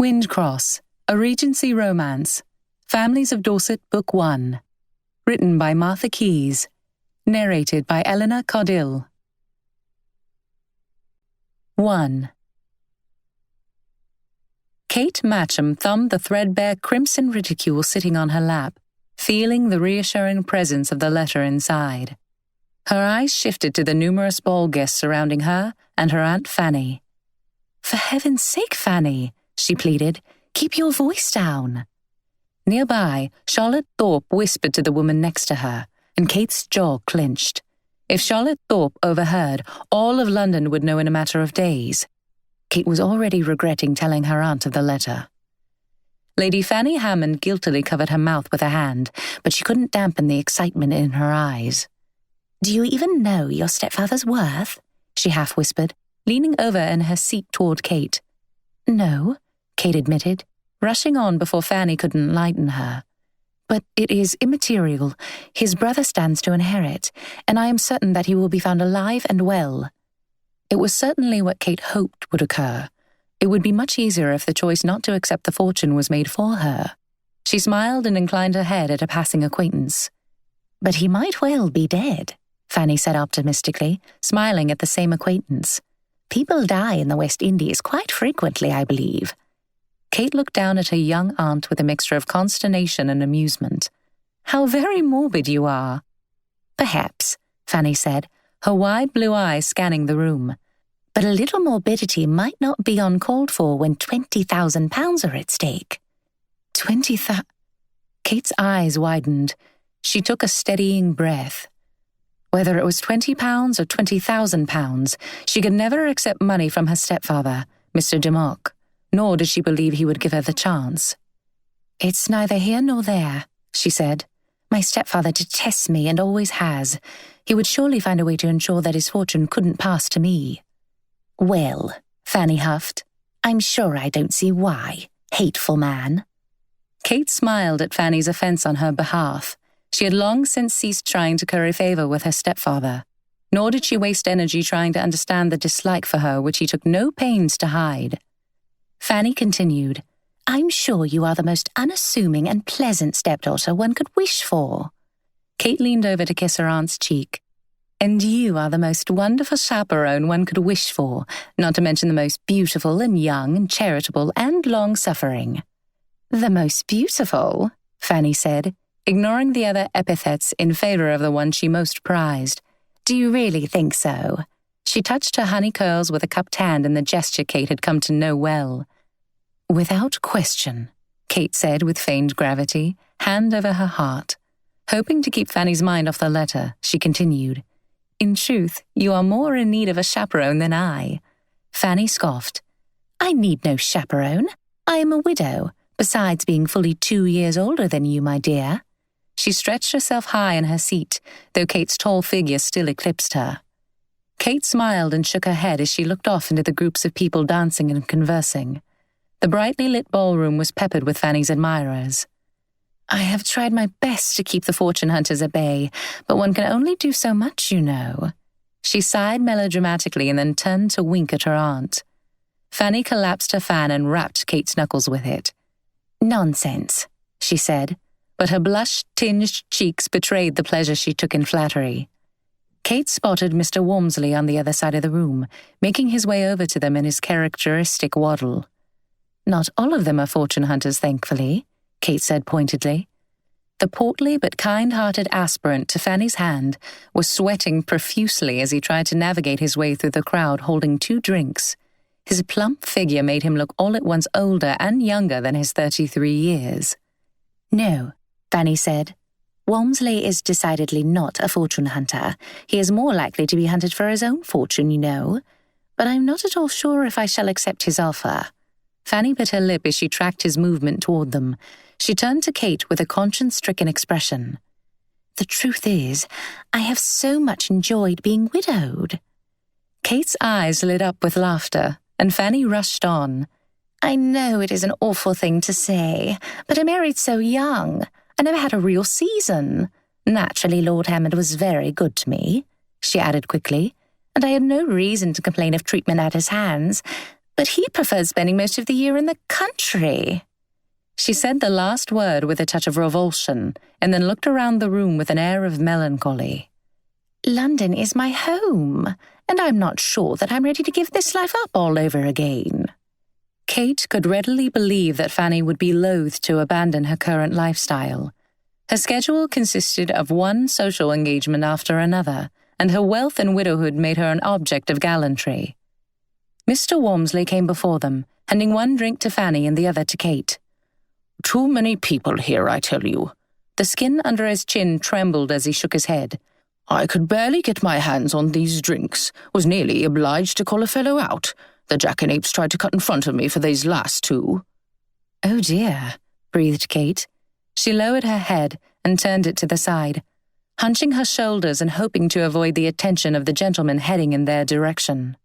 Wyndcross, a Regency romance. Families of Dorset, Book 1. Written by Martha Keyes. Narrated by Eleanor Caudill. 1. Kate Matcham thumbed the threadbare crimson reticule sitting on her lap, feeling the reassuring presence of the letter inside. Her eyes shifted to the numerous ball guests surrounding her and her Aunt Fanny. "For heaven's sake, Fanny," she pleaded, "keep your voice down." Nearby, Charlotte Thorpe whispered to the woman next to her, and Kate's jaw clenched. If Charlotte Thorpe overheard, all of London would know in a matter of days. Kate was already regretting telling her aunt of the letter. Lady Fanny Hammond guiltily covered her mouth with a hand, but she couldn't dampen the excitement in her eyes. "Do you even know your stepfather's worth?" she half-whispered, leaning over in her seat toward Kate. "No," Kate admitted, rushing on before Fanny could enlighten her. "But it is immaterial. His brother stands to inherit, and I am certain that he will be found alive and well." It was certainly what Kate hoped would occur. It would be much easier if the choice not to accept the fortune was made for her. She smiled and inclined her head at a passing acquaintance. "But he might well be dead," Fanny said optimistically, smiling at the same acquaintance. "People die in the West Indies quite frequently, I believe." Kate looked down at her young aunt with a mixture of consternation and amusement. "How very morbid you are." "Perhaps," Fanny said, her wide blue eyes scanning the room. "But a little morbidity might not be uncalled for when £20,000 are at stake." 20,000? Kate's eyes widened. She took a steadying breath. Whether it was £20 or £20,000, she could never accept money from her stepfather, Mr. Demock, nor did she believe he would give her the chance. "It's neither here nor there," she said. "My stepfather detests me and always has. He would surely find a way to ensure that his fortune couldn't pass to me." "Well," Fanny huffed, "I'm sure I don't see why. Hateful man." Kate smiled at Fanny's offense on her behalf. She had long since ceased trying to curry favor with her stepfather, nor did she waste energy trying to understand the dislike for her which he took no pains to hide. Fanny continued, "I'm sure you are the most unassuming and pleasant stepdaughter one could wish for." Kate leaned over to kiss her aunt's cheek. "And you are the most wonderful chaperone one could wish for, not to mention the most beautiful and young and charitable and long-suffering." "The most beautiful," Fanny said, ignoring the other epithets in favor of the one she most prized. "Do you really think so?" She touched her honey curls with a cupped hand in the gesture Kate had come to know well. "Without question," Kate said with feigned gravity, hand over her heart. Hoping to keep Fanny's mind off the letter, she continued, "In truth, you are more in need of a chaperone than I." Fanny scoffed. "I need no chaperone. I am a widow, besides being fully 2 years older than you, my dear." She stretched herself high in her seat, though Kate's tall figure still eclipsed her. Kate smiled and shook her head as she looked off into the groups of people dancing and conversing. The brightly lit ballroom was peppered with Fanny's admirers. "I have tried my best to keep the fortune hunters at bay, but one can only do so much, you know." She sighed melodramatically and then turned to wink at her aunt. Fanny collapsed her fan and rapped Kate's knuckles with it. "Nonsense," she said, but her blush-tinged cheeks betrayed the pleasure she took in flattery. Kate spotted Mr. Walmsley on the other side of the room, making his way over to them in his characteristic waddle. "Not all of them are fortune hunters, thankfully," Kate said pointedly. The portly but kind-hearted aspirant to Fanny's hand was sweating profusely as he tried to navigate his way through the crowd holding 2 drinks. His plump figure made him look all at once older and younger than his 33 years. "No," Fanny said. "Walmsley is decidedly not a fortune hunter. He is more likely to be hunted for his own fortune, you know. But I'm not at all sure if I shall accept his offer." Fanny bit her lip as she tracked his movement toward them. She turned to Kate with a conscience-stricken expression. "The truth is, I have so much enjoyed being widowed." Kate's eyes lit up with laughter, and Fanny rushed on. "I know it is an awful thing to say, but I married so young. I never had a real season. Naturally, Lord Hammond was very good to me," she added quickly, "and I had no reason to complain of treatment at his hands. But he prefers spending most of the year in the country. She said the last word with a touch of revulsion, and then looked around the room with an air of melancholy. London is my home, and I'm not sure that I'm ready to give this life up all over again. Kate could readily believe that Fanny would be loath to abandon her current lifestyle. Her schedule consisted of one social engagement after another, and her wealth and widowhood made her an object of gallantry. Mr. Walmsley came before them, handing one drink to Fanny and the other to Kate. "Too many people here, I tell you." The skin under his chin trembled as he shook his head. "I could barely get my hands on these drinks, was nearly obliged to call a fellow out. The jackanapes tried to cut in front of me for these last two." "Oh dear," breathed Kate. She lowered her head and turned it to the side, hunching her shoulders and hoping to avoid the attention of the gentlemen heading in their direction.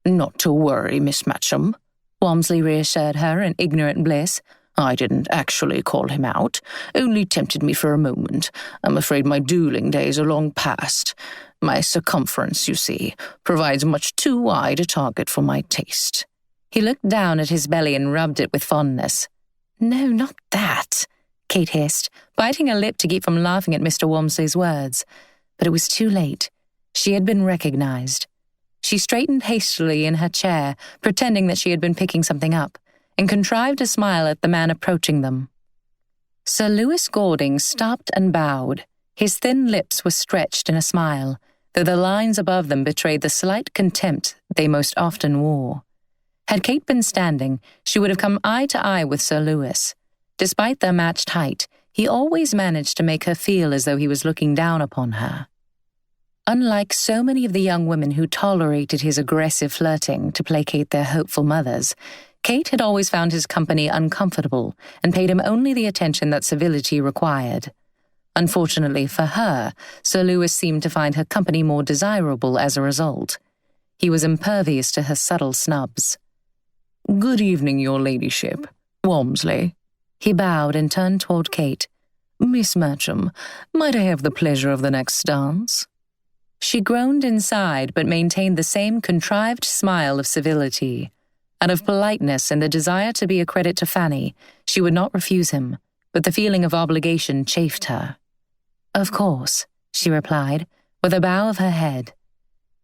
"Not to worry, Miss Matcham," Walmsley reassured her in ignorant bliss. "I didn't actually call him out, only tempted me for a moment. I'm afraid my dueling days are long past. My circumference, you see, provides much too wide a target for my taste." He looked down at his belly and rubbed it with fondness. "No, not that," Kate hissed, biting her lip to keep from laughing at Mr. Walmsley's words. But it was too late. She had been recognized. She straightened hastily in her chair, pretending that she had been picking something up, and contrived to smile at the man approaching them. Sir Lewis Gording stopped and bowed. His thin lips were stretched in a smile, though the lines above them betrayed the slight contempt they most often wore. Had Kate been standing, she would have come eye to eye with Sir Lewis. Despite their matched height, he always managed to make her feel as though he was looking down upon her. Unlike so many of the young women who tolerated his aggressive flirting to placate their hopeful mothers, Kate had always found his company uncomfortable and paid him only the attention that civility required. Unfortunately for her, Sir Lewis seemed to find her company more desirable as a result. He was impervious to her subtle snubs. "Good evening, your ladyship. Walmsley." He bowed and turned toward Kate. "Miss Matcham, might I have the pleasure of the next dance?" She groaned inside but maintained the same contrived smile of civility. Out of politeness and the desire to be a credit to Fanny, she would not refuse him, but the feeling of obligation chafed her. "Of course," she replied, with a bow of her head.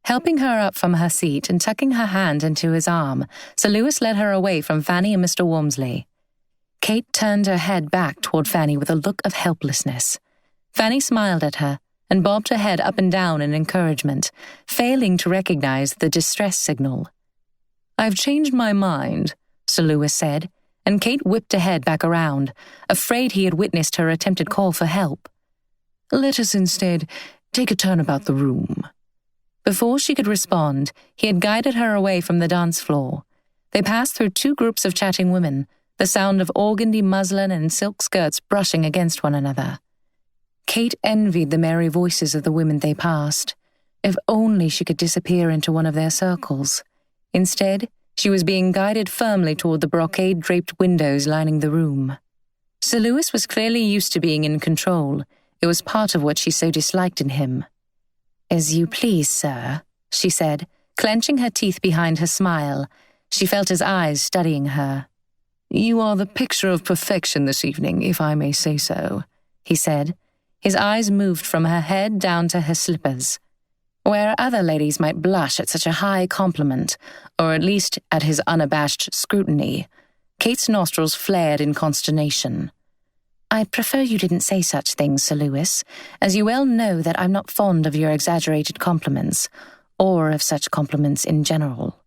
Helping her up from her seat and tucking her hand into his arm, Sir Lewis led her away from Fanny and Mr. Walmsley. Kate turned her head back toward Fanny with a look of helplessness. Fanny smiled at her and bobbed her head up and down in encouragement, failing to recognize the distress signal. "I've changed my mind," Sir Lewis said, and Kate whipped her head back around, afraid he had witnessed her attempted call for help. "Let us instead take a turn about the room." Before she could respond, he had guided her away from the dance floor. They passed through two groups of chatting women, the sound of organdy muslin and silk skirts brushing against one another. Kate envied the merry voices of the women they passed. If only she could disappear into one of their circles. Instead, she was being guided firmly toward the brocade-draped windows lining the room. Sir Lewis was clearly used to being in control. It was part of what she so disliked in him. "As you please, sir," she said, clenching her teeth behind her smile. She felt his eyes studying her. "You are the picture of perfection this evening, if I may say so," he said. His eyes moved from her head down to her slippers. Where other ladies might blush at such a high compliment, or at least at his unabashed scrutiny, Kate's nostrils flared in consternation. "I'd prefer you didn't say such things, Sir Lewis, as you well know that I'm not fond of your exaggerated compliments, or of such compliments in general."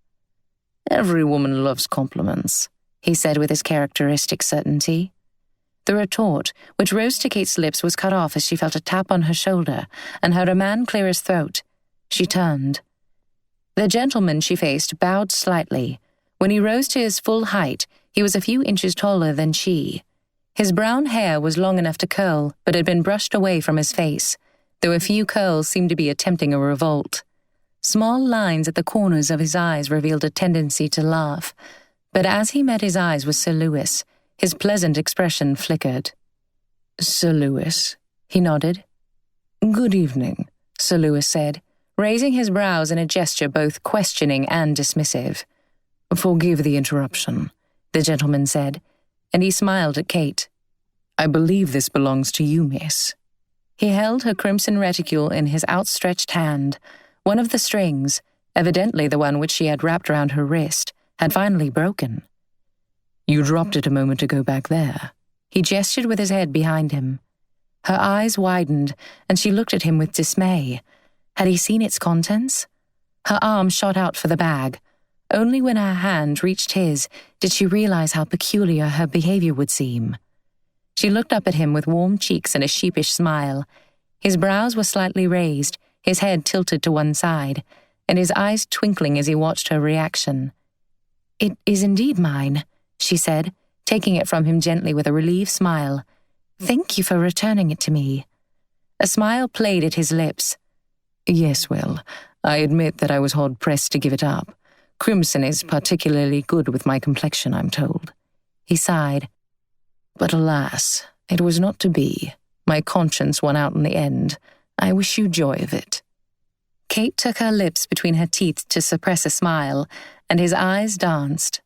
"Every woman loves compliments," he said with his characteristic certainty. The retort, which rose to Kate's lips, was cut off as she felt a tap on her shoulder and heard a man clear his throat. She turned. The gentleman she faced bowed slightly. When he rose to his full height, he was a few inches taller than she. His brown hair was long enough to curl, but had been brushed away from his face, though a few curls seemed to be attempting a revolt. Small lines at the corners of his eyes revealed a tendency to laugh, but as he met his eyes with Sir Lewis, his pleasant expression flickered. "Sir Lewis," he nodded. "Good evening," Sir Lewis said, raising his brows in a gesture both questioning and dismissive. "Forgive the interruption," the gentleman said, and he smiled at Kate. "I believe this belongs to you, miss." He held her crimson reticule in his outstretched hand. One of the strings, evidently the one which she had wrapped around her wrist, had finally broken. "You dropped it a moment ago back there." He gestured with his head behind him. Her eyes widened, and she looked at him with dismay. Had he seen its contents? Her arm shot out for the bag. Only when her hand reached his did she realize how peculiar her behavior would seem. She looked up at him with warm cheeks and a sheepish smile. His brows were slightly raised, his head tilted to one side, and his eyes twinkling as he watched her reaction. "It is indeed mine," she said, taking it from him gently with a relieved smile. "Thank you for returning it to me." A smile played at his lips. "Yes, well, I admit that I was hard-pressed to give it up. Crimson is particularly good with my complexion, I'm told." He sighed. "But alas, it was not to be. My conscience won out in the end. I wish you joy of it." Kate took her lips between her teeth to suppress a smile, and his eyes danced.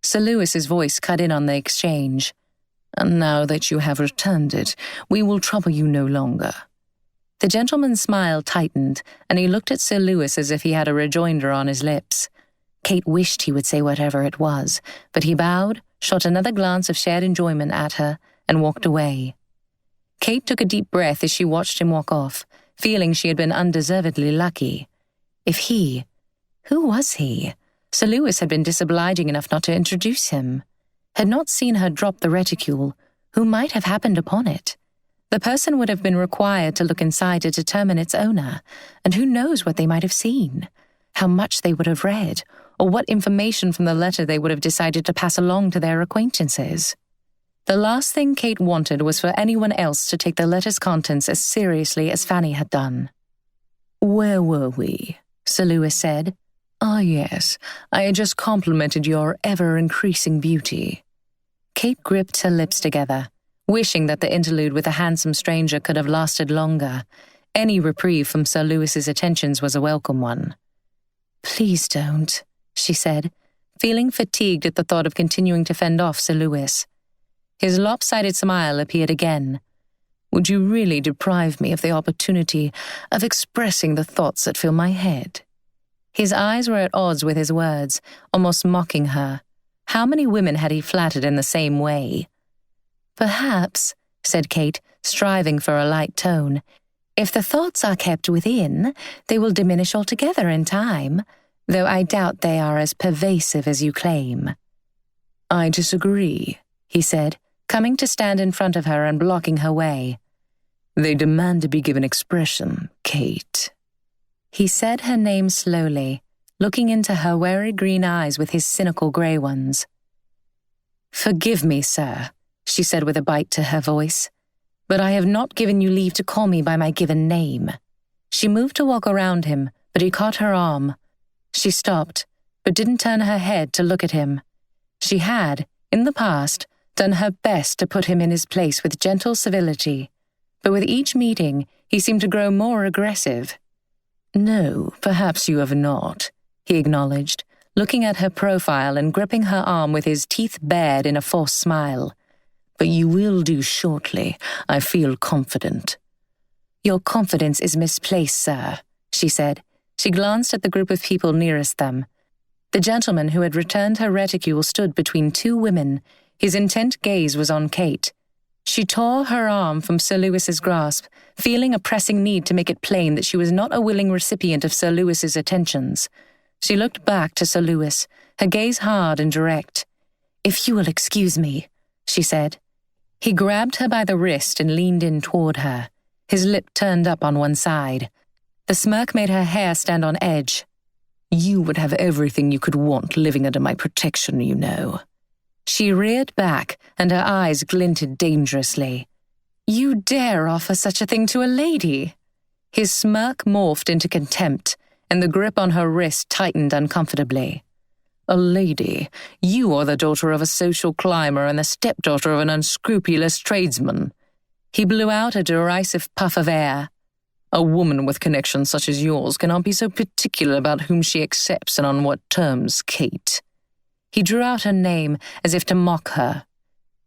Sir Lewis's voice cut in on the exchange. "And now that you have returned it, we will trouble you no longer." The gentleman's smile tightened, and he looked at Sir Lewis as if he had a rejoinder on his lips. Kate wished he would say whatever it was, but he bowed, shot another glance of shared enjoyment at her, and walked away. Kate took a deep breath as she watched him walk off, feeling she had been undeservedly lucky. Who was he? Sir Lewis had been disobliging enough not to introduce him. Had not seen her drop the reticule. Who might have happened upon it? The person would have been required to look inside to determine its owner, and who knows what they might have seen, how much they would have read, or what information from the letter they would have decided to pass along to their acquaintances. The last thing Kate wanted was for anyone else to take the letter's contents as seriously as Fanny had done. "Where were we?" Sir Lewis said. "Ah, yes, I had just complimented your ever-increasing beauty." Kate gripped her lips together, wishing that the interlude with the handsome stranger could have lasted longer. Any reprieve from Sir Lewis's attentions was a welcome one. "Please don't," she said, feeling fatigued at the thought of continuing to fend off Sir Lewis. His lopsided smile appeared again. "Would you really deprive me of the opportunity of expressing the thoughts that fill my head?" His eyes were at odds with his words, almost mocking her. How many women had he flattered in the same way? "Perhaps," said Kate, striving for a light tone, "if the thoughts are kept within, they will diminish altogether in time, though I doubt they are as pervasive as you claim." "I disagree," he said, coming to stand in front of her and blocking her way. "They demand to be given expression, Kate." He said her name slowly, looking into her wary green eyes with his cynical grey ones. "Forgive me, sir," she said with a bite to her voice, "but I have not given you leave to call me by my given name." She moved to walk around him, but he caught her arm. She stopped, but didn't turn her head to look at him. She had, in the past, done her best to put him in his place with gentle civility, but with each meeting he seemed to grow more aggressive. "No, perhaps you have not," he acknowledged, looking at her profile and gripping her arm with his teeth bared in a forced smile. "But you will do shortly, I feel confident." "Your confidence is misplaced, sir," she said. She glanced at the group of people nearest them. The gentleman who had returned her reticule stood between two women. His intent gaze was on Kate. She tore her arm from Sir Lewis's grasp, feeling a pressing need to make it plain that she was not a willing recipient of Sir Lewis's attentions. She looked back to Sir Lewis, her gaze hard and direct. "If you will excuse me," she said. He grabbed her by the wrist and leaned in toward her, his lip turned up on one side. The smirk made her hair stand on edge. "You would have everything you could want living under my protection, you know." She reared back, and her eyes glinted dangerously. "You dare offer such a thing to a lady?" His smirk morphed into contempt, and the grip on her wrist tightened uncomfortably. "A lady? You are the daughter of a social climber and the stepdaughter of an unscrupulous tradesman." He blew out a derisive puff of air. "A woman with connections such as yours cannot be so particular about whom she accepts and on what terms, Kate." He drew out her name as if to mock her.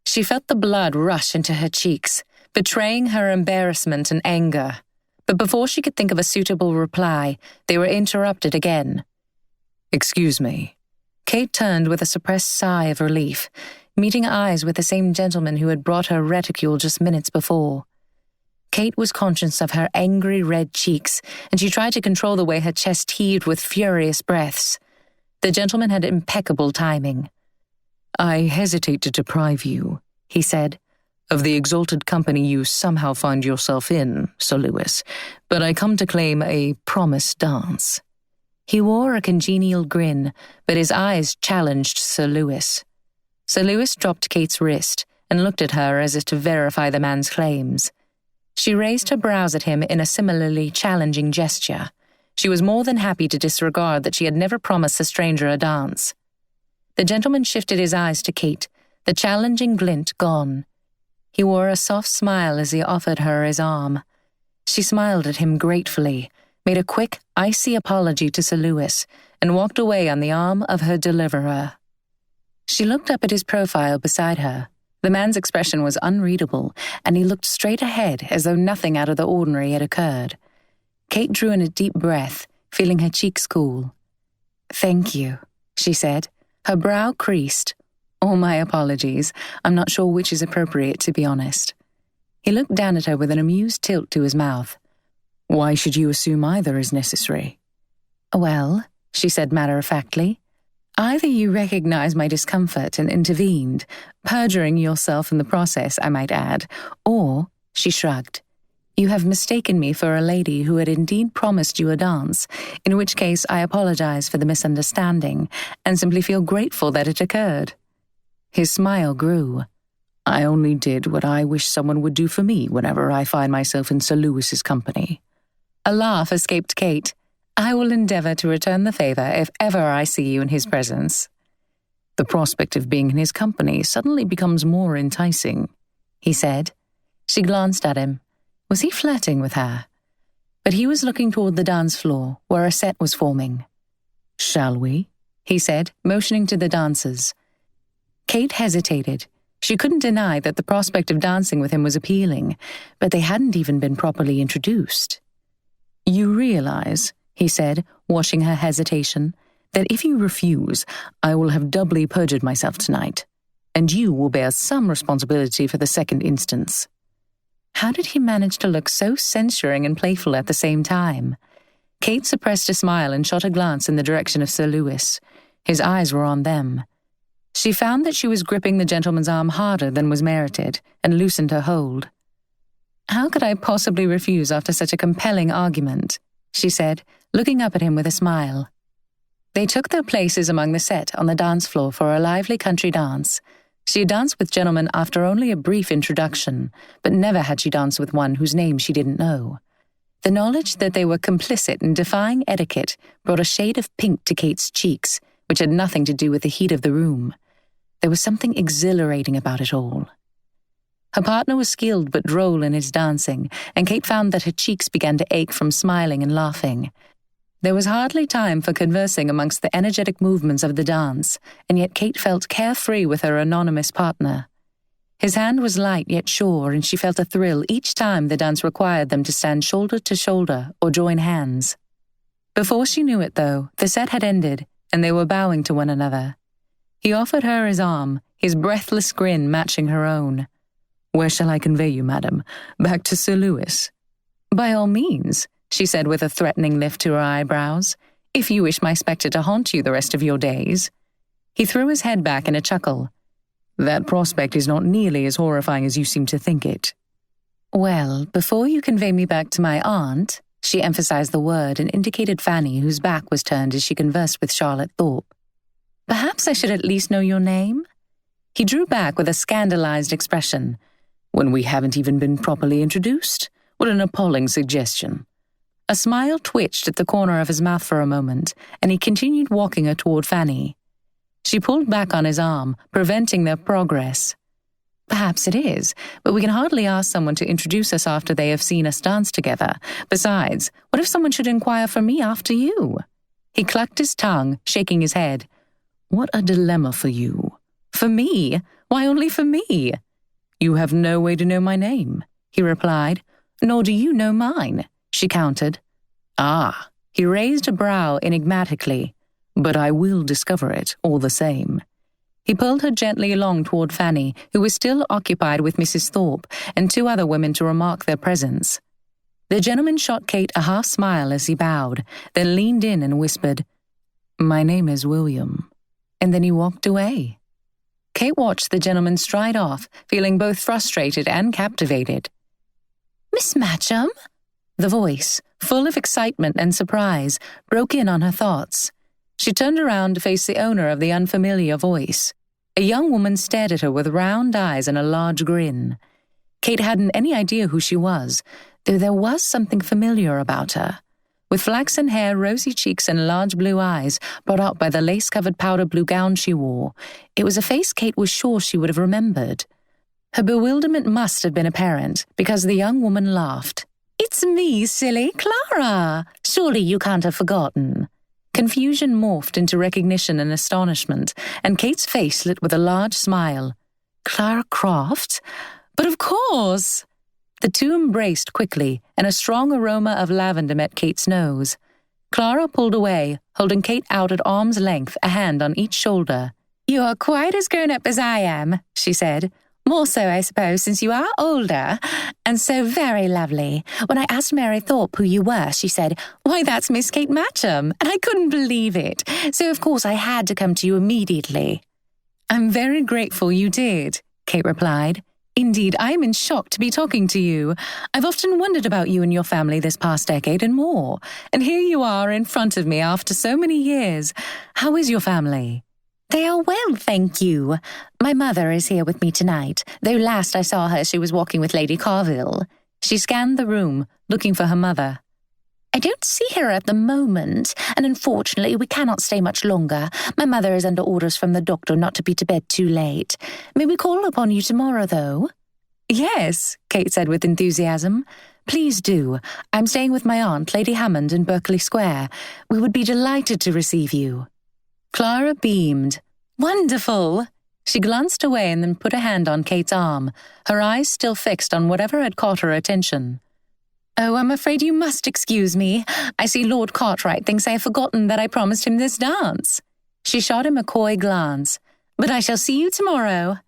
She felt the blood rush into her cheeks, betraying her embarrassment and anger. But before she could think of a suitable reply, they were interrupted again. "Excuse me." Kate turned with a suppressed sigh of relief, meeting eyes with the same gentleman who had brought her reticule just minutes before. Kate was conscious of her angry red cheeks, and she tried to control the way her chest heaved with furious breaths. The gentleman had impeccable timing. "I hesitate to deprive you," he said, "of the exalted company you somehow find yourself in, Sir Lewis, but I come to claim a promised dance." He wore a congenial grin, but his eyes challenged Sir Lewis. Sir Lewis dropped Kate's wrist and looked at her as if to verify the man's claims. She raised her brows at him in a similarly challenging gesture. She was more than happy to disregard that she had never promised the stranger a dance. The gentleman shifted his eyes to Kate, the challenging glint gone. He wore a soft smile as he offered her his arm. She smiled at him gratefully, made a quick, icy apology to Sir Lewis, and walked away on the arm of her deliverer. She looked up at his profile beside her. The man's expression was unreadable, and he looked straight ahead as though nothing out of the ordinary had occurred. Kate drew in a deep breath, feeling her cheeks cool. "Thank you," she said. Her brow creased. "Oh, my apologies. I'm not sure which is appropriate, to be honest." He looked down at her with an amused tilt to his mouth. "Why should you assume either is necessary?" "Well," she said matter-of-factly, "either you recognize my discomfort and intervened, perjuring yourself in the process, I might add, or," she shrugged, "you have mistaken me for a lady who had indeed promised you a dance, in which case I apologize for the misunderstanding and simply feel grateful that it occurred." His smile grew. "I only did what I wish someone would do for me whenever I find myself in Sir Lewis's company." A laugh escaped Kate. "I will endeavor to return the favor if ever I see you in his presence." "The prospect of being in his company suddenly becomes more enticing," he said. She glanced at him. Was he flirting with her? But he was looking toward the dance floor, where a set was forming. "Shall we?" he said, motioning to the dancers. Kate hesitated. She couldn't deny that the prospect of dancing with him was appealing, but they hadn't even been properly introduced. "You realize," he said, washing her hesitation, "that if you refuse, I will have doubly perjured myself tonight, and you will bear some responsibility for the second instance." How did he manage to look so censuring and playful at the same time? Kate suppressed a smile and shot a glance in the direction of Sir Lewis. His eyes were on them. She found that she was gripping the gentleman's arm harder than was merited, and loosened her hold. "How could I possibly refuse after such a compelling argument?" she said, looking up at him with a smile. They took their places among the set on the dance floor for a lively country dance. She had danced with gentlemen after only a brief introduction, but never had she danced with one whose name she didn't know. The knowledge that they were complicit in defying etiquette brought a shade of pink to Kate's cheeks, which had nothing to do with the heat of the room. There was something exhilarating about it all. Her partner was skilled but droll in his dancing, and Kate found that her cheeks began to ache from smiling and laughing. There was hardly time for conversing amongst the energetic movements of the dance, and yet Kate felt carefree with her anonymous partner. His hand was light yet sure, and she felt a thrill each time the dance required them to stand shoulder to shoulder or join hands. Before she knew it, though, the set had ended, and they were bowing to one another. He offered her his arm, his breathless grin matching her own. "Where shall I convey you, madam? Back to Sir Lewis?" "By all means," she said with a threatening lift to her eyebrows, "if you wish my spectre to haunt you the rest of your days." He threw his head back in a chuckle. "That prospect is not nearly as horrifying as you seem to think it." "Well, before you convey me back to my aunt," she emphasized the word and indicated Fanny, whose back was turned as she conversed with Charlotte Thorpe. "Perhaps I should at least know your name?" He drew back with a scandalized expression. "When we haven't even been properly introduced? What an appalling suggestion." A smile twitched at the corner of his mouth for a moment, and he continued walking her toward Fanny. She pulled back on his arm, preventing their progress. "Perhaps it is, but we can hardly ask someone to introduce us after they have seen us dance together. Besides, what if someone should inquire for me after you?" He clucked his tongue, shaking his head. What a dilemma for you. For me? Why only for me? You have no way to know my name, he replied. Nor do you know mine, she countered. Ah, he raised a brow enigmatically. But I will discover it all the same. He pulled her gently along toward Fanny, who was still occupied with Mrs. Thorpe and two other women to remark their presence. The gentleman shot Kate a half smile as he bowed, then leaned in and whispered, My name is William. And then he walked away. Kate watched the gentleman stride off, feeling both frustrated and captivated. Miss Matcham? The voice, full of excitement and surprise, broke in on her thoughts. She turned around to face the owner of the unfamiliar voice. A young woman stared at her with round eyes and a large grin. Kate hadn't any idea who she was, though there was something familiar about her. With flaxen hair, rosy cheeks, and large blue eyes, brought out by the lace-covered powder blue gown she wore, it was a face Kate was sure she would have remembered. Her bewilderment must have been apparent, because the young woman laughed. It's me, silly Clara! Surely you can't have forgotten. Confusion morphed into recognition and astonishment, and Kate's face lit with a large smile. Clara Croft? But of course! The two embraced quickly, and a strong aroma of lavender met Kate's nose. Clara pulled away, holding Kate out at arm's length, a hand on each shoulder. You are quite as grown-up as I am, she said. More so, I suppose, since you are older, and so very lovely. When I asked Mary Thorpe who you were, she said, Why, that's Miss Kate Matcham, and I couldn't believe it. So, of course, I had to come to you immediately. I'm very grateful you did, Kate replied. Indeed, I am in shock to be talking to you. I've often wondered about you and your family this past decade and more, and here you are in front of me after so many years. How is your family? They are well, thank you. My mother is here with me tonight, though last I saw her she was walking with Lady Carville. She scanned the room, looking for her mother. I don't see her at the moment, and unfortunately we cannot stay much longer. My mother is under orders from the doctor not to be to bed too late. May we call upon you tomorrow, though? Yes, Kate said with enthusiasm. Please do. I'm staying with my aunt, Lady Hammond, in Berkeley Square. We would be delighted to receive you. Clara beamed. Wonderful! She glanced away and then put a hand on Kate's arm, her eyes still fixed on whatever had caught her attention. Oh, I'm afraid you must excuse me. I see Lord Cartwright thinks I have forgotten that I promised him this dance. She shot him a coy glance. But I shall see you tomorrow.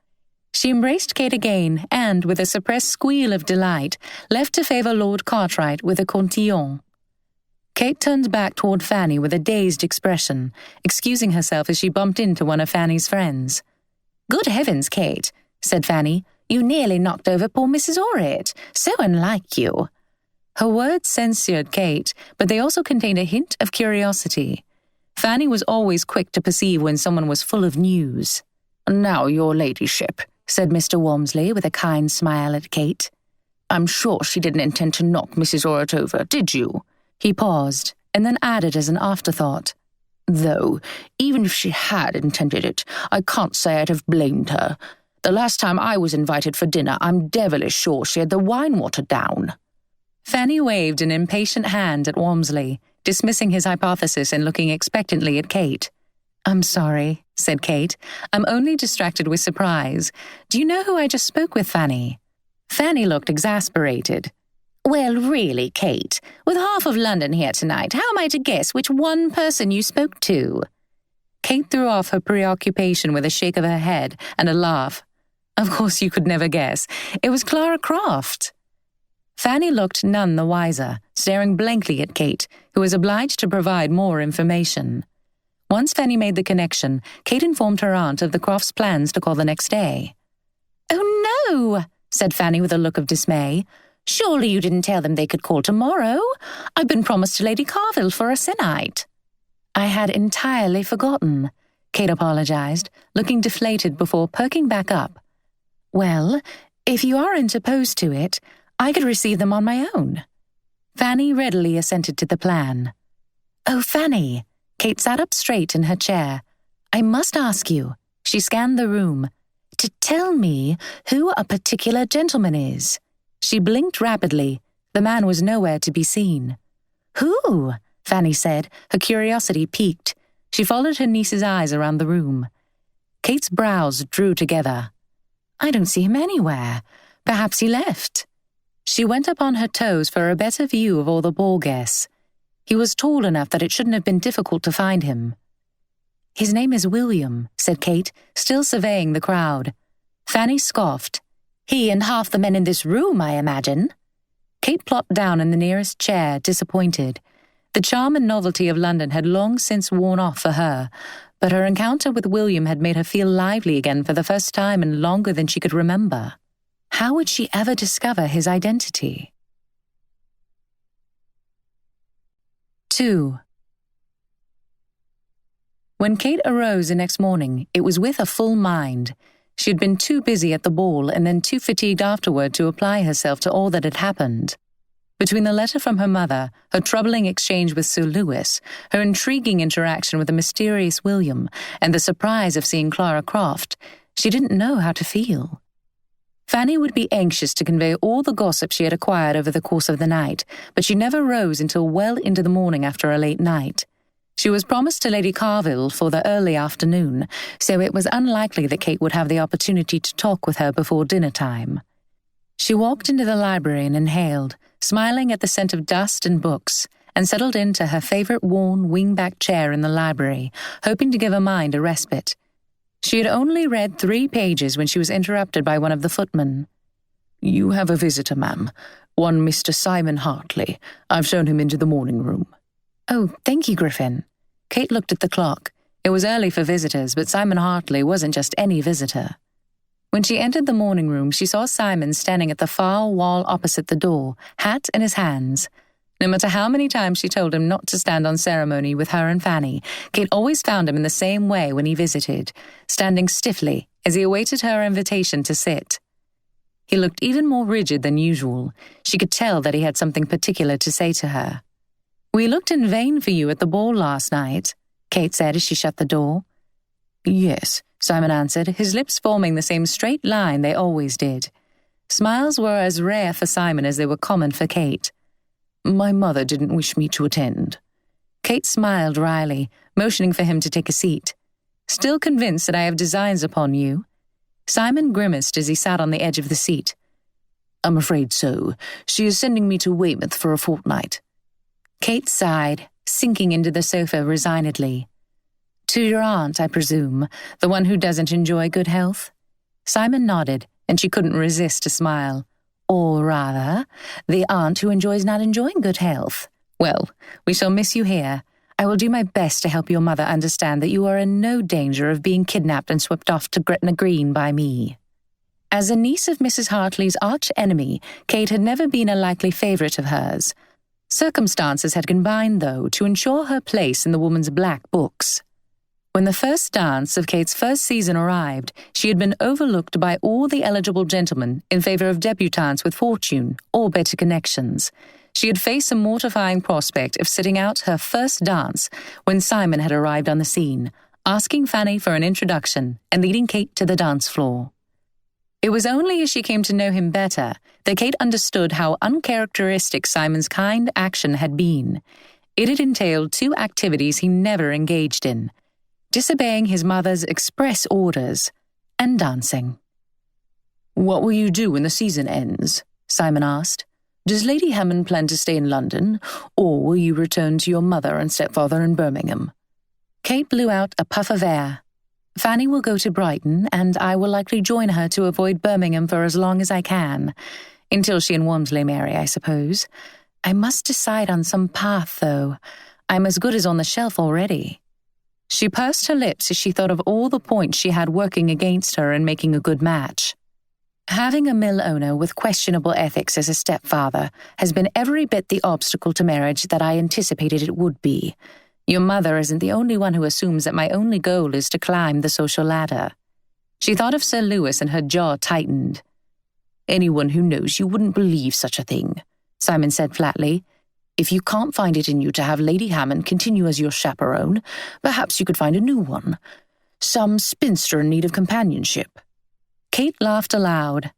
She embraced Kate again and, with a suppressed squeal of delight, left to favour Lord Cartwright with a cotillon. Kate turned back toward Fanny with a dazed expression, excusing herself as she bumped into one of Fanny's friends. Good heavens, Kate, said Fanny. You nearly knocked over poor Mrs. Orrit. So unlike you. Her words censured Kate, but they also contained a hint of curiosity. Fanny was always quick to perceive when someone was full of news. Now, your ladyship, said Mr. Walmsley with a kind smile at Kate. I'm sure she didn't intend to knock Mrs. Orrit over, did you? He paused, and then added as an afterthought. Though, even if she had intended it, I can't say I'd have blamed her. The last time I was invited for dinner, I'm devilish sure she had the wine watered down. Fanny waved an impatient hand at Walmsley, dismissing his hypothesis and looking expectantly at Kate. I'm sorry, said Kate. I'm only distracted with surprise. Do you know who I just spoke with, Fanny? Fanny looked exasperated. Well, really, Kate, with half of London here tonight, how am I to guess which one person you spoke to? Kate threw off her preoccupation with a shake of her head and a laugh. Of course you could never guess. It was Clara Croft. Fanny looked none the wiser, staring blankly at Kate, who was obliged to provide more information. Once Fanny made the connection, Kate informed her aunt of the Crofts' plans to call the next day. Oh, no, said Fanny with a look of dismay. Surely you didn't tell them they could call tomorrow? I've been promised to Lady Carville for a se'nnight. I had entirely forgotten, Kate apologized, looking deflated before perking back up. Well, if you aren't opposed to it, I could receive them on my own. Fanny readily assented to the plan. Oh, Fanny, Kate sat up straight in her chair. I must ask you, she scanned the room, to tell me who a particular gentleman is. She blinked rapidly. The man was nowhere to be seen. Who? Fanny said, her curiosity piqued. She followed her niece's eyes around the room. Kate's brows drew together. "I don't see him anywhere. Perhaps he left." She went up on her toes for a better view of all the ball guests. He was tall enough that it shouldn't have been difficult to find him. "His name is William," said Kate, still surveying the crowd. Fanny scoffed. "He and half the men in this room, I imagine." Kate plopped down in the nearest chair, disappointed. The charm and novelty of London had long since worn off for her, but her encounter with William had made her feel lively again for the first time in longer than she could remember. How would she ever discover his identity? 2. When Kate arose the next morning, it was with a full mind. She had been too busy at the ball and then too fatigued afterward to apply herself to all that had happened. Between the letter from her mother, her troubling exchange with Sir Lewis, her intriguing interaction with the mysterious William, and the surprise of seeing Clara Croft, she didn't know how to feel. Fanny would be anxious to convey all the gossip she had acquired over the course of the night, but she never rose until well into the morning after a late night. She was promised to Lady Carville for the early afternoon, so it was unlikely that Kate would have the opportunity to talk with her before dinner time. She walked into the library and inhaled, smiling at the scent of dust and books, and settled into her favorite worn wing-back chair in the library, hoping to give her mind a respite. She had only read 3 pages when she was interrupted by one of the footmen. "You have a visitor, ma'am. One Mr. Simon Hartley. I've shown him into the morning room." "Oh, thank you, Griffin." Kate looked at the clock. It was early for visitors, but Simon Hartley wasn't just any visitor. When she entered the morning room, she saw Simon standing at the far wall opposite the door, hat in his hands. No matter how many times she told him not to stand on ceremony with her and Fanny, Kate always found him in the same way when he visited, standing stiffly as he awaited her invitation to sit. He looked even more rigid than usual. She could tell that he had something particular to say to her. "We looked in vain for you at the ball last night," Kate said as she shut the door. "Yes," Simon answered, his lips forming the same straight line they always did. Smiles were as rare for Simon as they were common for Kate. "My mother didn't wish me to attend." Kate smiled wryly, motioning for him to take a seat. "Still convinced that I have designs upon you?" Simon grimaced as he sat on the edge of the seat. "I'm afraid so. She is sending me to Weymouth for a fortnight." Kate sighed, sinking into the sofa resignedly. "To your aunt, I presume, the one who doesn't enjoy good health?" Simon nodded, and she couldn't resist a smile. "Or rather, the aunt who enjoys not enjoying good health. Well, we shall miss you here. I will do my best to help your mother understand that you are in no danger of being kidnapped and swept off to Gretna Green by me." As a niece of Mrs. Hartley's arch-enemy, Kate had never been a likely favourite of hers. Circumstances had combined, though, to ensure her place in the woman's black books. When the first dance of Kate's first season arrived, she had been overlooked by all the eligible gentlemen in favour of debutantes with fortune or better connections. She had faced a mortifying prospect of sitting out her first dance when Simon had arrived on the scene, asking Fanny for an introduction and leading Kate to the dance floor. It was only as she came to know him better that Kate understood how uncharacteristic Simon's kind action had been. It had entailed 2 activities he never engaged in: disobeying his mother's express orders and dancing. "What will you do when the season ends?" Simon asked. "Does Lady Hammond plan to stay in London, or will you return to your mother and stepfather in Birmingham?" Kate blew out a puff of air. "Fanny will go to Brighton, and I will likely join her to avoid Birmingham for as long as I can. Until she and Walmsley marry, I suppose. I must decide on some path, though. I'm as good as on the shelf already." She pursed her lips as she thought of all the points she had working against her in making a good match. Having a mill owner with questionable ethics as a stepfather has been every bit the obstacle to marriage that I anticipated it would be. Your mother isn't the only one who assumes that my only goal is to climb the social ladder. She thought of Sir Lewis and her jaw tightened. "Anyone who knows you wouldn't believe such a thing," Simon said flatly. "If you can't find it in you to have Lady Hammond continue as your chaperone, perhaps you could find a new one. Some spinster in need of companionship." Kate laughed aloud.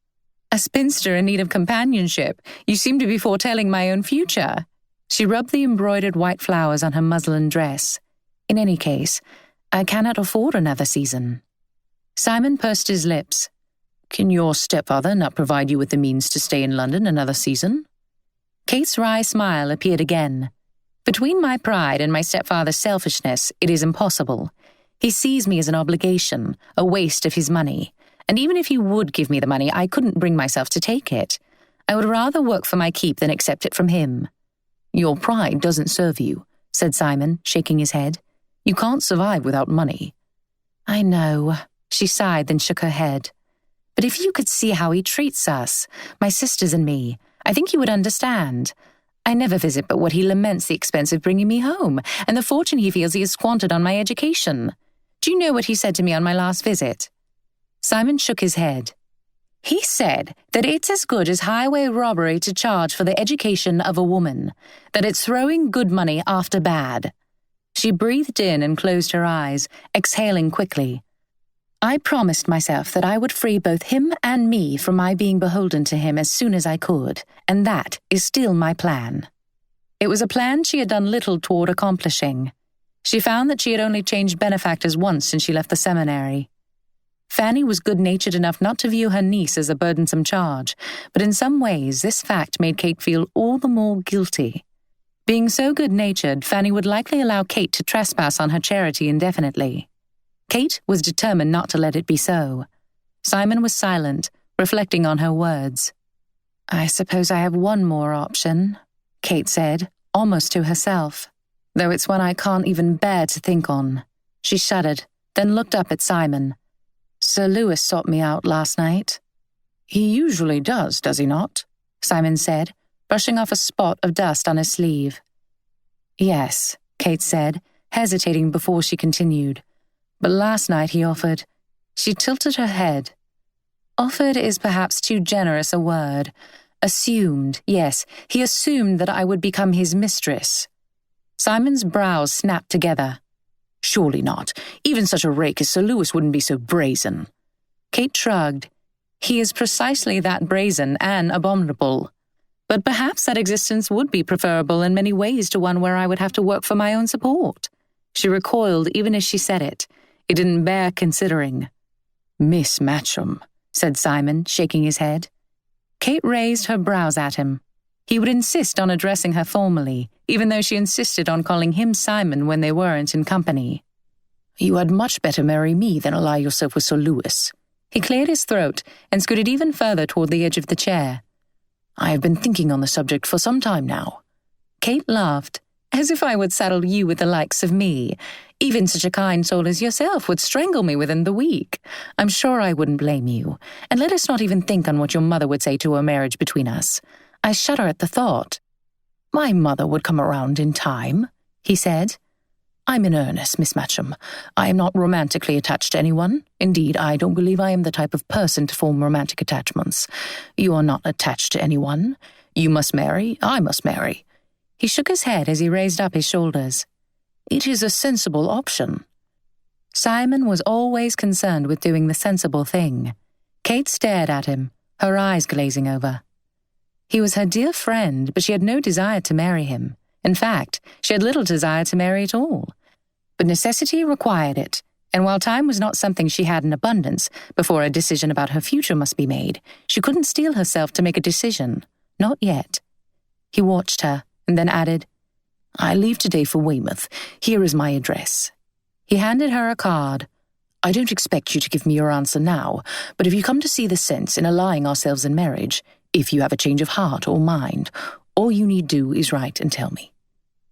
"A spinster in need of companionship? You seem to be foretelling my own future." She rubbed the embroidered white flowers on her muslin dress. In any case, I cannot afford another season." Simon pursed his lips. "Can your stepfather not provide you with the means to stay in London another season?" Kate's wry smile appeared again. "Between my pride and my stepfather's selfishness, it is impossible. He sees me as an obligation, a waste of his money, and even if he would give me the money, I couldn't bring myself to take it. I would rather work for my keep than accept it from him." "Your pride doesn't serve you," said Simon, shaking his head. "You can't survive without money." "I know," she sighed, then shook her head. "But if you could see how he treats us, my sisters and me, I think you would understand. I never visit but what he laments the expense of bringing me home, and the fortune he feels he has squandered on my education. Do you know what he said to me on my last visit?" Simon shook his head. "He said that it's as good as highway robbery to charge for the education of a woman, that it's throwing good money after bad." She breathed in and closed her eyes, exhaling quickly. "I promised myself that I would free both him and me from my being beholden to him as soon as I could, and that is still my plan." It was a plan she had done little toward accomplishing. She found that she had only changed benefactors once since she left the seminary. Fanny was good-natured enough not to view her niece as a burdensome charge, but in some ways this fact made Kate feel all the more guilty. Being so good-natured, Fanny would likely allow Kate to trespass on her charity indefinitely. Kate was determined not to let it be so. Simon was silent, reflecting on her words. "I suppose I have one more option," Kate said, almost to herself, "though it's one I can't even bear to think on." She shuddered, then looked up at Simon. "Sir Lewis sought me out last night." "He usually does he not?" Simon said, brushing off a spot of dust on his sleeve. "Yes," Kate said, hesitating before she continued. "But last night he offered—" She tilted her head. "Offered is perhaps too generous a word. Assumed, yes, he assumed that I would become his mistress." Simon's brows snapped together. "Surely not. Even such a rake as Sir Lewis wouldn't be so brazen." Kate shrugged. "He is precisely that brazen and abominable. But perhaps that existence would be preferable in many ways to one where I would have to work for my own support." She recoiled even as she said it. It didn't bear considering. "Miss Matcham," said Simon, shaking his head. Kate raised her brows at him. He would insist on addressing her formally, even though she insisted on calling him Simon when they weren't in company. "You had much better marry me than ally yourself with Sir Lewis." He cleared his throat and scooted even further toward the edge of the chair. "I have been thinking on the subject for some time now." Kate laughed. "As if I would saddle you with the likes of me. Even such a kind soul as yourself would strangle me within the week. I'm sure I wouldn't blame you. And let us not even think on what your mother would say to a marriage between us. I shudder at the thought." "My mother would come around in time," he said. "I'm in earnest, Miss Matcham. I am not romantically attached to anyone. Indeed, I don't believe I am the type of person to form romantic attachments. You are not attached to anyone. You must marry, I must marry." He shook his head as he raised up his shoulders. "It is a sensible option." Simon was always concerned with doing the sensible thing. Kate stared at him, her eyes glazing over. He was her dear friend, but she had no desire to marry him. In fact, she had little desire to marry at all. But necessity required it, and while time was not something she had in abundance before a decision about her future must be made, she couldn't steel herself to make a decision. Not yet. He watched her, and then added, "I leave today for Weymouth. Here is my address." He handed her a card. "I don't expect you to give me your answer now, but if you come to see the sense in allying ourselves in marriage, if you have a change of heart or mind, all you need do is write and tell me."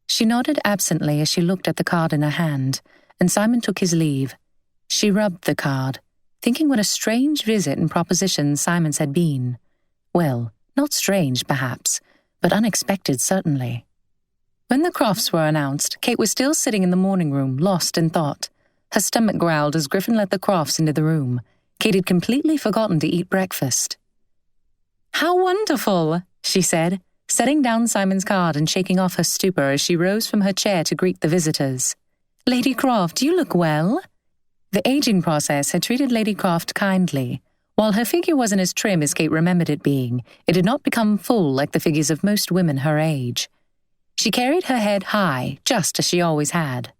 She nodded absently as she looked at the card in her hand, and Simon took his leave. She rubbed the card, thinking what a strange visit and proposition Simon's had been. Well, not strange, perhaps, but unexpected, certainly. When the Crofts were announced, Kate was still sitting in the morning room, lost in thought. Her stomach growled as Griffin let the Crofts into the room. Kate had completely forgotten to eat breakfast. "How wonderful," she said, setting down Simon's card and shaking off her stupor as she rose from her chair to greet the visitors. "Lady Croft, you look well." The aging process had treated Lady Croft kindly. While her figure wasn't as trim as Kate remembered it being, it had not become full like the figures of most women her age. She carried her head high, just as she always had.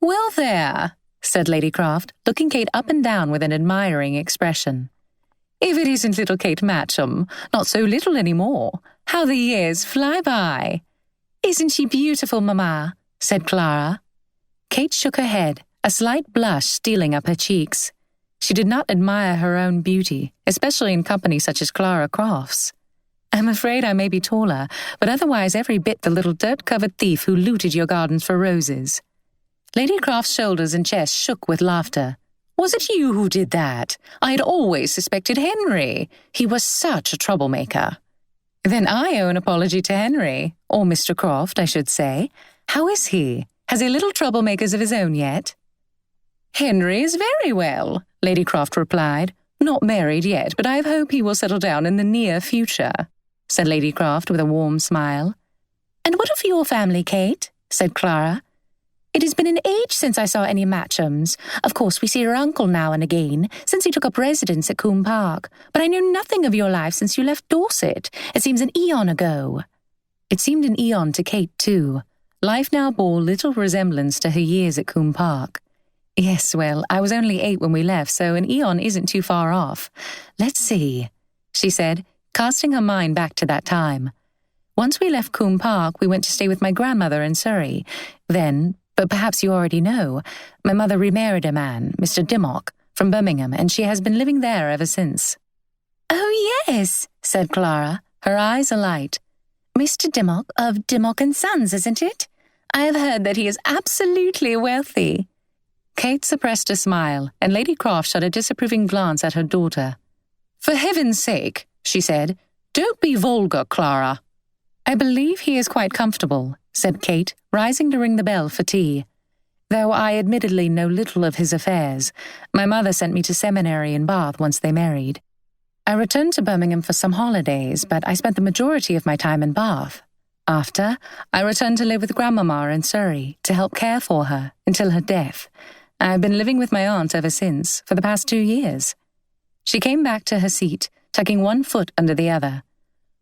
"Well there," said Lady Croft, looking Kate up and down with an admiring expression. "If it isn't little Kate Matcham, not so little any more. How the years fly by." "Isn't she beautiful, Mamma?" said Clara. Kate shook her head, a slight blush stealing up her cheeks. She did not admire her own beauty, especially in company such as Clara Croft's. "I'm afraid I may be taller, but otherwise every bit the little dirt-covered thief who looted your gardens for roses." Lady Croft's shoulders and chest shook with laughter. "Was it you who did that? I had always suspected Henry. He was such a troublemaker." "Then I owe an apology to Henry, or Mr. Croft, I should say. How is he? Has he little troublemakers of his own yet?" "Henry is very well," Lady Croft replied. "Not married yet, but I hope he will settle down in the near future," said Lady Croft with a warm smile. "And what of your family, Kate?" said Clara. "It has been an age since I saw any Matchams. Of course, we see your uncle now and again, since he took up residence at Combe Park. But I know nothing of your life since you left Dorset. It seems an eon ago." It seemed an eon to Kate, too. Life now bore little resemblance to her years at Combe Park. "Yes, well, I was only 8 when we left, so an eon isn't too far off. Let's see," she said, casting her mind back to that time. "Once we left Combe Park, we went to stay with my grandmother in Surrey. Then, but perhaps you already know, my mother remarried a man, Mr. Dimmock, from Birmingham, and she has been living there ever since." "Oh, yes," said Clara, her eyes alight. "Mr. Dimmock of Dimmock and Sons, isn't it? I have heard that he is absolutely wealthy." Kate suppressed a smile, and Lady Croft shot a disapproving glance at her daughter. "For heaven's sake," she said, "don't be vulgar, Clara." "I believe he is quite comfortable," said Kate, rising to ring the bell for tea. "Though I admittedly know little of his affairs. My mother sent me to seminary in Bath once they married. I returned to Birmingham for some holidays, but I spent the majority of my time in Bath. After, I returned to live with Grandmamma in Surrey to help care for her until her death. I've been living with my aunt ever since, for the past 2 years." She came back to her seat, tucking one foot under the other.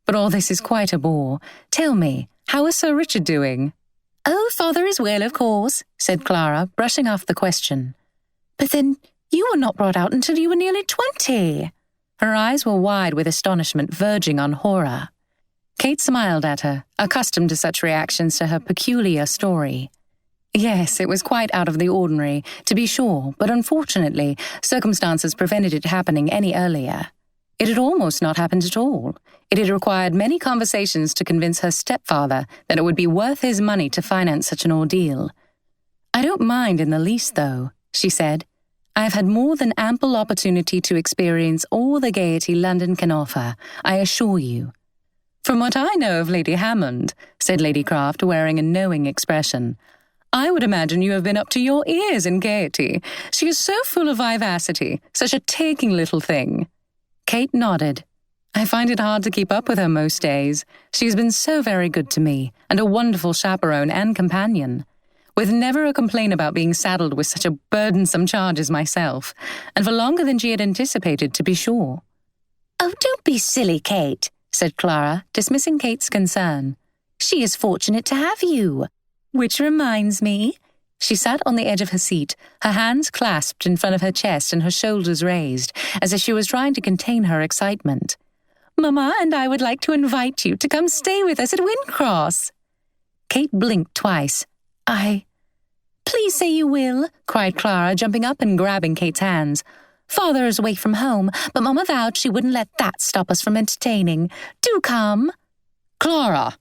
"But all this is quite a bore. Tell me, how is Sir Richard doing?" "Oh, father is well, of course," said Clara, brushing off the question. "But then, you were not brought out until you were nearly 20. Her eyes were wide with astonishment verging on horror. Kate smiled at her, accustomed to such reactions to her peculiar story. "Yes, it was quite out of the ordinary, to be sure, but unfortunately, circumstances prevented it happening any earlier. It had almost not happened at all. It had required many conversations to convince her stepfather that it would be worth his money to finance such an ordeal. I don't mind in the least, though," she said. "I have had more than ample opportunity to experience all the gaiety London can offer, I assure you." "From what I know of Lady Hammond," said Lady Croft, wearing a knowing expression, "I would imagine you have been up to your ears in gaiety. She is so full of vivacity, such a taking little thing." Kate nodded. "I find it hard to keep up with her most days. She has been so very good to me, and a wonderful chaperone and companion, with never a complaint about being saddled with such a burdensome charge as myself, and for longer than she had anticipated, to be sure." "Oh, don't be silly, Kate," said Clara, dismissing Kate's concern. "She is fortunate to have you. Which reminds me," she sat on the edge of her seat, her hands clasped in front of her chest and her shoulders raised, as if she was trying to contain her excitement. "Mamma and I would like to invite you to come stay with us at Wyndcross." Kate blinked twice. "Please say you will," cried Clara, jumping up and grabbing Kate's hands. "Father is away from home, but Mamma vowed she wouldn't let that stop us from entertaining. Do come." "Clara!"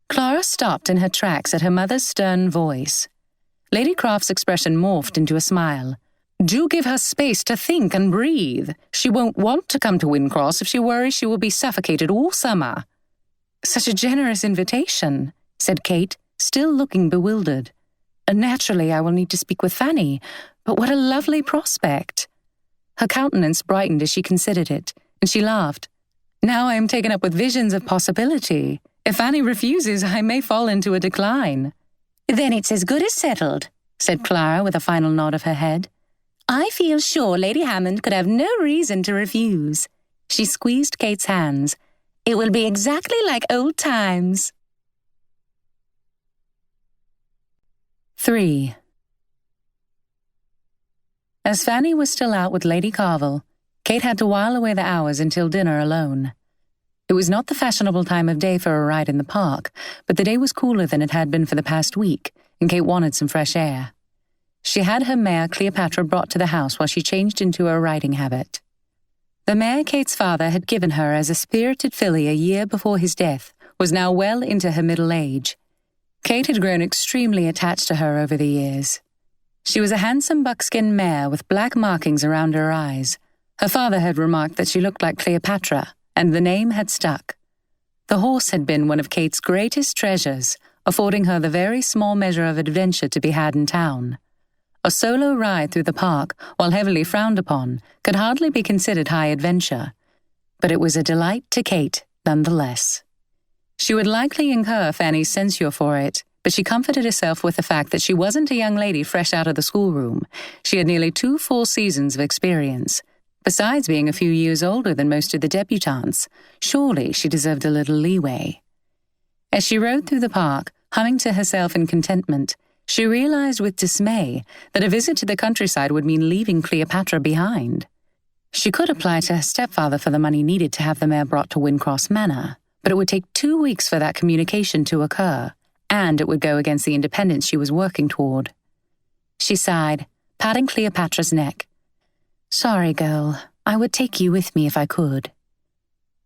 Clara stopped in her tracks at her mother's stern voice. Lady Croft's expression morphed into a smile. "Do give her space to think and breathe. She won't want to come to Wyndcross if she worries she will be suffocated all summer." "Such a generous invitation," said Kate, still looking bewildered. "Naturally, I will need to speak with Fanny, but what a lovely prospect." Her countenance brightened as she considered it, and she laughed. "Now I am taken up with visions of possibility. If Fanny refuses, I may fall into a decline." "Then it's as good as settled," said Clara with a final nod of her head. "I feel sure Lady Hammond could have no reason to refuse." She squeezed Kate's hands. "It will be exactly like old times." 3. As Fanny was still out with Lady Carville, Kate had to while away the hours until dinner alone. It was not the fashionable time of day for a ride in the park, but the day was cooler than it had been for the past week, and Kate wanted some fresh air. She had her mare Cleopatra brought to the house while she changed into her riding habit. The mare Kate's father had given her as a spirited filly a year before his death was now well into her middle age. Kate had grown extremely attached to her over the years. She was a handsome buckskin mare with black markings around her eyes. Her father had remarked that she looked like Cleopatra, and the name had stuck. The horse had been one of Kate's greatest treasures, affording her the very small measure of adventure to be had in town. A solo ride through the park, while heavily frowned upon, could hardly be considered high adventure, but it was a delight to Kate nonetheless. She would likely incur Fanny's censure for it, but she comforted herself with the fact that she wasn't a young lady fresh out of the schoolroom. She had nearly 2 full seasons of experience. Besides being a few years older than most of the debutantes, surely she deserved a little leeway. As she rode through the park, humming to herself in contentment, she realized with dismay that a visit to the countryside would mean leaving Cleopatra behind. She could apply to her stepfather for the money needed to have the mare brought to Wyndcross Manor, but it would take 2 weeks for that communication to occur, and it would go against the independence she was working toward. She sighed, patting Cleopatra's neck. "Sorry, girl. I would take you with me if I could."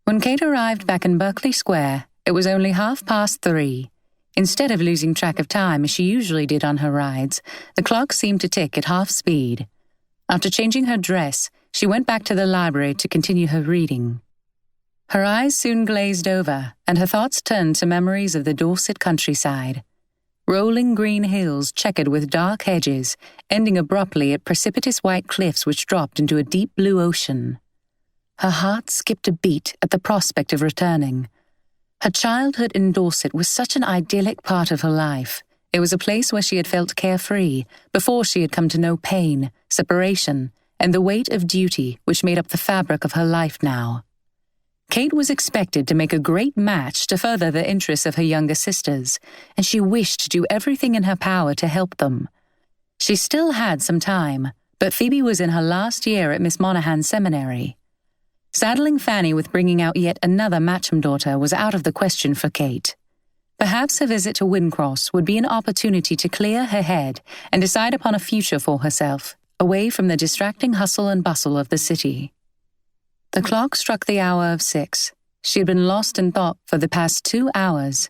When Kate arrived back in Berkeley Square, it was only 3:30. Instead of losing track of time as she usually did on her rides, the clock seemed to tick at half speed. After changing her dress, she went back to the library to continue her reading. Her eyes soon glazed over, and her thoughts turned to memories of the Dorset countryside. Rolling green hills checkered with dark hedges, ending abruptly at precipitous white cliffs which dropped into a deep blue ocean. Her heart skipped a beat at the prospect of returning. Her childhood in Dorset was such an idyllic part of her life. It was a place where she had felt carefree, before she had come to know pain, separation, and the weight of duty which made up the fabric of her life now. Kate was expected to make a great match to further the interests of her younger sisters, and she wished to do everything in her power to help them. She still had some time, but Phoebe was in her last year at Miss Monaghan's seminary. Saddling Fanny with bringing out yet another Matcham daughter was out of the question for Kate. Perhaps her visit to Wyndcross would be an opportunity to clear her head and decide upon a future for herself, away from the distracting hustle and bustle of the city. The clock struck the hour of 6. She had been lost in thought for the past 2 hours.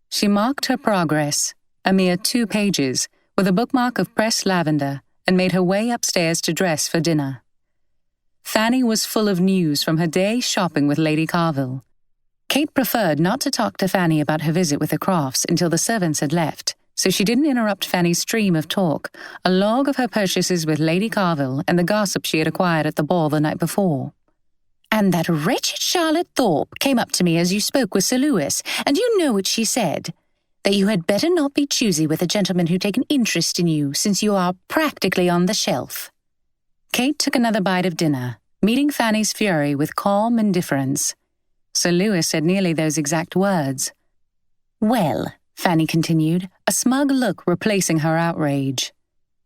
She marked her progress, a mere 2 pages, with a bookmark of pressed lavender, and made her way upstairs to dress for dinner. Fanny was full of news from her day shopping with Lady Carville. Kate preferred not to talk to Fanny about her visit with the Crofts until the servants had left, so she didn't interrupt Fanny's stream of talk, a log of her purchases with Lady Carville and the gossip she had acquired at the ball the night before. "And that wretched Charlotte Thorpe came up to me as you spoke with Sir Lewis, and you know what she said? That you had better not be choosy with a gentleman who take an interest in you, since you are practically on the shelf." Kate took another bite of dinner, meeting Fanny's fury with calm indifference. Sir Lewis said nearly those exact words. "Well," Fanny continued, a smug look replacing her outrage,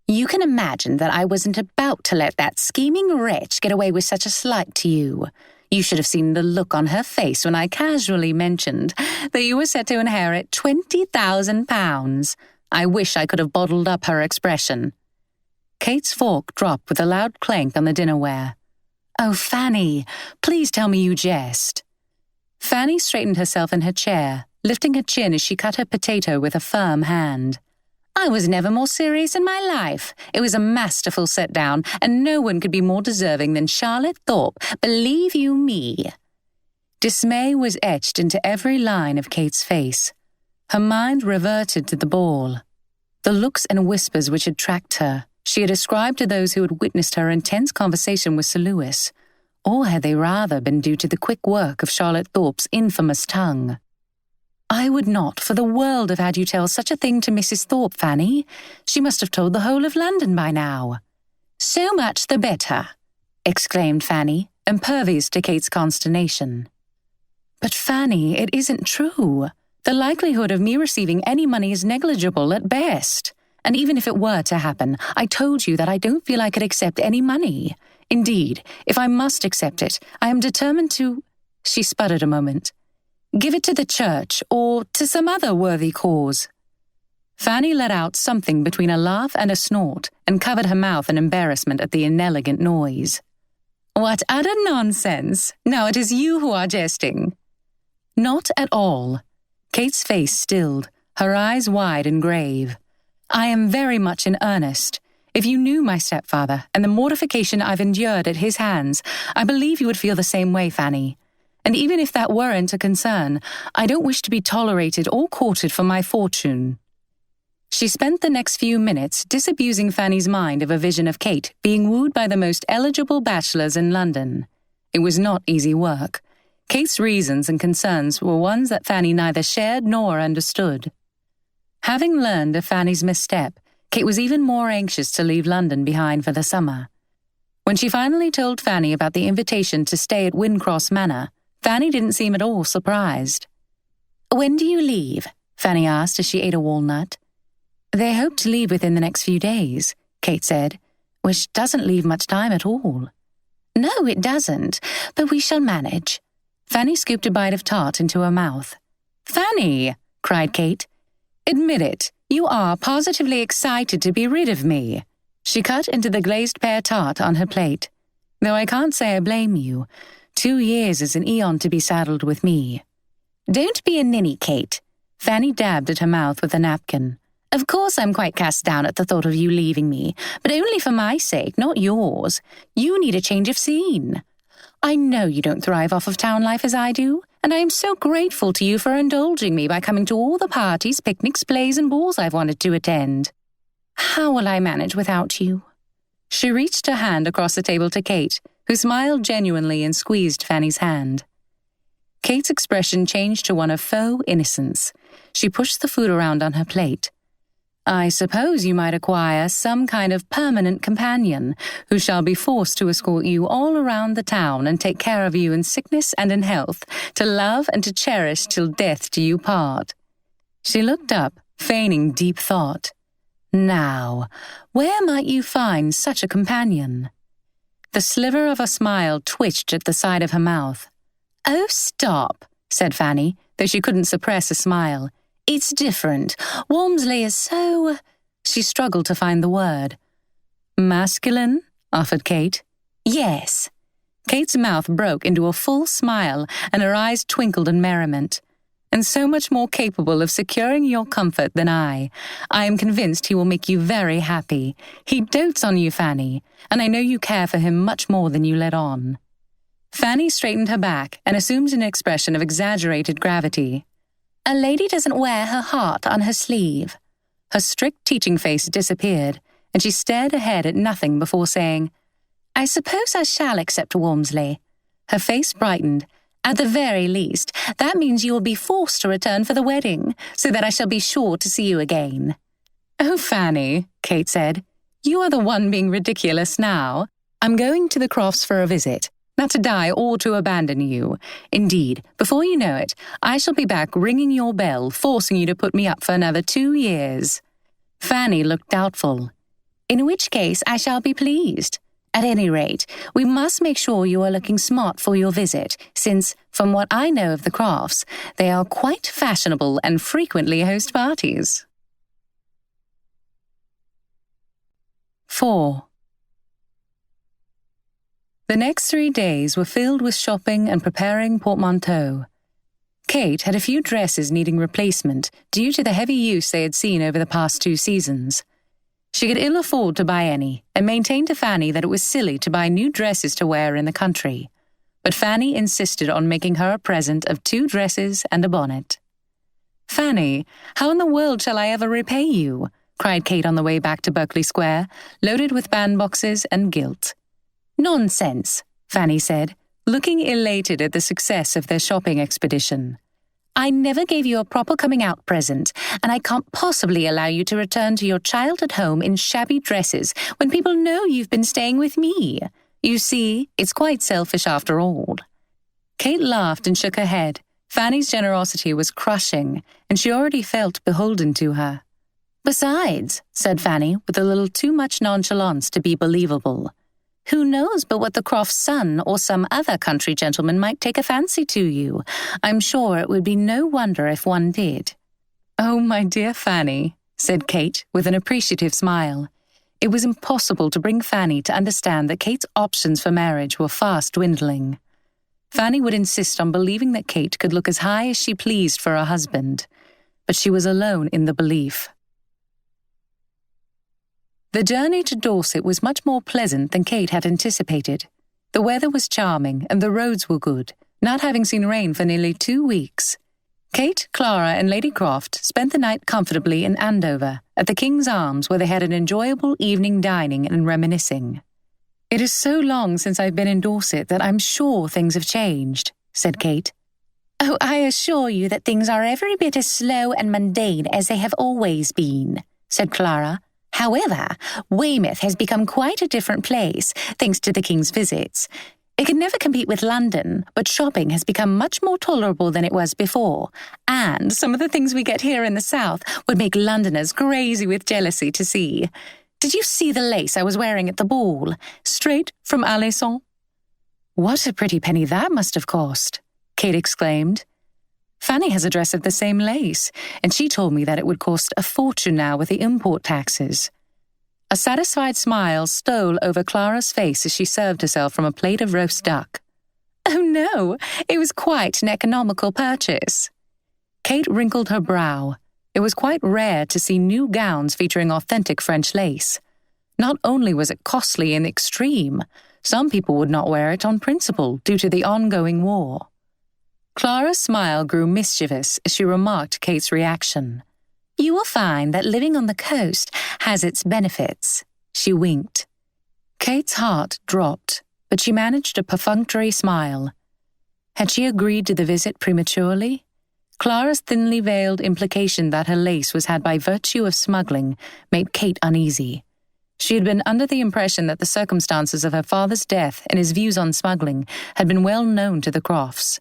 "you can imagine that I wasn't about to let that scheming wretch get away with such a slight to you. You should have seen the look on her face when I casually mentioned that you were set to inherit £20,000. I wish I could have bottled up her expression." Kate's fork dropped with a loud clank on the dinnerware. "Oh, Fanny, please tell me you jest." Fanny straightened herself in her chair, lifting her chin as she cut her potato with a firm hand. "I was never more serious in my life. It was a masterful set-down, and no one could be more deserving than Charlotte Thorpe, believe you me." Dismay was etched into every line of Kate's face. Her mind reverted to the ball. The looks and whispers which had tracked her, she had ascribed to those who had witnessed her intense conversation with Sir Lewis, or had they rather been due to the quick work of Charlotte Thorpe's infamous tongue? "I would not for the world have had you tell such a thing to Mrs. Thorpe, Fanny. She must have told the whole of London by now." "So much the better," exclaimed Fanny, impervious to Kate's consternation. "But Fanny, it isn't true. The likelihood of me receiving any money is negligible at best. And even if it were to happen, I told you that I don't feel I could accept any money. Indeed, if I must accept it, I am determined to—" She sputtered a moment. "Give it to the church or to some other worthy cause." Fanny let out something between a laugh and a snort and covered her mouth in embarrassment at the inelegant noise. "What utter nonsense! Now it is you who are jesting." "Not at all." Kate's face stilled, her eyes wide and grave. "I am very much in earnest. If you knew my stepfather and the mortification I've endured at his hands, I believe you would feel the same way, Fanny. And even if that weren't a concern, I don't wish to be tolerated or courted for my fortune." She spent the next few minutes disabusing Fanny's mind of a vision of Kate being wooed by the most eligible bachelors in London. It was not easy work. Kate's reasons and concerns were ones that Fanny neither shared nor understood. Having learned of Fanny's misstep, Kate was even more anxious to leave London behind for the summer. When she finally told Fanny about the invitation to stay at Wyndcross Manor, Fanny didn't seem at all surprised. "When do you leave?" Fanny asked as she ate a walnut. "They hope to leave within the next few days," Kate said, "which doesn't leave much time at all." "No, it doesn't, but we shall manage." Fanny scooped a bite of tart into her mouth. "Fanny!" cried Kate. "Admit it, you are positively excited to be rid of me." She cut into the glazed pear tart on her plate. "Though I can't say I blame you. 2 years is an eon to be saddled with me." "Don't be a ninny, Kate." Fanny dabbed at her mouth with a napkin. "Of course I'm quite cast down at the thought of you leaving me, but only for my sake, not yours. You need a change of scene. I know you don't thrive off of town life as I do, and I am so grateful to you for indulging me by coming to all the parties, picnics, plays, and balls I've wanted to attend. How will I manage without you?" She reached her hand across the table to Kate, who smiled genuinely and squeezed Fanny's hand. Kate's expression changed to one of faux innocence. She pushed the food around on her plate. "I suppose you might acquire some kind of permanent companion who shall be forced to escort you all around the town and take care of you in sickness and in health, to love and to cherish till death do you part." She looked up, feigning deep thought. "Now, where might you find such a companion?" The sliver of a smile twitched at the side of her mouth. "Oh, stop," said Fanny, though she couldn't suppress a smile. "It's different. Walmsley is so—" She struggled to find the word. "Masculine?" offered Kate. "Yes." Kate's mouth broke into a full smile, and her eyes twinkled in merriment. "And so much more capable of securing your comfort than I. I am convinced he will make you very happy. He dotes on you, Fanny, and I know you care for him much more than you let on." Fanny straightened her back and assumed an expression of exaggerated gravity. "A lady doesn't wear her heart on her sleeve." Her strict teaching face disappeared, and she stared ahead at nothing before saying, "I suppose I shall accept Walmsley." Her face brightened. "At the very least, that means you will be forced to return for the wedding, so that I shall be sure to see you again." "Oh, Fanny," Kate said, "you are the one being ridiculous now. I'm going to the Crofts for a visit, not to die or to abandon you. Indeed, before you know it, I shall be back ringing your bell, forcing you to put me up for another 2 years." Fanny looked doubtful. "In which case I shall be pleased. At any rate, we must make sure you are looking smart for your visit, since, from what I know of the Crofts, they are quite fashionable and frequently host parties." 4. The next 3 days were filled with shopping and preparing portmanteaux. Kate had a few dresses needing replacement due to the heavy use they had seen over the past 2 seasons. She could ill afford to buy any, and maintained to Fanny that it was silly to buy new dresses to wear in the country. But Fanny insisted on making her a present of 2 dresses and a bonnet. "Fanny, how in the world shall I ever repay you?" cried Kate on the way back to Berkeley Square, loaded with bandboxes and gilt. "Nonsense," Fanny said, looking elated at the success of their shopping expedition. "I never gave you a proper coming-out present, and I can't possibly allow you to return to your childhood home in shabby dresses when people know you've been staying with me. You see, it's quite selfish after all." Kate laughed and shook her head. Fanny's generosity was crushing, and she already felt beholden to her. "Besides," said Fanny, with a little too much nonchalance to be believable, "who knows but what the Croft's son or some other country gentleman might take a fancy to you? I'm sure it would be no wonder if one did." "Oh, my dear Fanny," said Kate, with an appreciative smile. It was impossible to bring Fanny to understand that Kate's options for marriage were fast dwindling. Fanny would insist on believing that Kate could look as high as she pleased for a husband, but she was alone in the belief. The journey to Dorset was much more pleasant than Kate had anticipated. The weather was charming and the roads were good, not having seen rain for nearly 2 weeks. Kate, Clara, and Lady Croft spent the night comfortably in Andover, at the King's Arms, where they had an enjoyable evening dining and reminiscing. "It is so long since I've been in Dorset that I'm sure things have changed," said Kate. "Oh, I assure you that things are every bit as slow and mundane as they have always been," said Clara. "However, Weymouth has become quite a different place, thanks to the King's visits. It can never compete with London, but shopping has become much more tolerable than it was before, and some of the things we get here in the south would make Londoners crazy with jealousy to see. Did you see the lace I was wearing at the ball? Straight from Alençon?" "What a pretty penny that must have cost," Kate exclaimed. "Fanny has a dress of the same lace, and she told me that it would cost a fortune now with the import taxes." A satisfied smile stole over Clara's face as she served herself from a plate of roast duck. "Oh no, it was quite an economical purchase." Kate wrinkled her brow. It was quite rare to see new gowns featuring authentic French lace. Not only was it costly in the extreme, some people would not wear it on principle due to the ongoing war. Clara's smile grew mischievous as she remarked Kate's reaction. "You will find that living on the coast has its benefits." She winked. Kate's heart dropped, but she managed a perfunctory smile. Had she agreed to the visit prematurely? Clara's thinly veiled implication that her lace was had by virtue of smuggling made Kate uneasy. She had been under the impression that the circumstances of her father's death and his views on smuggling had been well known to the Crofts.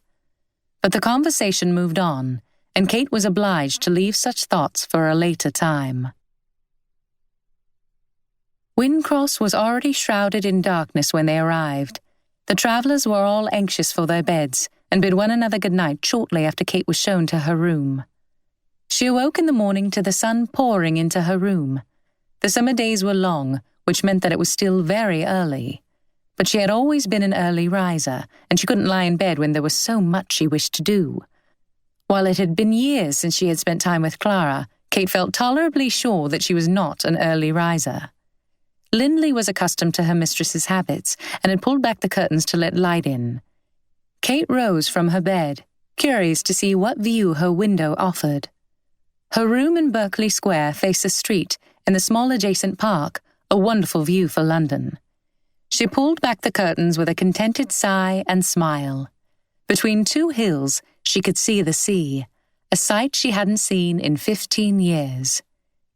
But the conversation moved on, and Kate was obliged to leave such thoughts for a later time. Wyndcross was already shrouded in darkness when they arrived. The travellers were all anxious for their beds, and bid one another good night shortly after Kate was shown to her room. She awoke in the morning to the sun pouring into her room. The summer days were long, which meant that it was still very early. But she had always been an early riser, and she couldn't lie in bed when there was so much she wished to do. While it had been years since she had spent time with Clara, Kate felt tolerably sure that she was not an early riser. Lindley was accustomed to her mistress's habits and had pulled back the curtains to let light in. Kate rose from her bed, curious to see what view her window offered. Her room in Berkeley Square faced the street and the small adjacent park, a wonderful view for London. She pulled back the curtains with a contented sigh and smile. Between 2 hills, she could see the sea, a sight she hadn't seen in 15 years.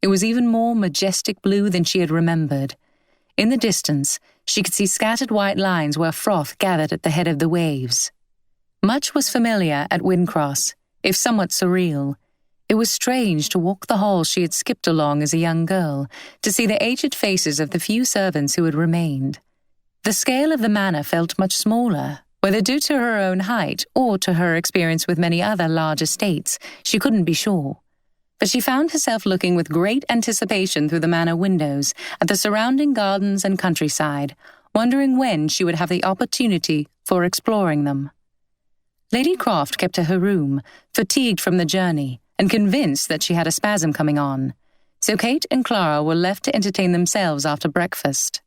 It was even more majestic blue than she had remembered. In the distance, she could see scattered white lines where froth gathered at the head of the waves. Much was familiar at Wyndcross, if somewhat surreal. It was strange to walk the halls she had skipped along as a young girl, to see the aged faces of the few servants who had remained. The scale of the manor felt much smaller, whether due to her own height or to her experience with many other large estates, she couldn't be sure. But she found herself looking with great anticipation through the manor windows at the surrounding gardens and countryside, wondering when she would have the opportunity for exploring them. Lady Croft kept to her room, fatigued from the journey, and convinced that she had a spasm coming on, so Kate and Clara were left to entertain themselves after breakfast.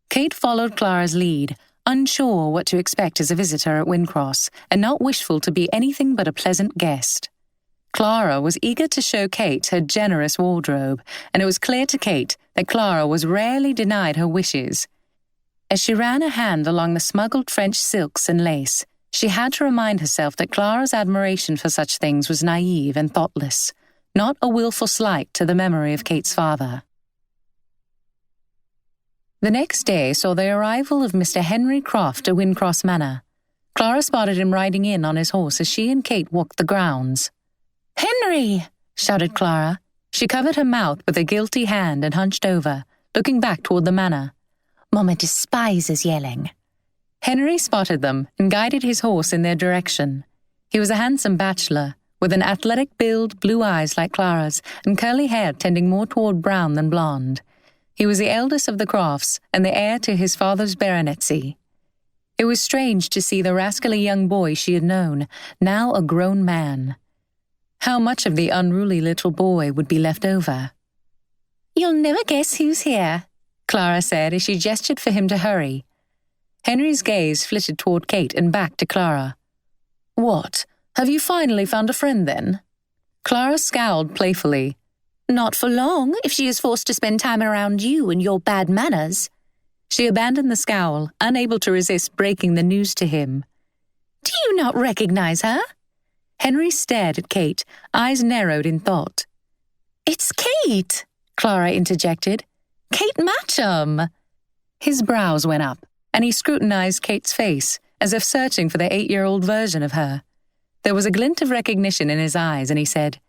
Kate followed Clara's lead, unsure what to expect as a visitor at Wyndcross, and not wishful to be anything but a pleasant guest. Clara was eager to show Kate her generous wardrobe, and it was clear to Kate that Clara was rarely denied her wishes. As she ran a hand along the smuggled French silks and lace, she had to remind herself that Clara's admiration for such things was naive and thoughtless, not a willful slight to the memory of Kate's father. The next day saw the arrival of Mr. Henry Croft at Wyndcross Manor. Clara spotted him riding in on his horse as she and Kate walked the grounds. "Henry!" shouted Clara. She covered her mouth with a guilty hand and hunched over, looking back toward the manor. "Mama despises yelling." Henry spotted them and guided his horse in their direction. He was a handsome bachelor, with an athletic build, blue eyes like Clara's, and curly hair tending more toward brown than blonde. He was the eldest of the Crofts and the heir to his father's baronetcy. It was strange to see the rascally young boy she had known, now a grown man. How much of the unruly little boy would be left over? "You'll never guess who's here," Clara said as she gestured for him to hurry. Henry's gaze flitted toward Kate and back to Clara. "What? Have you finally found a friend, then?" Clara scowled playfully. "Not for long, if she is forced to spend time around you and your bad manners." She abandoned the scowl, unable to resist breaking the news to him. "Do you not recognize her?" Henry stared at Kate, eyes narrowed in thought. "It's Kate," Clara interjected. "Kate Matcham." His brows went up, and he scrutinized Kate's face, as if searching for the 8-year-old version of her. There was a glint of recognition in his eyes, and he said,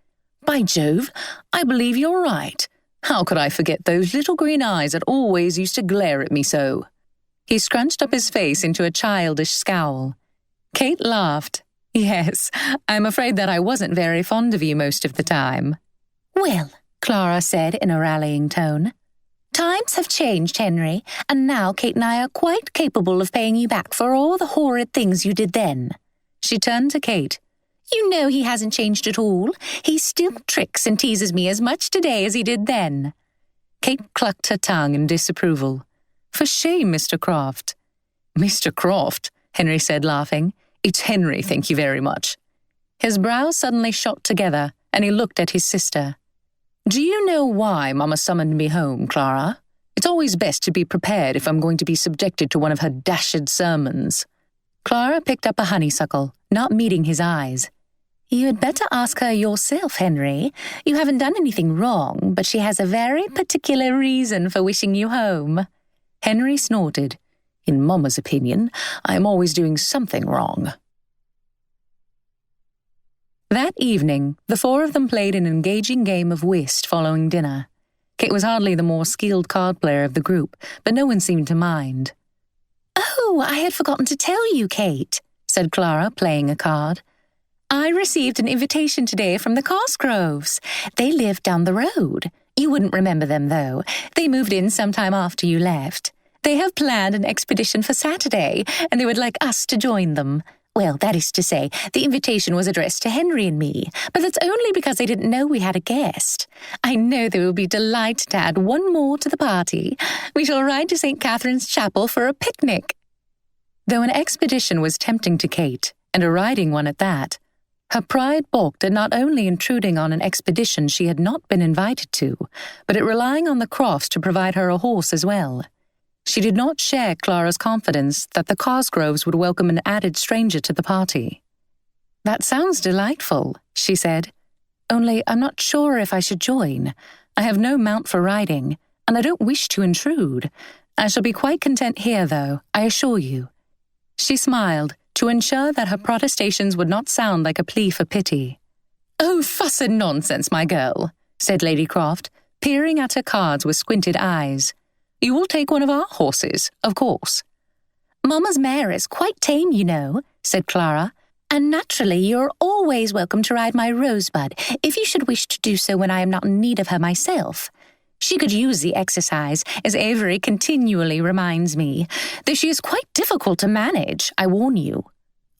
"By Jove, I believe you're right. How could I forget those little green eyes that always used to glare at me so?" He scrunched up his face into a childish scowl. Kate laughed. "Yes, I'm afraid that I wasn't very fond of you most of the time." "Well," Clara said in a rallying tone, "times have changed, Henry, and now Kate and I are quite capable of paying you back for all the horrid things you did then." She turned to Kate. "You know he hasn't changed at all. He still tricks and teases me as much today as he did then." Kate clucked her tongue in disapproval. "For shame, Mr. Croft." "Mr. Croft?" Henry said, laughing. "It's Henry, thank you very much." His brows suddenly shot together, and he looked at his sister. "Do you know why Mama summoned me home, Clara? It's always best to be prepared if I'm going to be subjected to one of her dashed sermons." Clara picked up a honeysuckle, not meeting his eyes. "You had better ask her yourself, Henry. You haven't done anything wrong, but she has a very particular reason for wishing you home." Henry snorted. "In Mama's opinion, I am always doing something wrong." That evening, the four of them played an engaging game of whist following dinner. Kate was hardly the more skilled card player of the group, but no one seemed to mind. "Oh, I had forgotten to tell you, Kate," said Clara, playing a card. "I received an invitation today from the Cosgroves. They live down the road. You wouldn't remember them, though. They moved in sometime after you left. They have planned an expedition for Saturday, and they would like us to join them. Well, that is to say, the invitation was addressed to Henry and me, but that's only because they didn't know we had a guest. I know they will be delighted to add one more to the party. We shall ride to St. Catherine's Chapel for a picnic." Though an expedition was tempting to Kate, and a riding one at that, her pride balked at not only intruding on an expedition she had not been invited to, but at relying on the Crofts to provide her a horse as well. She did not share Clara's confidence that the Cosgroves would welcome an added stranger to the party. "That sounds delightful," she said. "Only I'm not sure if I should join. I have no mount for riding, and I don't wish to intrude. I shall be quite content here, though, I assure you." She smiled, to ensure that her protestations would not sound like a plea for pity. "Oh, fuss and nonsense, my girl," said Lady Croft, peering at her cards with squinted eyes. "You will take one of our horses, of course." "Mama's mare is quite tame, you know," said Clara, "and naturally you're always welcome to ride my Rosebud, if you should wish to do so when I am not in need of her myself. She could use the exercise, as Avery continually reminds me, though she is quite difficult to manage, I warn you."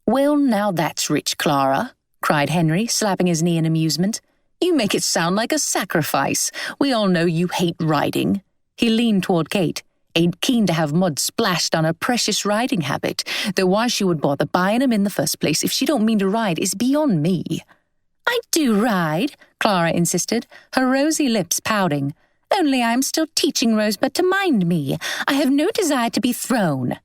"Well, now that's rich, Clara," cried Henry, slapping his knee in amusement. "You make it sound like a sacrifice. We all know you hate riding." He leaned toward Kate, ain't keen to have mud splashed on her precious riding habit, though why she would bother buying 'em in the first place if she don't mean to ride is beyond me. "I do ride," Clara insisted, her rosy lips pouting. "Only I am still teaching Rosebud to mind me. I have no desire to be thrown."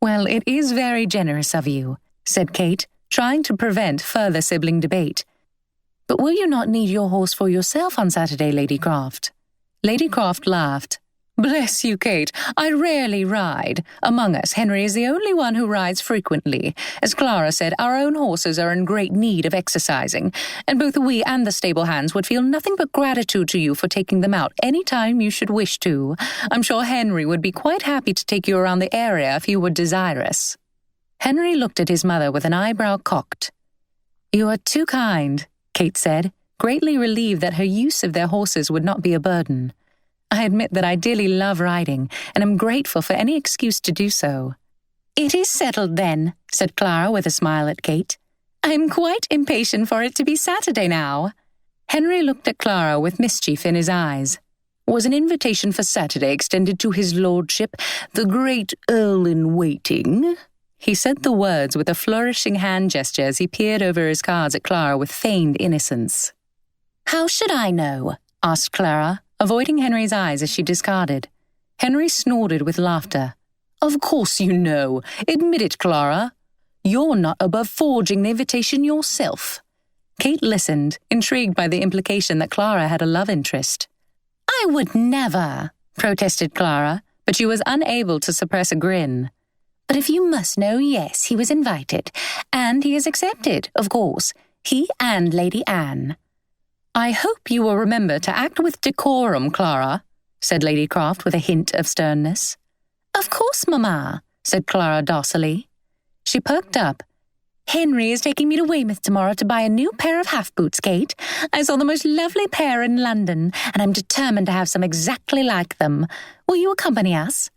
"Well, it is very generous of you," said Kate, trying to prevent further sibling debate. "But will you not need your horse for yourself on Saturday, Lady Croft?" Lady Croft laughed. Bless you, Kate. I rarely ride. Among us, Henry is the only one who rides frequently. As Clara said, our own horses are in great need of exercising, and both we and the stable hands would feel nothing but gratitude to you for taking them out any time you should wish to. I'm sure Henry would be quite happy to take you around the area if you were desirous." Henry looked at his mother with an eyebrow cocked. "You are too kind," Kate said, greatly relieved that her use of their horses would not be a burden. "I admit that I dearly love riding, and am grateful for any excuse to do so." "It is settled, then," said Clara with a smile at Kate. "I am quite impatient for it to be Saturday now." Henry looked at Clara with mischief in his eyes. "Was an invitation for Saturday extended to his lordship, the great Earl-in-waiting?" He said the words with a flourishing hand gesture as he peered over his cards at Clara with feigned innocence. "How should I know?" asked Clara, avoiding Henry's eyes as she discarded. Henry snorted with laughter. "Of course you know. Admit it, Clara. You're not above forging the invitation yourself." Kate listened, intrigued by the implication that Clara had a love interest. "I would never," protested Clara, but she was unable to suppress a grin. "But if you must know, yes, he was invited, and he has accepted, of course. He and Lady Anne." "I hope you will remember to act with decorum, Clara," said Lady Croft with a hint of sternness. "Of course, Mamma," said Clara docilely. She perked up. "Henry is taking me to Weymouth tomorrow to buy a new pair of half-boots, Kate. I saw the most lovely pair in London, and I'm determined to have some exactly like them. Will you accompany us?"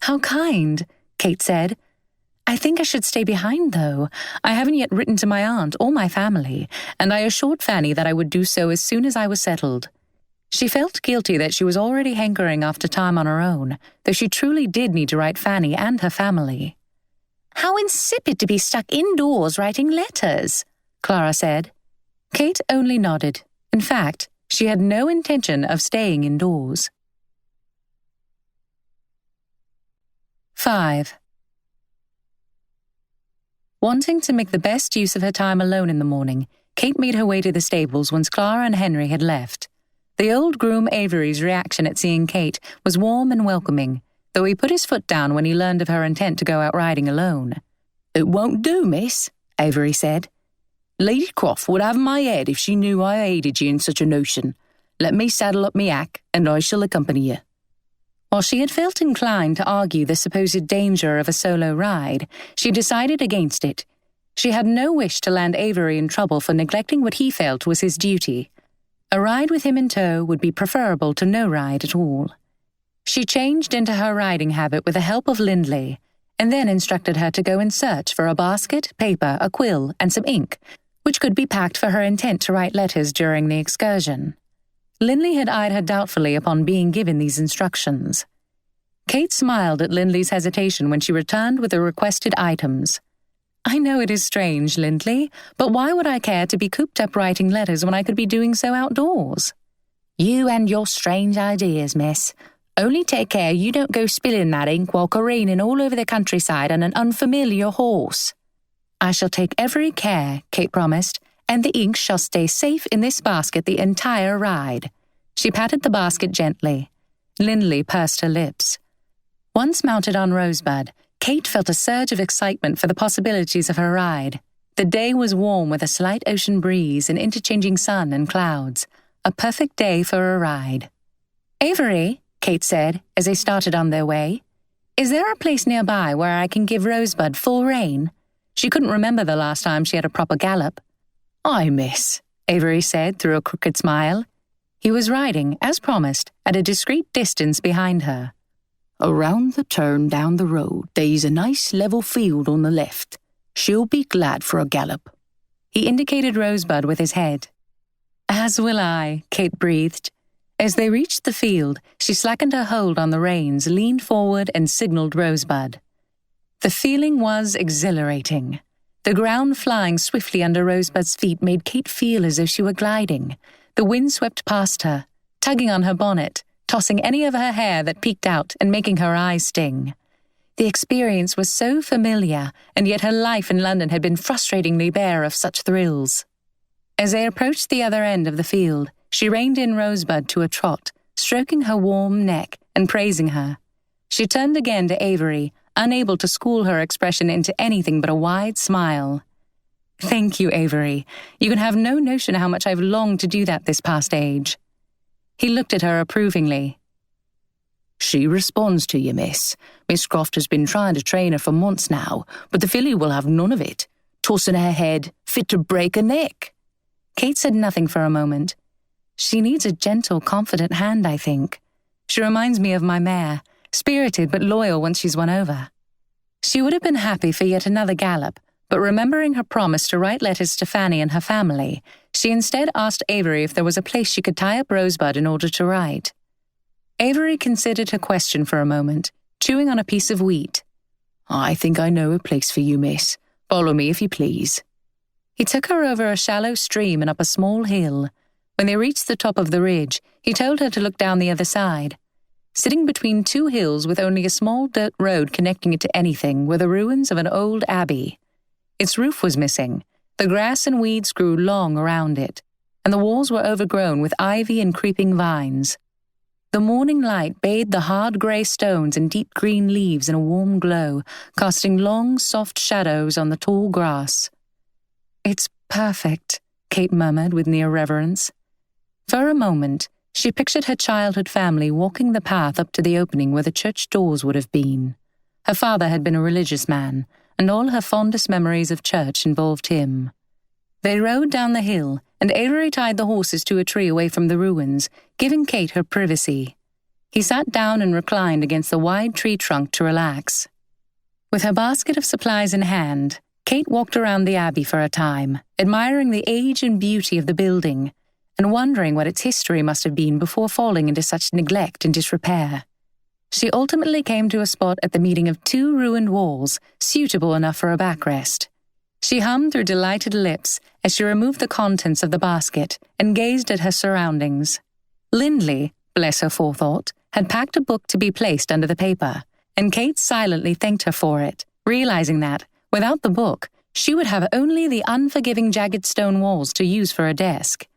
"How kind," Kate said. "I think I should stay behind, though. I haven't yet written to my aunt or my family, and I assured Fanny that I would do so as soon as I was settled." She felt guilty that she was already hankering after time on her own, though she truly did need to write Fanny and her family. "How insipid to be stuck indoors writing letters," Clara said. Kate only nodded. In fact, she had no intention of staying indoors. 5. Wanting to make the best use of her time alone in the morning, Kate made her way to the stables once Clara and Henry had left. The old groom Avery's reaction at seeing Kate was warm and welcoming, though he put his foot down when he learned of her intent to go out riding alone. "It won't do, miss," Avery said. "Lady Croft would have my head if she knew I aided you in such a notion. Let me saddle up me hack, and I shall accompany you." While she had felt inclined to argue the supposed danger of a solo ride, she decided against it. She had no wish to land Avery in trouble for neglecting what he felt was his duty. A ride with him in tow would be preferable to no ride at all. She changed into her riding habit with the help of Lindley, and then instructed her to go in search for a basket, paper, a quill, and some ink, which could be packed for her intent to write letters during the excursion. Lindley had eyed her doubtfully upon being given these instructions. Kate smiled at Lindley's hesitation when she returned with the requested items. "I know it is strange, Lindley, but why would I care to be cooped up writing letters when I could be doing so outdoors?" "You and your strange ideas, miss. Only take care you don't go spilling that ink while careening all over the countryside on an unfamiliar horse." "I shall take every care," Kate promised, "and the ink shall stay safe in this basket the entire ride." She patted the basket gently. Lindley pursed her lips. Once mounted on Rosebud, Kate felt a surge of excitement for the possibilities of her ride. The day was warm with a slight ocean breeze and interchanging sun and clouds. A perfect day for a ride. "Avery," Kate said as they started on their way, "is there a place nearby where I can give Rosebud full rein?" She couldn't remember the last time she had a proper gallop. "Aye, miss," Avery said through a crooked smile. He was riding, as promised, at a discreet distance behind her. "Around the turn down the road, there's a nice level field on the left. She'll be glad for a gallop." He indicated Rosebud with his head. "As will I," Kate breathed. As they reached the field, she slackened her hold on the reins, leaned forward, and signaled Rosebud. The feeling was exhilarating. The ground flying swiftly under Rosebud's feet made Kate feel as though she were gliding. The wind swept past her, tugging on her bonnet, tossing any of her hair that peeked out and making her eyes sting. The experience was so familiar, and yet her life in London had been frustratingly bare of such thrills. As they approached the other end of the field, she reined in Rosebud to a trot, stroking her warm neck and praising her. She turned again to Avery, unable to school her expression into anything but a wide smile. "Thank you, Avery. You can have no notion how much I've longed to do that this past age." He looked at her approvingly. "She responds to you, miss. Miss Croft has been trying to train her for months now, but the filly will have none of it. Tossing her head, fit to break her neck." Kate said nothing for a moment. "She needs a gentle, confident hand, I think. She reminds me of my mare, spirited but loyal once she's won over." She would have been happy for yet another gallop, but remembering her promise to write letters to Fanny and her family, she instead asked Avery if there was a place she could tie up Rosebud in order to write. Avery considered her question for a moment, chewing on a piece of wheat. "I think I know a place for you, miss. Follow me if you please." He took her over a shallow stream and up a small hill. When they reached the top of the ridge, he told her to look down the other side. Sitting between two hills with only a small dirt road connecting it to anything were the ruins of an old abbey. Its roof was missing, the grass and weeds grew long around it, and the walls were overgrown with ivy and creeping vines. The morning light bathed the hard grey stones and deep green leaves in a warm glow, casting long, soft shadows on the tall grass. "It's perfect," Kate murmured with near reverence. For a moment, she pictured her childhood family walking the path up to the opening where the church doors would have been. Her father had been a religious man, and all her fondest memories of church involved him. They rode down the hill, and Avery tied the horses to a tree away from the ruins, giving Kate her privacy. He sat down and reclined against the wide tree trunk to relax. With her basket of supplies in hand, Kate walked around the abbey for a time, admiring the age and beauty of the building, and wondering what its history must have been before falling into such neglect and disrepair. She ultimately came to a spot at the meeting of two ruined walls, suitable enough for a backrest. She hummed through delighted lips as she removed the contents of the basket and gazed at her surroundings. Lindley, bless her forethought, had packed a book to be placed under the paper, and Kate silently thanked her for it, realizing that, without the book, she would have only the unforgiving jagged stone walls to use for a desk.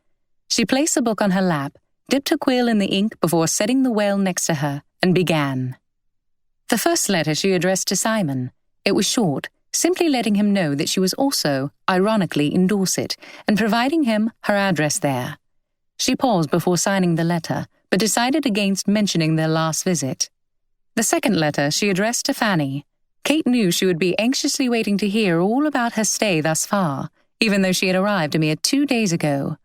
She placed the book on her lap, dipped her quill in the ink before setting the whale next to her, and began. The first letter she addressed to Simon. It was short, simply letting him know that she was also, ironically, in Dorset, and providing him her address there. She paused before signing the letter, but decided against mentioning their last visit. The second letter she addressed to Fanny. Kate knew she would be anxiously waiting to hear all about her stay thus far, even though she had arrived a mere 2 days ago.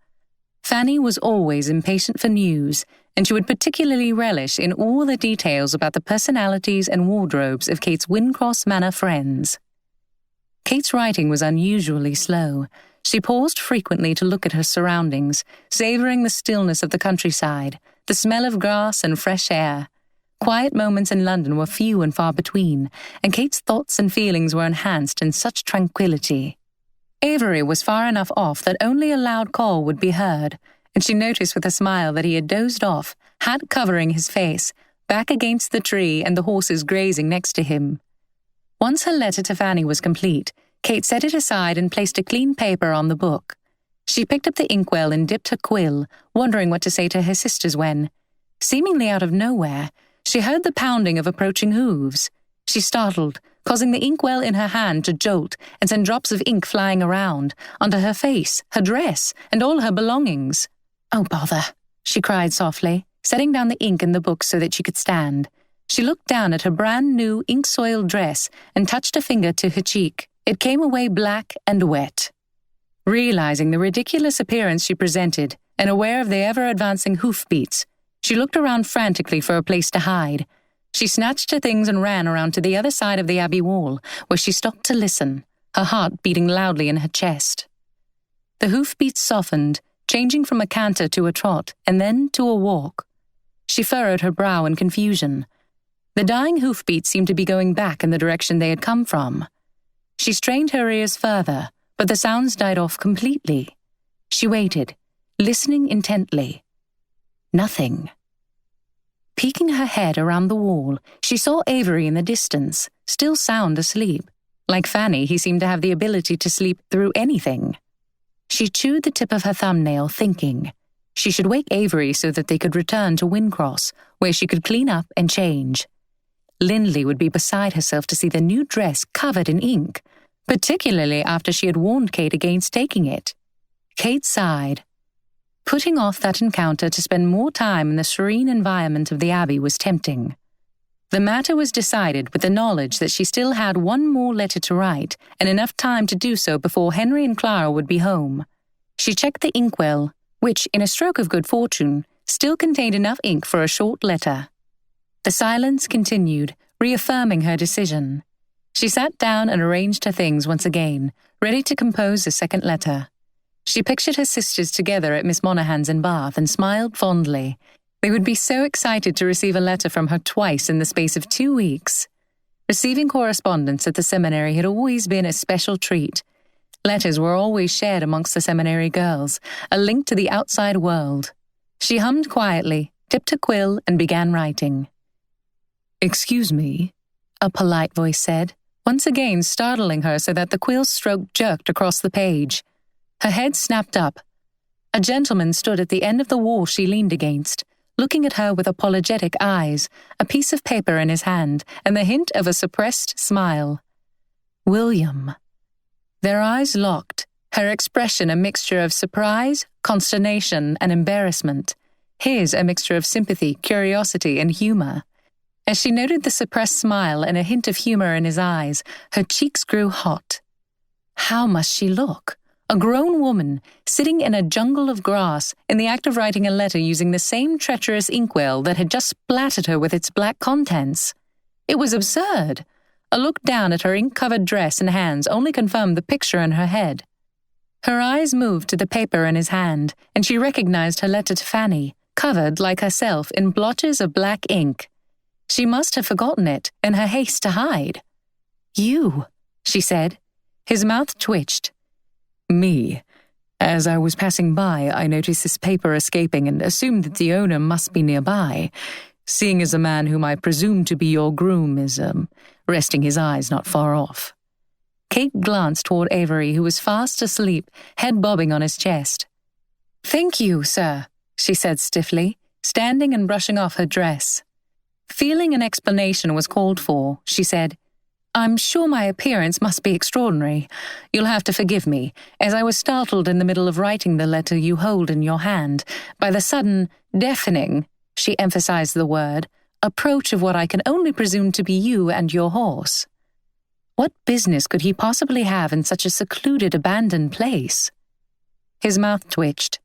Fanny was always impatient for news, and she would particularly relish in all the details about the personalities and wardrobes of Kate's Wyndcross Manor friends. Kate's writing was unusually slow. She paused frequently to look at her surroundings, savoring the stillness of the countryside, the smell of grass and fresh air. Quiet moments in London were few and far between, and Kate's thoughts and feelings were enhanced in such tranquility. Avery was far enough off that only a loud call would be heard, and she noticed with a smile that he had dozed off, hat covering his face, back against the tree and the horses grazing next to him. Once her letter to Fanny was complete, Kate set it aside and placed a clean paper on the book. She picked up the inkwell and dipped her quill, wondering what to say to her sisters when, seemingly out of nowhere, she heard the pounding of approaching hooves. She startled, causing the inkwell in her hand to jolt and send drops of ink flying around, onto her face, her dress, and all her belongings. "Oh, bother," she cried softly, setting down the ink in the book so that she could stand. She looked down at her brand-new, ink-soiled dress and touched a finger to her cheek. It came away black and wet. Realizing the ridiculous appearance she presented and aware of the ever-advancing hoofbeats, she looked around frantically for a place to hide. She snatched her things and ran around to the other side of the abbey wall, where she stopped to listen, her heart beating loudly in her chest. The hoofbeats softened, changing from a canter to a trot, and then to a walk. She furrowed her brow in confusion. The dying hoofbeats seemed to be going back in the direction they had come from. She strained her ears further, but the sounds died off completely. She waited, listening intently. Nothing. Peeking her head around the wall, she saw Avery in the distance, still sound asleep. Like Fanny, he seemed to have the ability to sleep through anything. She chewed the tip of her thumbnail, thinking. She should wake Avery so that they could return to Wyndcross, where she could clean up and change. Lindley would be beside herself to see the new dress covered in ink, particularly after she had warned Kate against taking it. Kate sighed. Putting off that encounter to spend more time in the serene environment of the Abbey was tempting. The matter was decided with the knowledge that she still had one more letter to write and enough time to do so before Henry and Clara would be home. She checked the inkwell, which, in a stroke of good fortune, still contained enough ink for a short letter. The silence continued, reaffirming her decision. She sat down and arranged her things once again, ready to compose a second letter. She pictured her sisters together at Miss Monaghan's in Bath and smiled fondly. They would be so excited to receive a letter from her twice in the space of 2 weeks. Receiving correspondence at the seminary had always been a special treat. Letters were always shared amongst the seminary girls, a link to the outside world. She hummed quietly, dipped a quill, and began writing. "Excuse me," a polite voice said, once again startling her so that the quill stroke jerked across the page. Her head snapped up. A gentleman stood at the end of the wall she leaned against, looking at her with apologetic eyes, a piece of paper in his hand, and the hint of a suppressed smile. William. Their eyes locked, her expression a mixture of surprise, consternation, and embarrassment, his a mixture of sympathy, curiosity, and humor. As she noted the suppressed smile and a hint of humor in his eyes, her cheeks grew hot. How must she look? A grown woman, sitting in a jungle of grass, in the act of writing a letter using the same treacherous inkwell that had just splattered her with its black contents. It was absurd. A look down at her ink-covered dress and hands only confirmed the picture in her head. Her eyes moved to the paper in his hand, and she recognized her letter to Fanny, covered, like herself, in blotches of black ink. She must have forgotten it in her haste to hide. "You," she said. His mouth twitched. "Me. As I was passing by, I noticed this paper escaping and assumed that the owner must be nearby, seeing as the man whom I presume to be your groom is, resting his eyes not far off." Kate glanced toward Avery, who was fast asleep, head bobbing on his chest. "Thank you, sir," she said stiffly, standing and brushing off her dress. Feeling an explanation was called for, she said, "I'm sure my appearance must be extraordinary. You'll have to forgive me, as I was startled in the middle of writing the letter you hold in your hand by the sudden, deafening," she emphasized the word, "approach of what I can only presume to be you and your horse." What business could he possibly have in such a secluded, abandoned place? His mouth twitched.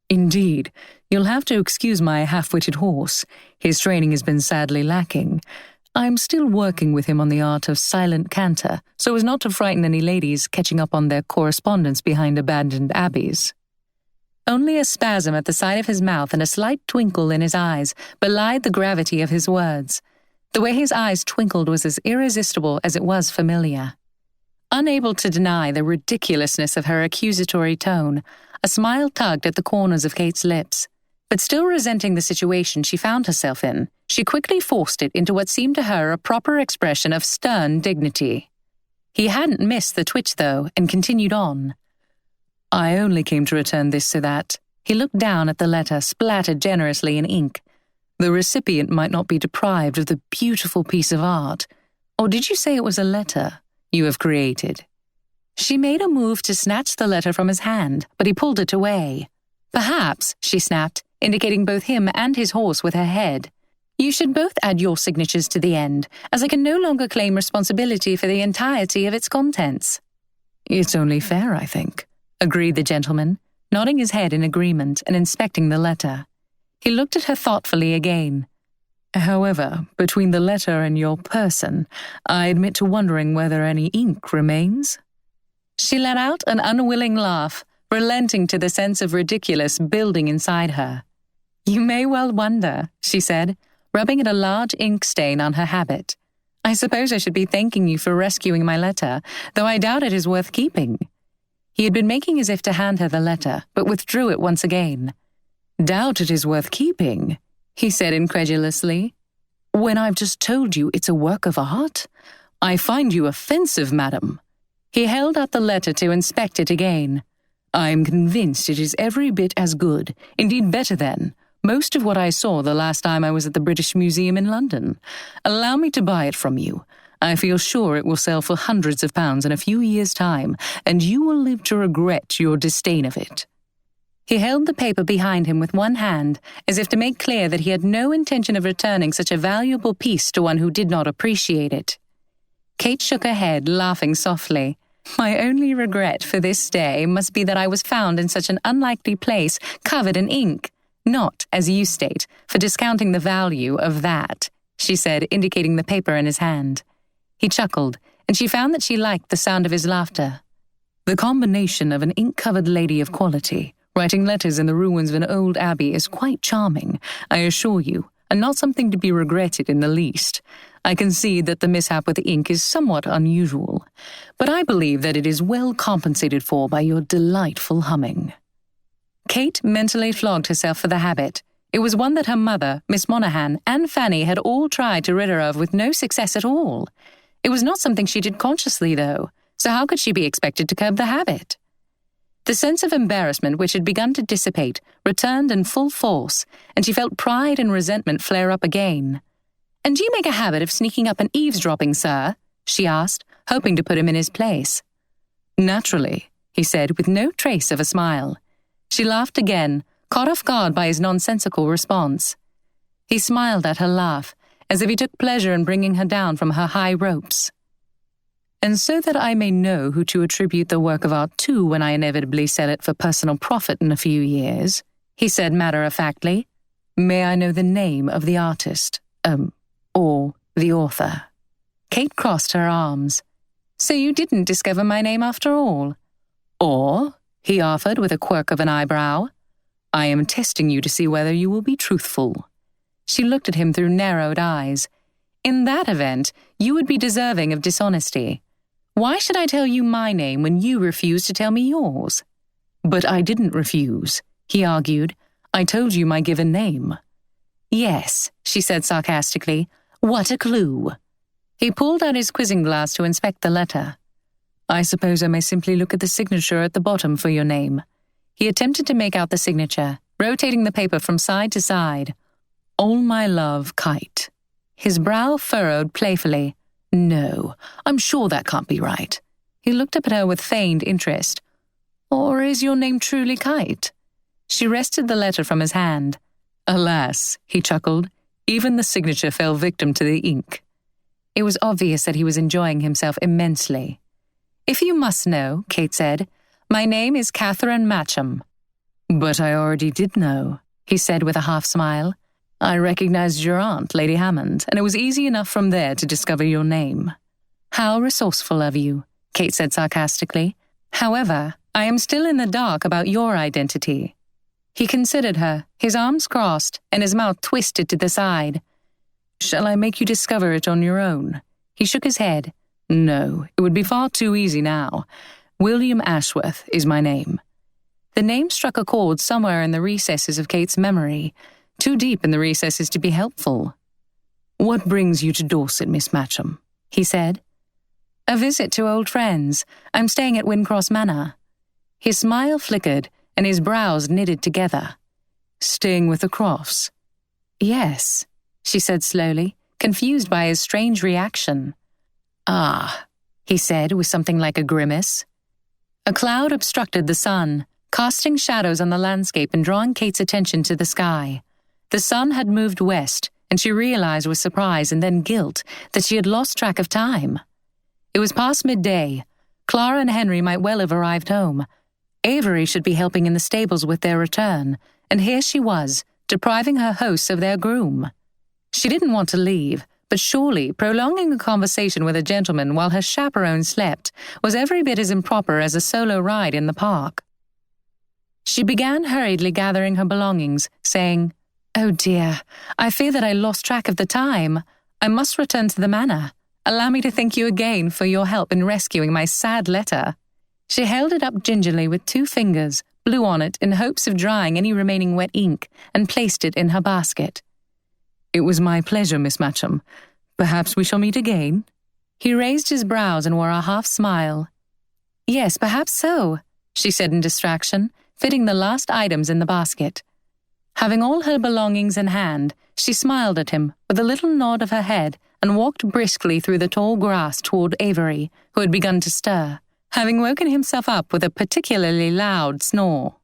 "Indeed, you'll have to excuse my half-witted horse. His training has been sadly lacking. I'm still working with him on the art of silent canter, so as not to frighten any ladies catching up on their correspondence behind abandoned abbeys." Only a spasm at the side of his mouth and a slight twinkle in his eyes belied the gravity of his words. The way his eyes twinkled was as irresistible as it was familiar. Unable to deny the ridiculousness of her accusatory tone, a smile tugged at the corners of Kate's lips. But still resenting the situation she found herself in, she quickly forced it into what seemed to her a proper expression of stern dignity. He hadn't missed the twitch, though, and continued on. "I only came to return this so that—" He looked down at the letter, splattered generously in ink. "The recipient might not be deprived of the beautiful piece of art. Or did you say it was a letter you have created?" She made a move to snatch the letter from his hand, but he pulled it away. "Perhaps," she snapped, indicating both him and his horse with her head, "you should both add your signatures to the end, as I can no longer claim responsibility for the entirety of its contents." "It's only fair, I think," agreed the gentleman, nodding his head in agreement and inspecting the letter. He looked at her thoughtfully again. "However, between the letter and your person, I admit to wondering whether any ink remains." She let out an unwilling laugh, relenting to the sense of ridiculous building inside her. "You may well wonder," she said, rubbing at a large ink stain on her habit. "I suppose I should be thanking you for rescuing my letter, though I doubt it is worth keeping." He had been making as if to hand her the letter, but withdrew it once again. "Doubt it is worth keeping?" he said incredulously. "When I've just told you it's a work of art? I find you offensive, madam." He held out the letter to inspect it again. "I am convinced it is every bit as good, indeed better than, Most of what I saw the last time I was at the British Museum in London. Allow me to buy it from you. I feel sure it will sell for hundreds of pounds in a few years' time, and you will live to regret your disdain of it." He held the paper behind him with one hand, as if to make clear that he had no intention of returning such a valuable piece to one who did not appreciate it. Kate shook her head, laughing softly. "My only regret for this day must be that I was found in such an unlikely place, covered in ink. Not, as you state, for discounting the value of that," she said, indicating the paper in his hand. He chuckled, and she found that she liked the sound of his laughter. "The combination of an ink-covered lady of quality, writing letters in the ruins of an old abbey is quite charming, I assure you, and not something to be regretted in the least. I concede that the mishap with the ink is somewhat unusual, but I believe that it is well compensated for by your delightful humming." Kate mentally flogged herself for the habit. It was one that her mother, Miss Monaghan, and Fanny had all tried to rid her of with no success at all. It was not something she did consciously, though, so how could she be expected to curb the habit? The sense of embarrassment which had begun to dissipate returned in full force, and she felt pride and resentment flare up again. "And do you make a habit of sneaking up and eavesdropping, sir?" she asked, hoping to put him in his place. "Naturally," he said, with no trace of a smile. She laughed again, caught off guard by his nonsensical response. He smiled at her laugh, as if he took pleasure in bringing her down from her high ropes. "And so that I may know who to attribute the work of art to when I inevitably sell it for personal profit in a few years," he said matter-of-factly, "may I know the name of the artist, or the author?" Kate crossed her arms. "So you didn't discover my name after all?" "Or," he offered with a quirk of an eyebrow, "I am testing you to see whether you will be truthful." She looked at him through narrowed eyes. "In that event, you would be deserving of dishonesty. Why should I tell you my name when you refuse to tell me yours?" "But I didn't refuse," he argued. "I told you my given name." "Yes," she said sarcastically. "What a clue." He pulled out his quizzing glass to inspect the letter. "I suppose I may simply look at the signature at the bottom for your name." He attempted to make out the signature, rotating the paper from side to side. "All my love, Kite." His brow furrowed playfully. "No, I'm sure that can't be right." He looked up at her with feigned interest. "Or is your name truly Kite?" She wrested the letter from his hand. "Alas," he chuckled, "even the signature fell victim to the ink." It was obvious that he was enjoying himself immensely. "If you must know," Kate said, "my name is Catherine Matcham." "But I already did know," he said with a half-smile. "I recognized your aunt, Lady Hammond, and it was easy enough from there to discover your name." "How resourceful of you," Kate said sarcastically. "However, I am still in the dark about your identity." He considered her, his arms crossed and his mouth twisted to the side. "Shall I make you discover it on your own?" He shook his head. "No, it would be far too easy now. William Ashworth is my name." The name struck a chord somewhere in the recesses of Kate's memory, too deep in the recesses to be helpful. "What brings you to Dorset, Miss Matcham?" he said. "A visit to old friends. I'm staying at Wyndcross Manor." His smile flickered, and his brows knitted together. "Staying with the Crofts?" "Yes," she said slowly, confused by his strange reaction. "Ah," he said with something like a grimace. A cloud obstructed the sun, casting shadows on the landscape and drawing Kate's attention to the sky. The sun had moved west, and she realized with surprise and then guilt that she had lost track of time. It was past midday. Clara and Henry might well have arrived home. Avery should be helping in the stables with their return, and here she was, depriving her hosts of their groom. She didn't want to leave, but surely prolonging a conversation with a gentleman while her chaperone slept was every bit as improper as a solo ride in the park. She began hurriedly gathering her belongings, saying, "Oh dear, I fear that I lost track of the time. I must return to the manor. Allow me to thank you again for your help in rescuing my sad letter." She held it up gingerly with 2 fingers, blew on it in hopes of drying any remaining wet ink, and placed it in her basket. "It was my pleasure, Miss Matcham. Perhaps we shall meet again?" He raised his brows and wore a half-smile. "Yes, perhaps so," she said in distraction, fitting the last items in the basket. Having all her belongings in hand, she smiled at him with a little nod of her head and walked briskly through the tall grass toward Avery, who had begun to stir, having woken himself up with a particularly loud snore.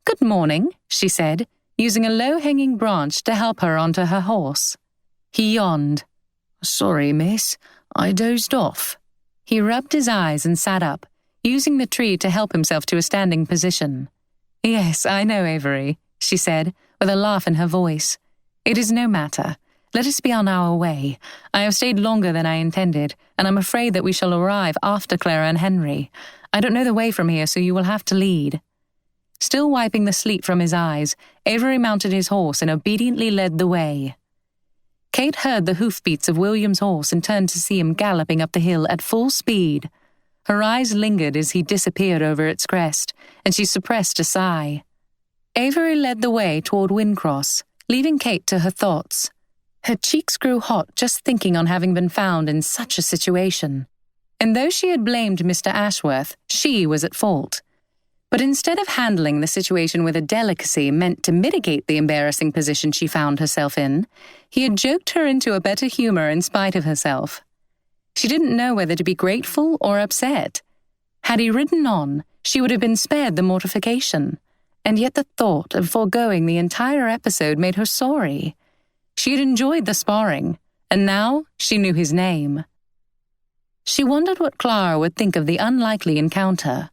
"Good morning," she said, using a low-hanging branch to help her onto her horse. He yawned. "Sorry, miss, I dozed off." He rubbed his eyes and sat up, using the tree to help himself to a standing position. "Yes, I know, Avery," she said, with a laugh in her voice. "It is no matter. Let us be on our way. I have stayed longer than I intended, and I'm afraid that we shall arrive after Clara and Henry. I don't know the way from here, so you will have to lead." Still wiping the sleep from his eyes, Avery mounted his horse and obediently led the way. Kate heard the hoofbeats of William's horse and turned to see him galloping up the hill at full speed. Her eyes lingered as he disappeared over its crest, and she suppressed a sigh. Avery led the way toward Wyndcross, leaving Kate to her thoughts. Her cheeks grew hot just thinking on having been found in such a situation. And though she had blamed Mr. Ashworth, she was at fault. But instead of handling the situation with a delicacy meant to mitigate the embarrassing position she found herself in, he had joked her into a better humor in spite of herself. She didn't know whether to be grateful or upset. Had he ridden on, she would have been spared the mortification, and yet the thought of foregoing the entire episode made her sorry. She had enjoyed the sparring, and now she knew his name. She wondered what Clara would think of the unlikely encounter.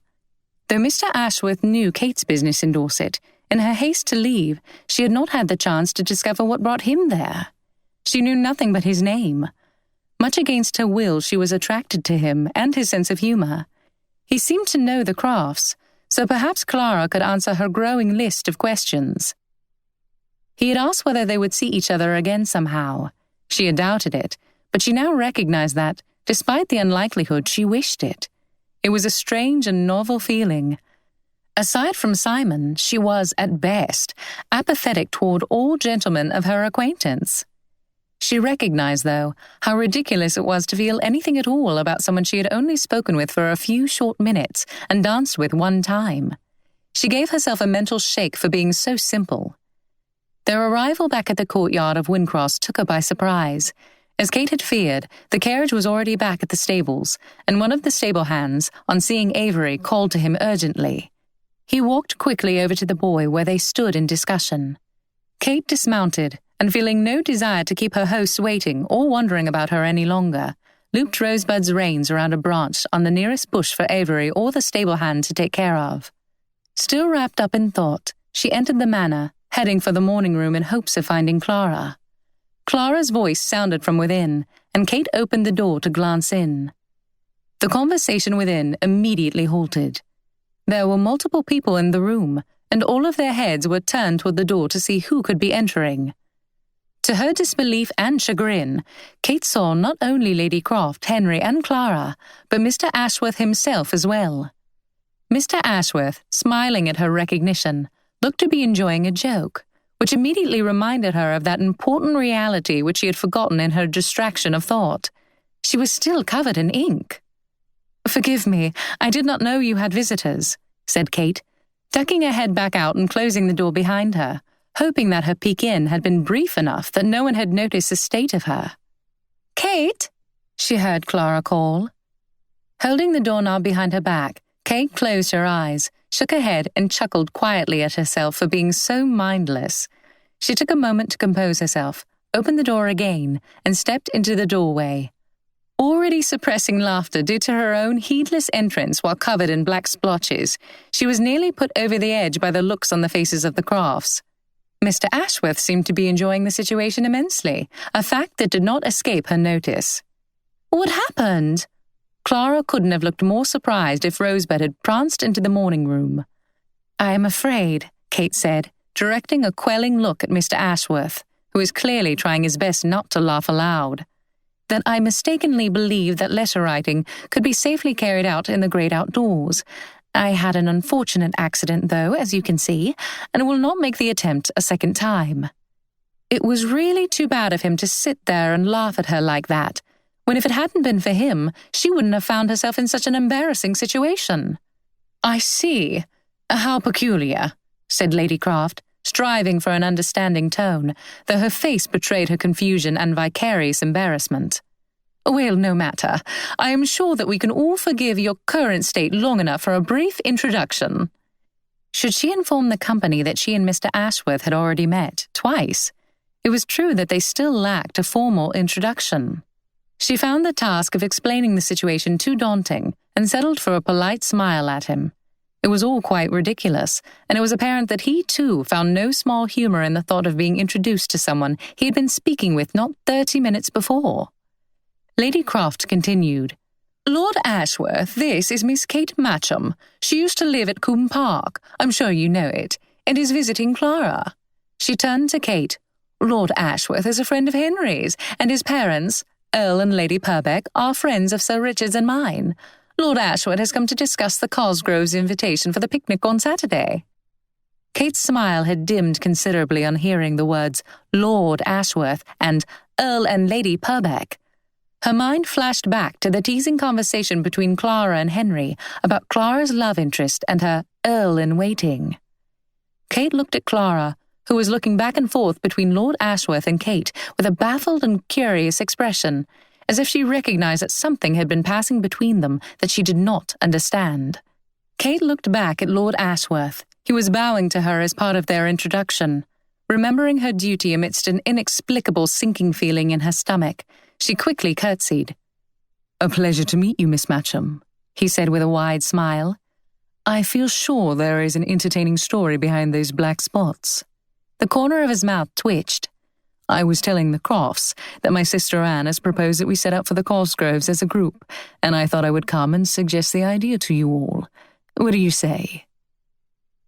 Though Mr. Ashworth knew Kate's business in Dorset, in her haste to leave, she had not had the chance to discover what brought him there. She knew nothing but his name. Much against her will, she was attracted to him and his sense of humor. He seemed to know the crafts, so perhaps Clara could answer her growing list of questions. He had asked whether they would see each other again somehow. She had doubted it, but she now recognized that, despite the unlikelihood, she wished it. It was a strange and novel feeling. Aside from Simon, she was, at best, apathetic toward all gentlemen of her acquaintance. She recognized, though, how ridiculous it was to feel anything at all about someone she had only spoken with for a few short minutes and danced with one time. She gave herself a mental shake for being so simple. Their arrival back at the courtyard of Wyndcross took her by surprise. As Kate had feared, the carriage was already back at the stables, and one of the stable hands, on seeing Avery, called to him urgently. He walked quickly over to the boy where they stood in discussion. Kate dismounted, and feeling no desire to keep her hosts waiting or wondering about her any longer, looped Rosebud's reins around a branch on the nearest bush for Avery or the stable hand to take care of. Still wrapped up in thought, she entered the manor, heading for the morning room in hopes of finding Clara. Clara's voice sounded from within, and Kate opened the door to glance in. The conversation within immediately halted. There were multiple people in the room, and all of their heads were turned toward the door to see who could be entering. To her disbelief and chagrin, Kate saw not only Lady Croft, Henry, and Clara, but Mr. Ashworth himself as well. Mr. Ashworth, smiling at her recognition, looked to be enjoying a joke, which immediately reminded her of that important reality which she had forgotten in her distraction of thought. She was still covered in ink. "Forgive me, I did not know you had visitors," said Kate, ducking her head back out and closing the door behind her, hoping that her peek in had been brief enough that no one had noticed the state of her. "Kate," she heard Clara call. Holding the doorknob behind her back, Kate closed her eyes, shook her head, and chuckled quietly at herself for being so mindless. She took a moment to compose herself, opened the door again, and stepped into the doorway. Already suppressing laughter due to her own heedless entrance while covered in black splotches, she was nearly put over the edge by the looks on the faces of the Crofts. Mr. Ashworth seemed to be enjoying the situation immensely, a fact that did not escape her notice. "What happened?" Clara couldn't have looked more surprised if Rosebud had pranced into the morning room. "I am afraid," Kate said, directing a quelling look at Mr. Ashworth, who was clearly trying his best not to laugh aloud, "that I mistakenly believed that letter writing could be safely carried out in the great outdoors. I had an unfortunate accident, though, as you can see, and will not make the attempt a second time." It was really too bad of him to sit there and laugh at her like that, when if it hadn't been for him, she wouldn't have found herself in such an embarrassing situation. "I see. How peculiar," said Lady Croft, striving for an understanding tone, though her face betrayed her confusion and vicarious embarrassment. "Well, no matter. I am sure that we can all forgive your current state long enough for a brief introduction." Should she inform the company that she and Mr. Ashworth had already met, twice? It was true that they still lacked a formal introduction. She found the task of explaining the situation too daunting and settled for a polite smile at him. It was all quite ridiculous, and it was apparent that he, too, found no small humor in the thought of being introduced to someone he had been speaking with not 30 minutes before. Lady Croft continued, "Lord Ashworth, this is Miss Kate Matcham. She used to live at Combe Park, I'm sure you know it, and is visiting Clara." She turned to Kate. "Lord Ashworth is a friend of Henry's, and his parents, Earl and Lady Purbeck, are friends of Sir Richard's and mine. Lord Ashworth has come to discuss the Cosgroves' invitation for the picnic on Saturday." Kate's smile had dimmed considerably on hearing the words Lord Ashworth and Earl and Lady Purbeck. Her mind flashed back to the teasing conversation between Clara and Henry about Clara's love interest and her Earl-in-waiting. Kate looked at Clara, who was looking back and forth between Lord Ashworth and Kate with a baffled and curious expression, as if she recognized that something had been passing between them that she did not understand. Kate looked back at Lord Ashworth. He was bowing to her as part of their introduction. Remembering her duty amidst an inexplicable sinking feeling in her stomach, she quickly curtsied. "A pleasure to meet you, Miss Matcham," he said with a wide smile. "I feel sure there is an entertaining story behind those black spots." The corner of his mouth twitched. "I was telling the Crofts that my sister Anne has proposed that we set out for the Cosgroves as a group, and I thought I would come and suggest the idea to you all. What do you say?"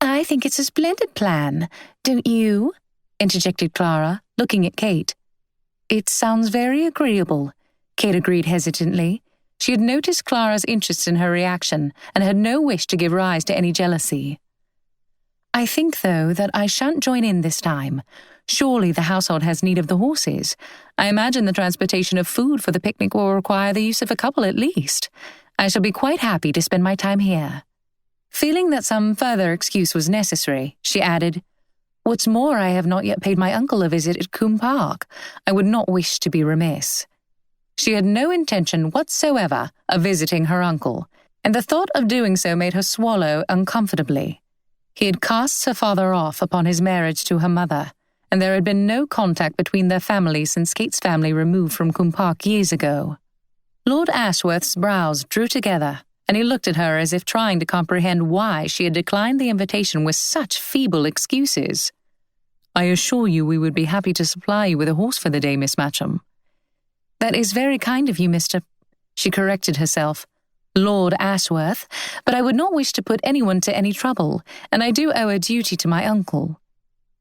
"I think it's a splendid plan, don't you?" interjected Clara, looking at Kate. "It sounds very agreeable," Kate agreed hesitantly. She had noticed Clara's interest in her reaction and had no wish to give rise to any jealousy. "I think, though, that I shan't join in this time. Surely the household has need of the horses. I imagine the transportation of food for the picnic will require the use of a couple at least. I shall be quite happy to spend my time here." Feeling that some further excuse was necessary, she added, "What's more, I have not yet paid my uncle a visit at Combe Park. I would not wish to be remiss." She had no intention whatsoever of visiting her uncle, and the thought of doing so made her swallow uncomfortably. He had cast her father off upon his marriage to her mother, and there had been no contact between their families since Kate's family removed from Combe Park years ago. Lord Ashworth's brows drew together, and he looked at her as if trying to comprehend why she had declined the invitation with such feeble excuses. "I assure you we would be happy to supply you with a horse for the day, Miss Matcham." "That is very kind of you, Mr. She corrected herself. "Lord Ashworth, but I would not wish to put anyone to any trouble, and I do owe a duty to my uncle."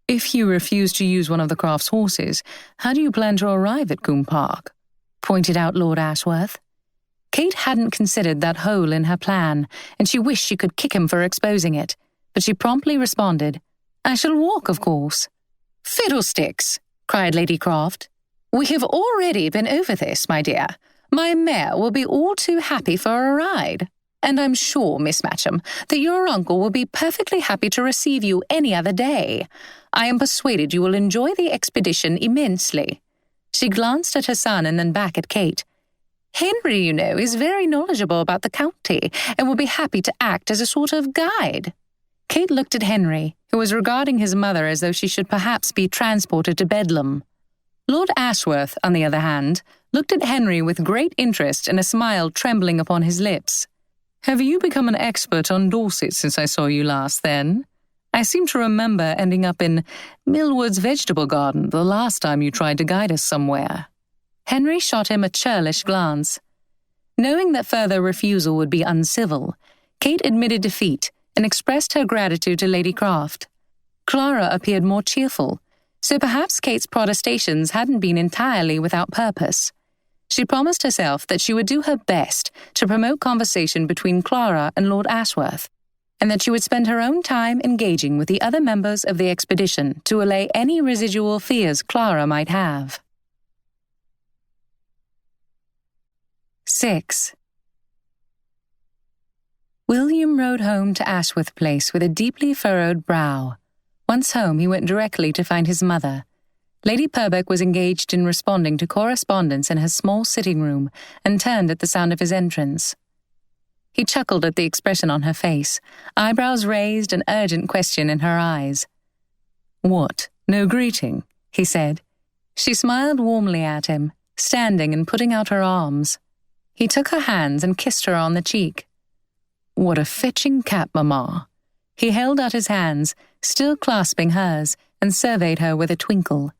"If you refuse to use one of the Crofts' horses, how do you plan to arrive at Combe Park?" pointed out Lord Ashworth. Kate hadn't considered that hole in her plan, and she wished she could kick him for exposing it, but she promptly responded, "I shall walk, of course." "Fiddlesticks!" cried Lady Croft. "We have already been over this, my dear. My mare will be all too happy for a ride. And I'm sure, Miss Matcham, that your uncle will be perfectly happy to receive you any other day. I am persuaded you will enjoy the expedition immensely." She glanced at her son and then back at Kate. "Henry, you know, is very knowledgeable about the county and will be happy to act as a sort of guide." Kate looked at Henry, who was regarding his mother as though she should perhaps be transported to Bedlam. Lord Ashworth, on the other hand, looked at Henry with great interest and a smile trembling upon his lips. "Have you become an expert on Dorset since I saw you last, then? I seem to remember ending up in Millwood's vegetable garden the last time you tried to guide us somewhere." Henry shot him a churlish glance. Knowing that further refusal would be uncivil, Kate admitted defeat and expressed her gratitude to Lady Croft. Clara appeared more cheerful, so perhaps Kate's protestations hadn't been entirely without purpose. She promised herself that she would do her best to promote conversation between Clara and Lord Ashworth, and that she would spend her own time engaging with the other members of the expedition to allay any residual fears Clara might have. 6. William rode home to Ashworth Place with a deeply furrowed brow. Once home, he went directly to find his mother. Lady Purbeck was engaged in responding to correspondence in her small sitting room and turned at the sound of his entrance. He chuckled at the expression on her face, eyebrows raised, an urgent question in her eyes. "What, no greeting?" he said. She smiled warmly at him, standing and putting out her arms. He took her hands and kissed her on the cheek. "What a fetching cap, Mamma." He held out his hands, still clasping hers, and surveyed her with a twinkle.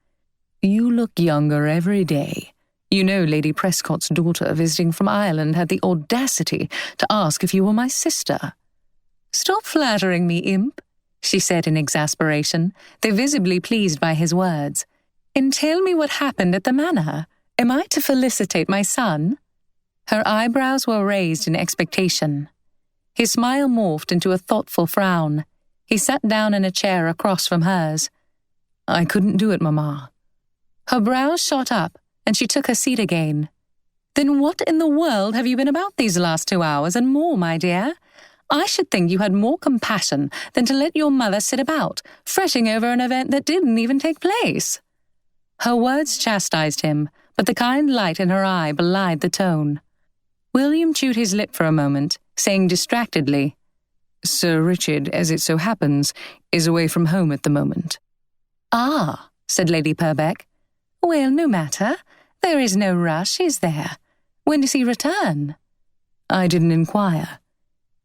"You look younger every day. You know Lady Prescott's daughter visiting from Ireland had the audacity to ask if you were my sister." "Stop flattering me, imp," she said in exasperation, though visibly pleased by his words. "And tell me what happened at the manor. Am I to felicitate my son?" Her eyebrows were raised in expectation. His smile morphed into a thoughtful frown. He sat down in a chair across from hers. "I couldn't do it, Mamma." Her brows shot up, and she took her seat again. "Then what in the world have you been about these last 2 hours and more, my dear? I should think you had more compassion than to let your mother sit about, fretting over an event that didn't even take place." Her words chastised him, but the kind light in her eye belied the tone. William chewed his lip for a moment, saying distractedly, "Sir Richard, as it so happens, is away from home at the moment." "Ah," said Lady Purbeck. "Well, no matter. There is no rush, is there? When does he return?" "I didn't inquire."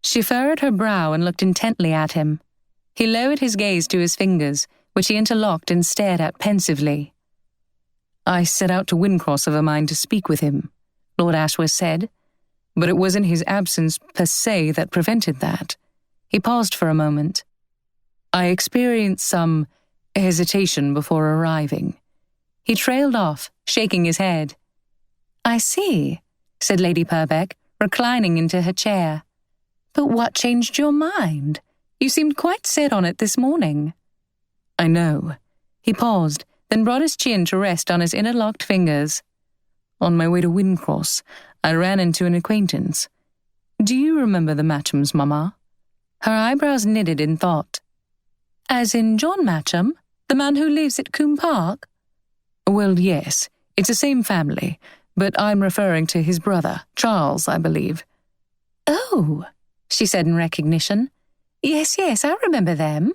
She furrowed her brow and looked intently at him. He lowered his gaze to his fingers, which he interlocked and stared at pensively. "I set out to Wyndcross of a mind to speak with him," Lord Ashworth said, "but it wasn't his absence per se that prevented that." He paused for a moment. "I experienced some hesitation before arriving." He trailed off, shaking his head. "I see," said Lady Purbeck, reclining into her chair. "But what changed your mind? You seemed quite set on it this morning." "I know." He paused, then brought his chin to rest on his interlocked fingers. "On my way to Wyndcross, I ran into an acquaintance. Do you remember the Matchams, Mamma?" Her eyebrows knitted in thought. "As in John Matcham, the man who lives at Combe Park?" "Well, yes, it's the same family, but I'm referring to his brother, Charles, I believe." "Oh," she said in recognition. Yes, I remember them."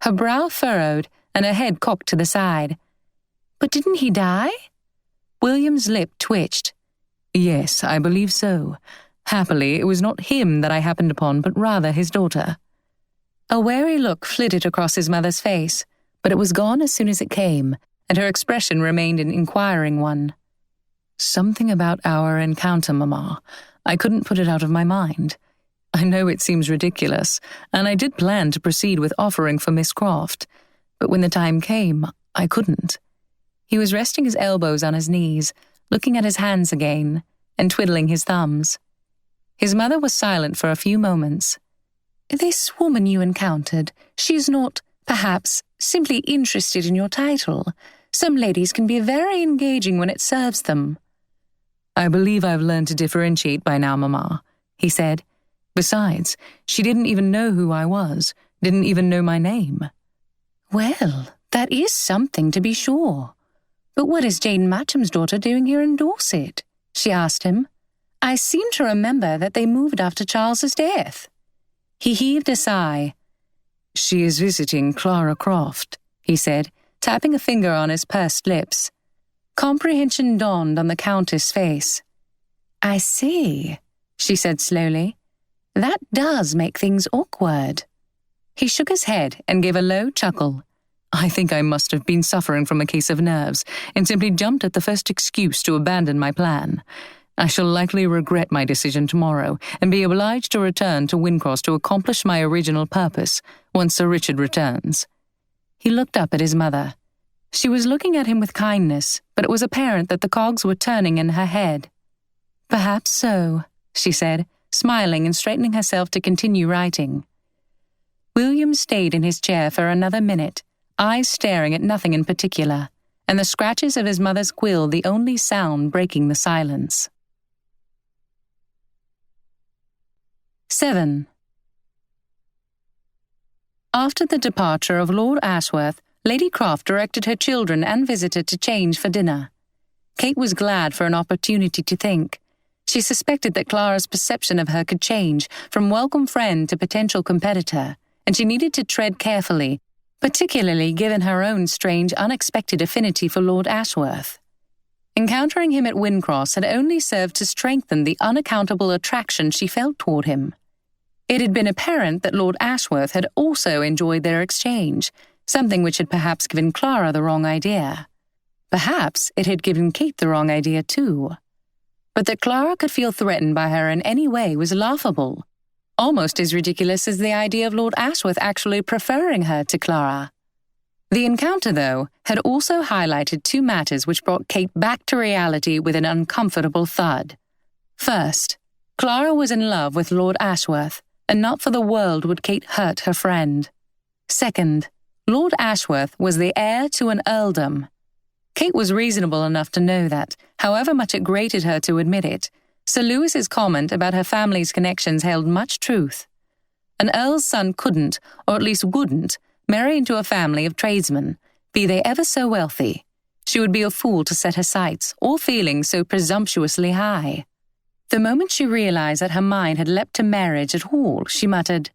Her brow furrowed and her head cocked to the side. "But didn't he die?" William's lip twitched. "Yes, I believe so. Happily, it was not him that I happened upon, but rather his daughter." A wary look flitted across his mother's face, but it was gone as soon as it came, and her expression remained an inquiring one. "Something about our encounter, Mamma. I couldn't put it out of my mind. I know it seems ridiculous, and I did plan to proceed with offering for Miss Croft, but when the time came, I couldn't." He was resting his elbows on his knees, looking at his hands again, and twiddling his thumbs. His mother was silent for a few moments. "This woman you encountered, she's not, perhaps, simply interested in your title. Some ladies can be very engaging when it serves them." "I believe I've learned to differentiate by now, Mamma," he said. "Besides, she didn't even know who I was, didn't even know my name." "Well, that is something to be sure. But what is Jane Matcham's daughter doing here in Dorset?" she asked him. "I seem to remember that they moved after Charles's death." He heaved a sigh. "She is visiting Clara Croft," he said, tapping a finger on his pursed lips. Comprehension dawned on the Countess' face. "I see," she said slowly. "That does make things awkward." He shook his head and gave a low chuckle. "I think I must have been suffering from a case of nerves and simply jumped at the first excuse to abandon my plan. I shall likely regret my decision tomorrow and be obliged to return to Wyndcross to accomplish my original purpose once Sir Richard returns." He looked up at his mother. She was looking at him with kindness, but it was apparent that the cogs were turning in her head. "Perhaps so," she said, smiling and straightening herself to continue writing. William stayed in his chair for another minute, eyes staring at nothing in particular, and the scratches of his mother's quill the only sound breaking the silence. 7. After the departure of Lord Ashworth, Lady Croft directed her children and visitor to change for dinner. Kate was glad for an opportunity to think. She suspected that Clara's perception of her could change from welcome friend to potential competitor, and she needed to tread carefully, particularly given her own strange, unexpected affinity for Lord Ashworth. Encountering him at Wyndcross had only served to strengthen the unaccountable attraction she felt toward him. It had been apparent that Lord Ashworth had also enjoyed their exchange, something which had perhaps given Clara the wrong idea. Perhaps it had given Kate the wrong idea too. But that Clara could feel threatened by her in any way was laughable, almost as ridiculous as the idea of Lord Ashworth actually preferring her to Clara. The encounter, though, had also highlighted two matters which brought Kate back to reality with an uncomfortable thud. First, Clara was in love with Lord Ashworth, and not for the world would Kate hurt her friend. Second, Lord Ashworth was the heir to an earldom. Kate was reasonable enough to know that, however much it grated her to admit it, Sir Lewis's comment about her family's connections held much truth. An earl's son couldn't, or at least wouldn't, marry into a family of tradesmen, be they ever so wealthy. She would be a fool to set her sights or feelings so presumptuously high. The moment she realized that her mind had leapt to marriage at all, she muttered,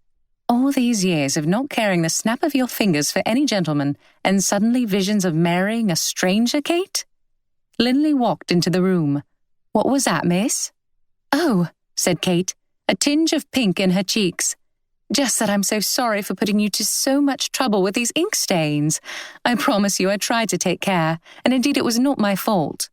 "All these years of not caring the snap of your fingers for any gentleman, and suddenly visions of marrying a stranger, Kate?" Linley walked into the room. "What was that, miss?" "Oh," said Kate, a tinge of pink in her cheeks. "Just that I'm so sorry for putting you to so much trouble with these ink stains. I promise you I tried to take care, and indeed it was not my fault."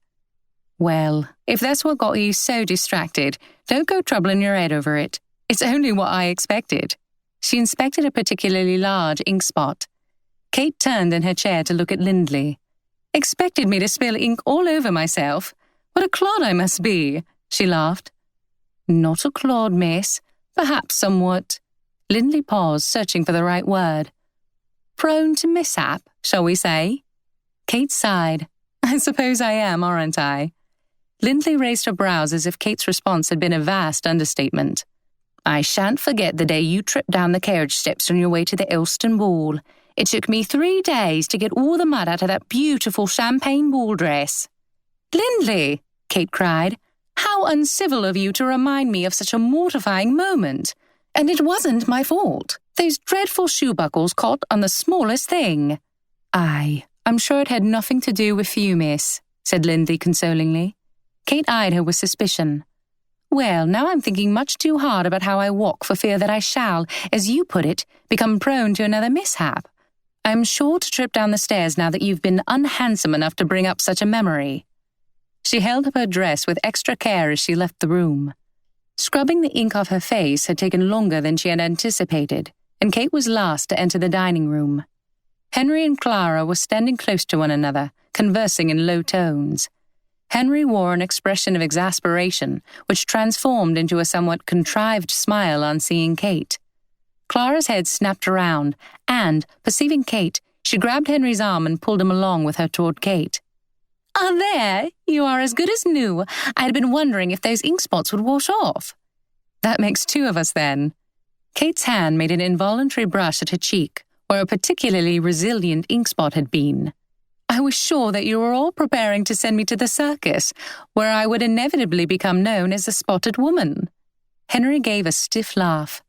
"Well, if that's what got you so distracted, don't go troubling your head over it. It's only what I expected." She inspected a particularly large ink spot. Kate turned in her chair to look at Lindley. "Expected me to spill ink all over myself? What a clod I must be," she laughed. "Not a clod, miss. Perhaps somewhat—" Lindley paused, searching for the right word. "Prone to mishap, shall we say?" Kate sighed. "I suppose I am, aren't I?" Lindley raised her brows as if Kate's response had been a vast understatement. "I shan't forget the day you tripped down the carriage steps on your way to the Elston ball. It took me 3 days to get all the mud out of that beautiful champagne ball dress." "Lindley!" Kate cried. "How uncivil of you to remind me of such a mortifying moment. And it wasn't my fault. Those dreadful shoe buckles caught on the smallest thing." "Aye, I'm sure it had nothing to do with you, miss," said Lindley consolingly. Kate eyed her with suspicion. "Well, now I'm thinking much too hard about how I walk for fear that I shall, as you put it, become prone to another mishap. I'm sure to trip down the stairs now that you've been unhandsome enough to bring up such a memory." She held up her dress with extra care as she left the room. Scrubbing the ink off her face had taken longer than she had anticipated, and Kate was last to enter the dining room. Henry and Clara were standing close to one another, conversing in low tones. Henry wore an expression of exasperation, which transformed into a somewhat contrived smile on seeing Kate. Clara's head snapped around, and, perceiving Kate, she grabbed Henry's arm and pulled him along with her toward Kate. "Ah, there! You are as good as new. I had been wondering if those ink spots would wash off." "That makes 2 of us, then." Kate's hand made an involuntary brush at her cheek, where a particularly resilient ink spot had been. "I was sure that you were all preparing to send me to the circus, where I would inevitably become known as the spotted woman." Henry gave a stiff laugh.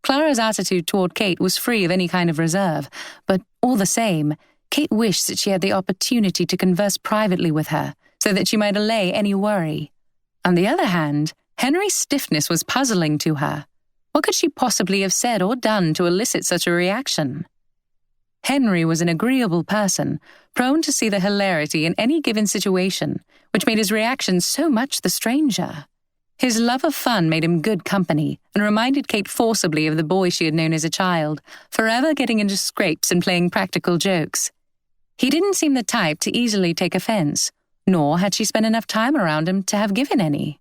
Clara's attitude toward Kate was free of any kind of reserve, but all the same, Kate wished that she had the opportunity to converse privately with her, so that she might allay any worry. On the other hand, Henry's stiffness was puzzling to her. What could she possibly have said or done to elicit such a reaction? Henry was an agreeable person, prone to see the hilarity in any given situation, which made his reaction so much the stranger. His love of fun made him good company, and reminded Kate forcibly of the boy she had known as a child, forever getting into scrapes and playing practical jokes. He didn't seem the type to easily take offense, nor had she spent enough time around him to have given any.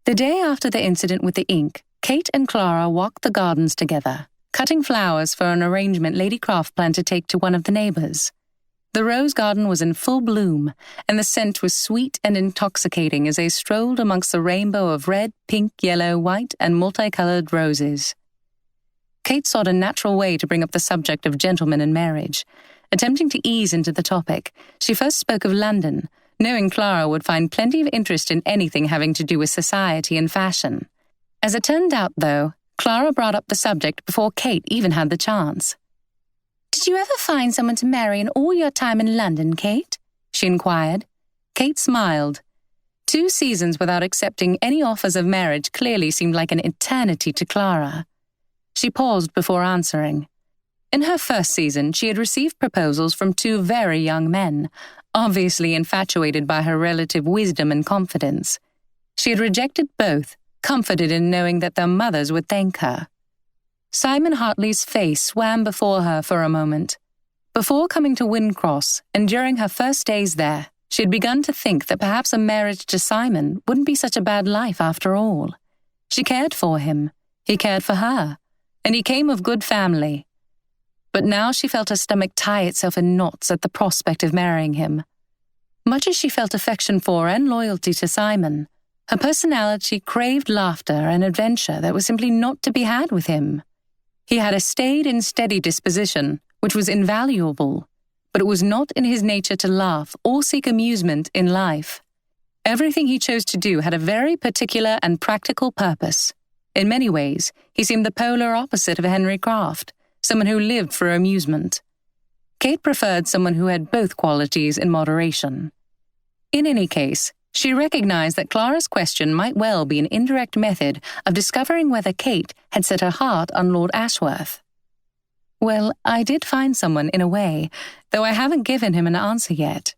The day after the incident with the ink, Kate and Clara walked the gardens together, cutting flowers for an arrangement Lady Croft planned to take to one of the neighbours. The rose garden was in full bloom, and the scent was sweet and intoxicating as they strolled amongst the rainbow of red, pink, yellow, white, and multicoloured roses. Kate sought a natural way to bring up the subject of gentlemen and marriage. Attempting to ease into the topic, she first spoke of London, knowing Clara would find plenty of interest in anything having to do with society and fashion. As it turned out, though, Clara brought up the subject before Kate even had the chance. "Did you ever find someone to marry in all your time in London, Kate?" she inquired. Kate smiled. 2 seasons without accepting any offers of marriage clearly seemed like an eternity to Clara. She paused before answering. In her first season, she had received proposals from 2 very young men, obviously infatuated by her relative wisdom and confidence. She had rejected both, comforted in knowing that their mothers would thank her. Simon Hartley's face swam before her for a moment. Before coming to Wyndcross, and during her first days there, she had begun to think that perhaps a marriage to Simon wouldn't be such a bad life after all. She cared for him, he cared for her, and he came of good family. But now she felt her stomach tie itself in knots at the prospect of marrying him. Much as she felt affection for and loyalty to Simon, her personality craved laughter and adventure that was simply not to be had with him. He had a staid and steady disposition, which was invaluable, but it was not in his nature to laugh or seek amusement in life. Everything he chose to do had a very particular and practical purpose. In many ways, he seemed the polar opposite of Henry Craft, someone who lived for amusement. Kate preferred someone who had both qualities in moderation. In any case, she recognized that Clara's question might well be an indirect method of discovering whether Kate had set her heart on Lord Ashworth. "Well, I did find someone in a way, though I haven't given him an answer yet."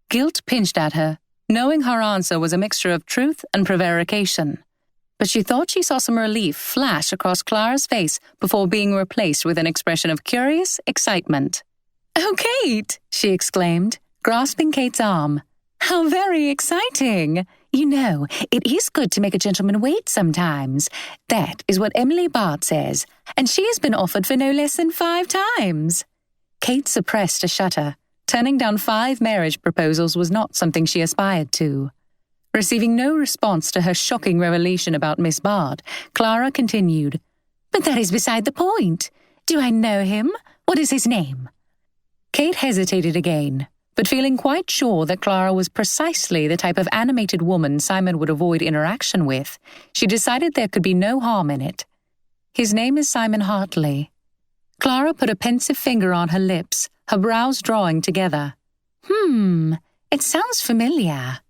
Guilt pinched at her, knowing her answer was a mixture of truth and prevarication. But she thought she saw some relief flash across Clara's face before being replaced with an expression of curious excitement. "Oh, Kate!" she exclaimed, grasping Kate's arm. "How very exciting! You know, it is good to make a gentleman wait sometimes. That is what Emily Bart says, and she has been offered for no less than 5 times. Kate suppressed a shudder. Turning down 5 marriage proposals was not something she aspired to. Receiving no response to her shocking revelation about Miss Bart, Clara continued, "But that is beside the point. Do I know him? What is his name?" Kate hesitated again, but feeling quite sure that Clara was precisely the type of animated woman Simon would avoid interaction with, she decided there could be no harm in it. "His name is Simon Hartley." Clara put a pensive finger on her lips, her brows drawing together. It sounds familiar."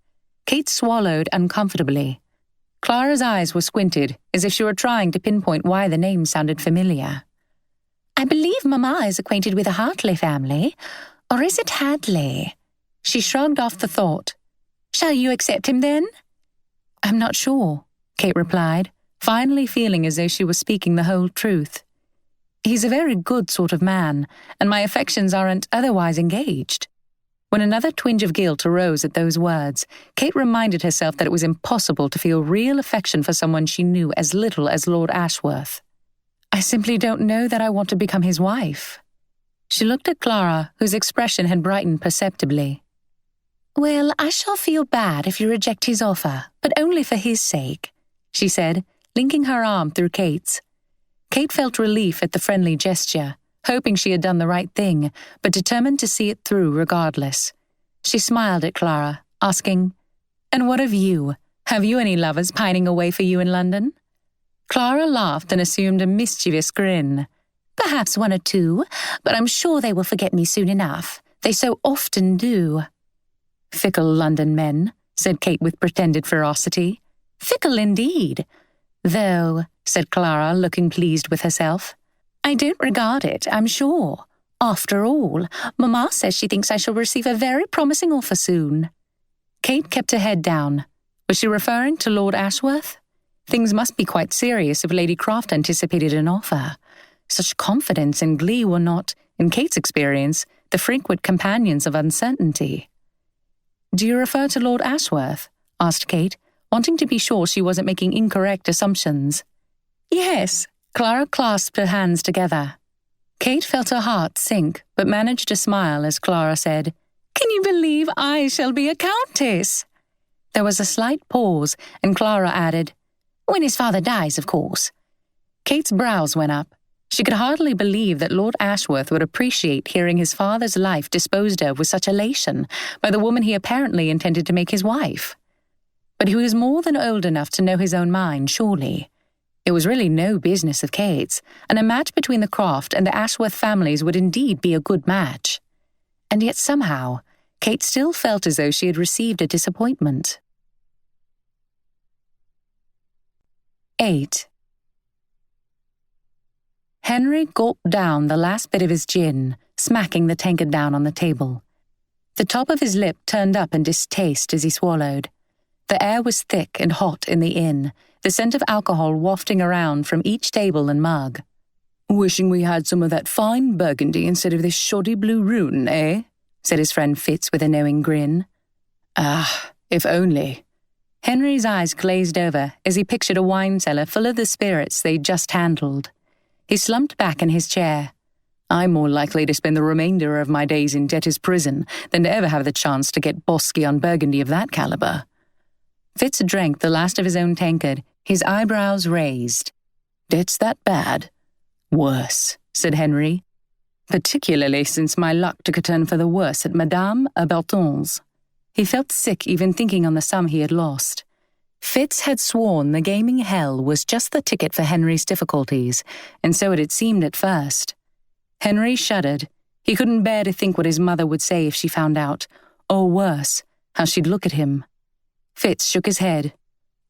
Kate swallowed uncomfortably. Clara's eyes were squinted, as if she were trying to pinpoint why the name sounded familiar. "I believe Mamma is acquainted with the Hartley family. Or is it Hadley?" She shrugged off the thought. "Shall you accept him then?" "I'm not sure," Kate replied, finally feeling as though she was speaking the whole truth. "He's a very good sort of man, and my affections aren't otherwise engaged." When another twinge of guilt arose at those words, Kate reminded herself that it was impossible to feel real affection for someone she knew as little as Lord Ashworth. "I simply don't know that I want to become his wife." She looked at Clara, whose expression had brightened perceptibly. "Well, I shall feel bad if you reject his offer, but only for his sake," she said, linking her arm through Kate's. Kate felt relief at the friendly gesture, hoping she had done the right thing, but determined to see it through regardless. She smiled at Clara, asking, "And what of you? Have you any lovers pining away for you in London?" Clara laughed and assumed a mischievous grin. "Perhaps 1 or 2, but I'm sure they will forget me soon enough. They so often do." "Fickle London men," said Kate with pretended ferocity. "Fickle indeed. Though," said Clara, looking pleased with herself, "I don't regard it, I'm sure. After all, Mamma says she thinks I shall receive a very promising offer soon." Kate kept her head down. Was she referring to Lord Ashworth? Things must be quite serious if Lady Croft anticipated an offer. Such confidence and glee were not, in Kate's experience, the frequent companions of uncertainty. "Do you refer to Lord Ashworth?" asked Kate, wanting to be sure she wasn't making incorrect assumptions. "Yes." Clara clasped her hands together. Kate felt her heart sink, but managed to smile as Clara said, "Can you believe I shall be a countess?" There was a slight pause, and Clara added, "When his father dies, of course." Kate's brows went up. She could hardly believe that Lord Ashworth would appreciate hearing his father's life disposed of with such elation by the woman he apparently intended to make his wife. But he was more than old enough to know his own mind, surely. It was really no business of Kate's, and a match between the Croft and the Ashworth families would indeed be a good match. And yet somehow, Kate still felt as though she had received a disappointment. 8. Henry gulped down the last bit of his gin, smacking the tankard down on the table. The top of his lip turned up in distaste as he swallowed. The air was thick and hot in the inn, the scent of alcohol wafting around from each table and mug. "Wishing we had some of that fine burgundy instead of this shoddy blue ruin, eh?" said his friend Fitz with a knowing grin. "Ah, if only." Henry's eyes glazed over as he pictured a wine cellar full of the spirits they'd just handled. He slumped back in his chair. "I'm more likely to spend the remainder of my days in debtor's prison than to ever have the chance to get bosky on burgundy of that caliber." Fitz drank the last of his own tankard, his eyebrows raised. "Debt's that bad?" "Worse," said Henry. "Particularly since my luck took a turn for the worse at Madame Berton's." He felt sick even thinking on the sum he had lost. Fitz had sworn the gaming hell was just the ticket for Henry's difficulties, and so it had seemed at first. Henry shuddered. He couldn't bear to think what his mother would say if she found out, or worse, how she'd look at him. Fitz shook his head.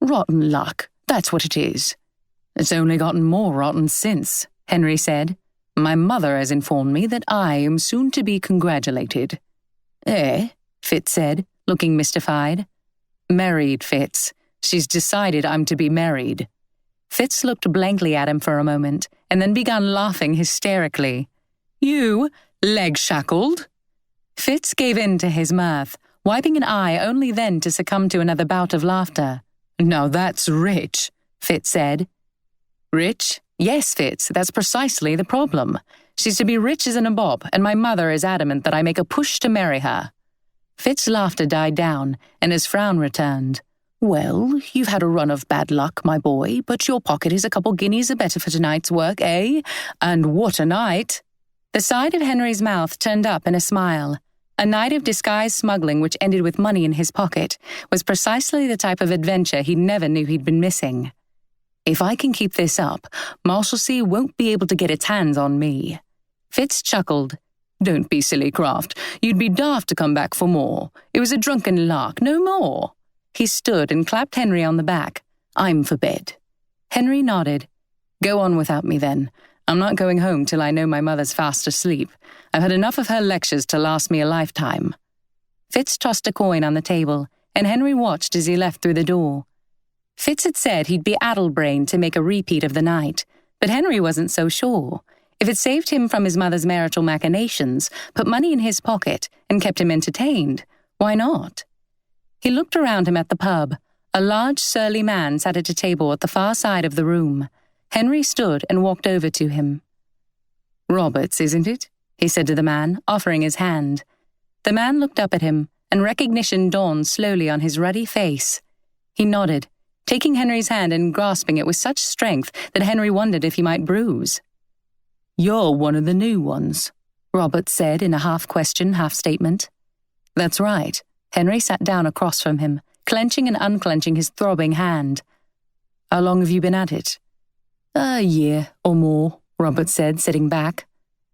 "Rotten luck, that's what it is." "It's only gotten more rotten since," Henry said. "My mother has informed me that I am soon to be congratulated." "Eh?" Fitz said, looking mystified. "Married, Fitz. She's decided I'm to be married." Fitz looked blankly at him for a moment, and then began laughing hysterically. "You, leg shackled?" Fitz gave in to his mirth, wiping an eye only then to succumb to another bout of laughter. "Now that's rich," Fitz said. "Rich? Yes, Fitz, that's precisely the problem. She's to be rich as a nabob, and my mother is adamant that I make a push to marry her." Fitz's laughter died down, and his frown returned. "Well, you've had a run of bad luck, my boy, but your pocket is a couple guineas the better for tonight's work, eh? And what a night!" The side of Henry's mouth turned up in a smile. A night of disguised smuggling which ended with money in his pocket was precisely the type of adventure he never knew he'd been missing. "If I can keep this up, Marshalsea won't be able to get its hands on me." Fitz chuckled. "Don't be silly, Croft. You'd be daft to come back for more. It was a drunken lark, no more." He stood and clapped Henry on the back. "I'm for bed." Henry nodded. "Go on without me then. I'm not going home till I know my mother's fast asleep. I've had enough of her lectures to last me a lifetime." Fitz tossed a coin on the table, and Henry watched as he left through the door. Fitz had said he'd be addle-brained to make a repeat of the night, but Henry wasn't so sure. If it saved him from his mother's marital machinations, put money in his pocket, and kept him entertained, why not? He looked around him at the pub. A large, surly man sat at a table at the far side of the room. Henry stood and walked over to him. "Roberts, isn't it?" he said to the man, offering his hand. The man looked up at him, and recognition dawned slowly on his ruddy face. He nodded, taking Henry's hand and grasping it with such strength that Henry wondered if he might bruise. "You're one of the new ones," Roberts said in a half-question, half-statement. "That's right." Henry sat down across from him, clenching and unclenching his throbbing hand. "How long have you been at it?" "A year or more," Roberts said, sitting back.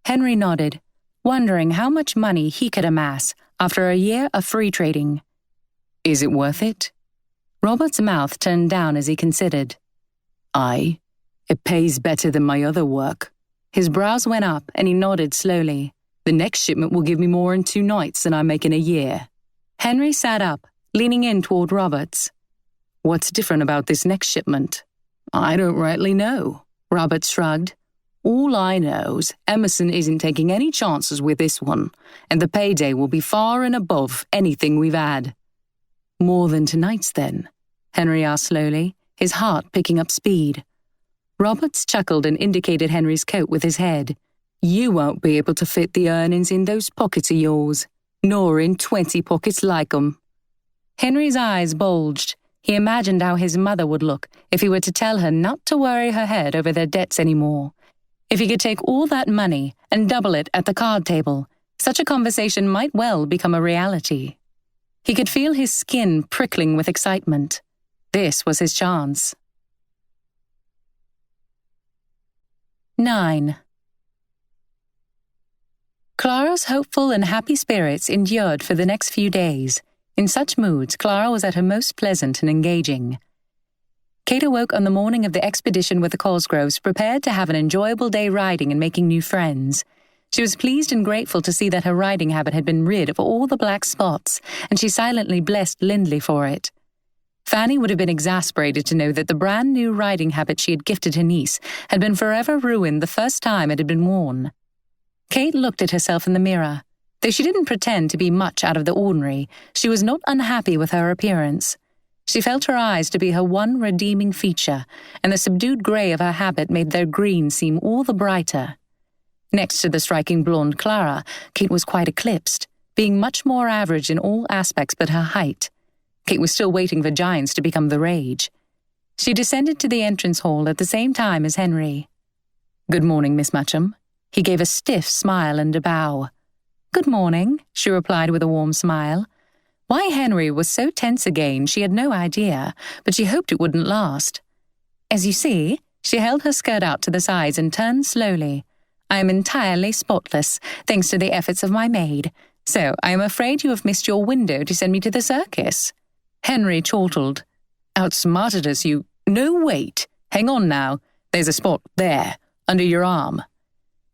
Henry nodded, wondering how much money he could amass after a year of free trading. "Is it worth it?" Robert's mouth turned down as he considered. "Aye, it pays better than my other work." His brows went up and he nodded slowly. "The next shipment will give me more in 2 nights than I make in a year." Henry sat up, leaning in toward Roberts. "What's different about this next shipment?" "I don't rightly know," Roberts shrugged. "All I know's Emerson isn't taking any chances with this one, and the payday will be far and above anything we've had." "More than tonight's, then?" Henry asked slowly, his heart picking up speed. Roberts chuckled and indicated Henry's coat with his head. "You won't be able to fit the earnings in those pockets of yours, nor in 20 pockets like 'em." Henry's eyes bulged. He imagined how his mother would look if he were to tell her not to worry her head over their debts any more. If he could take all that money and double it at the card table, such a conversation might well become a reality. He could feel his skin prickling with excitement. This was his chance. 9. Clara's hopeful and happy spirits endured for the next few days. In such moods, Clara was at her most pleasant and engaging. Kate awoke on the morning of the expedition with the Cosgroves prepared to have an enjoyable day riding and making new friends. She was pleased and grateful to see that her riding habit had been rid of all the black spots, and she silently blessed Lindley for it. Fanny would have been exasperated to know that the brand-new riding habit she had gifted her niece had been forever ruined the first time it had been worn. Kate looked at herself in the mirror. Though she didn't pretend to be much out of the ordinary, she was not unhappy with her appearance. She felt her eyes to be her one redeeming feature, and the subdued grey of her habit made their green seem all the brighter. Next to the striking blonde Clara, Kate was quite eclipsed, being much more average in all aspects but her height. Kate was still waiting for giants to become the rage. She descended to the entrance hall at the same time as Henry. "Good morning, Miss Matcham." He gave a stiff smile and a bow. "Good morning," she replied with a warm smile. Why Henry was so tense again she had no idea, but she hoped it wouldn't last. "As you see," she held her skirt out to the sides and turned slowly. "I am entirely spotless, thanks to the efforts of my maid. So I am afraid you have missed your window to send me to the circus." Henry chortled. "Outsmarted us, you— No, wait! Hang on now. There's a spot there, under your arm."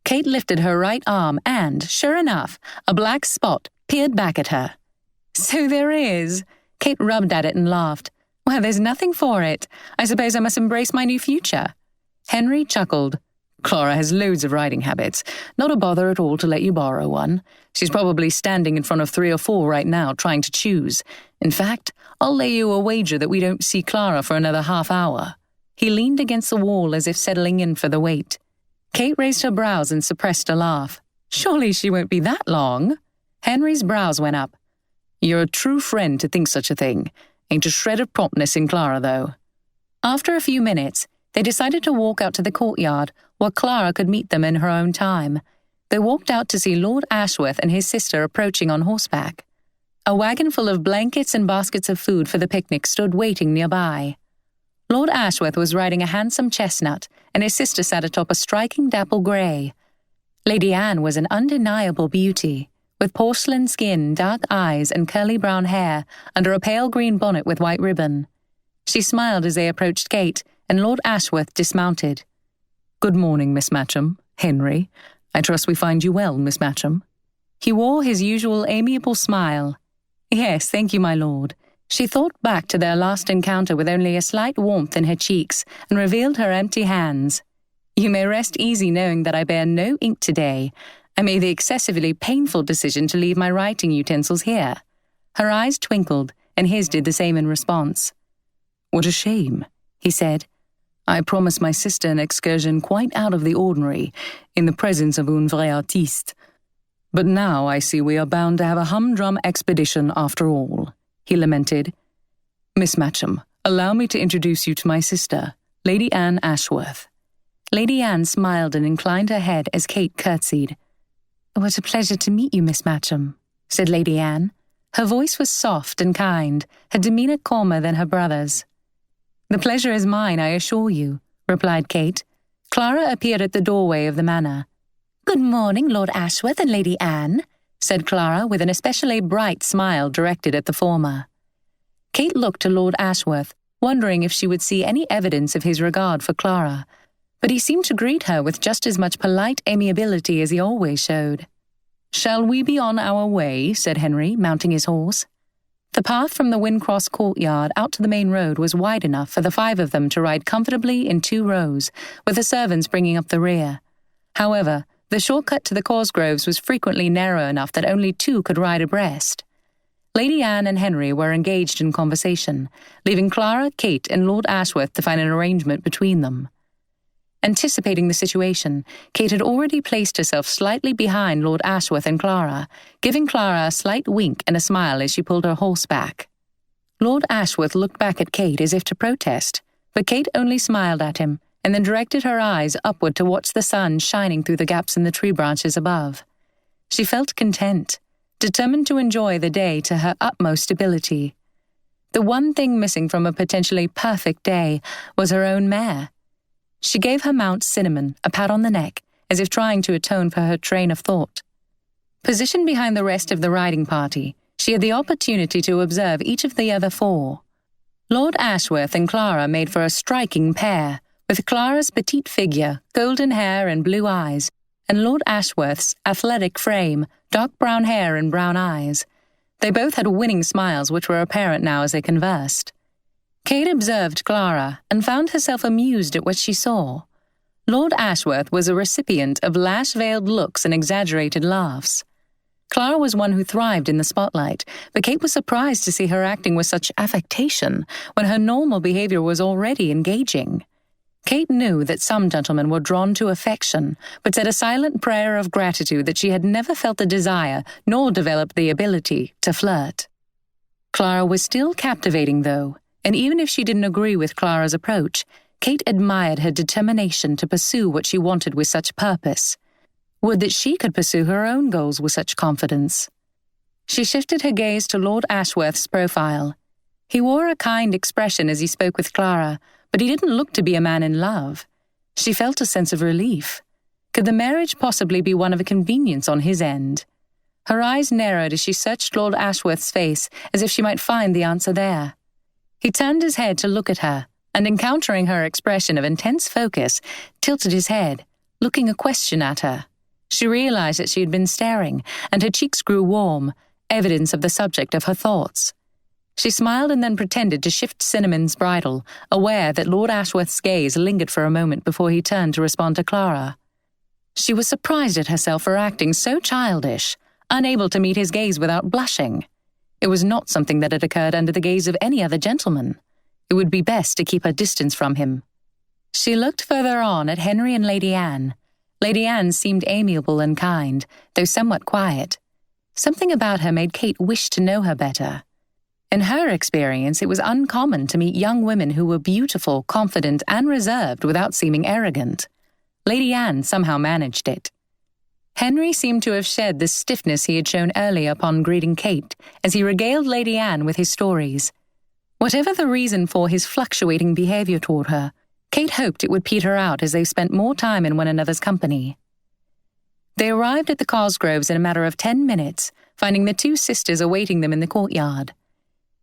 Kate lifted her right arm and, sure enough, a black spot peered back at her. "So there is." Kate rubbed at it and laughed. "Well, there's nothing for it. I suppose I must embrace my new future." Henry chuckled. "Clara has loads of riding habits. Not a bother at all to let you borrow one. She's probably standing in front of 3 or 4 right now trying to choose. In fact, I'll lay you a wager that we don't see Clara for another half hour." He leaned against the wall as if settling in for the wait. Kate raised her brows and suppressed a laugh. "Surely she won't be that long." Henry's brows went up. "You're a true friend to think such a thing. Ain't a shred of promptness in Clara, though." After a few minutes, they decided to walk out to the courtyard where Clara could meet them in her own time. They walked out to see Lord Ashworth and his sister approaching on horseback. A wagon full of blankets and baskets of food for the picnic stood waiting nearby. Lord Ashworth was riding a handsome chestnut, and his sister sat atop a striking dapple grey. Lady Anne was an undeniable beauty, with porcelain skin, dark eyes, and curly brown hair under a pale green bonnet with white ribbon. She smiled as they approached Kate, and Lord Ashworth dismounted. "Good morning, Miss Matcham. Henry. I trust we find you well, Miss Matcham." He wore his usual amiable smile. "Yes, thank you, my lord." She thought back to their last encounter with only a slight warmth in her cheeks and revealed her empty hands. "You may rest easy knowing that I bear no ink today. I made the excessively painful decision to leave my writing utensils here." Her eyes twinkled, and his did the same in response. "What a shame," he said. "I promised my sister an excursion quite out of the ordinary, in the presence of un vrai artiste. But now I see we are bound to have a humdrum expedition after all," he lamented. "Miss Matcham, allow me to introduce you to my sister, Lady Anne Ashworth." Lady Anne smiled and inclined her head as Kate curtsied. "What a pleasure to meet you, Miss Matcham," said Lady Anne. Her voice was soft and kind, her demeanour calmer than her brother's. "The pleasure is mine, I assure you," replied Kate. Clara appeared at the doorway of the manor. "Good morning, Lord Ashworth and Lady Anne," said Clara with an especially bright smile directed at the former. Kate looked to Lord Ashworth, wondering if she would see any evidence of his regard for Clara, but he seemed to greet her with just as much polite amiability as he always showed. "Shall we be on our way?" said Henry, mounting his horse. The path from the Wyndcross courtyard out to the main road was wide enough for the 5 of them to ride comfortably in 2 rows, with the servants bringing up the rear. However, the shortcut to the Cosgroves was frequently narrow enough that only 2 could ride abreast. Lady Anne and Henry were engaged in conversation, leaving Clara, Kate, and Lord Ashworth to find an arrangement between them. Anticipating the situation, Kate had already placed herself slightly behind Lord Ashworth and Clara, giving Clara a slight wink and a smile as she pulled her horse back. Lord Ashworth looked back at Kate as if to protest, but Kate only smiled at him, and then directed her eyes upward to watch the sun shining through the gaps in the tree branches above. She felt content, determined to enjoy the day to her utmost ability. The one thing missing from a potentially perfect day was her own mare. She gave her mount, Cinnamon, a pat on the neck, as if trying to atone for her train of thought. Positioned behind the rest of the riding party, she had the opportunity to observe each of the other four. Lord Ashworth and Clara made for a striking pair, with Clara's petite figure, golden hair and blue eyes, and Lord Ashworth's athletic frame, dark brown hair and brown eyes. They both had winning smiles which were apparent now as they conversed. Kate observed Clara and found herself amused at what she saw. Lord Ashworth was a recipient of lash-veiled looks and exaggerated laughs. Clara was one who thrived in the spotlight, but Kate was surprised to see her acting with such affectation when her normal behavior was already engaging. Kate knew that some gentlemen were drawn to affection, but said a silent prayer of gratitude that she had never felt the desire nor developed the ability to flirt. Clara was still captivating, though, and even if she didn't agree with Clara's approach, Kate admired her determination to pursue what she wanted with such purpose. Would that she could pursue her own goals with such confidence. She shifted her gaze to Lord Ashworth's profile. He wore a kind expression as he spoke with Clara, but he didn't look to be a man in love. She felt a sense of relief. Could the marriage possibly be one of a convenience on his end? Her eyes narrowed as she searched Lord Ashworth's face as if she might find the answer there. He turned his head to look at her, and encountering her expression of intense focus, tilted his head, looking a question at her. She realized that she had been staring, and her cheeks grew warm, evidence of the subject of her thoughts. She smiled and then pretended to shift Cinnamon's bridle, aware that Lord Ashworth's gaze lingered for a moment before he turned to respond to Clara. She was surprised at herself for acting so childish, unable to meet his gaze without blushing. It was not something that had occurred under the gaze of any other gentleman. It would be best to keep her distance from him. She looked further on at Henry and Lady Anne. Lady Anne seemed amiable and kind, though somewhat quiet. Something about her made Kate wish to know her better. In her experience, it was uncommon to meet young women who were beautiful, confident, and reserved without seeming arrogant. Lady Anne somehow managed it. Henry seemed to have shed the stiffness he had shown earlier upon greeting Kate, as he regaled Lady Anne with his stories. Whatever the reason for his fluctuating behavior toward her, Kate hoped it would peter out as they spent more time in one another's company. They arrived at the Cosgroves in a matter of 10 minutes, finding the two sisters awaiting them in the courtyard.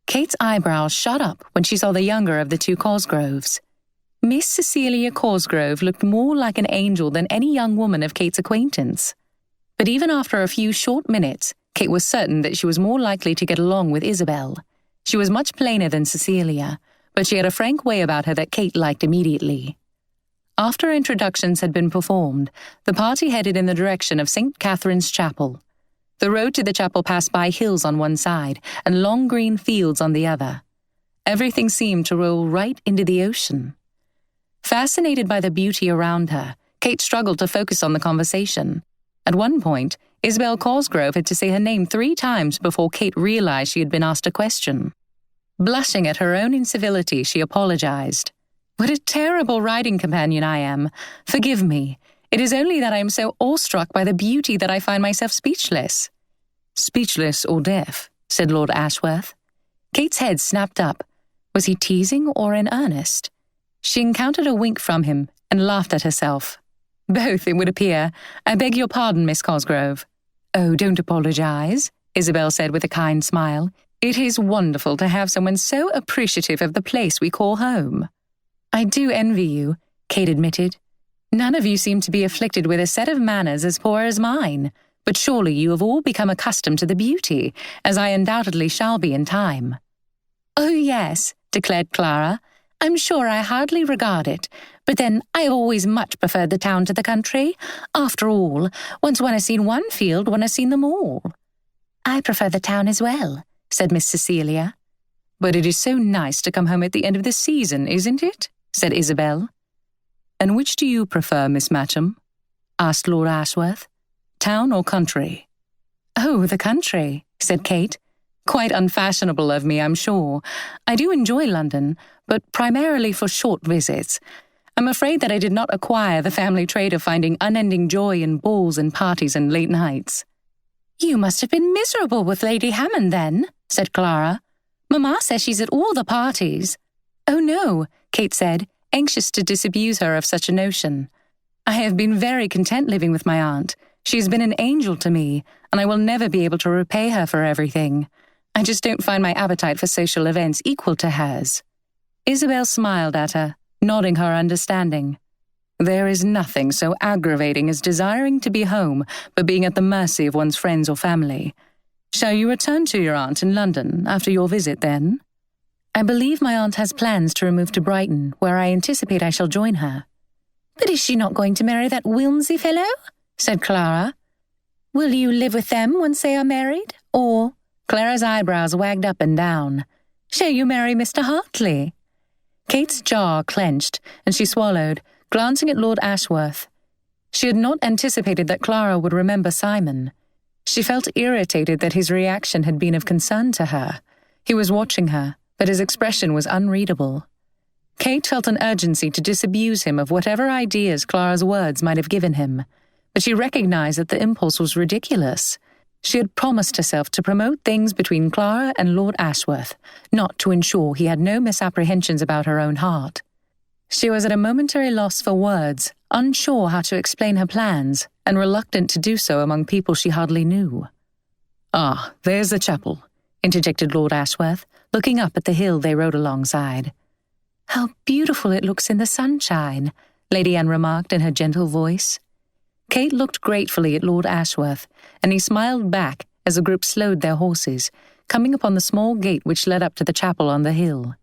Kate's eyebrows shot up when she saw the younger of the two Cosgroves. Miss Cecilia Cosgrove looked more like an angel than any young woman of Kate's acquaintance. But even after a few short minutes, Kate was certain that she was more likely to get along with Isabel. She was much plainer than Cecilia, but she had a frank way about her that Kate liked immediately. After introductions had been performed, the party headed in the direction of St. Catherine's Chapel. The road to the chapel passed by hills on one side and long green fields on the other. Everything seemed to roll right into the ocean. Fascinated by the beauty around her, Kate struggled to focus on the conversation. At one point, Isabel Cosgrove had to say her name 3 times before Kate realized she had been asked a question. Blushing at her own incivility, she apologized. "What a terrible riding companion I am. Forgive me. It is only that I am so awestruck by the beauty that I find myself speechless." "Speechless or deaf," said Lord Ashworth. Kate's head snapped up. Was he teasing or in earnest? She encountered a wink from him and laughed at herself. "Both, it would appear. I beg your pardon, Miss Cosgrove." "Oh, don't apologize," Isabel said with a kind smile. "It is wonderful to have someone so appreciative of the place we call home." "I do envy you," Kate admitted. "None of you seem to be afflicted with a set of manners as poor as mine, but surely you have all become accustomed to the beauty, as I undoubtedly shall be in time." "Oh, yes," declared Clara. "I'm sure I hardly regard it, but then I have always much preferred the town to the country. After all, once one has seen one field, one has seen them all." "I prefer the town as well," said Miss Cecilia. "But it is so nice to come home at the end of the season, isn't it?" said Isabel. "And which do you prefer, Miss Matcham?" asked Lord Ashworth. "Town or country?" "Oh, the country," said Kate. "Quite unfashionable of me, I'm sure. I do enjoy London, but primarily for short visits. I'm afraid that I did not acquire the family trait of finding unending joy in balls and parties and late nights." "You must have been miserable with Lady Hammond then," said Clara. "Mamma says she's at all the parties." "Oh no," Kate said, anxious to disabuse her of such a notion. "I have been very content living with my aunt. She has been an angel to me, and I will never be able to repay her for everything. I just don't find my appetite for social events equal to hers." Isabel smiled at her, nodding her understanding. "There is nothing so aggravating as desiring to be home but being at the mercy of one's friends or family. Shall you return to your aunt in London after your visit, then?" "I believe my aunt has plans to remove to Brighton, where I anticipate I shall join her." "But is she not going to marry that Wilmsey fellow?" said Clara. "Will you live with them once they are married, or—" Clara's eyebrows wagged up and down. "Shall you marry Mr. Hartley?" Kate's jaw clenched, and she swallowed, glancing at Lord Ashworth. She had not anticipated that Clara would remember Simon. She felt irritated that his reaction had been of concern to her. He was watching her, but his expression was unreadable. Kate felt an urgency to disabuse him of whatever ideas Clara's words might have given him, but she recognized that the impulse was ridiculous. She had promised herself to promote things between Clara and Lord Ashworth, not to ensure he had no misapprehensions about her own heart. She was at a momentary loss for words, unsure how to explain her plans, and reluctant to do so among people she hardly knew. "Ah, there's the chapel," interjected Lord Ashworth, looking up at the hill they rode alongside. "How beautiful it looks in the sunshine," Lady Anne remarked in her gentle voice. Kate looked gratefully at Lord Ashworth, and he smiled back as the group slowed their horses, coming upon the small gate which led up to the chapel on the hill.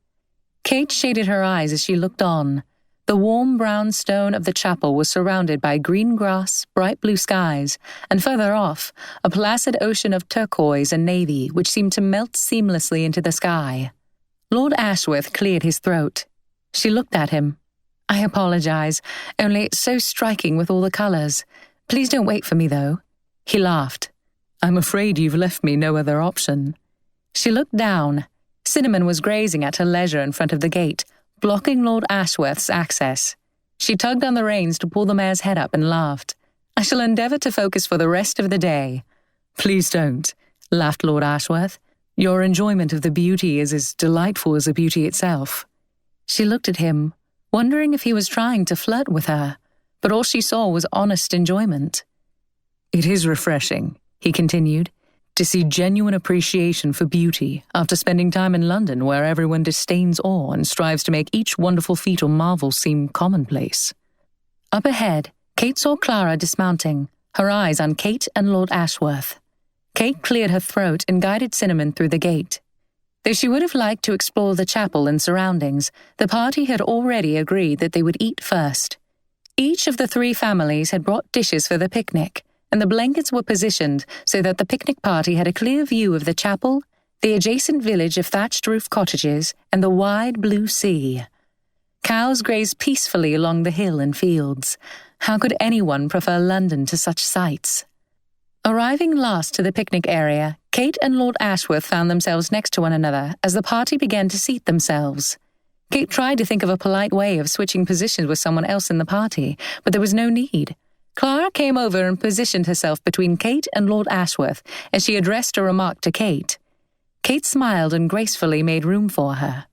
Kate shaded her eyes as she looked on. The warm brown stone of the chapel was surrounded by green grass, bright blue skies, and further off, a placid ocean of turquoise and navy which seemed to melt seamlessly into the sky. Lord Ashworth cleared his throat. She looked at him. "I apologize, only it's so striking with all the colors. Please don't wait for me, though." He laughed. "I'm afraid you've left me no other option." She looked down. Cinnamon was grazing at her leisure in front of the gate, blocking Lord Ashworth's access. She tugged on the reins to pull the mare's head up and laughed. "I shall endeavor to focus for the rest of the day." "Please don't," laughed Lord Ashworth. "Your enjoyment of the beauty is as delightful as the beauty itself." She looked at him, wondering if he was trying to flirt with her, but all she saw was honest enjoyment. "It is refreshing," he continued, "to see genuine appreciation for beauty after spending time in London where everyone disdains awe and strives to make each wonderful feat or marvel seem commonplace." Up ahead, Kate saw Clara dismounting, her eyes on Kate and Lord Ashworth. Kate cleared her throat and guided Cinnamon through the gate. Though she would have liked to explore the chapel and surroundings, the party had already agreed that they would eat first. Each of the three families had brought dishes for the picnic, and the blankets were positioned so that the picnic party had a clear view of the chapel, the adjacent village of thatched roof cottages, and the wide blue sea. Cows grazed peacefully along the hill and fields. How could anyone prefer London to such sights? Arriving last to the picnic area, Kate and Lord Ashworth found themselves next to one another as the party began to seat themselves. Kate tried to think of a polite way of switching positions with someone else in the party, but there was no need. Clara came over and positioned herself between Kate and Lord Ashworth as she addressed a remark to Kate. Kate smiled and gracefully made room for her.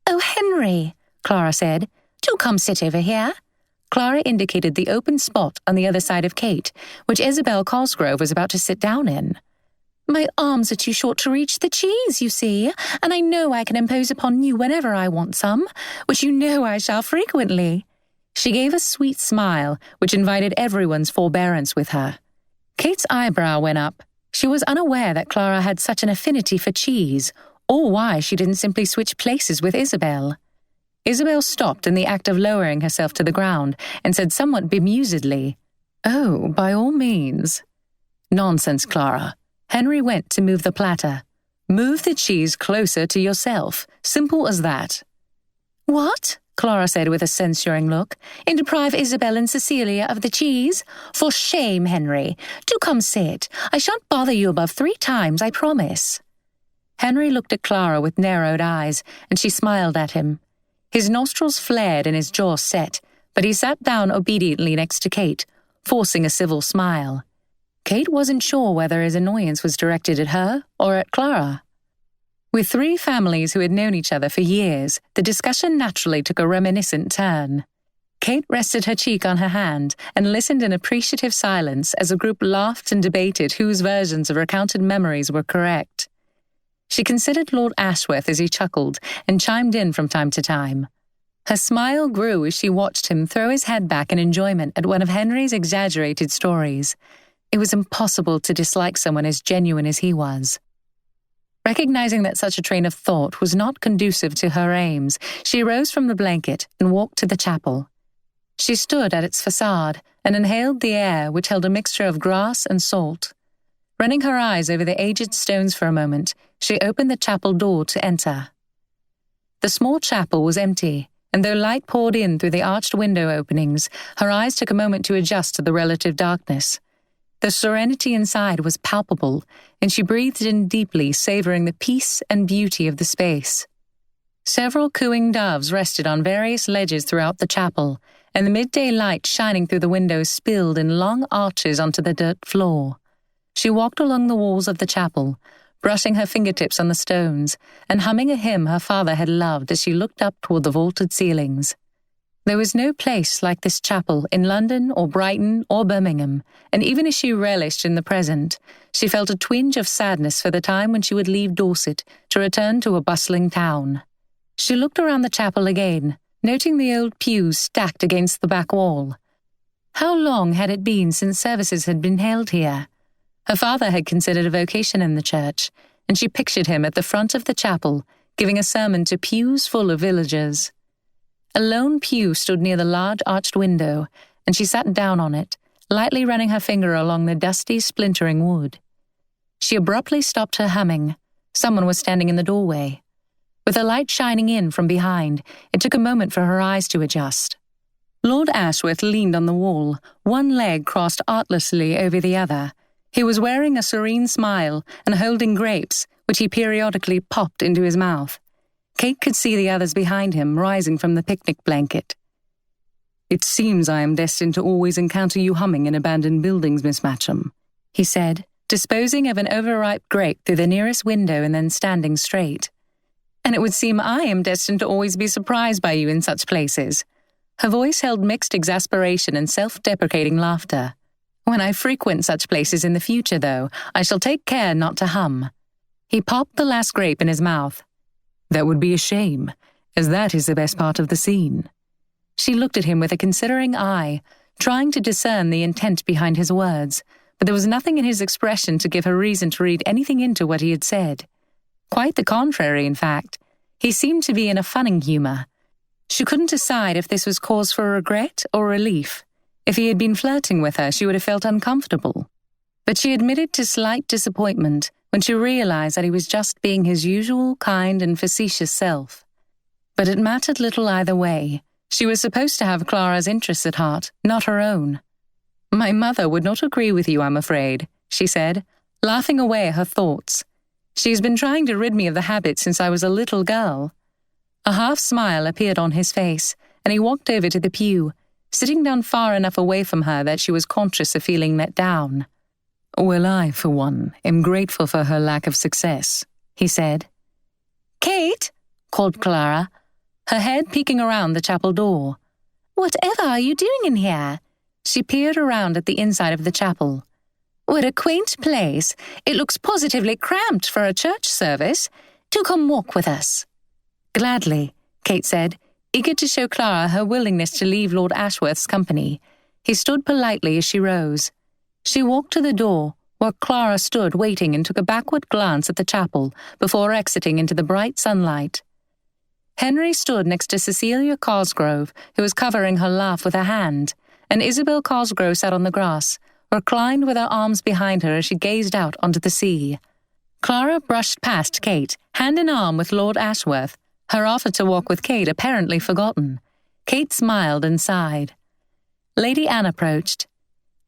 "Oh, Henry," Clara said, "do come sit over here." Clara indicated the open spot on the other side of Kate, which Isabel Cosgrove was about to sit down in. "My arms are too short to reach the cheese, you see, and I know I can impose upon you whenever I want some, which you know I shall frequently." She gave a sweet smile, which invited everyone's forbearance with her. Kate's eyebrow went up. She was unaware that Clara had such an affinity for cheese, or why she didn't simply switch places with Isabel. Isabel stopped in the act of lowering herself to the ground and said somewhat bemusedly, "Oh, by all means." "Nonsense, Clara." Henry went to move the platter. "Move the cheese closer to yourself. Simple as that." "What?" Clara said with a censuring look. "And deprive Isabel and Cecilia of the cheese? For shame, Henry. Do come sit. I shan't bother you above 3 times, I promise." Henry looked at Clara with narrowed eyes, and she smiled at him. His nostrils flared and his jaw set, but he sat down obediently next to Kate, forcing a civil smile. Kate wasn't sure whether his annoyance was directed at her or at Clara. With three families who had known each other for years, the discussion naturally took a reminiscent turn. Kate rested her cheek on her hand and listened in appreciative silence as the group laughed and debated whose versions of recounted memories were correct. She considered Lord Ashworth as he chuckled and chimed in from time to time. Her smile grew as she watched him throw his head back in enjoyment at one of Henry's exaggerated stories. It was impossible to dislike someone as genuine as he was. Recognizing that such a train of thought was not conducive to her aims, she rose from the blanket and walked to the chapel. She stood at its facade and inhaled the air, which held a mixture of grass and salt. Running her eyes over the aged stones for a moment, she opened the chapel door to enter. The small chapel was empty, and though light poured in through the arched window openings, her eyes took a moment to adjust to the relative darkness. The serenity inside was palpable, and she breathed in deeply, savoring the peace and beauty of the space. Several cooing doves rested on various ledges throughout the chapel, and the midday light shining through the windows spilled in long arches onto the dirt floor. She walked along the walls of the chapel, brushing her fingertips on the stones, and humming a hymn her father had loved as she looked up toward the vaulted ceilings. There was no place like this chapel in London or Brighton or Birmingham, and even as she relished in the present, she felt a twinge of sadness for the time when she would leave Dorset to return to a bustling town. She looked around the chapel again, noting the old pews stacked against the back wall. How long had it been since services had been held here? Her father had considered a vocation in the church, and she pictured him at the front of the chapel, giving a sermon to pews full of villagers. A lone pew stood near the large arched window, and she sat down on it, lightly running her finger along the dusty, splintering wood. She abruptly stopped her humming. Someone was standing in the doorway. With the light shining in from behind, it took a moment for her eyes to adjust. Lord Ashworth leaned on the wall, one leg crossed artlessly over the other. He was wearing a serene smile and holding grapes, which he periodically popped into his mouth. Kate could see the others behind him rising from the picnic blanket. "It seems I am destined to always encounter you humming in abandoned buildings, Miss Matcham," he said, disposing of an overripe grape through the nearest window and then standing straight. "And it would seem I am destined to always be surprised by you in such places." Her voice held mixed exasperation and self-deprecating laughter. "When I frequent such places in the future, though, I shall take care not to hum." He popped the last grape in his mouth. "That would be a shame, as that is the best part of the scene." She looked at him with a considering eye, trying to discern the intent behind his words, but there was nothing in his expression to give her reason to read anything into what he had said. Quite the contrary, in fact. He seemed to be in a funning humor. She couldn't decide if this was cause for regret or relief. If he had been flirting with her, she would have felt uncomfortable. But she admitted to slight disappointment when she realized that he was just being his usual kind and facetious self. But it mattered little either way. She was supposed to have Clara's interests at heart, not her own. "My mother would not agree with you, I'm afraid," she said, laughing away her thoughts. "She's been trying to rid me of the habit since I was a little girl." A half-smile appeared on his face, and he walked over to the pew, sitting down far enough away from her that she was conscious of feeling let down. "Well, I, for one, am grateful for her lack of success," he said. "Kate," called Clara, her head peeking around the chapel door. "Whatever are you doing in here?" She peered around at the inside of the chapel. "What a quaint place. It looks positively cramped for a church service. Do come walk with us." "Gladly," Kate said, eager to show Clara her willingness to leave Lord Ashworth's company. He stood politely as she rose. She walked to the door, where Clara stood waiting and took a backward glance at the chapel before exiting into the bright sunlight. Henry stood next to Cecilia Cosgrove, who was covering her laugh with a hand, and Isabel Cosgrove sat on the grass, reclined with her arms behind her as she gazed out onto the sea. Clara brushed past Kate, hand in arm with Lord Ashworth, her offer to walk with Kate apparently forgotten. Kate smiled and sighed. Lady Anne approached.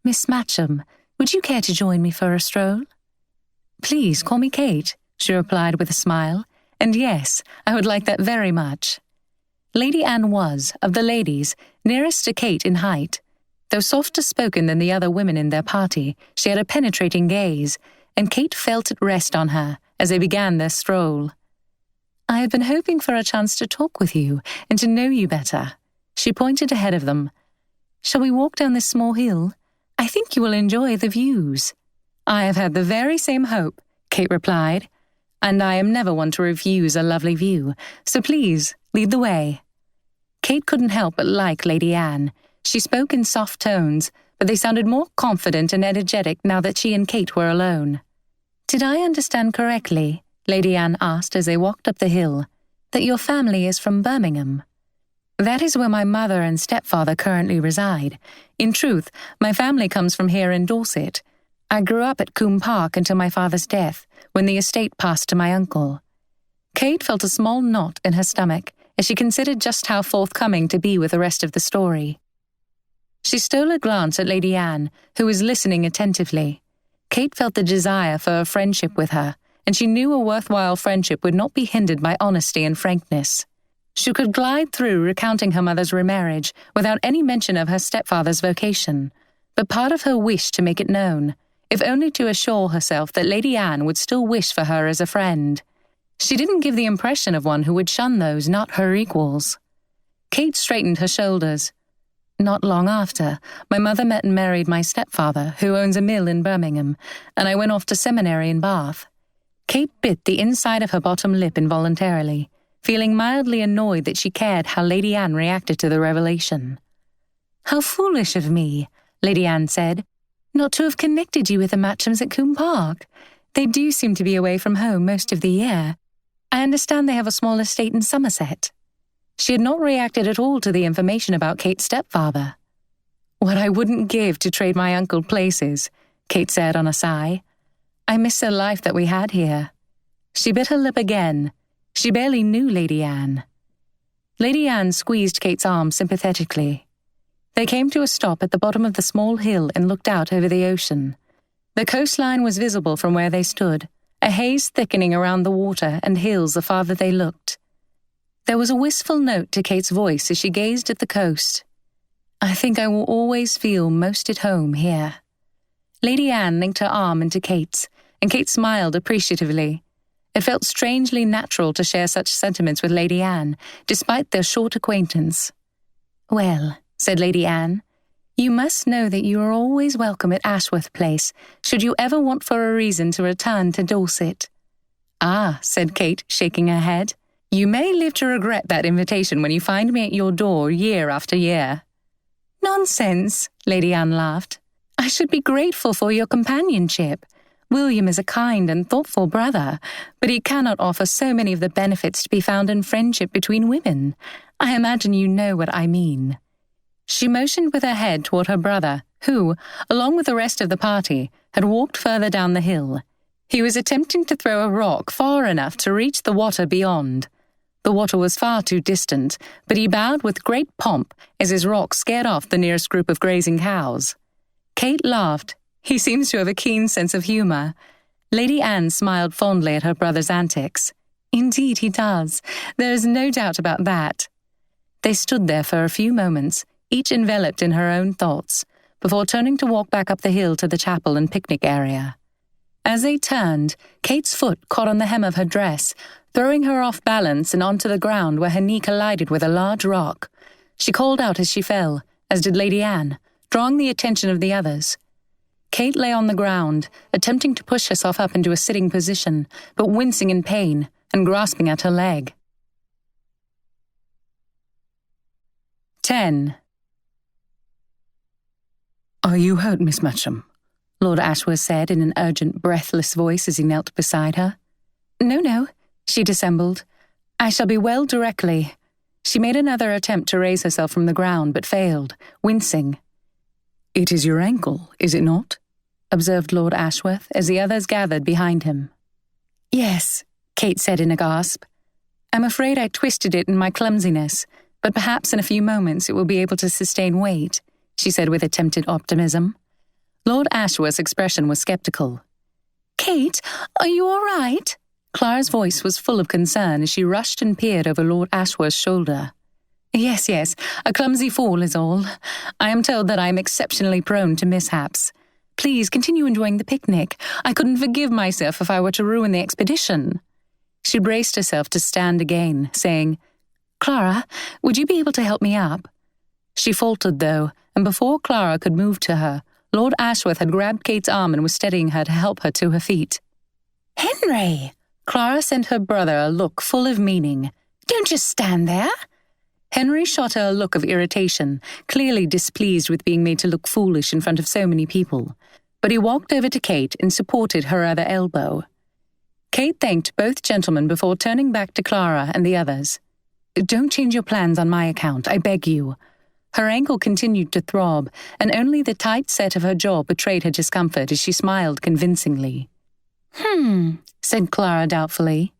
"Miss Matcham, would you care to join me for a stroll?" "Please call me Kate," she replied with a smile, "and yes, I would like that very much." Lady Anne was, of the ladies, nearest to Kate in height. Though softer spoken than the other women in their party, she had a penetrating gaze, and Kate felt it rest on her as they began their stroll. "I have been hoping for a chance to talk with you and to know you better." She pointed ahead of them. "Shall we walk down this small hill? I think you will enjoy the views." "I have had the very same hope," Kate replied, "and I am never one to refuse a lovely view, so please, lead the way." Kate couldn't help but like Lady Anne. She spoke in soft tones, but they sounded more confident and energetic now that she and Kate were alone. "Did I understand correctly," Lady Anne asked as they walked up the hill, "that your family is from Birmingham?" "That is where my mother and stepfather currently reside. In truth, my family comes from here in Dorset. I grew up at Combe Park until my father's death, when the estate passed to my uncle." Kate felt a small knot in her stomach as she considered just how forthcoming to be with the rest of the story. She stole a glance at Lady Anne, who was listening attentively. Kate felt the desire for a friendship with her, and she knew a worthwhile friendship would not be hindered by honesty and frankness. She could glide through recounting her mother's remarriage without any mention of her stepfather's vocation, but part of her wished to make it known, if only to assure herself that Lady Anne would still wish for her as a friend. She didn't give the impression of one who would shun those not her equals. Kate straightened her shoulders. "Not long after, my mother met and married my stepfather, who owns a mill in Birmingham, and I went off to seminary in Bath." Kate bit the inside of her bottom lip involuntarily, feeling mildly annoyed that she cared how Lady Anne reacted to the revelation. "How foolish of me," Lady Anne said, "not to have connected you with the Matchams at Combe Park. They do seem to be away from home most of the year. I understand they have a small estate in Somerset." She had not reacted at all to the information about Kate's stepfather. "What I wouldn't give to trade my uncle places," Kate said on a sigh. "I miss the life that we had here." She bit her lip again. She barely knew Lady Anne. Lady Anne squeezed Kate's arm sympathetically. They came to a stop at the bottom of the small hill and looked out over the ocean. The coastline was visible from where they stood, a haze thickening around the water and hills the farther they looked. There was a wistful note to Kate's voice as she gazed at the coast. "I think I will always feel most at home here." Lady Anne linked her arm into Kate's, and Kate smiled appreciatively. It felt strangely natural to share such sentiments with Lady Anne, despite their short acquaintance. "Well," said Lady Anne, "you must know that you are always welcome at Ashworth Place, should you ever want for a reason to return to Dorset." "Ah," said Kate, shaking her head, "you may live to regret that invitation when you find me at your door year after year." "Nonsense," Lady Anne laughed. "I should be grateful for your companionship. William is a kind and thoughtful brother, but he cannot offer so many of the benefits to be found in friendship between women. I imagine you know what I mean." She motioned with her head toward her brother, who, along with the rest of the party, had walked further down the hill. He was attempting to throw a rock far enough to reach the water beyond. The water was far too distant, but he bowed with great pomp as his rock scared off the nearest group of grazing cows. Kate laughed. He seems to have a keen sense of humor. Lady Anne smiled fondly at her brother's antics. "Indeed he does. There is no doubt about that." They stood there for a few moments, each enveloped in her own thoughts, before turning to walk back up the hill to the chapel and picnic area. As they turned, Kate's foot caught on the hem of her dress, throwing her off balance and onto the ground where her knee collided with a large rock. She called out as she fell, as did Lady Anne, drawing the attention of the others. Kate lay on the ground, attempting to push herself up into a sitting position, but wincing in pain and grasping at her leg. 10. "Are you hurt, Miss Matcham?" Lord Ashworth said in an urgent, breathless voice as he knelt beside her. No, she dissembled. "I shall be well directly." She made another attempt to raise herself from the ground, but failed, wincing. "It is your ankle, is it not?" observed Lord Ashworth as the others gathered behind him. "Yes," Kate said in a gasp. "I'm afraid I twisted it in my clumsiness, but perhaps in a few moments it will be able to sustain weight," she said with attempted optimism. Lord Ashworth's expression was skeptical. "Kate, are you all right?" Clara's voice was full of concern as she rushed and peered over Lord Ashworth's shoulder. Yes, a clumsy fall is all. I am told that I am exceptionally prone to mishaps. Please continue enjoying the picnic. I couldn't forgive myself if I were to ruin the expedition." She braced herself to stand again, saying, "Clara, would you be able to help me up?" She faltered, though, and before Clara could move to her, Lord Ashworth had grabbed Kate's arm and was steadying her to help her to her feet. "Henry!" Clara sent her brother a look full of meaning. "Don't just stand there." Henry shot her a look of irritation, clearly displeased with being made to look foolish in front of so many people. But he walked over to Kate and supported her other elbow. Kate thanked both gentlemen before turning back to Clara and the others. "Don't change your plans on my account, I beg you." Her ankle continued to throb, and only the tight set of her jaw betrayed her discomfort as she smiled convincingly. Said Clara doubtfully.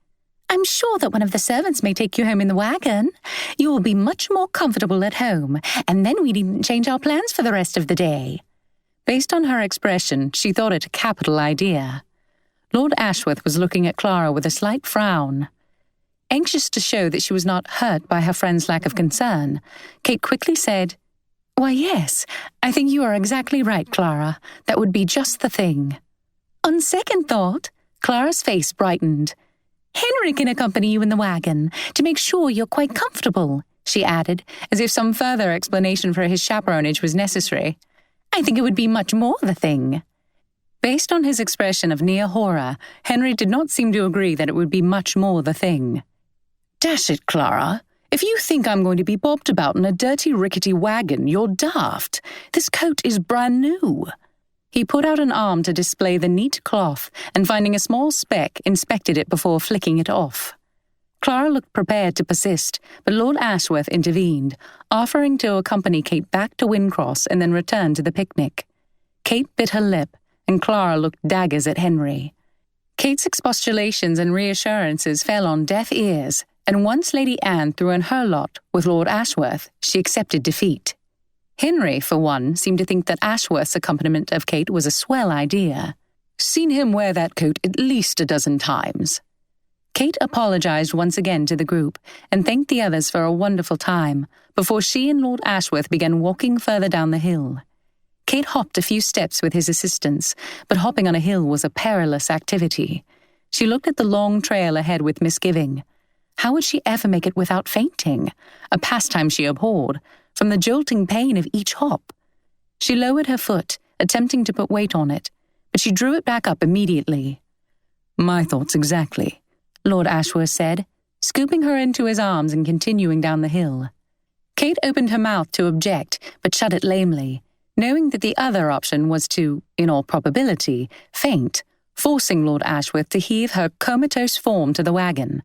"I'm sure that one of the servants may take you home in the wagon. You will be much more comfortable at home, and then we needn't change our plans for the rest of the day." Based on her expression, she thought it a capital idea. Lord Ashworth was looking at Clara with a slight frown. Anxious to show that she was not hurt by her friend's lack of concern, Kate quickly said, "Why, yes, I think you are exactly right, Clara. That would be just the thing." On second thought, Clara's face brightened. "Henry can accompany you in the wagon to make sure you're quite comfortable," she added, as if some further explanation for his chaperonage was necessary. "I think it would be much more the thing." Based on his expression of near horror, Henry did not seem to agree that it would be much more the thing. "Dash it, Clara. If you think I'm going to be bobbed about in a dirty, rickety wagon, you're daft. This coat is brand new." He put out an arm to display the neat cloth, and finding a small speck, inspected it before flicking it off. Clara looked prepared to persist, but Lord Ashworth intervened, offering to accompany Kate back to Wyndcross and then return to the picnic. Kate bit her lip, and Clara looked daggers at Henry. Kate's expostulations and reassurances fell on deaf ears, and once Lady Anne threw in her lot with Lord Ashworth, she accepted defeat. Henry, for one, seemed to think that Ashworth's accompaniment of Kate was a swell idea. "Seen him wear that coat at least a dozen times." Kate apologized once again to the group and thanked the others for a wonderful time before she and Lord Ashworth began walking further down the hill. Kate hopped a few steps with his assistance, but hopping on a hill was a perilous activity. She looked at the long trail ahead with misgiving. How would she ever make it without fainting, a pastime she abhorred, from the jolting pain of each hop? She lowered her foot, attempting to put weight on it, but she drew it back up immediately. "My thoughts exactly," Lord Ashworth said, scooping her into his arms and continuing down the hill. Kate opened her mouth to object, but shut it lamely, knowing that the other option was to, in all probability, faint, forcing Lord Ashworth to heave her comatose form to the wagon.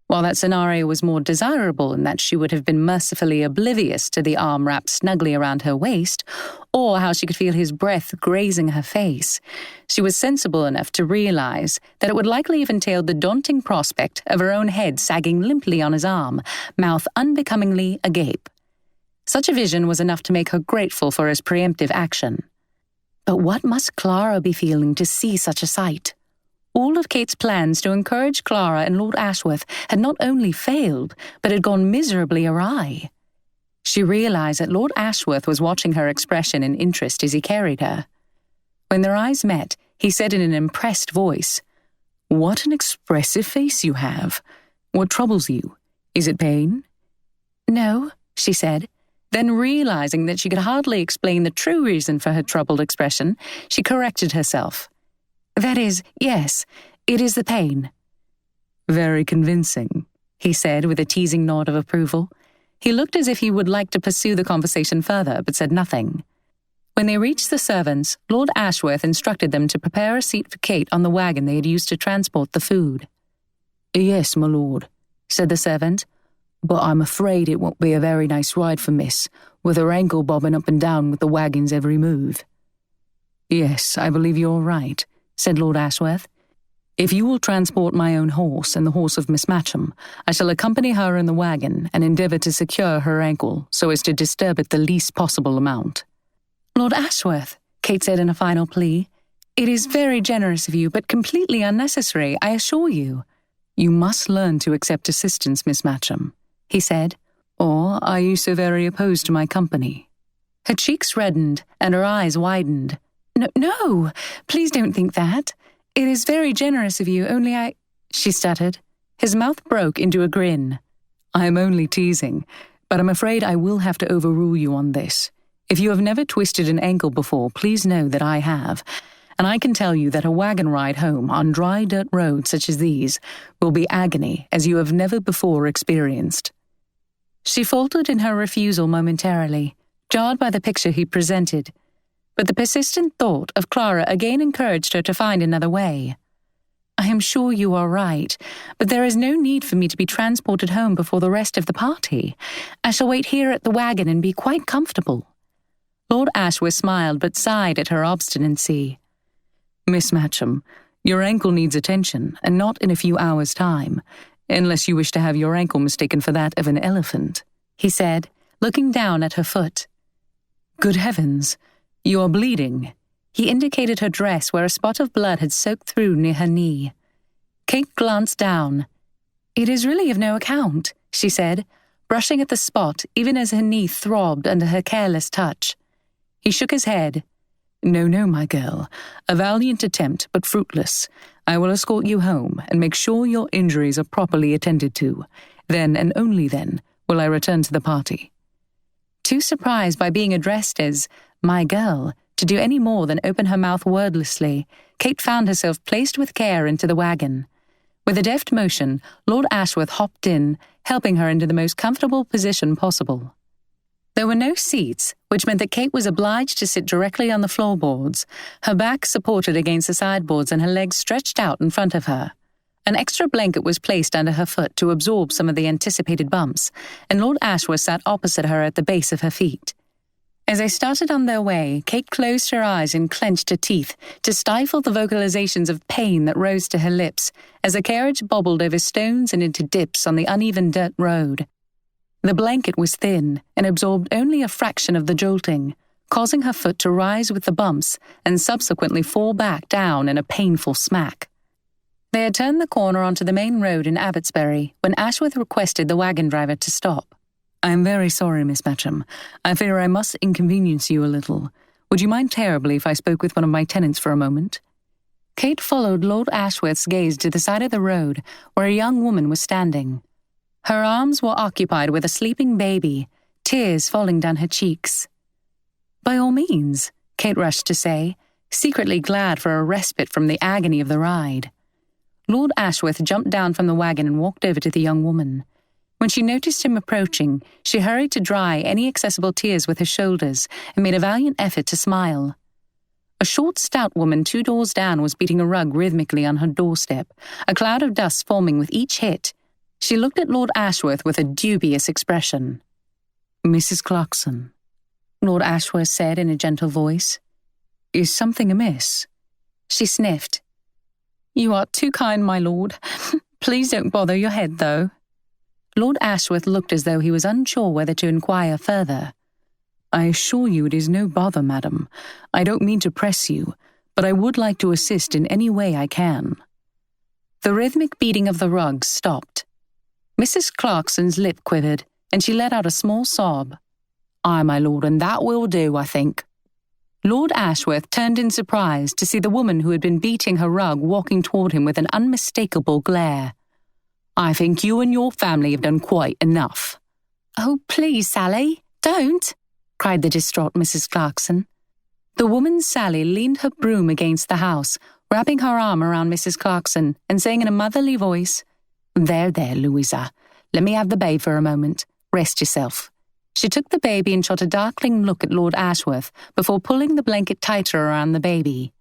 While that scenario was more desirable in that she would have been mercifully oblivious to the arm wrapped snugly around her waist, or how she could feel his breath grazing her face, she was sensible enough to realize that it would likely have entailed the daunting prospect of her own head sagging limply on his arm, mouth unbecomingly agape. Such a vision was enough to make her grateful for his preemptive action. But what must Clara be feeling to see such a sight? All of Kate's plans to encourage Clara and Lord Ashworth had not only failed, but had gone miserably awry. She realized that Lord Ashworth was watching her expression and interest as he carried her. When their eyes met, he said in an impressed voice, "What an expressive face you have. What troubles you? Is it pain?" "No," she said. Then, realizing that she could hardly explain the true reason for her troubled expression, she corrected herself. "That is, yes, it is the pain." "Very convincing," he said with a teasing nod of approval. He looked as if he would like to pursue the conversation further, but said nothing. When they reached the servants, Lord Ashworth instructed them to prepare a seat for Kate on the wagon they had used to transport the food. "Yes, my lord," said the servant, "but I'm afraid it won't be a very nice ride for Miss, with her ankle bobbing up and down with the wagon's every move." "Yes, I believe you're right," said Lord Ashworth. "If you will transport my own horse and the horse of Miss Matcham, I shall accompany her in the wagon and endeavour to secure her ankle so as to disturb it the least possible amount." "Lord Ashworth," Kate said in a final plea, "it is very generous of you, but completely unnecessary, I assure you." "You must learn to accept assistance, Miss Matcham," he said, Or are you so very opposed to my company?" Her cheeks reddened and her eyes widened. No, please don't think that. It is very generous of you, only she stuttered. His mouth broke into a grin. "I am only teasing, but I'm afraid I will have to overrule you on this. If you have never twisted an ankle before, please know that I have, and I can tell you that a wagon ride home on dry dirt roads such as these will be agony as you have never before experienced." She faltered in her refusal momentarily, jarred by the picture he presented, but the persistent thought of Clara again encouraged her to find another way. "I am sure you are right, but there is no need for me to be transported home before the rest of the party. I shall wait here at the wagon and be quite comfortable." Lord Ashworth smiled but sighed at her obstinacy. "Miss Matcham, your ankle needs attention, and not in a few hours' time, unless you wish to have your ankle mistaken for that of an elephant," he said, looking down at her foot. "Good heavens, you are bleeding." He indicated her dress where a spot of blood had soaked through near her knee. Kate glanced down. "It is really of no account," she said, brushing at the spot even as her knee throbbed under her careless touch. He shook his head. No, my girl. A valiant attempt, but fruitless. I will escort you home and make sure your injuries are properly attended to. Then, and only then, will I return to the party." Too surprised by being addressed as "my girl" to do any more than open her mouth wordlessly, Kate found herself placed with care into the wagon. With a deft motion, Lord Ashworth hopped in, helping her into the most comfortable position possible. There were no seats, which meant that Kate was obliged to sit directly on the floorboards, her back supported against the sideboards and her legs stretched out in front of her. An extra blanket was placed under her foot to absorb some of the anticipated bumps, and Lord Ashworth sat opposite her at the base of her feet. As they started on their way, Kate closed her eyes and clenched her teeth to stifle the vocalizations of pain that rose to her lips as the carriage bobbled over stones and into dips on the uneven dirt road. The blanket was thin and absorbed only a fraction of the jolting, causing her foot to rise with the bumps and subsequently fall back down in a painful smack. They had turned the corner onto the main road in Abbotsbury when Ashworth requested the wagon driver to stop. "I am very sorry, Miss Matcham. I fear I must inconvenience you a little. Would you mind terribly if I spoke with one of my tenants for a moment?" Kate followed Lord Ashworth's gaze to the side of the road where a young woman was standing. Her arms were occupied with a sleeping baby, tears falling down her cheeks. "By all means," Kate rushed to say, secretly glad for a respite from the agony of the ride. Lord Ashworth jumped down from the wagon and walked over to the young woman. When she noticed him approaching, she hurried to dry any accessible tears with her shoulders and made a valiant effort to smile. A short, stout woman 2 doors down was beating a rug rhythmically on her doorstep, a cloud of dust forming with each hit. She looked at Lord Ashworth with a dubious expression. "Mrs. Clarkson," Lord Ashworth said in a gentle voice. "Is something amiss?" She sniffed. "You are too kind, my lord. Please don't bother your head, though." Lord Ashworth looked as though he was unsure whether to inquire further. "I assure you it is no bother, madam. I don't mean to press you, but I would like to assist in any way I can." The rhythmic beating of the rugs stopped. Mrs. Clarkson's lip quivered, and she let out a small sob. "Aye, my lord, and that will do, I think." Lord Ashworth turned in surprise to see the woman who had been beating her rug walking toward him with an unmistakable glare. "I think you and your family have done quite enough." "Oh, please, Sally, don't!" cried the distraught Mrs. Clarkson. The woman Sally leaned her broom against the house, wrapping her arm around Mrs. Clarkson and saying in a motherly voice, There, Louisa. Let me have the babe for a moment. Rest yourself." She took the baby and shot a darkling look at Lord Ashworth before pulling the blanket tighter around the baby.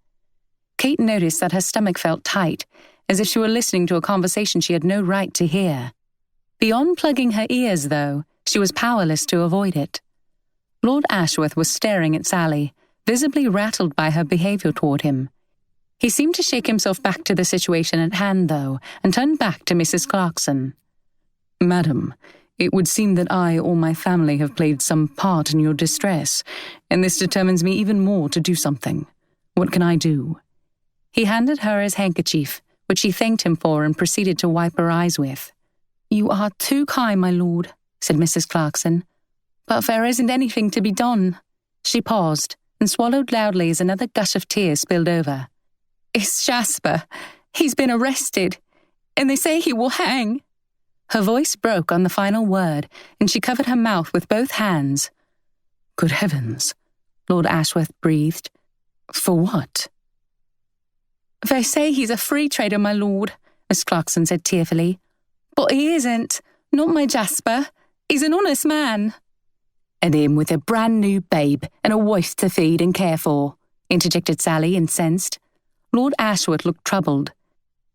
Kate noticed that her stomach felt tight, as if she were listening to a conversation she had no right to hear. Beyond plugging her ears, though, she was powerless to avoid it. Lord Ashworth was staring at Sally, visibly rattled by her behavior toward him. He seemed to shake himself back to the situation at hand, though, and turned back to Mrs. Clarkson. "Madam, it would seem that I or my family have played some part in your distress, and this determines me even more to do something. What can I do?" He handed her his handkerchief, which she thanked him for and proceeded to wipe her eyes with. "You are too kind, my lord," said Mrs. Clarkson. "But there isn't anything to be done." She paused and swallowed loudly as another gush of tears spilled over. "It's Jasper. He's been arrested, and they say he will hang." Her voice broke on the final word, and she covered her mouth with both hands. "Good heavens," Lord Ashworth breathed. "For what?" "They say he's a free trader, my lord," Miss Clarkson said tearfully. "But he isn't. Not my Jasper. He's an honest man." "And him with a brand-new babe and a wife to feed and care for," interjected Sally, incensed. Lord Ashworth looked troubled.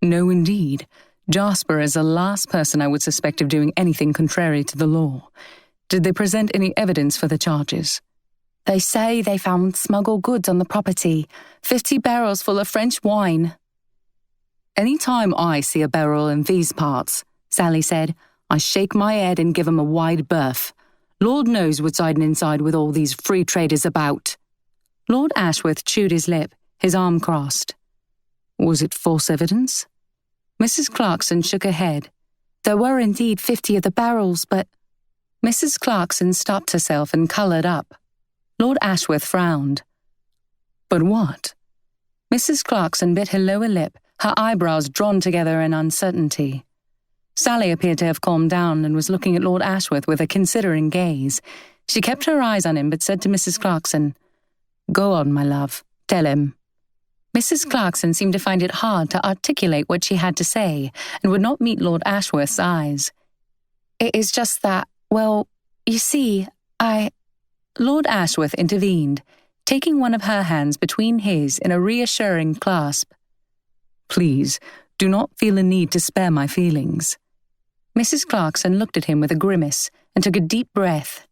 "No, indeed. Jasper is the last person I would suspect of doing anything contrary to the law. Did they present any evidence for the charges?" "They say they found smuggled goods on the property, 50 barrels full of French wine." "Any time I see a barrel in these parts," Sally said, "I shake my head and give 'em a wide berth. Lord knows what's hiding inside with all these free traders about." Lord Ashworth chewed his lip, his arm crossed. "Was it false evidence?" Mrs. Clarkson shook her head. "There were indeed 50 of the barrels, but—" Mrs. Clarkson stopped herself and coloured up. Lord Ashworth frowned. "But what?" Mrs. Clarkson bit her lower lip, her eyebrows drawn together in uncertainty. Sally appeared to have calmed down and was looking at Lord Ashworth with a considering gaze. She kept her eyes on him but said to Mrs. Clarkson, "Go on, my love. Tell him." Mrs. Clarkson seemed to find it hard to articulate what she had to say and would not meet Lord Ashworth's eyes. "It is just that, well, you see, Lord Ashworth intervened, taking one of her hands between his in a reassuring clasp. "Please, do not feel a need to spare my feelings." Mrs. Clarkson looked at him with a grimace and took a deep breath.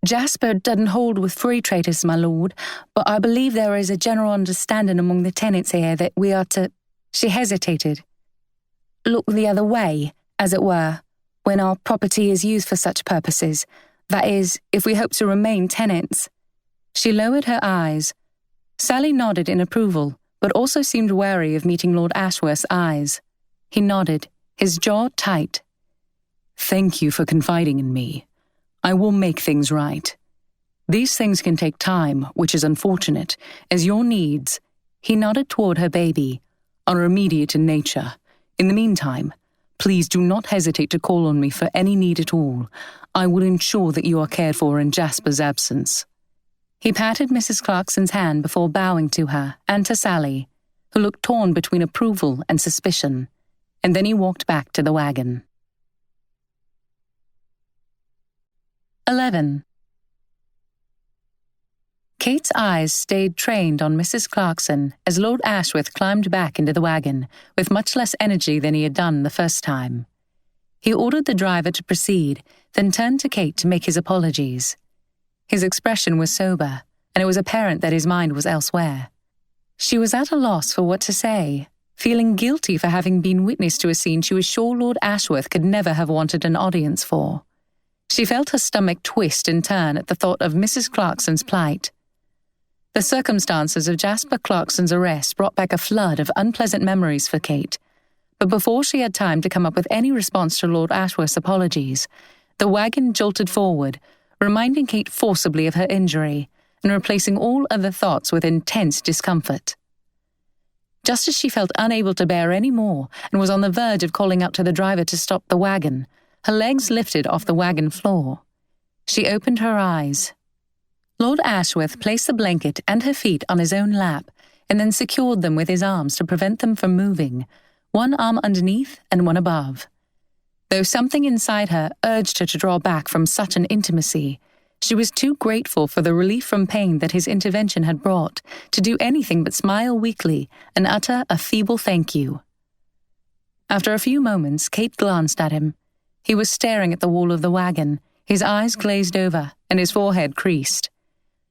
"Jasper doesn't hold with free traders, my lord, but I believe there is a general understanding among the tenants here that we are to—" She hesitated. "Look the other way, as it were, when our property is used for such purposes. That is, if we hope to remain tenants." She lowered her eyes. Sally nodded in approval, but also seemed wary of meeting Lord Ashworth's eyes. He nodded, his jaw tight. "Thank you for confiding in me. I will make things right. These things can take time, which is unfortunate, as your needs," he nodded toward her baby, "are immediate in nature. In the meantime, please do not hesitate to call on me for any need at all. I will ensure that you are cared for in Jasper's absence." He patted Mrs. Clarkson's hand before bowing to her and to Sally, who looked torn between approval and suspicion, and then he walked back to the wagon. 11. Kate's eyes stayed trained on Mrs. Clarkson as Lord Ashworth climbed back into the wagon with much less energy than he had done the first time. He ordered the driver to proceed, then turned to Kate to make his apologies. His expression was sober, and it was apparent that his mind was elsewhere. She was at a loss for what to say, feeling guilty for having been witness to a scene she was sure Lord Ashworth could never have wanted an audience for. She felt her stomach twist and turn at the thought of Mrs. Clarkson's plight. The circumstances of Jasper Clarkson's arrest brought back a flood of unpleasant memories for Kate, but before she had time to come up with any response to Lord Ashworth's apologies, the wagon jolted forward, reminding Kate forcibly of her injury and replacing all other thoughts with intense discomfort. Just as she felt unable to bear any more and was on the verge of calling out to the driver to stop the wagon, her legs lifted off the wagon floor. She opened her eyes. Lord Ashworth placed the blanket and her feet on his own lap and then secured them with his arms to prevent them from moving, one arm underneath and one above. Though something inside her urged her to draw back from such an intimacy, she was too grateful for the relief from pain that his intervention had brought to do anything but smile weakly and utter a feeble thank you. After a few moments, Kate glanced at him. He was staring at the wall of the wagon, his eyes glazed over and his forehead creased.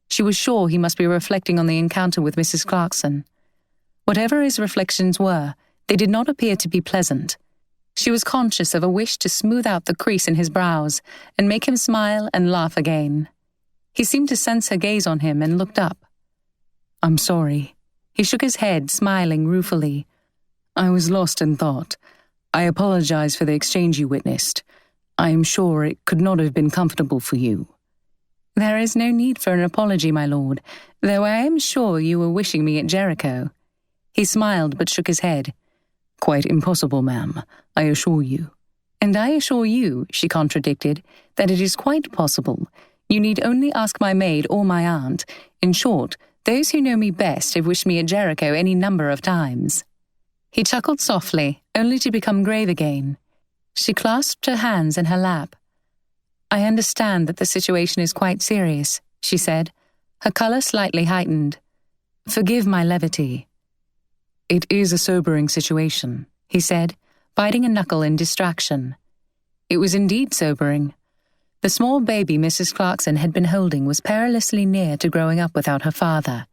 She was sure he must be reflecting on the encounter with Mrs. Clarkson. Whatever his reflections were, they did not appear to be pleasant. She was conscious of a wish to smooth out the crease in his brows and make him smile and laugh again. He seemed to sense her gaze on him and looked up. "I'm sorry." He shook his head, smiling ruefully. "I was lost in thought. I apologize for the exchange you witnessed. I am sure it could not have been comfortable for you. There is no need for an apology, my lord, though I am sure you were wishing me at Jericho. He smiled but shook his head. Quite impossible, ma'am, I assure you. And I assure you, she contradicted, that it is quite possible. You need only ask my maid or my aunt. In short, those who know me best have wished me at Jericho any number of times. He chuckled softly, only to become grave again. She clasped her hands in her lap. I understand that the situation is quite serious, she said, her colour slightly heightened. Forgive my levity. It is a sobering situation, he said, biting a knuckle in distraction. It was indeed sobering. The small baby Mrs. Clarkson had been holding was perilously near to growing up without her father.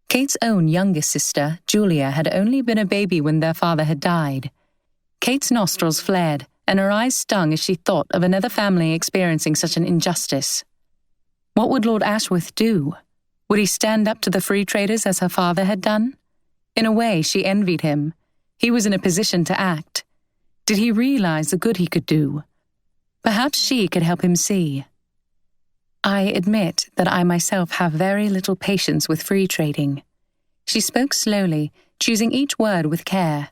Kate's own youngest sister, Julia, had only been a baby when their father had died. Kate's nostrils flared, and her eyes stung as she thought of another family experiencing such an injustice. What would Lord Ashworth do? Would he stand up to the free traders as her father had done? In a way, she envied him. He was in a position to act. Did he realize the good he could do? Perhaps she could help him see. I admit that I myself have very little patience with free trading. She spoke slowly, choosing each word with care.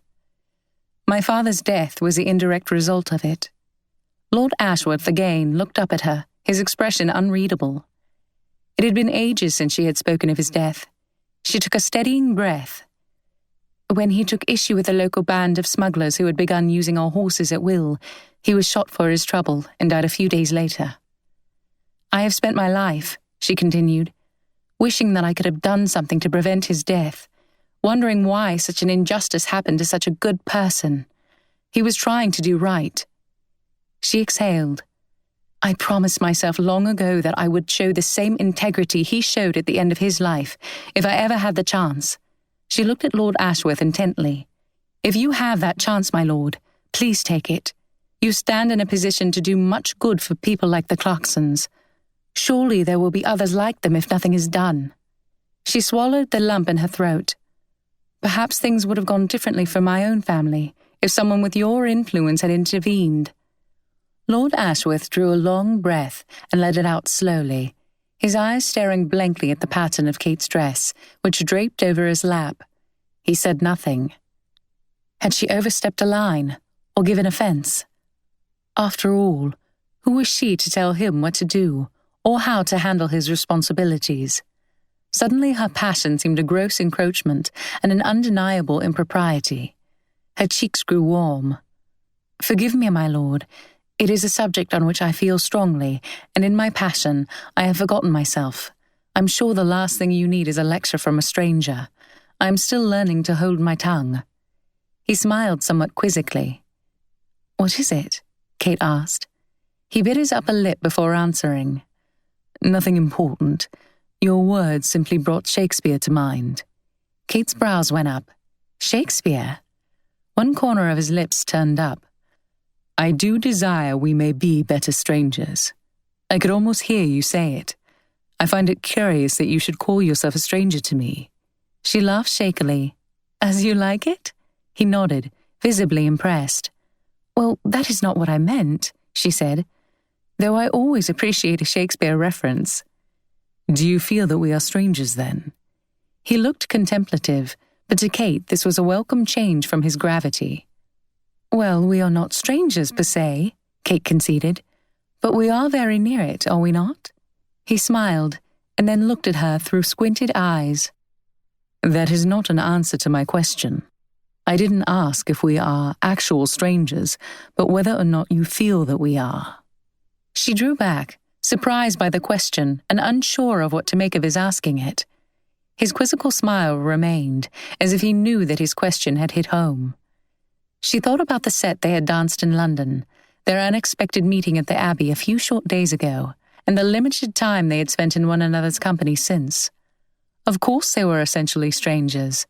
My father's death was the indirect result of it. Lord Ashworth again looked up at her, his expression unreadable. It had been ages since she had spoken of his death. She took a steadying breath. When he took issue with a local band of smugglers who had begun using our horses at will, he was shot for his trouble and died a few days later. I have spent my life, she continued, wishing that I could have done something to prevent his death, wondering why such an injustice happened to such a good person. He was trying to do right. She exhaled. I promised myself long ago that I would show the same integrity he showed at the end of his life, if I ever had the chance. She looked at Lord Ashworth intently. If you have that chance, my lord, please take it. You stand in a position to do much good for people like the Clarksons. Surely there will be others like them if nothing is done. She swallowed the lump in her throat. Perhaps things would have gone differently for my own family if someone with your influence had intervened. Lord Ashworth drew a long breath and let it out slowly, his eyes staring blankly at the pattern of Kate's dress, which draped over his lap. He said nothing. Had she overstepped a line, or given offence? After all, who was she to tell him what to do, or how to handle his responsibilities? Suddenly her passion seemed a gross encroachment and an undeniable impropriety. Her cheeks grew warm. Forgive me, my lord. It is a subject on which I feel strongly, and in my passion I have forgotten myself. I'm sure the last thing you need is a lecture from a stranger. I am still learning to hold my tongue. He smiled somewhat quizzically. What is it? Kate asked. He bit his upper lip before answering. Nothing important. Your words simply brought Shakespeare to mind. Kate's brows went up. Shakespeare? One corner of his lips turned up. I do desire we may be better strangers. I could almost hear you say it. I find it curious that you should call yourself a stranger to me. She laughed shakily. As you like it? He nodded, visibly impressed. Well, that is not what I meant, she said, though I always appreciate a Shakespeare reference. Do you feel that we are strangers, then? He looked contemplative, but to Kate this was a welcome change from his gravity. Well, we are not strangers per se, Kate conceded, but we are very near it, are we not? He smiled, and then looked at her through squinted eyes. That is not an answer to my question. I didn't ask if we are actual strangers, but whether or not you feel that we are. She drew back, surprised by the question and unsure of what to make of his asking it. His quizzical smile remained, as if he knew that his question had hit home. She thought about the set they had danced in London, their unexpected meeting at the Abbey a few short days ago, and the limited time they had spent in one another's company since. Of course they were essentially strangers,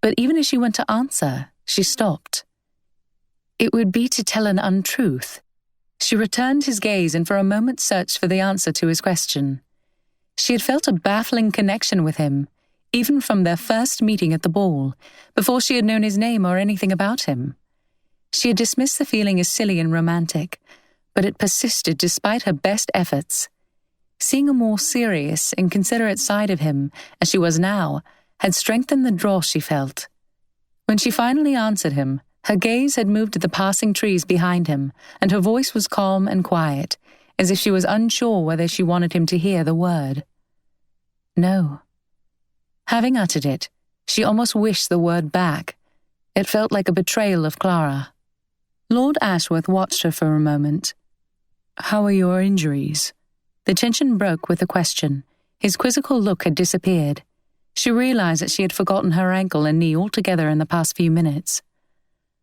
but even as she went to answer, she stopped. It would be to tell an untruth. She returned his gaze and for a moment searched for the answer to his question. She had felt a baffling connection with him, even from their first meeting at the ball, before she had known his name or anything about him. She had dismissed the feeling as silly and romantic, but it persisted despite her best efforts. Seeing a more serious and considerate side of him, as she was now, had strengthened the dross she felt. When she finally answered him, her gaze had moved to the passing trees behind him, and her voice was calm and quiet, as if she was unsure whether she wanted him to hear the word. No. Having uttered it, she almost wished the word back. It felt like a betrayal of Clara. Lord Ashworth watched her for a moment. "How are your injuries?" The tension broke with the question. His quizzical look had disappeared. She realized that she had forgotten her ankle and knee altogether in the past few minutes.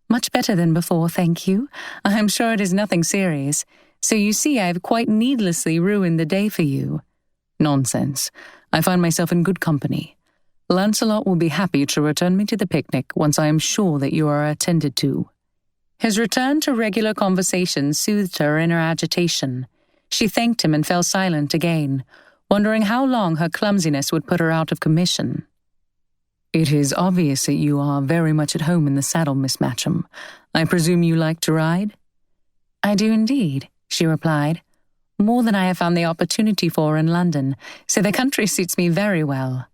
"Much better than before, thank you. I am sure it is nothing serious. So you see, I have quite needlessly ruined the day for you." "Nonsense. I find myself in good company. Lancelot will be happy to return me to the picnic once I am sure that you are attended to." His return to regular conversation soothed her inner agitation. She thanked him and fell silent again, wondering how long her clumsiness would put her out of commission. "It is obvious that you are very much at home in the saddle, Miss Matcham. I presume you like to ride?" "I do indeed," she replied. "More than I have found the opportunity for in London, so the country suits me very well."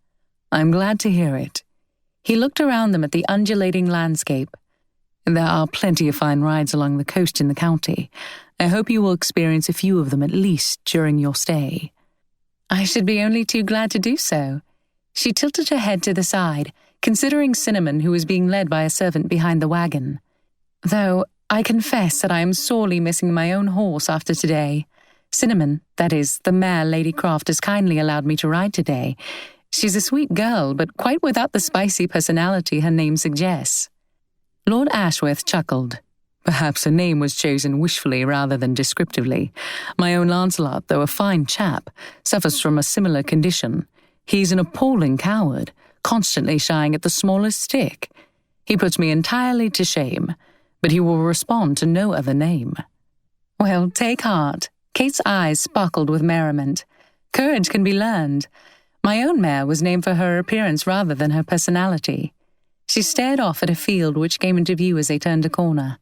"I'm glad to hear it." He looked around them at the undulating landscape. "There are plenty of fine rides along the coast in the county. I hope you will experience a few of them at least during your stay." "I should be only too glad to do so." She tilted her head to the side, considering Cinnamon, who was being led by a servant behind the wagon. "Though I confess that I am sorely missing my own horse after today. Cinnamon, that is, the mare Lady Croft has kindly allowed me to ride today. She's a sweet girl, but quite without the spicy personality her name suggests." Lord Ashworth chuckled. "Perhaps her name was chosen wishfully rather than descriptively. My own Lancelot, though a fine chap, suffers from a similar condition. He's an appalling coward, constantly shying at the smallest stick. He puts me entirely to shame, but he will respond to no other name." "Well, take heart." Kate's eyes sparkled with merriment. "Courage can be learned. My own mare was named for her appearance rather than her personality." She stared off at a field which came into view as they turned a corner.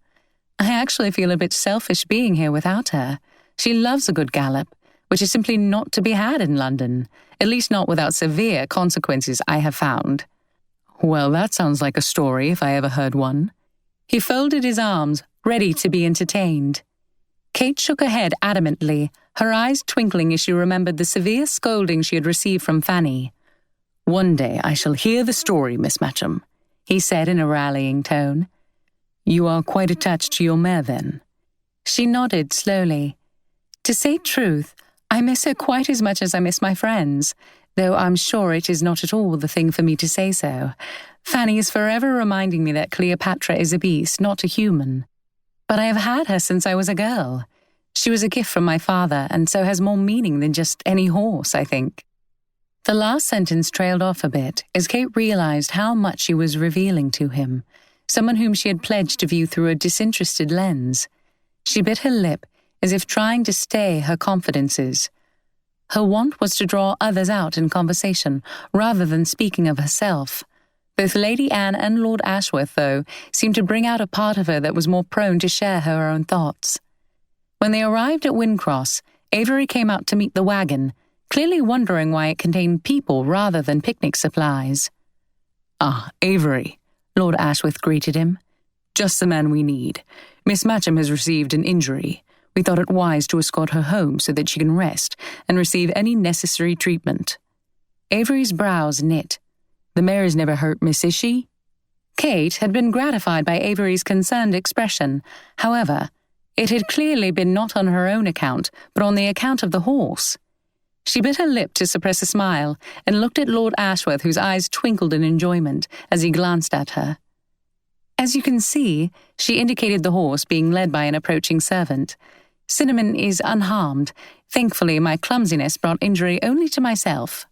"I actually feel a bit selfish being here without her. She loves a good gallop, which is simply not to be had in London, at least not without severe consequences, I have found." "Well, that sounds like a story if I ever heard one." He folded his arms, ready to be entertained. Kate shook her head adamantly, her eyes twinkling as she remembered the severe scolding she had received from Fanny. "One day I shall hear the story, Miss Matcham," he said in a rallying tone. "You are quite attached to your mare, then?" She nodded slowly. "To say truth, I miss her quite as much as I miss my friends, though I'm sure it is not at all the thing for me to say so. Fanny is forever reminding me that Cleopatra is a beast, not a human. But I have had her since I was a girl. She was a gift from my father, and so has more meaning than just any horse, I think." The last sentence trailed off a bit as Kate realized how much she was revealing to him, someone whom she had pledged to view through a disinterested lens. She bit her lip, as if trying to stay her confidences. Her want was to draw others out in conversation, rather than speaking of herself. Both Lady Anne and Lord Ashworth, though, seemed to bring out a part of her that was more prone to share her own thoughts. When they arrived at Wyndcross, Avery came out to meet the wagon, clearly wondering why it contained people rather than picnic supplies. "Ah, Avery," Lord Ashworth greeted him. "Just the man we need. Miss Matcham has received an injury. We thought it wise to escort her home so that she can rest and receive any necessary treatment." Avery's brows knit. "The mare is never hurt, miss, is she?" Kate had been gratified by Avery's concerned expression. However, it had clearly been not on her own account, but on the account of the horse. She bit her lip to suppress a smile and looked at Lord Ashworth, whose eyes twinkled in enjoyment as he glanced at her. "As you can see," she indicated the horse being led by an approaching servant, "Cinnamon is unharmed. Thankfully, my clumsiness brought injury only to myself."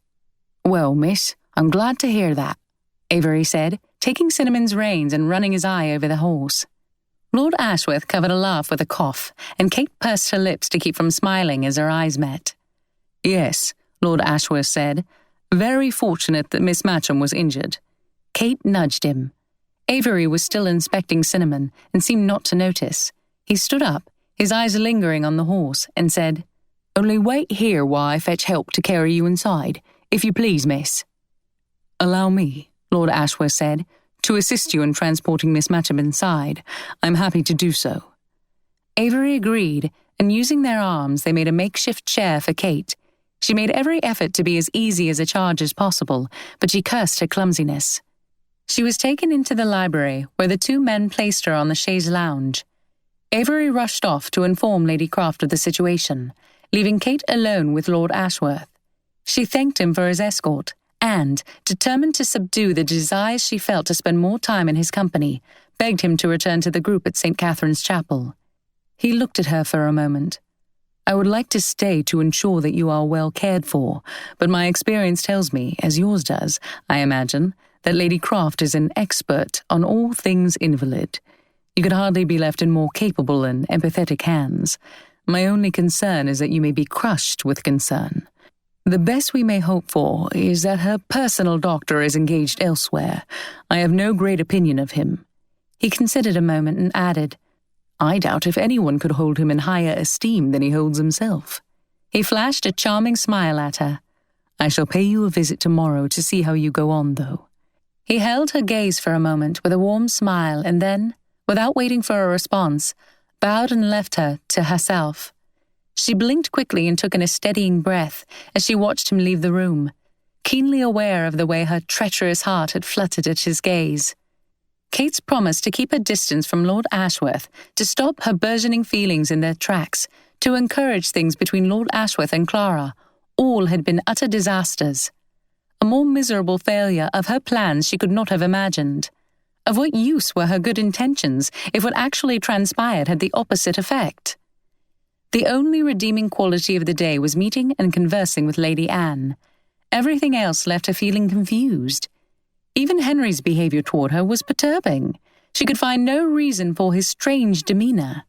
"Well, miss, I'm glad to hear that," Avery said, taking Cinnamon's reins and running his eye over the horse. Lord Ashworth covered a laugh with a cough, and Kate pursed her lips to keep from smiling as her eyes met. "Yes," Lord Ashworth said. "Very fortunate that Miss Matcham was injured." Kate nudged him. Avery was still inspecting Cinnamon and seemed not to notice. He stood up, his eyes lingering on the horse, and said, "Only wait here while I fetch help to carry you inside, if you please, miss." "Allow me," Lord Ashworth said, "to assist you in transporting Miss Matcham inside. I'm happy to do so." Avery agreed, and using their arms, they made a makeshift chair for Kate. She made every effort to be as easy as a charge as possible, but she cursed her clumsiness. She was taken into the library, where the two men placed her on the chaise lounge. Avery rushed off to inform Lady Croft of the situation, leaving Kate alone with Lord Ashworth. She thanked him for his escort, and, determined to subdue the desires she felt to spend more time in his company, begged him to return to the group at St. Catherine's Chapel. He looked at her for a moment. "I would like to stay to ensure that you are well cared for, but my experience tells me, as yours does, I imagine, that Lady Croft is an expert on all things invalid. You could hardly be left in more capable and empathetic hands. My only concern is that you may be crushed with concern. The best we may hope for is that her personal doctor is engaged elsewhere. I have no great opinion of him." He considered a moment and added, "I doubt if anyone could hold him in higher esteem than he holds himself." He flashed a charming smile at her. "I shall pay you a visit tomorrow to see how you go on, though." He held her gaze for a moment with a warm smile and then, without waiting for a response, bowed and left her to herself. She blinked quickly and took in a steadying breath as she watched him leave the room, keenly aware of the way her treacherous heart had fluttered at his gaze. Kate's promise to keep her distance from Lord Ashworth, to stop her burgeoning feelings in their tracks, to encourage things between Lord Ashworth and Clara, all had been utter disasters. A more miserable failure of her plans she could not have imagined. Of what use were her good intentions if what actually transpired had the opposite effect? The only redeeming quality of the day was meeting and conversing with Lady Anne. Everything else left her feeling confused. Even Henry's behaviour toward her was perturbing. She could find no reason for his strange demeanour.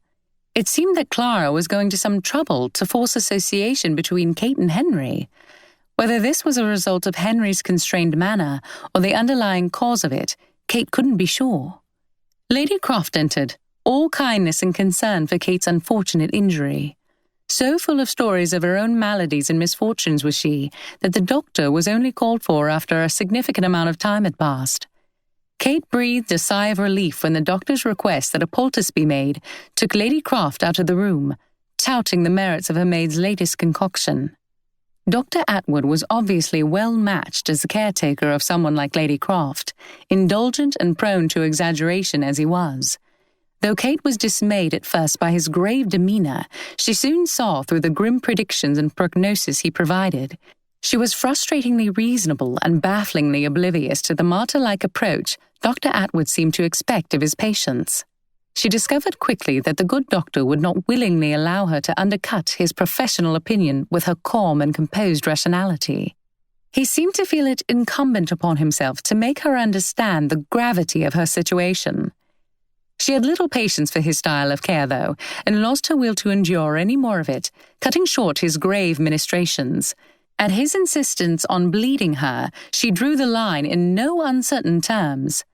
It seemed that Clara was going to some trouble to force association between Kate and Henry. Whether this was a result of Henry's constrained manner or the underlying cause of it, Kate couldn't be sure. Lady Croft entered, all kindness and concern for Kate's unfortunate injury. So full of stories of her own maladies and misfortunes was she, that the doctor was only called for after a significant amount of time had passed. Kate breathed a sigh of relief when the doctor's request that a poultice be made took Lady Croft out of the room, touting the merits of her maid's latest concoction. Dr. Atwood was obviously well matched as the caretaker of someone like Lady Croft, indulgent and prone to exaggeration as he was. Though Kate was dismayed at first by his grave demeanour, she soon saw through the grim predictions and prognosis he provided. She was frustratingly reasonable and bafflingly oblivious to the martyr-like approach Dr. Atwood seemed to expect of his patients. She discovered quickly that the good doctor would not willingly allow her to undercut his professional opinion with her calm and composed rationality. He seemed to feel it incumbent upon himself to make her understand the gravity of her situation. She had little patience for his style of care, though, and lost her will to endure any more of it, cutting short his grave ministrations. At his insistence on bleeding her, she drew the line in no uncertain terms.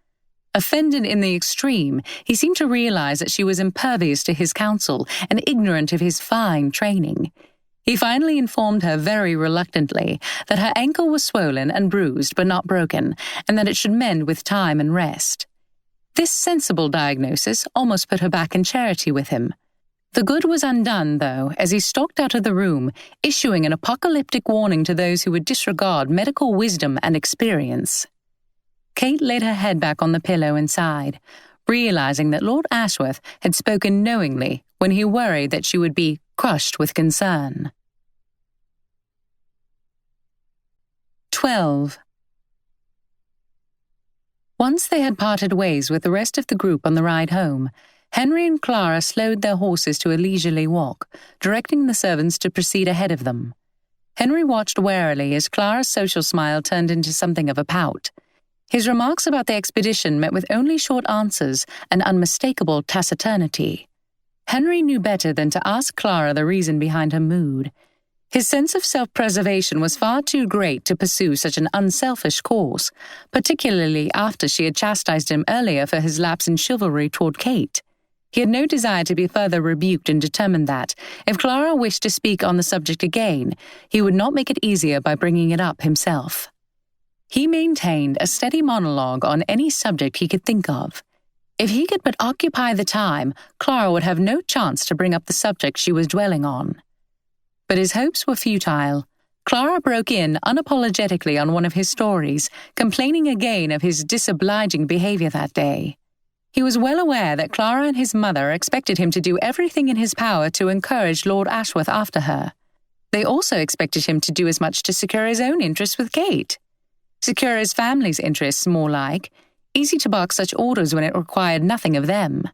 Offended in the extreme, he seemed to realize that she was impervious to his counsel and ignorant of his fine training. He finally informed her very reluctantly that her ankle was swollen and bruised but not broken, and that it should mend with time and rest. This sensible diagnosis almost put her back in charity with him. The good was undone, though, as he stalked out of the room, issuing an apocalyptic warning to those who would disregard medical wisdom and experience. Kate laid her head back on the pillow and sighed, realizing that Lord Ashworth had spoken knowingly when he worried that she would be crushed with concern. 12. Once they had parted ways with the rest of the group on the ride home, Henry and Clara slowed their horses to a leisurely walk, directing the servants to proceed ahead of them. Henry watched warily as Clara's social smile turned into something of a pout. His remarks about the expedition met with only short answers and unmistakable taciturnity. Henry knew better than to ask Clara the reason behind her mood. His sense of self-preservation was far too great to pursue such an unselfish course, particularly after she had chastised him earlier for his lapse in chivalry toward Kate. He had no desire to be further rebuked and determined that, if Clara wished to speak on the subject again, he would not make it easier by bringing it up himself. He maintained a steady monologue on any subject he could think of. If he could but occupy the time, Clara would have no chance to bring up the subject she was dwelling on. But his hopes were futile. Clara broke in unapologetically on one of his stories, complaining again of his disobliging behavior that day. He was well aware that Clara and his mother expected him to do everything in his power to encourage Lord Ashworth after her. They also expected him to do as much to secure his own interests with Kate. Secure his family's interests, more like. Easy to bark such orders when it required nothing of them.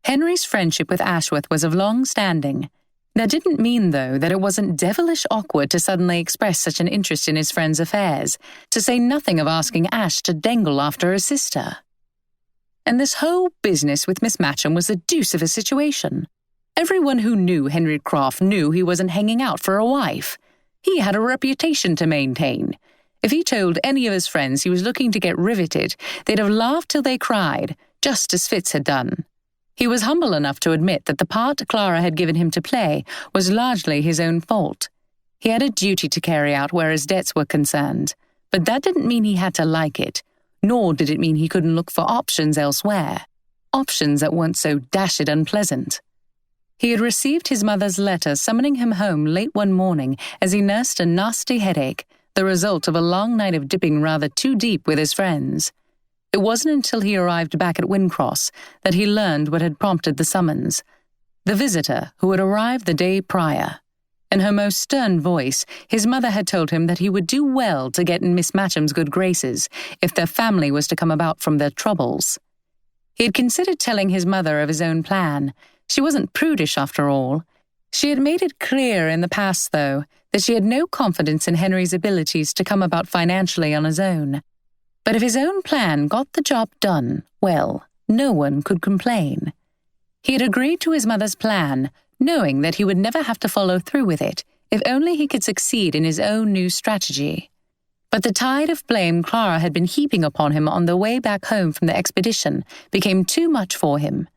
Henry's friendship with Ashworth was of long standing. That didn't mean, though, that it wasn't devilish awkward to suddenly express such an interest in his friend's affairs, to say nothing of asking Ash to dangle after her sister. And this whole business with Miss Matcham was the deuce of a situation. Everyone who knew Henry Croft knew he wasn't hanging out for a wife. He had a reputation to maintain. If he told any of his friends he was looking to get riveted, they'd have laughed till they cried, just as Fitz had done. He was humble enough to admit that the part Clara had given him to play was largely his own fault. He had a duty to carry out where his debts were concerned, but that didn't mean he had to like it. Nor did it mean he couldn't look for options elsewhere, options that weren't so dashed unpleasant. He had received his mother's letter summoning him home late one morning as he nursed a nasty headache, the result of a long night of dipping rather too deep with his friends. It wasn't until he arrived back at Wyndcross that he learned what had prompted the summons. The visitor, who had arrived the day prior. In her most stern voice, his mother had told him that he would do well to get in Miss Matcham's good graces if their family was to come about from their troubles. He had considered telling his mother of his own plan. She wasn't prudish, after all. She had made it clear in the past, though, that she had no confidence in Henry's abilities to come about financially on his own. But if his own plan got the job done, well, no one could complain. He had agreed to his mother's plan, knowing that he would never have to follow through with it, if only he could succeed in his own new strategy. But the tide of blame Clara had been heaping upon him on the way back home from the expedition became too much for him.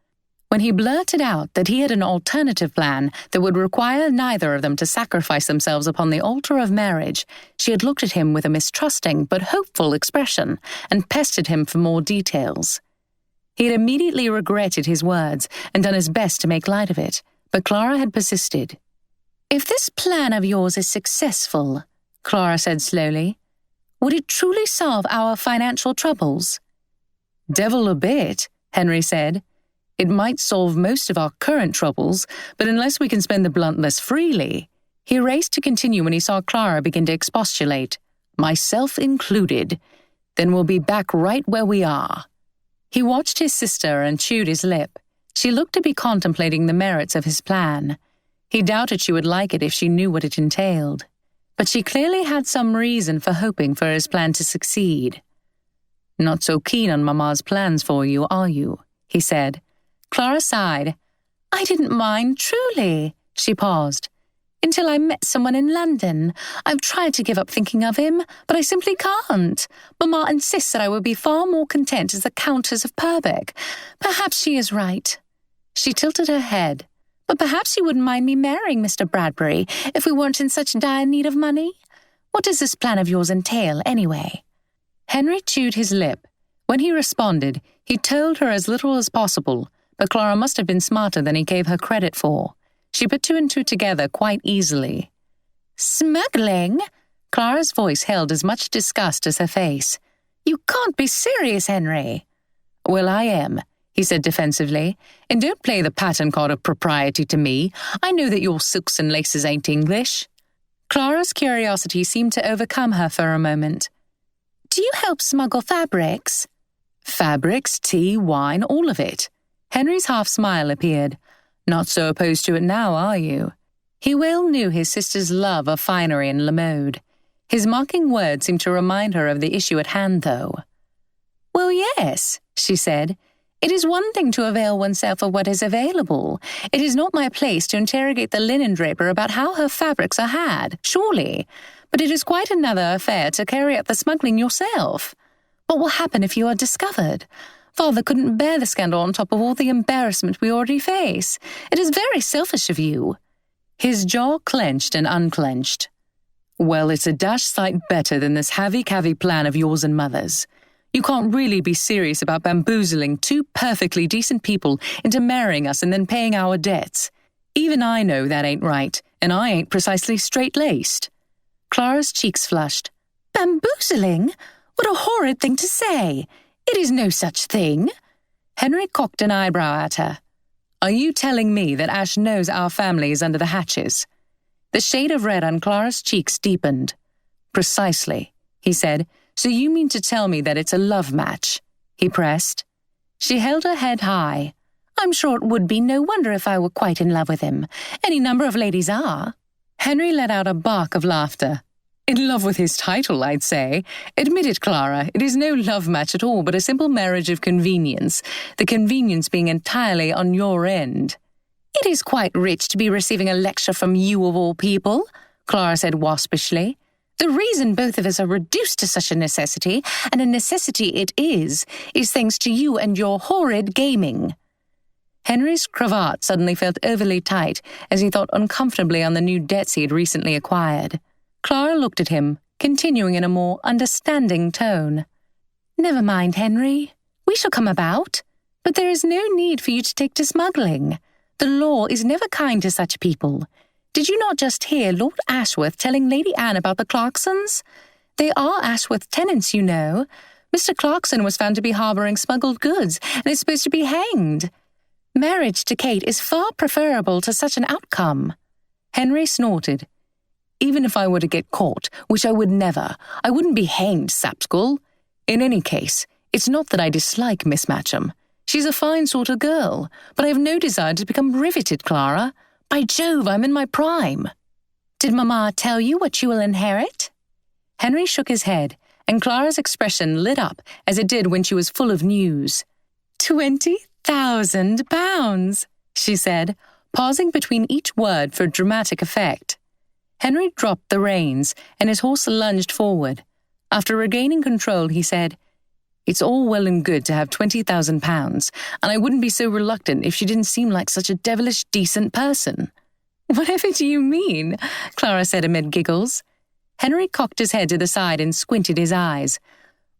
When he blurted out that he had an alternative plan that would require neither of them to sacrifice themselves upon the altar of marriage, she had looked at him with a mistrusting but hopeful expression and pestered him for more details. He had immediately regretted his words and done his best to make light of it, but Clara had persisted. "If this plan of yours is successful," Clara said slowly, "would it truly solve our financial troubles?" "Devil a bit," Henry said. "It might solve most of our current troubles, but unless we can spend the blunt less freely—" He raced to continue when he saw Clara begin to expostulate, "myself included. Then we'll be back right where we are." He watched his sister and chewed his lip. She looked to be contemplating the merits of his plan. He doubted she would like it if she knew what it entailed. But she clearly had some reason for hoping for his plan to succeed. "Not so keen on Mamma's plans for you, are you?" he said. Clara sighed. "I didn't mind, truly." She paused. "Until I met someone in London. I've tried to give up thinking of him, but I simply can't. Mamma insists that I would be far more content as the Countess of Purbeck. Perhaps she is right." She tilted her head. "But perhaps you wouldn't mind me marrying Mr. Bradbury if we weren't in such dire need of money? What does this plan of yours entail, anyway?" Henry chewed his lip. When he responded, he told her as little as possible, but Clara must have been smarter than he gave her credit for. She put two and two together quite easily. "Smuggling?" Clara's voice held as much disgust as her face. "You can't be serious, Henry." "Well, I am," he said defensively. "And don't play the pattern card of propriety to me. I know that your silks and laces ain't English." Clara's curiosity seemed to overcome her for a moment. "Do you help smuggle fabrics?" "Fabrics, tea, wine, all of it." Henry's half-smile appeared. "Not so opposed to it now, are you?" He well knew his sister's love of finery and la mode. His mocking words seemed to remind her of the issue at hand, though. "Well, yes," she said. "It is one thing to avail oneself of what is available. It is not my place to interrogate the linen draper about how her fabrics are had, surely. But it is quite another affair to carry out the smuggling yourself. What will happen if you are discovered? Father couldn't bear the scandal on top of all the embarrassment we already face. It is very selfish of you." His jaw clenched and unclenched. "Well, it's a dash sight better than this havey-cavey plan of yours and Mother's. You can't really be serious about bamboozling two perfectly decent people into marrying us and then paying our debts. Even I know that ain't right, and I ain't precisely straight-laced." Clara's cheeks flushed. "Bamboozling? What a horrid thing to say! It is no such thing." Henry cocked an eyebrow at her. "Are you telling me that Ash knows our family is under the hatches?" The shade of red on Clara's cheeks deepened. "Precisely," he said. "So you mean to tell me that it's a love match?" he pressed. She held her head high. "I'm sure it would be no wonder if I were quite in love with him. Any number of ladies are." Henry let out a bark of laughter. "In love with his title, I'd say. Admit it, Clara, it is no love match at all, but a simple marriage of convenience, the convenience being entirely on your end." "It is quite rich to be receiving a lecture from you of all people," Clara said waspishly. "The reason both of us are reduced to such a necessity, and a necessity it is thanks to you and your horrid gaming." Henry's cravat suddenly felt overly tight as he thought uncomfortably on the new debts he had recently acquired. Clara looked at him, continuing in a more understanding tone. "Never mind, Henry. We shall come about. But there is no need for you to take to smuggling. The law is never kind to such people. Did you not just hear Lord Ashworth telling Lady Anne about the Clarksons? They are Ashworth tenants, you know. Mr. Clarkson was found to be harbouring smuggled goods and is supposed to be hanged. Marriage to Kate is far preferable to such an outcome." Henry snorted. "Even if I were to get caught, which I would never, I wouldn't be hanged, sapskull. In any case, it's not that I dislike Miss Matcham. She's a fine sort of girl, but I have no desire to become riveted, Clara. By Jove, I'm in my prime." "Did Mamma tell you what you will inherit?" Henry shook his head, and Clara's expression lit up as it did when she was full of news. £20,000, she said, pausing between each word for dramatic effect. Henry dropped the reins, and his horse lunged forward. After regaining control, he said, "It's all well and good to have £20,000, and I wouldn't be so reluctant if she didn't seem like such a devilish decent person." "Whatever do you mean?" Clara said amid giggles. Henry cocked his head to the side and squinted his eyes.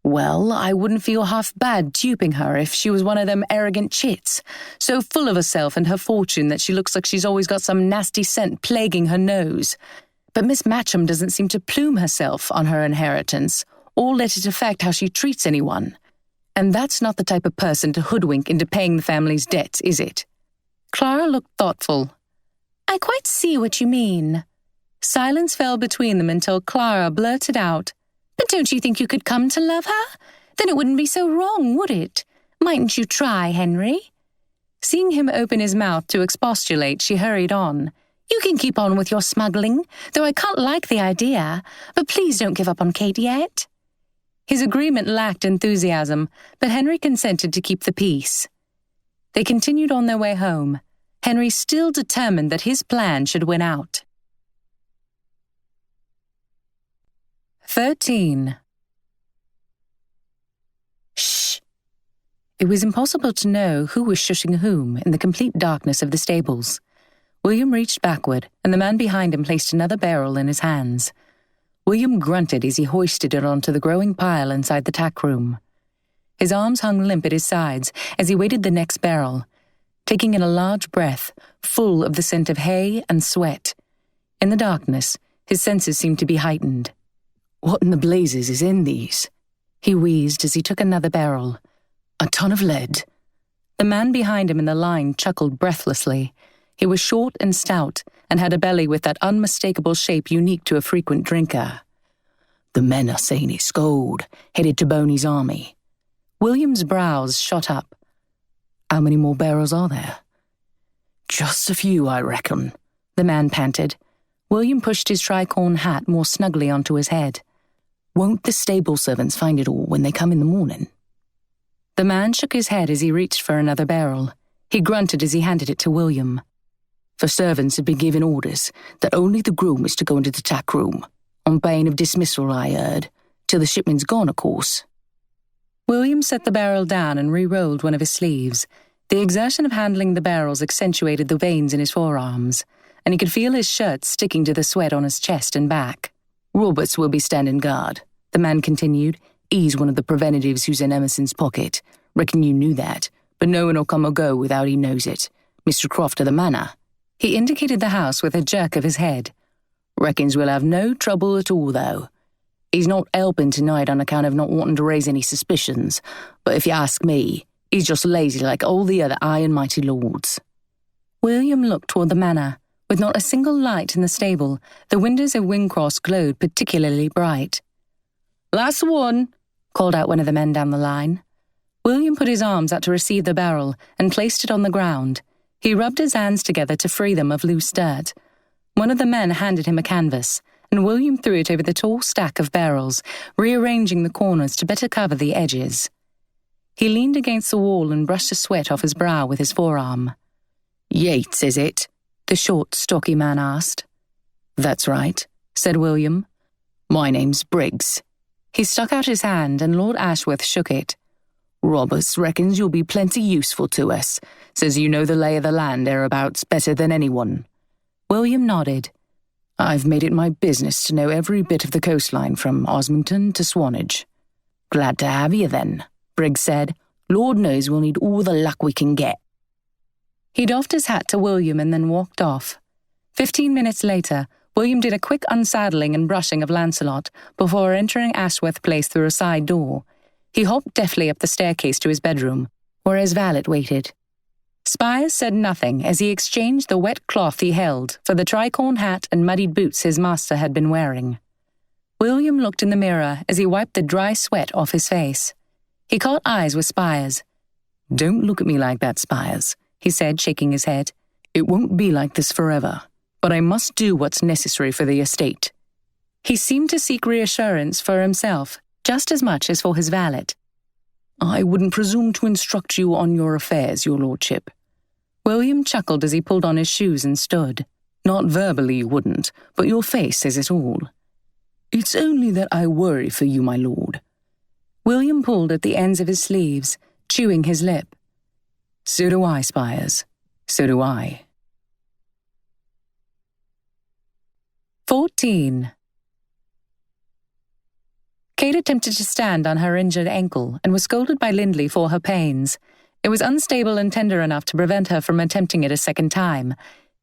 "Well, I wouldn't feel half bad duping her if she was one of them arrogant chits, so full of herself and her fortune that she looks like she's always got some nasty scent plaguing her nose. But Miss Matcham doesn't seem to plume herself on her inheritance, or let it affect how she treats anyone. And that's not the type of person to hoodwink into paying the family's debts, is it?" Clara looked thoughtful. "I quite see what you mean." Silence fell between them until Clara blurted out, "But don't you think you could come to love her? Then it wouldn't be so wrong, would it? Mightn't you try, Henry?" Seeing him open his mouth to expostulate, she hurried on. "You can keep on with your smuggling, though I can't like the idea, but please don't give up on Kate yet." His agreement lacked enthusiasm, but Henry consented to keep the peace. They continued on their way home, Henry still determined that his plan should win out. 13. Shh! It was impossible to know who was shushing whom in the complete darkness of the stables. William reached backward, and the man behind him placed another barrel in his hands. William grunted as he hoisted it onto the growing pile inside the tack room. His arms hung limp at his sides as he weighted the next barrel, taking in a large breath, full of the scent of hay and sweat. In the darkness, his senses seemed to be heightened. "What in the blazes is in these?" he wheezed as he took another barrel. "A ton of lead." The man behind him in the line chuckled breathlessly. He was short and stout, and had a belly with that unmistakable shape unique to a frequent drinker. "The men are saying it's gold, headed to Boney's army." William's brows shot up. "How many more barrels are there?" "Just a few, I reckon," the man panted. William pushed his tricorn hat more snugly onto his head. "Won't the stable servants find it all when they come in the morning?" The man shook his head as he reached for another barrel. He grunted as he handed it to William. "The servants have been given orders that only the groom is to go into the tack room, on pain of dismissal, I heard, till the shipment's gone, of course." William set the barrel down and re-rolled one of his sleeves. The exertion of handling the barrels accentuated the veins in his forearms, and he could feel his shirt sticking to the sweat on his chest and back. "Roberts will be standing guard," the man continued. "He's one of the preventatives who's in Emerson's pocket. Reckon you knew that, but no one will come or go without he knows it. Mr. Croft of the Manor." He indicated the house with a jerk of his head. "Reckons we'll have no trouble at all, though. He's not helping tonight on account of not wanting to raise any suspicions, but if you ask me, he's just lazy like all the other high and mighty lords." William looked toward the manor. With not a single light in the stable, the windows of Wyndcross glowed particularly bright. "Last one," called out one of the men down the line. William put his arms out to receive the barrel and placed it on the ground. He rubbed his hands together to free them of loose dirt. One of the men handed him a canvas, and William threw it over the tall stack of barrels, rearranging the corners to better cover the edges. He leaned against the wall and brushed the sweat off his brow with his forearm. "Yates, is it?" the short, stocky man asked. "That's right," said William. "My name's Briggs." He stuck out his hand, and Lord Ashworth shook it. "Roberts reckons you'll be plenty useful to us. Says you know the lay of the land hereabouts better than anyone." William nodded. "I've made it my business to know every bit of the coastline from Osmington to Swanage." "Glad to have you, then," Briggs said. "Lord knows we'll need all the luck we can get." He doffed his hat to William and then walked off. 15 minutes later, William did a quick unsaddling and brushing of Lancelot before entering Ashworth Place through a side door. He hopped deftly up the staircase to his bedroom, where his valet waited. Spires said nothing as he exchanged the wet cloth he held for the tricorn hat and muddied boots his master had been wearing. William looked in the mirror as he wiped the dry sweat off his face. He caught eyes with Spires. "Don't look at me like that, Spires," he said, shaking his head. "It won't be like this forever, but I must do what's necessary for the estate." He seemed to seek reassurance for himself, just as much as for his valet. "I wouldn't presume to instruct you on your affairs, your lordship." William chuckled as he pulled on his shoes and stood. "Not verbally you wouldn't, but your face says it all." "It's only that I worry for you, my lord." William pulled at the ends of his sleeves, chewing his lip. "So do I, Spires. So do I." 14. Kate attempted to stand on her injured ankle and was scolded by Lindley for her pains. It was unstable and tender enough to prevent her from attempting it a second time.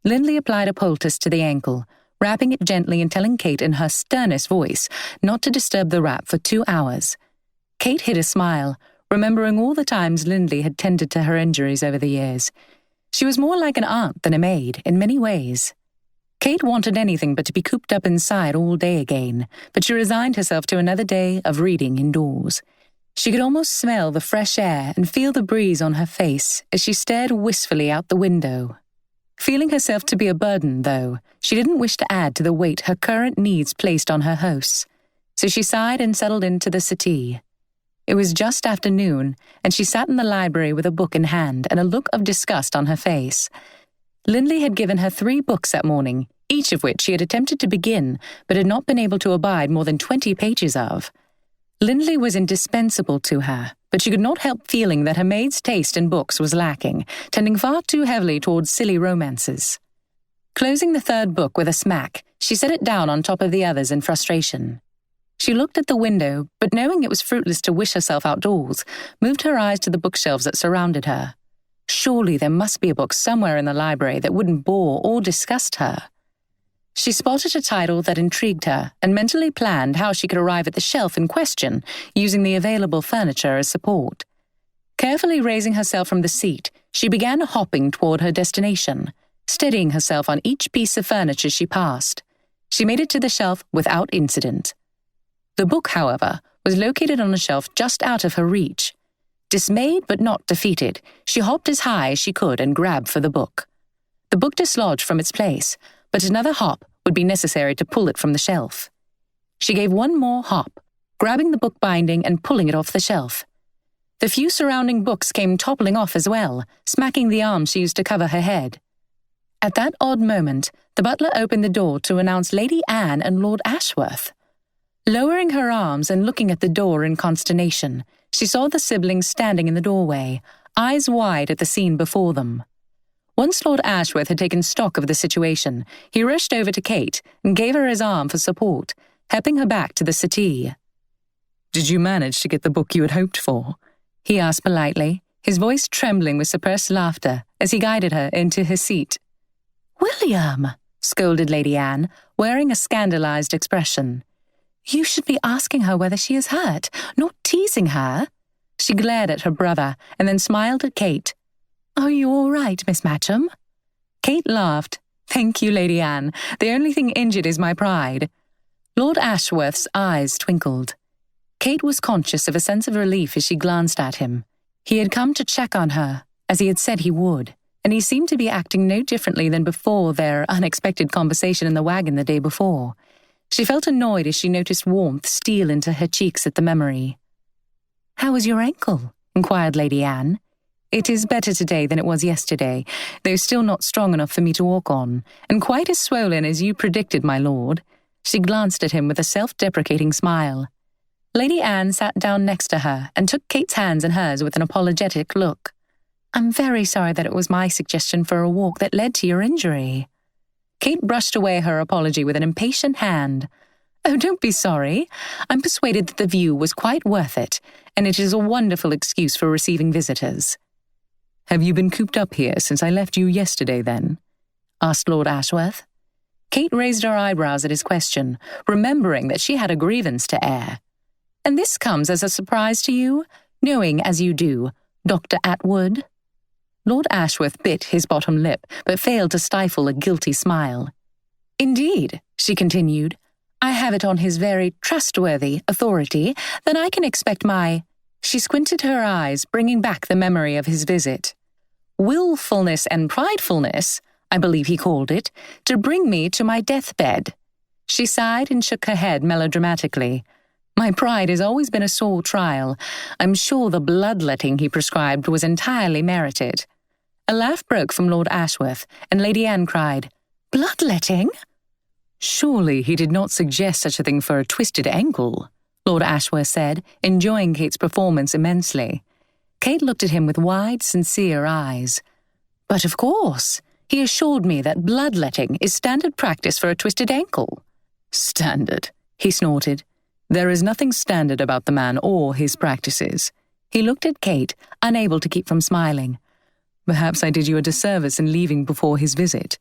Lindley applied a poultice to the ankle, wrapping it gently and telling Kate in her sternest voice not to disturb the wrap for 2 hours. Kate hid a smile, remembering all the times Lindley had tended to her injuries over the years. She was more like an aunt than a maid, in many ways. Kate wanted anything but to be cooped up inside all day again, but she resigned herself to another day of reading indoors. She could almost smell the fresh air and feel the breeze on her face as she stared wistfully out the window. Feeling herself to be a burden, though, she didn't wish to add to the weight her current needs placed on her hosts, so she sighed and settled into the settee. It was just after noon, and she sat in the library with a book in hand and a look of disgust on her face. Lindley had given her 3 books that morning, each of which she had attempted to begin, but had not been able to abide more than 20 pages of. Lindley was indispensable to her, but she could not help feeling that her maid's taste in books was lacking, tending far too heavily towards silly romances. Closing the 3rd book with a smack, she set it down on top of the others in frustration. She looked at the window, but knowing it was fruitless to wish herself outdoors, moved her eyes to the bookshelves that surrounded her. Surely there must be a book somewhere in the library that wouldn't bore or disgust her. She spotted a title that intrigued her and mentally planned how she could arrive at the shelf in question, using the available furniture as support. Carefully raising herself from the seat, she began hopping toward her destination, steadying herself on each piece of furniture she passed. She made it to the shelf without incident. The book, however, was located on a shelf just out of her reach. Dismayed but not defeated, she hopped as high as she could and grabbed for the book. The book dislodged from its place, but another hop would be necessary to pull it from the shelf. She gave one more hop, grabbing the book binding and pulling it off the shelf. The few surrounding books came toppling off as well, smacking the arm she used to cover her head. At that odd moment, the butler opened the door to announce Lady Anne and Lord Ashworth. Lowering her arms and looking at the door in consternation, She saw the siblings standing in the doorway, eyes wide at the scene before them. Once Lord Ashworth had taken stock of the situation, he rushed over to Kate and gave her his arm for support, helping her back to the settee. "Did you manage to get the book you had hoped for?" he asked politely, his voice trembling with suppressed laughter as he guided her into her seat. "William," scolded Lady Anne, wearing a scandalized expression. "You should be asking her whether she is hurt, not teasing her." She glared at her brother and then smiled at Kate. "Are you all right, Miss Matcham?" Kate laughed. "Thank you, Lady Anne. The only thing injured is my pride." Lord Ashworth's eyes twinkled. Kate was conscious of a sense of relief as she glanced at him. He had come to check on her, as he had said he would, and he seemed to be acting no differently than before their unexpected conversation in the wagon the day before. She felt annoyed as she noticed warmth steal into her cheeks at the memory. "How is your ankle?" inquired Lady Anne. "It is better today than it was yesterday, though still not strong enough for me to walk on, and quite as swollen as you predicted, my lord." She glanced at him with a self-deprecating smile. Lady Anne sat down next to her and took Kate's hands in hers with an apologetic look. "I'm very sorry that it was my suggestion for a walk that led to your injury." Kate brushed away her apology with an impatient hand. "Oh, don't be sorry. I'm persuaded that the view was quite worth it, and it is a wonderful excuse for receiving visitors." "Have you been cooped up here since I left you yesterday, then?" asked Lord Ashworth. Kate raised her eyebrows at his question, remembering that she had a grievance to air. "And this comes as a surprise to you, knowing, as you do, Dr. Atwood?" Lord Ashworth bit his bottom lip, but failed to stifle a guilty smile. "Indeed," she continued, "I have it on his very trustworthy authority that I can expect my—" She squinted her eyes, bringing back the memory of his visit. "Willfulness and pridefulness, I believe he called it, to bring me to my deathbed." She sighed and shook her head melodramatically. "My pride has always been a sore trial. I'm sure the bloodletting he prescribed was entirely merited." A laugh broke from Lord Ashworth, and Lady Anne cried, "Bloodletting?" "Surely he did not suggest such a thing for a twisted ankle," Lord Ashworth said, enjoying Kate's performance immensely. Kate looked at him with wide, sincere eyes. "But of course, he assured me that bloodletting is standard practice for a twisted ankle." "Standard," he snorted. "There is nothing standard about the man or his practices." He looked at Kate, unable to keep from smiling. "Perhaps I did you a disservice in leaving before his visit."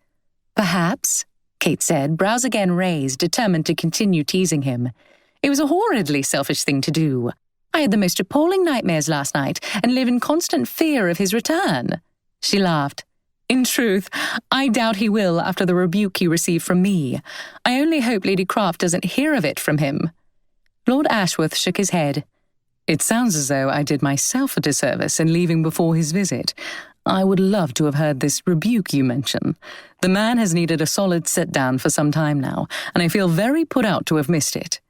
"Perhaps," Kate said, brows again raised, determined to continue teasing him. "It was a horridly selfish thing to do. I had the most appalling nightmares last night and live in constant fear of his return." She laughed. "In truth, I doubt he will after the rebuke he received from me. I only hope Lady Croft doesn't hear of it from him." Lord Ashworth shook his head. "It sounds as though I did myself a disservice in leaving before his visit. I would love to have heard this rebuke you mention. The man has needed a solid sit-down for some time now, and I feel very put out to have missed it."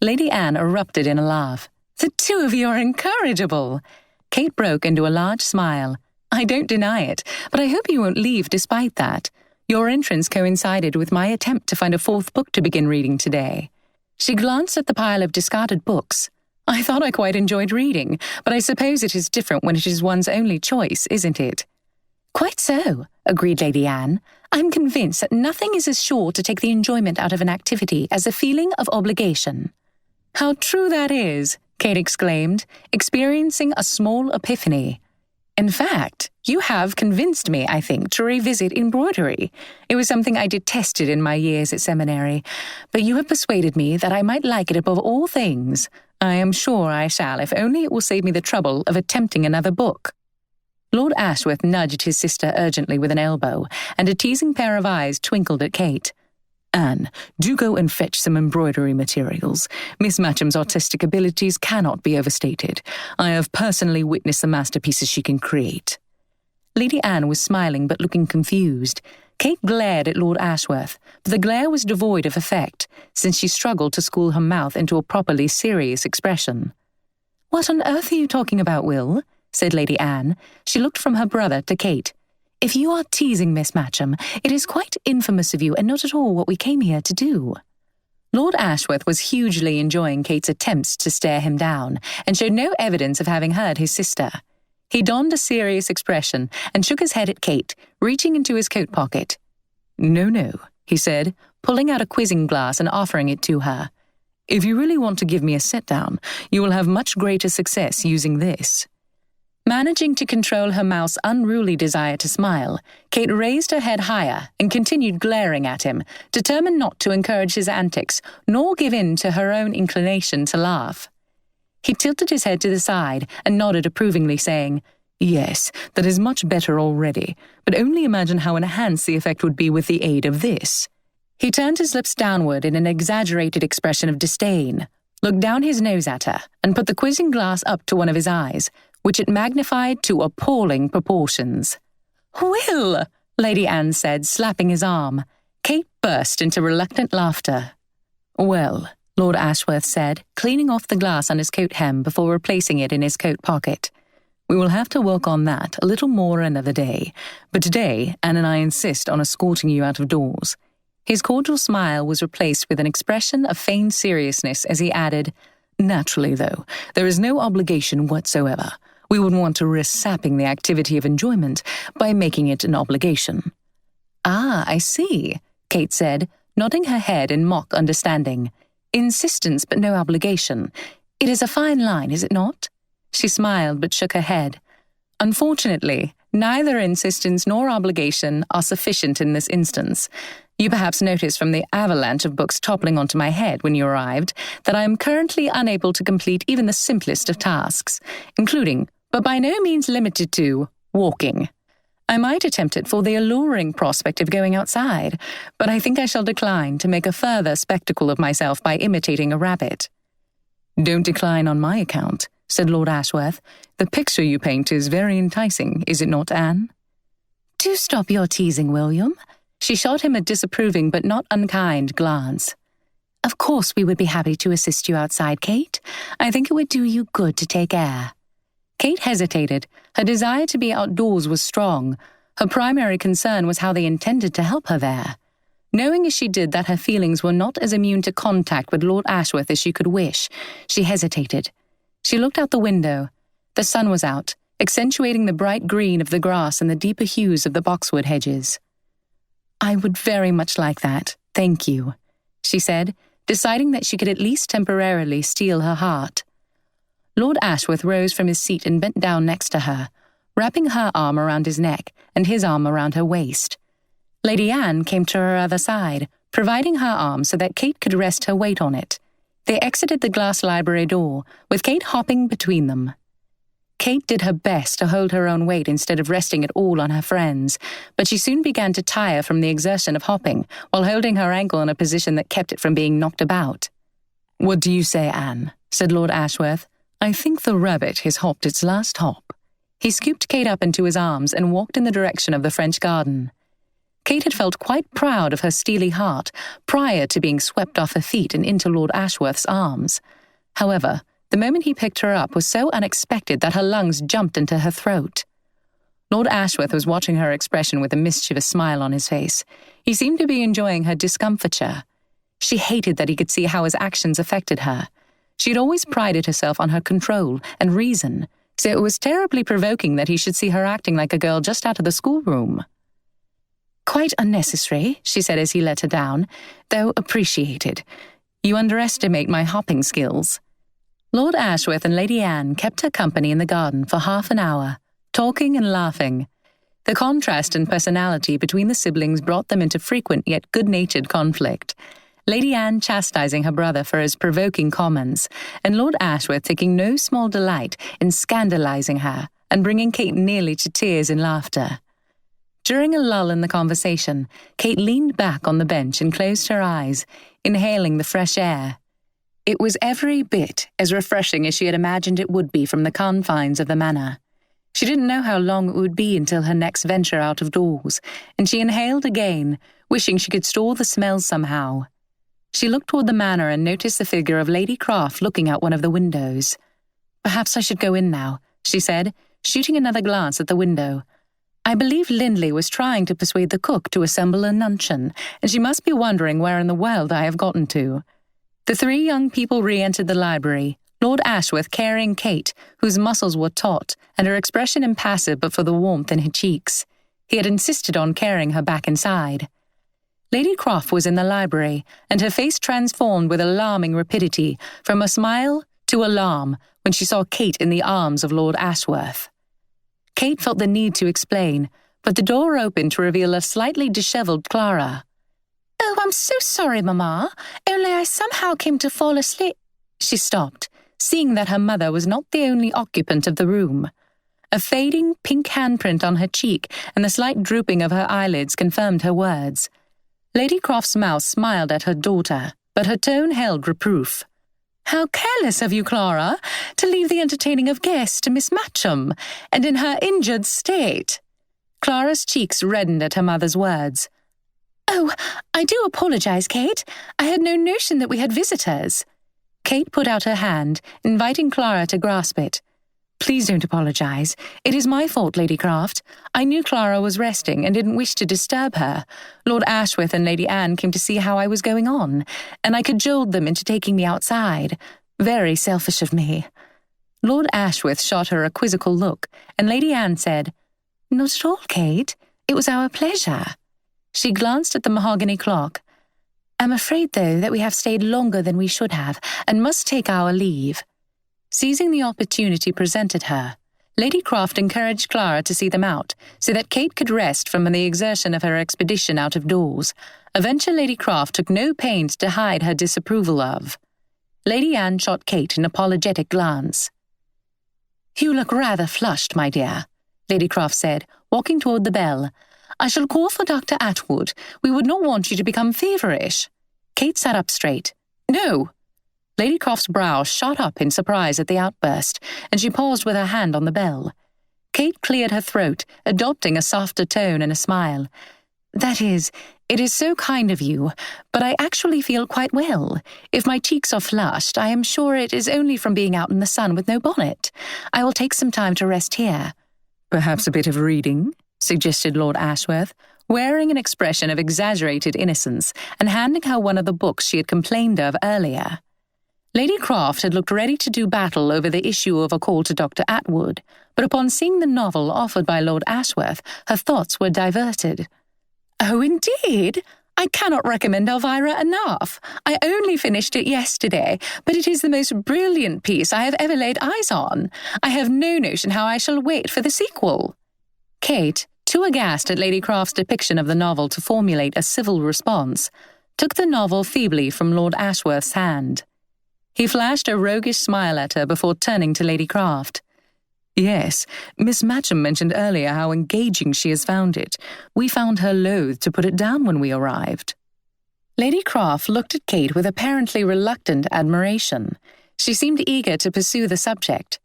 Lady Anne erupted in a laugh. "The two of you are incorrigible." Kate broke into a large smile. "I don't deny it, but I hope you won't leave despite that. Your entrance coincided with my attempt to find a fourth book to begin reading today." She glanced at the pile of discarded books. "I thought I quite enjoyed reading, but I suppose it is different when it is one's only choice, isn't it?" "Quite so," agreed Lady Anne. "I'm convinced that nothing is as sure to take the enjoyment out of an activity as a feeling of obligation." "How true that is," Kate exclaimed, experiencing a small epiphany. "In fact, you have convinced me, I think, to revisit embroidery. It was something I detested in my years at seminary, but you have persuaded me that I might like it above all things. I am sure I shall, if only it will save me the trouble of attempting another book." Lord Ashworth nudged his sister urgently with an elbow, and a teasing pair of eyes twinkled at Kate. "Anne, do go and fetch some embroidery materials. Miss Matcham's artistic abilities cannot be overstated. I have personally witnessed the masterpieces she can create." Lady Anne was smiling but looking confused. Kate glared at Lord Ashworth, but the glare was devoid of effect, since she struggled to school her mouth into a properly serious expression. "What on earth are you talking about, Will?" said Lady Anne. She looked from her brother to Kate. "If you are teasing Miss Matcham, it is quite infamous of you and not at all what we came here to do." Lord Ashworth was hugely enjoying Kate's attempts to stare him down, and showed no evidence of having heard his sister. He donned a serious expression and shook his head at Kate, reaching into his coat pocket. "No," he said, pulling out a quizzing glass and offering it to her. "If you really want to give me a set-down, you will have much greater success using this." Managing to control her mouth's unruly desire to smile, Kate raised her head higher and continued glaring at him, determined not to encourage his antics nor give in to her own inclination to laugh. He tilted his head to the side and nodded approvingly, saying, "Yes, that is much better already, but only imagine how enhanced the effect would be with the aid of this." He turned his lips downward in an exaggerated expression of disdain, looked down his nose at her, and put the quizzing glass up to one of his eyes, which it magnified to appalling proportions. "Will!" Lady Anne said, slapping his arm. Kate burst into reluctant laughter. "Well," Lord Ashworth said, cleaning off the glass on his coat hem before replacing it in his coat pocket. "We will have to work on that a little more another day, but today Anne and I insist on escorting you out of doors." His cordial smile was replaced with an expression of feigned seriousness as he added, "Naturally, though, there is no obligation whatsoever. We wouldn't want to risk sapping the activity of enjoyment by making it an obligation." "Ah, I see," Kate said, nodding her head in mock understanding. "Insistence but no obligation. It is a fine line, is it not?" She smiled but shook her head. "Unfortunately, neither insistence nor obligation are sufficient in this instance. You perhaps noticed from the avalanche of books toppling onto my head when you arrived that I am currently unable to complete even the simplest of tasks, including, but by no means limited to, walking. I might attempt it for the alluring prospect of going outside, but I think I shall decline to make a further spectacle of myself by imitating a rabbit." "Don't decline on my account," said Lord Ashworth. "The picture you paint is very enticing, is it not, Anne?" "Do stop your teasing, William." She shot him a disapproving but not unkind glance. "Of course we would be happy to assist you outside, Kate. I think it would do you good to take air." Kate hesitated. Her desire to be outdoors was strong. Her primary concern was how they intended to help her there. Knowing as she did that her feelings were not as immune to contact with Lord Ashworth as she could wish, she hesitated. She looked out the window. The sun was out, accentuating the bright green of the grass and the deeper hues of the boxwood hedges. "I would very much like that, thank you," she said, deciding that she could at least temporarily steel her heart. Lord Ashworth rose from his seat and bent down next to her, wrapping her arm around his neck and his arm around her waist. Lady Anne came to her other side, providing her arm so that Kate could rest her weight on it. They exited the glass library door, with Kate hopping between them. Kate did her best to hold her own weight instead of resting it all on her friend's, but she soon began to tire from the exertion of hopping, while holding her ankle in a position that kept it from being knocked about. "What do you say, Anne?" said Lord Ashworth. "I think the rabbit has hopped its last hop." He scooped Kate up into his arms and walked in the direction of the French garden. Kate had felt quite proud of her steely heart prior to being swept off her feet and into Lord Ashworth's arms. However, the moment he picked her up was so unexpected that her lungs jumped into her throat. Lord Ashworth was watching her expression with a mischievous smile on his face. He seemed to be enjoying her discomfiture. She hated that he could see how his actions affected her. She had always prided herself on her control and reason, so it was terribly provoking that he should see her acting like a girl just out of the schoolroom. "Quite unnecessary," she said as he let her down, "though appreciated. You underestimate my hopping skills." Lord Ashworth and Lady Anne kept her company in the garden for half an hour, talking and laughing. The contrast in personality between the siblings brought them into frequent yet good-natured conflict. Lady Anne chastising her brother for his provoking comments, and Lord Ashworth taking no small delight in scandalizing her and bringing Kate nearly to tears in laughter. During a lull in the conversation, Kate leaned back on the bench and closed her eyes, inhaling the fresh air. It was every bit as refreshing as she had imagined it would be from the confines of the manor. She didn't know how long it would be until her next venture out of doors, and she inhaled again, wishing she could store the smells somehow. She looked toward the manor and noticed the figure of Lady Craft looking out one of the windows. "Perhaps I should go in now," she said, shooting another glance at the window. "I believe Lindley was trying to persuade the cook to assemble a luncheon, and she must be wondering where in the world I have gotten to." The three young people re-entered the library, Lord Ashworth carrying Kate, whose muscles were taut and her expression impassive but for the warmth in her cheeks. He had insisted on carrying her back inside. Lady Croft was in the library, and her face transformed with alarming rapidity from a smile to alarm when she saw Kate in the arms of Lord Ashworth. Kate felt the need to explain, but the door opened to reveal a slightly dishevelled Clara. "Oh, I'm so sorry, Mamma. Only I somehow came to fall asleep." She stopped, seeing that her mother was not the only occupant of the room. A fading pink handprint on her cheek and the slight drooping of her eyelids confirmed her words. Lady Croft's mouth smiled at her daughter, but her tone held reproof. "How careless of you, Clara, to leave the entertaining of guests to Miss Matcham, and in her injured state." Clara's cheeks reddened at her mother's words. "Oh, I do apologize, Kate. I had no notion that we had visitors." Kate put out her hand, inviting Clara to grasp it. "Please don't apologize. It is my fault, Lady Croft. I knew Clara was resting and didn't wish to disturb her. Lord Ashworth and Lady Anne came to see how I was going on, and I cajoled them into taking me outside. Very selfish of me." Lord Ashworth shot her a quizzical look, and Lady Anne said, "Not at all, Kate. It was our pleasure." She glanced at the mahogany clock. "I'm afraid, though, that we have stayed longer than we should have, and must take our leave." Seizing the opportunity presented her, Lady Croft encouraged Clara to see them out, so that Kate could rest from the exertion of her expedition out of doors, a venture Lady Croft took no pains to hide her disapproval of. Lady Anne shot Kate an apologetic glance. "You look rather flushed, my dear," Lady Croft said, walking toward the bell. "I shall call for Dr. Atwood. We would not want you to become feverish." Kate sat up straight. "No!" Lady Croft's brow shot up in surprise at the outburst, and she paused with her hand on the bell. Kate cleared her throat, adopting a softer tone and a smile. "That is, it is so kind of you, but I actually feel quite well. If my cheeks are flushed, I am sure it is only from being out in the sun with no bonnet. I will take some time to rest here." "Perhaps a bit of reading?" suggested Lord Ashworth, wearing an expression of exaggerated innocence and handing her one of the books she had complained of earlier. Lady Croft had looked ready to do battle over the issue of A Call to Dr. Atwood, but upon seeing the novel offered by Lord Ashworth, her thoughts were diverted. "Oh, indeed? I cannot recommend Elvira enough. I only finished it yesterday, but it is the most brilliant piece I have ever laid eyes on. I have no notion how I shall wait for the sequel." Kate, too aghast at Lady Croft's depiction of the novel to formulate a civil response, took the novel feebly from Lord Ashworth's hand. He flashed a roguish smile at her before turning to Lady Croft. "Yes, Miss Matcham mentioned earlier how engaging she has found it. We found her loath to put it down when we arrived." Lady Croft looked at Kate with apparently reluctant admiration. She seemed eager to pursue the subject.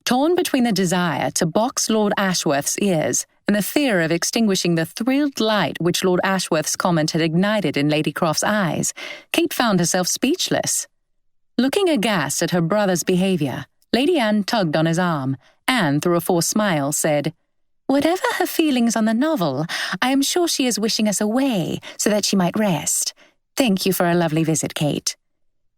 Torn between the desire to box Lord Ashworth's ears and the fear of extinguishing the thrilled light which Lord Ashworth's comment had ignited in Lady Croft's eyes, Kate found herself speechless. Looking aghast at her brother's behaviour, Lady Anne tugged on his arm, and, through a forced smile, said, "Whatever her feelings on the novel, I am sure she is wishing us away so that she might rest. Thank you for a lovely visit, Kate."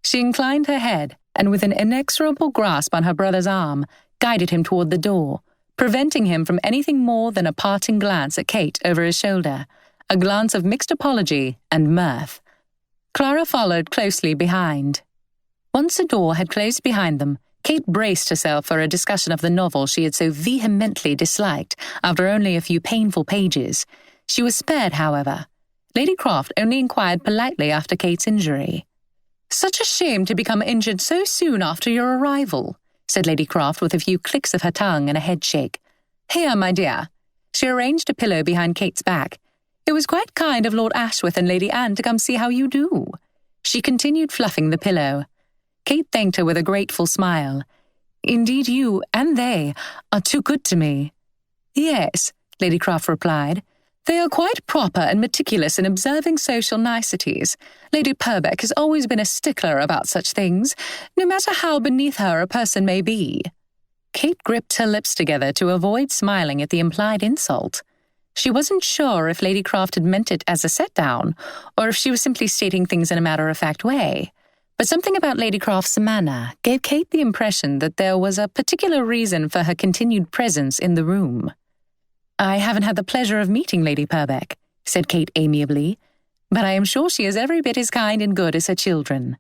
She inclined her head, and with an inexorable grasp on her brother's arm, guided him toward the door, preventing him from anything more than a parting glance at Kate over his shoulder, a glance of mixed apology and mirth. Clara followed closely behind. Once the door had closed behind them, Kate braced herself for a discussion of the novel she had so vehemently disliked after only a few painful pages. She was spared, however. Lady Croft only inquired politely after Kate's injury. "Such a shame to become injured so soon after your arrival," said Lady Croft with a few clicks of her tongue and a head shake. "Here, my dear." She arranged a pillow behind Kate's back. "It was quite kind of Lord Ashworth and Lady Anne to come see how you do." She continued fluffing the pillow. Kate thanked her with a grateful smile. "Indeed you, and they, are too good to me." "Yes," Lady Croft replied. "They are quite proper and meticulous in observing social niceties. Lady Purbeck has always been a stickler about such things, no matter how beneath her a person may be." Kate gripped her lips together to avoid smiling at the implied insult. She wasn't sure if Lady Croft had meant it as a set-down, or if she was simply stating things in a matter-of-fact way. But something about Lady Croft's manner gave Kate the impression that there was a particular reason for her continued presence in the room. "I haven't had the pleasure of meeting Lady Purbeck," said Kate amiably, "but I am sure she is every bit as kind and good as her children."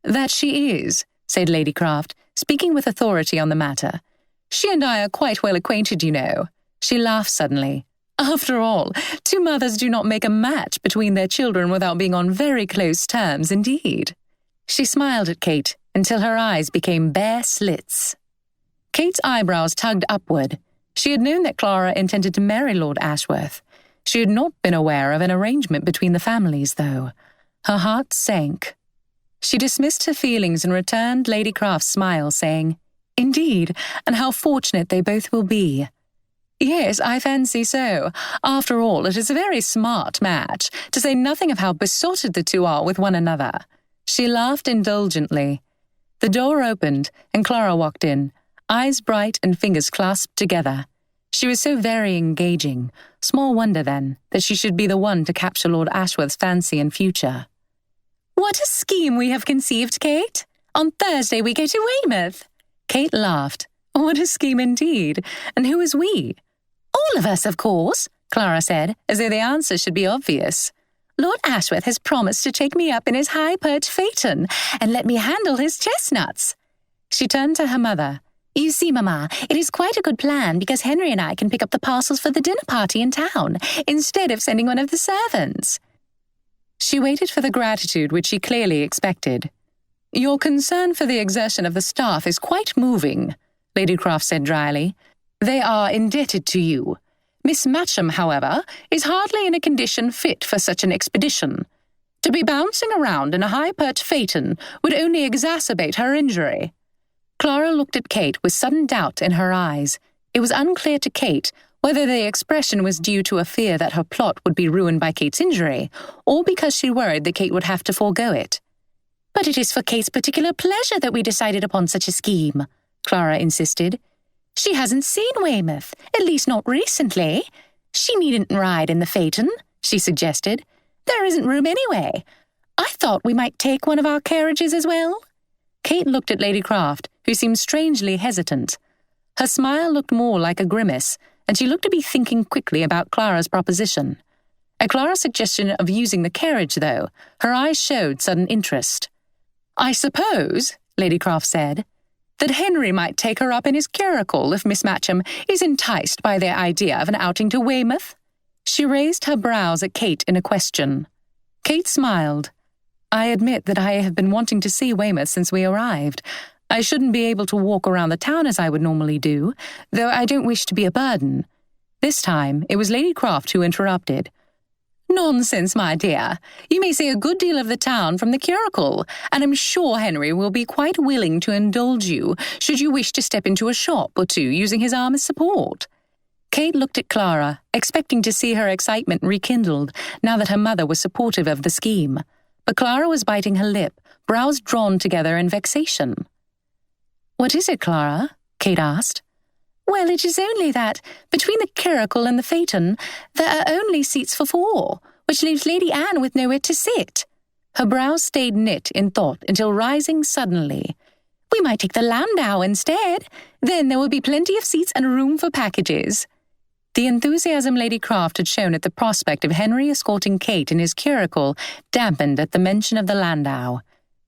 "That she is," said Lady Croft, speaking with authority on the matter. "She and I are quite well acquainted, you know." She laughed suddenly. "After all, two mothers do not make a match between their children without being on very close terms indeed." She smiled at Kate until her eyes became bare slits. Kate's eyebrows tugged upward. She had known that Clara intended to marry Lord Ashworth. She had not been aware of an arrangement between the families, though. Her heart sank. She dismissed her feelings and returned Lady Croft's smile, saying, "Indeed, and how fortunate they both will be." "Yes, I fancy so. After all, it is a very smart match, to say nothing of how besotted the two are with one another." She laughed indulgently. The door opened, and Clara walked in, eyes bright and fingers clasped together. She was so very engaging. Small wonder, then, that she should be the one to capture Lord Ashworth's fancy and future. "What a scheme we have conceived, Kate! On Thursday we go to Weymouth." Kate laughed. "What a scheme indeed! And who is we?" "All of us, of course," Clara said, as though the answer should be obvious. "Lord Ashworth has promised to take me up in his high-perched phaeton and let me handle his chestnuts." She turned to her mother. "You see, Mamma, it is quite a good plan because Henry and I can pick up the parcels for the dinner party in town instead of sending one of the servants." She waited for the gratitude which she clearly expected. "Your concern for the exertion of the staff is quite moving," Lady Croft said dryly. "They are indebted to you. Miss Matcham, however, is hardly in a condition fit for such an expedition. To be bouncing around in a high-perched phaeton would only exacerbate her injury." Clara looked at Kate with sudden doubt in her eyes. It was unclear to Kate whether the expression was due to a fear that her plot would be ruined by Kate's injury, or because she worried that Kate would have to forego it. "But it is for Kate's particular pleasure that we decided upon such a scheme," Clara insisted. "She hasn't seen Weymouth, at least not recently. She needn't ride in the phaeton," she suggested. "There isn't room anyway. I thought we might take one of our carriages as well." Kate looked at Lady Croft, who seemed strangely hesitant. Her smile looked more like a grimace, and she looked to be thinking quickly about Clara's proposition. At Clara's suggestion of using the carriage, though, her eyes showed sudden interest. "I suppose," Lady Croft said, "that Henry might take her up in his curricle if Miss Matcham is enticed by the idea of an outing to Weymouth." She raised her brows at Kate in a question. Kate smiled. "I admit that I have been wanting to see Weymouth since we arrived. I shouldn't be able to walk around the town as I would normally do, though I don't wish to be a burden." This time it was Lady Croft who interrupted. "Nonsense, my dear. You may see a good deal of the town from the curricle, and I'm sure Henry will be quite willing to indulge you should you wish to step into a shop or two using his arm as support." Kate looked at Clara, expecting to see her excitement rekindled now that her mother was supportive of the scheme. But Clara was biting her lip, brows drawn together in vexation. "What is it, Clara?" Kate asked. "Well, it is only that, between the curricle and the phaeton, there are only seats for 4, which leaves Lady Anne with nowhere to sit." Her brows stayed knit in thought until rising suddenly. "We might take the landau instead. Then there will be plenty of seats and room for packages." The enthusiasm Lady Croft had shown at the prospect of Henry escorting Kate in his curricle dampened at the mention of the landau.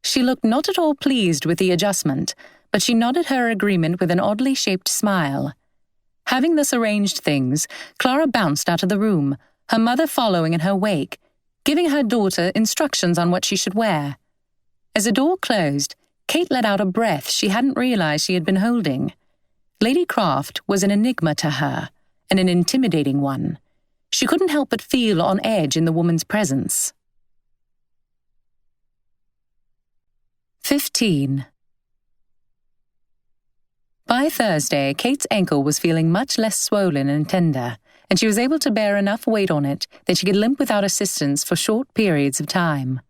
She looked not at all pleased with the adjustment, but she nodded her agreement with an oddly shaped smile. Having thus arranged things, Clara bounced out of the room, her mother following in her wake, giving her daughter instructions on what she should wear. As the door closed, Kate let out a breath she hadn't realized she had been holding. Lady Croft was an enigma to her, and an intimidating one. She couldn't help but feel on edge in the woman's presence. 15. By Thursday, Kate's ankle was feeling much less swollen and tender, and she was able to bear enough weight on it that she could limp without assistance for short periods of time.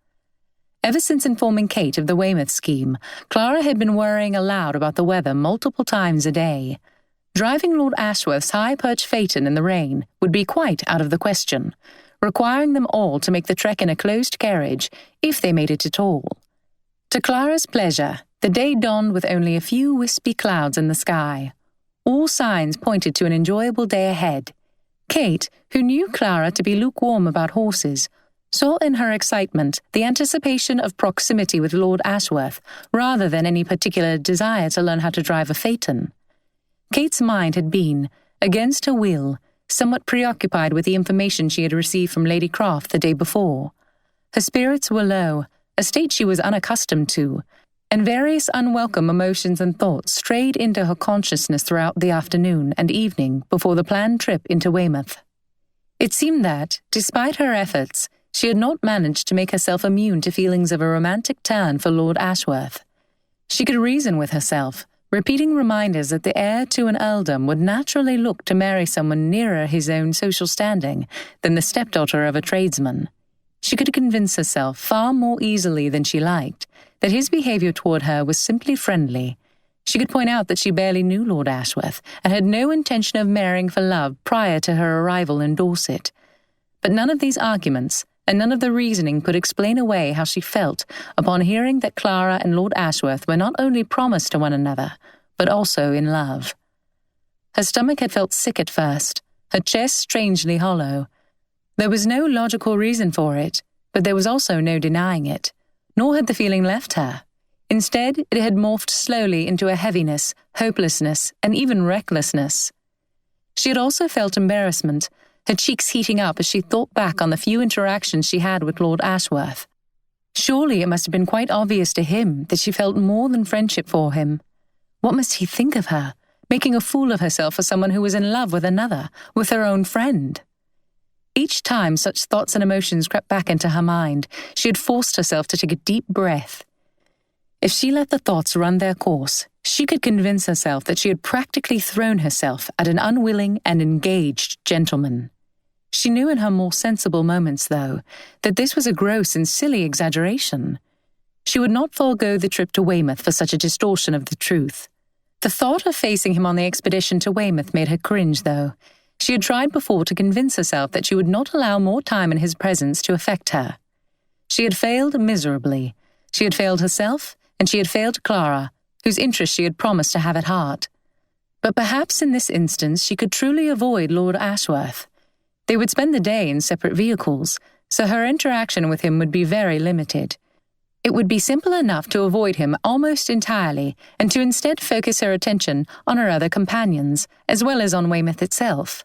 Ever since informing Kate of the Weymouth scheme, Clara had been worrying aloud about the weather multiple times a day. Driving Lord Ashworth's high-perched phaeton in the rain would be quite out of the question, requiring them all to make the trek in a closed carriage, if they made it at all. To Clara's pleasure, the day dawned with only a few wispy clouds in the sky. All signs pointed to an enjoyable day ahead. Kate, who knew Clara to be lukewarm about horses, saw in her excitement the anticipation of proximity with Lord Ashworth rather than any particular desire to learn how to drive a phaeton. Kate's mind had been, against her will, somewhat preoccupied with the information she had received from Lady Croft the day before. Her spirits were low, a state she was unaccustomed to, and various unwelcome emotions and thoughts strayed into her consciousness throughout the afternoon and evening before the planned trip into Weymouth. It seemed that, despite her efforts, she had not managed to make herself immune to feelings of a romantic turn for Lord Ashworth. She could reason with herself, repeating reminders that the heir to an earldom would naturally look to marry someone nearer his own social standing than the stepdaughter of a tradesman. She could convince herself far more easily than she liked that his behaviour toward her was simply friendly. She could point out that she barely knew Lord Ashworth and had no intention of marrying for love prior to her arrival in Dorset. But none of these arguments and none of the reasoning could explain away how she felt upon hearing that Clara and Lord Ashworth were not only promised to one another, but also in love. Her stomach had felt sick at first, her chest strangely hollow. There was no logical reason for it, but there was also no denying it, nor had the feeling left her. Instead, it had morphed slowly into a heaviness, hopelessness, and even recklessness. She had also felt embarrassment, her cheeks heating up as she thought back on the few interactions she had with Lord Ashworth. Surely it must have been quite obvious to him that she felt more than friendship for him. What must he think of her, making a fool of herself for someone who was in love with another, with her own friend? Each time such thoughts and emotions crept back into her mind, she had forced herself to take a deep breath. If she let the thoughts run their course, she could convince herself that she had practically thrown herself at an unwilling and engaged gentleman. She knew in her more sensible moments, though, that this was a gross and silly exaggeration. She would not forego the trip to Weymouth for such a distortion of the truth. The thought of facing him on the expedition to Weymouth made her cringe, though. She had tried before to convince herself that she would not allow more time in his presence to affect her. She had failed miserably. She had failed herself, and she had failed Clara, whose interest she had promised to have at heart. But perhaps in this instance she could truly avoid Lord Ashworth. They would spend the day in separate vehicles, so her interaction with him would be very limited. It would be simple enough to avoid him almost entirely and to instead focus her attention on her other companions, as well as on Weymouth itself.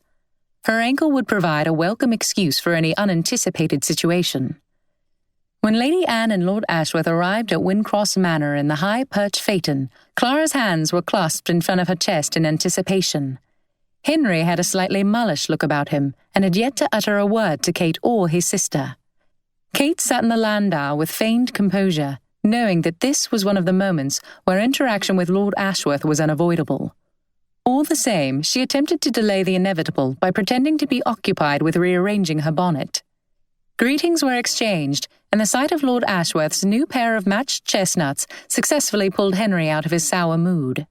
Her ankle would provide a welcome excuse for any unanticipated situation. When Lady Anne and Lord Ashworth arrived at Wyndcross Manor in the high-perched phaeton, Clara's hands were clasped in front of her chest in anticipation. Henry had a slightly mullish look about him and had yet to utter a word to Kate or his sister. Kate sat in the landau with feigned composure, knowing that this was one of the moments where interaction with Lord Ashworth was unavoidable. All the same, she attempted to delay the inevitable by pretending to be occupied with rearranging her bonnet. Greetings were exchanged, and the sight of Lord Ashworth's new pair of matched chestnuts successfully pulled Henry out of his sour mood.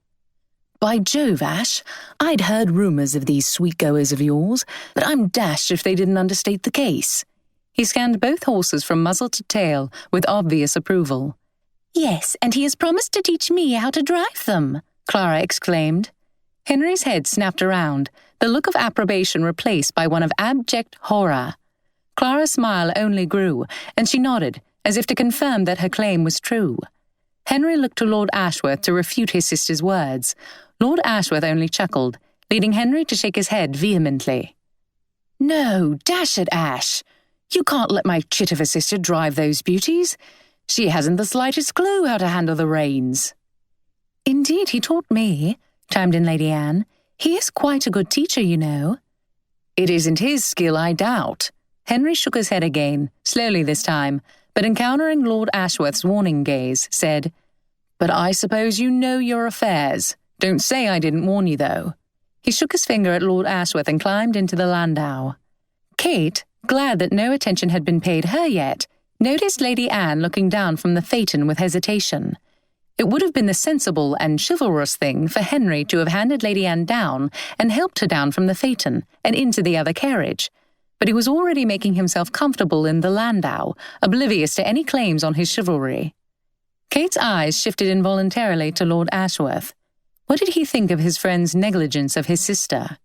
"By Jove, Ash, I'd heard rumours of these sweet-goers of yours, but I'm dashed if they didn't understate the case." He scanned both horses from muzzle to tail with obvious approval. "Yes, and he has promised to teach me how to drive them," Clara exclaimed. Henry's head snapped around, the look of approbation replaced by one of abject horror. Clara's smile only grew, and she nodded, as if to confirm that her claim was true. Henry looked to Lord Ashworth to refute his sister's words. Lord Ashworth only chuckled, leading Henry to shake his head vehemently. "No, dash it, Ash! You can't let my chit of a sister drive those beauties. She hasn't the slightest clue how to handle the reins." "Indeed, he taught me," chimed in Lady Anne. "He is quite a good teacher, you know." "It isn't his skill, I doubt." Henry shook his head again, slowly this time, but encountering Lord Ashworth's warning gaze, said, "But I suppose you know your affairs. Don't say I didn't warn you, though." He shook his finger at Lord Ashworth and climbed into the landau. Kate, glad that no attention had been paid her yet, noticed Lady Anne looking down from the phaeton with hesitation. It would have been the sensible and chivalrous thing for Henry to have handed Lady Anne down and helped her down from the phaeton and into the other carriage, but he was already making himself comfortable in the landau, oblivious to any claims on his chivalry. Kate's eyes shifted involuntarily to Lord Ashworth. What did he think of his friend's negligence of his sister?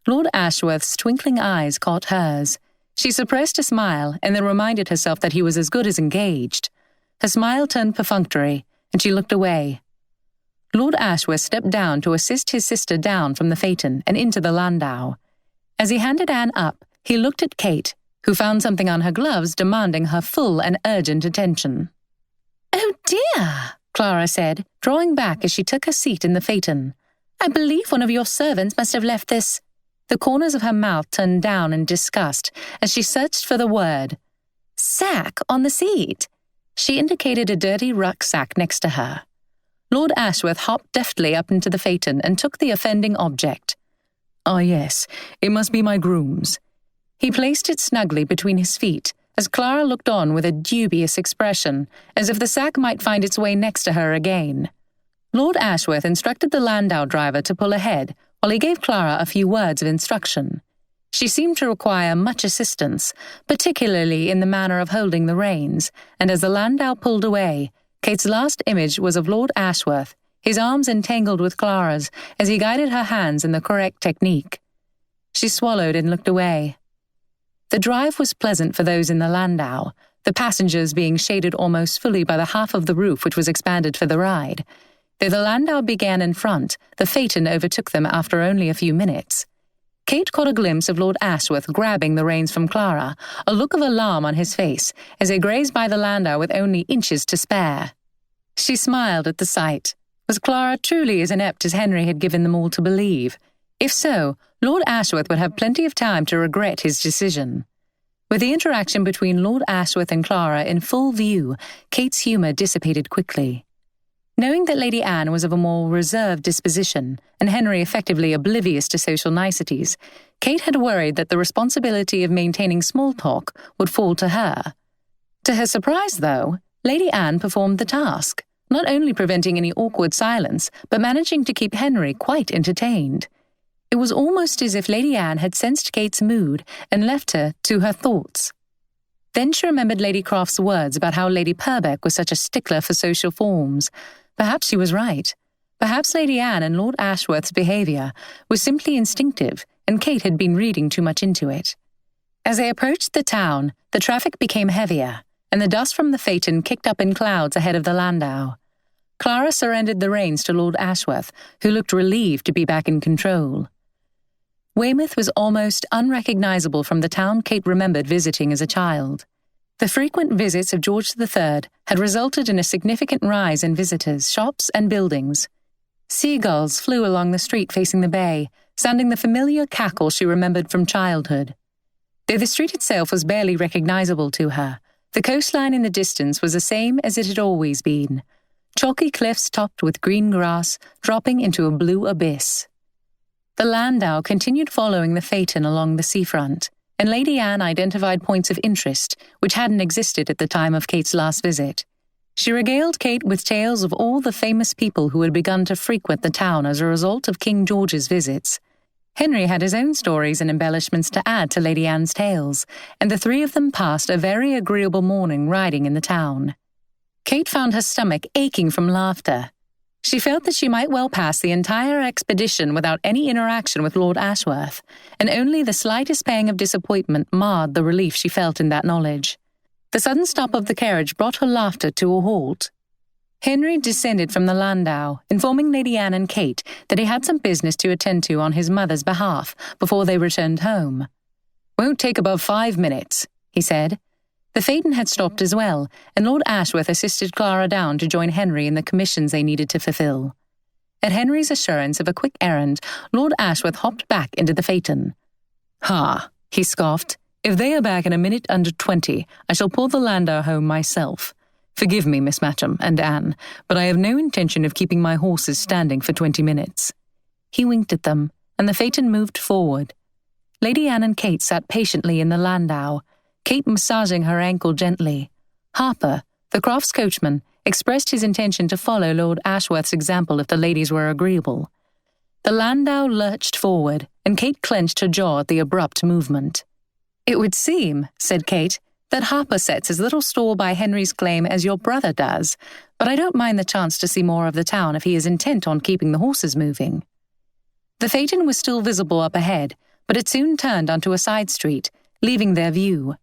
Lord Ashworth's twinkling eyes caught hers. She suppressed a smile and then reminded herself that he was as good as engaged. Her smile turned perfunctory, and she looked away. Lord Ashworth stepped down to assist his sister down from the phaeton and into the landau. As he handed Anne up, he looked at Kate, who found something on her gloves demanding her full and urgent attention. "Oh dear," Clara said, drawing back as she took her seat in the phaeton. "I believe one of your servants must have left this—" The corners of her mouth turned down in disgust as she searched for the word. "Sack on the seat." She indicated a dirty rucksack next to her. Lord Ashworth hopped deftly up into the phaeton and took the offending object. "Ah, yes, it must be my groom's." He placed it snugly between his feet, as Clara looked on with a dubious expression, as if the sack might find its way next to her again. Lord Ashworth instructed the landau driver to pull ahead, while he gave Clara a few words of instruction. She seemed to require much assistance, particularly in the manner of holding the reins, and as the landau pulled away, Kate's last image was of Lord Ashworth, his arms entangled with Clara's, as he guided her hands in the correct technique. She swallowed and looked away. The drive was pleasant for those in the landau, the passengers being shaded almost fully by the half of the roof which was expanded for the ride. Though the landau began in front, the phaeton overtook them after only a few minutes. Kate caught a glimpse of Lord Ashworth grabbing the reins from Clara, a look of alarm on his face, as they grazed by the landau with only inches to spare. She smiled at the sight. Was Clara truly as inept as Henry had given them all to believe? If so, Lord Ashworth would have plenty of time to regret his decision. With the interaction between Lord Ashworth and Clara in full view, Kate's humour dissipated quickly. Knowing that Lady Anne was of a more reserved disposition, and Henry effectively oblivious to social niceties, Kate had worried that the responsibility of maintaining small talk would fall to her. To her surprise, though, Lady Anne performed the task, not only preventing any awkward silence, but managing to keep Henry quite entertained. It was almost as if Lady Anne had sensed Kate's mood and left her to her thoughts. Then she remembered Lady Croft's words about how Lady Purbeck was such a stickler for social forms. Perhaps she was right. Perhaps Lady Anne and Lord Ashworth's behaviour was simply instinctive, and Kate had been reading too much into it. As they approached the town, the traffic became heavier, and the dust from the phaeton kicked up in clouds ahead of the landau. Clara surrendered the reins to Lord Ashworth, who looked relieved to be back in control. Weymouth was almost unrecognisable from the town Kate remembered visiting as a child. The frequent visits of George III had resulted in a significant rise in visitors, shops, and buildings. Seagulls flew along the street facing the bay, sounding the familiar cackle she remembered from childhood. Though the street itself was barely recognisable to her, the coastline in the distance was the same as it had always been. Chalky cliffs topped with green grass, dropping into a blue abyss. The landau continued following the phaeton along the seafront, and Lady Anne identified points of interest which hadn't existed at the time of Kate's last visit. She regaled Kate with tales of all the famous people who had begun to frequent the town as a result of King George's visits. Henry had his own stories and embellishments to add to Lady Anne's tales, and the three of them passed a very agreeable morning riding in the town. Kate found her stomach aching from laughter. She felt that she might well pass the entire expedition without any interaction with Lord Ashworth, and only the slightest pang of disappointment marred the relief she felt in that knowledge. The sudden stop of the carriage brought her laughter to a halt. Henry descended from the landau, informing Lady Anne and Kate that he had some business to attend to on his mother's behalf before they returned home. "Won't take above 5 minutes," he said. The phaeton had stopped as well, and Lord Ashworth assisted Clara down to join Henry in the commissions they needed to fulfill. At Henry's assurance of a quick errand, Lord Ashworth hopped back into the phaeton. "Ha," he scoffed. "If they are back in a minute under 20, I shall pull the landau home myself. Forgive me, Miss Matcham and Anne, but I have no intention of keeping my horses standing for 20 minutes. He winked at them, and the phaeton moved forward. Lady Anne and Kate sat patiently in the landau, Kate massaging her ankle gently. Harper, the Crofts' coachman, expressed his intention to follow Lord Ashworth's example if the ladies were agreeable. The landau lurched forward, and Kate clenched her jaw at the abrupt movement. "It would seem," said Kate, that Harper sets as little store by Henry's claim as your brother does, but I don't mind the chance to see more of the town if he is intent on keeping the horses moving." The phaeton was still visible up ahead, but it soon turned onto a side street, leaving their view.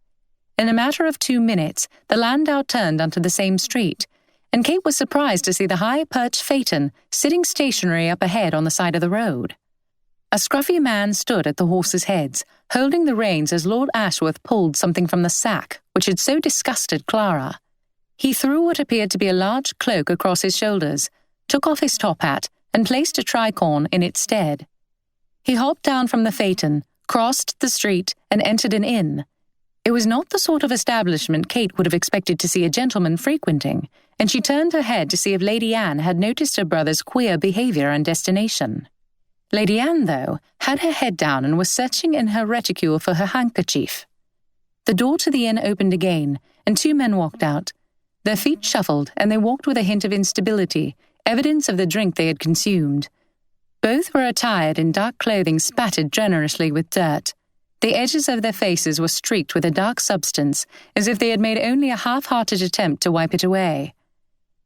In a matter of 2 minutes, the landau turned onto the same street, and Kate was surprised to see the high-perched phaeton sitting stationary up ahead on the side of the road. A scruffy man stood at the horses' heads, holding the reins as Lord Ashworth pulled something from the sack which had so disgusted Clara. He threw what appeared to be a large cloak across his shoulders, took off his top hat, and placed a tricorn in its stead. He hopped down from the phaeton, crossed the street, and entered an inn. It was not the sort of establishment Kate would have expected to see a gentleman frequenting, and she turned her head to see if Lady Anne had noticed her brother's queer behaviour and destination. Lady Anne, though, had her head down and was searching in her reticule for her handkerchief. The door to the inn opened again, and 2 men walked out. Their feet shuffled, and they walked with a hint of instability, evidence of the drink they had consumed. Both were attired in dark clothing spattered generously with dirt. The edges of their faces were streaked with a dark substance, as if they had made only a half-hearted attempt to wipe it away.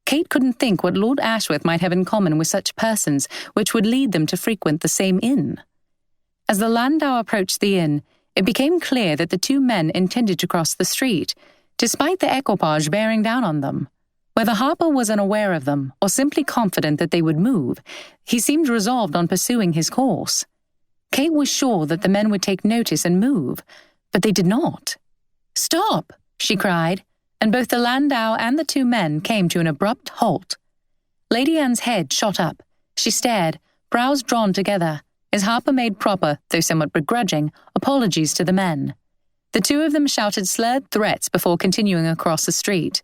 Kate couldn't think what Lord Ashworth might have in common with such persons which would lead them to frequent the same inn. As the landau approached the inn, it became clear that the 2 men intended to cross the street, despite the equipage bearing down on them. Whether Harper was unaware of them, or simply confident that they would move, he seemed resolved on pursuing his course. Kate was sure that the men would take notice and move, but they did not. "Stop!" she cried, and both the landau and the 2 men came to an abrupt halt. Lady Anne's head shot up. She stared, brows drawn together, as Harper made proper, though somewhat begrudging, apologies to the men. The 2 of them shouted slurred threats before continuing across the street.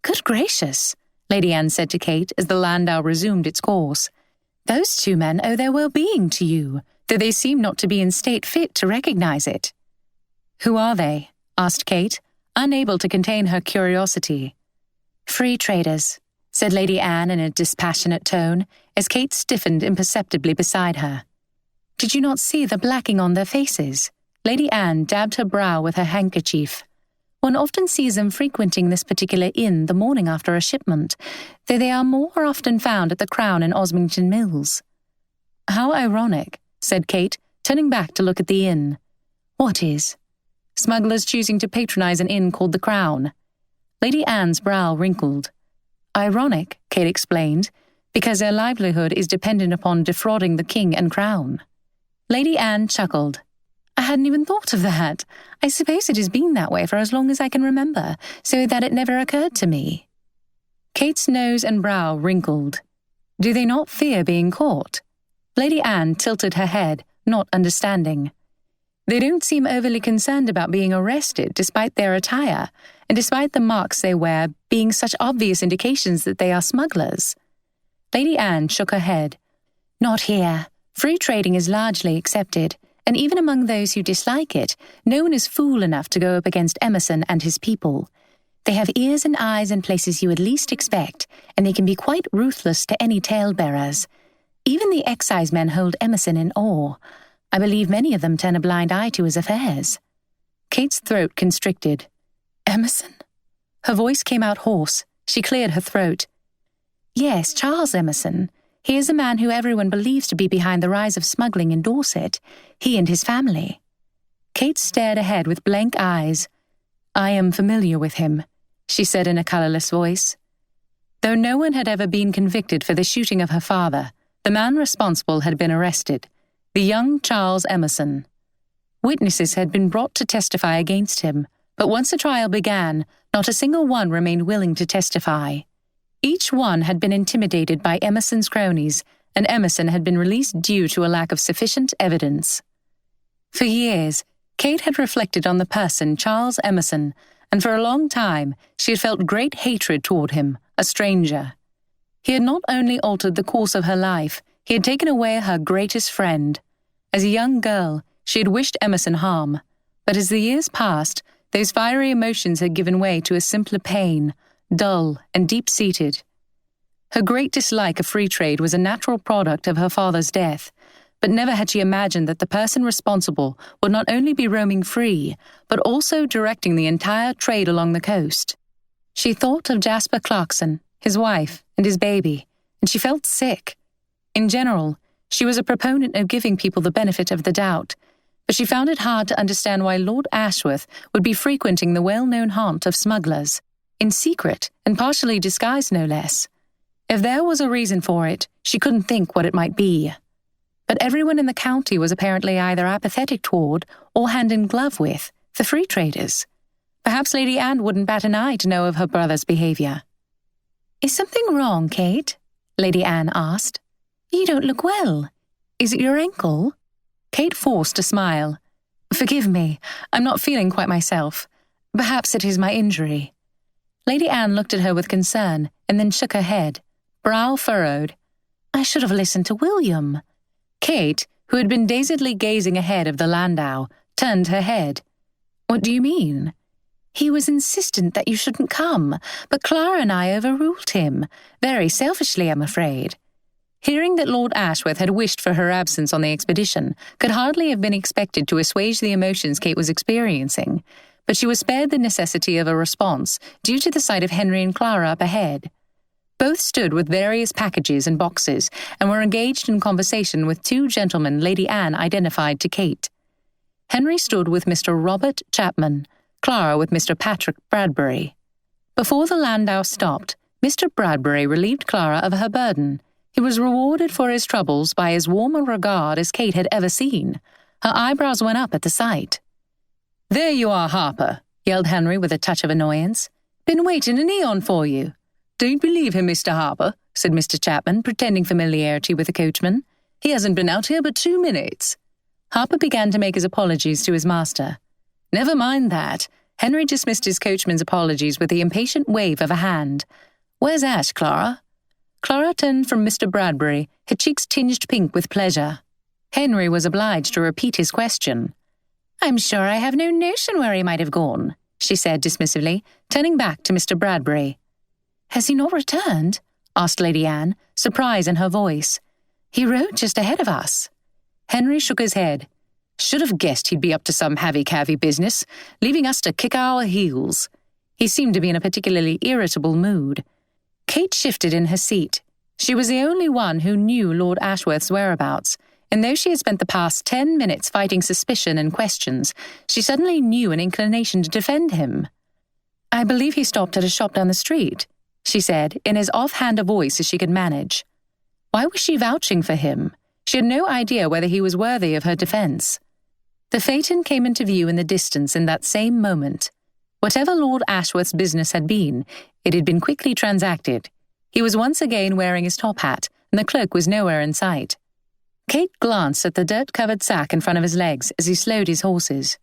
"Good gracious," Lady Anne said to Kate as the landau resumed its course. "Those 2 men owe their well-being to you, though they seem not to be in state fit to recognize it." "Who are they?" asked Kate, unable to contain her curiosity. "Free traders," said Lady Anne in a dispassionate tone, as Kate stiffened imperceptibly beside her. "Did you not see the blacking on their faces?" Lady Anne dabbed her brow with her handkerchief. "One often sees them frequenting this particular inn the morning after a shipment, though they are more often found at the Crown in Osmington Mills." "How ironic," said Kate, turning back to look at the inn. "What is?" "Smugglers choosing to patronize an inn called the Crown." Lady Anne's brow wrinkled. "Ironic," Kate explained, "because their livelihood is dependent upon defrauding the King and Crown." Lady Anne chuckled. "I hadn't even thought of that. I suppose it has been that way for as long as I can remember, so that it never occurred to me." Kate's nose and brow wrinkled. "Do they not fear being caught?" Lady Anne tilted her head, not understanding. "They don't seem overly concerned about being arrested despite their attire, and despite the marks they wear being such obvious indications that they are smugglers." Lady Anne shook her head. "Not here. Free trading is largely accepted, and even among those who dislike it, no one is fool enough to go up against Emerson and his people. They have ears and eyes in places you would least expect, and they can be quite ruthless to any tale-bearers. Even the excisemen hold Emerson in awe. I believe many of them turn a blind eye to his affairs." Kate's throat constricted. "Emerson?" Her voice came out hoarse. She cleared her throat. "Yes, Charles Emerson. He is the man who everyone believes to be behind the rise of smuggling in Dorset. He and his family." Kate stared ahead with blank eyes. "I am familiar with him," she said in a colourless voice. Though no one had ever been convicted for the shooting of her father, the man responsible had been arrested. The young Charles Emerson. Witnesses had been brought to testify against him, but once the trial began, not a single one remained willing to testify. Each one had been intimidated by Emerson's cronies, and Emerson had been released due to a lack of sufficient evidence. For years, Kate had reflected on the person Charles Emerson, and for a long time she had felt great hatred toward him, a stranger. He had not only altered the course of her life, he had taken away her greatest friend. As a young girl, she had wished Emerson harm, but as the years passed, those fiery emotions had given way to a simpler pain, dull and deep-seated. Her great dislike of free trade was a natural product of her father's death, but never had she imagined that the person responsible would not only be roaming free, but also directing the entire trade along the coast. She thought of Jasper Clarkson, his wife, and his baby, and she felt sick. In general, she was a proponent of giving people the benefit of the doubt, but she found it hard to understand why Lord Ashworth would be frequenting the well-known haunt of smugglers, in secret and partially disguised no less. If there was a reason for it, she couldn't think what it might be. But everyone in the county was apparently either apathetic toward or hand-in-glove with the free traders. Perhaps Lady Anne wouldn't bat an eye to know of her brother's behaviour. "Is something wrong, Kate?" Lady Anne asked. "You don't look well. Is it your ankle?" Kate forced a smile. "Forgive me, I'm not feeling quite myself. Perhaps it is my injury." Lady Anne looked at her with concern and then shook her head, brow furrowed. "I should have listened to William." Kate, who had been dazedly gazing ahead of the landau, turned her head. "What do you mean?" "He was insistent that you shouldn't come, but Clara and I overruled him, very selfishly, I'm afraid." Hearing that Lord Ashworth had wished for her absence on the expedition could hardly have been expected to assuage the emotions Kate was experiencing, but she was spared the necessity of a response due to the sight of Henry and Clara up ahead. Both stood with various packages and boxes and were engaged in conversation with two gentlemen Lady Anne identified to Kate. Henry stood with Mr. Robert Chapman, Clara with Mr. Patrick Bradbury. Before the landau stopped, Mr. Bradbury relieved Clara of her burden. He was rewarded for his troubles by as warm a regard as Kate had ever seen. Her eyebrows went up at the sight. "There you are, Harper," yelled Henry with a touch of annoyance. "Been waiting an eon for you." "Don't believe him, Mr. Harper," said Mr. Chapman, pretending familiarity with the coachman. "He hasn't been out here but 2 minutes." Harper began to make his apologies to his master. "Never mind that." Henry dismissed his coachman's apologies with the impatient wave of a hand. "Where's Ash, Clara?" Clara turned from Mr. Bradbury, her cheeks tinged pink with pleasure. Henry was obliged to repeat his question. "I'm sure I have no notion where he might have gone," she said dismissively, turning back to Mr. Bradbury. "Has he not returned?" asked Lady Anne, surprise in her voice. "He rode just ahead of us." Henry shook his head. "Should have guessed he'd be up to some havey-cavey business, leaving us to kick our heels." He seemed to be in a particularly irritable mood. Kate shifted in her seat. She was the only one who knew Lord Ashworth's whereabouts, and though she had spent the past 10 minutes fighting suspicion and questions, she suddenly knew an inclination to defend him. "I believe he stopped at a shop down the street," she said, in as off-hand a voice as she could manage. Why was she vouching for him? She had no idea whether he was worthy of her defence. The phaeton came into view in the distance in that same moment. Whatever Lord Ashworth's business had been, it had been quickly transacted. He was once again wearing his top hat, and the cloak was nowhere in sight. Kate glanced at the dirt-covered sack in front of his legs as he slowed his horses.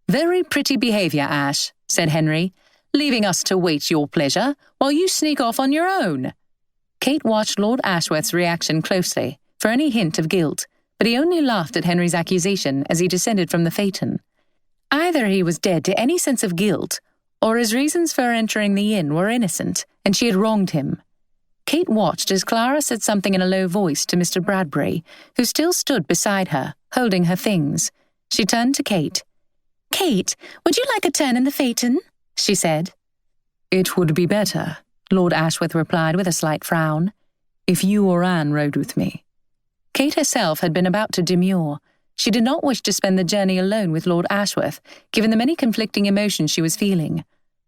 "Very pretty behaviour, Ash," said Henry, "leaving us to wait your pleasure while you sneak off on your own." Kate watched Lord Ashworth's reaction closely, for any hint of guilt, but he only laughed at Henry's accusation as he descended from the phaeton. Either he was dead to any sense of guilt, or his reasons for entering the inn were innocent, and she had wronged him. Kate watched as Clara said something in a low voice to Mr. Bradbury, who still stood beside her, holding her things. She turned to Kate. "Kate, would you like a turn in the phaeton?" she said. "It would be better," Lord Ashworth replied with a slight frown, "if you or Anne rode with me." Kate herself had been about to demur. She did not wish to spend the journey alone with Lord Ashworth, given the many conflicting emotions she was feeling.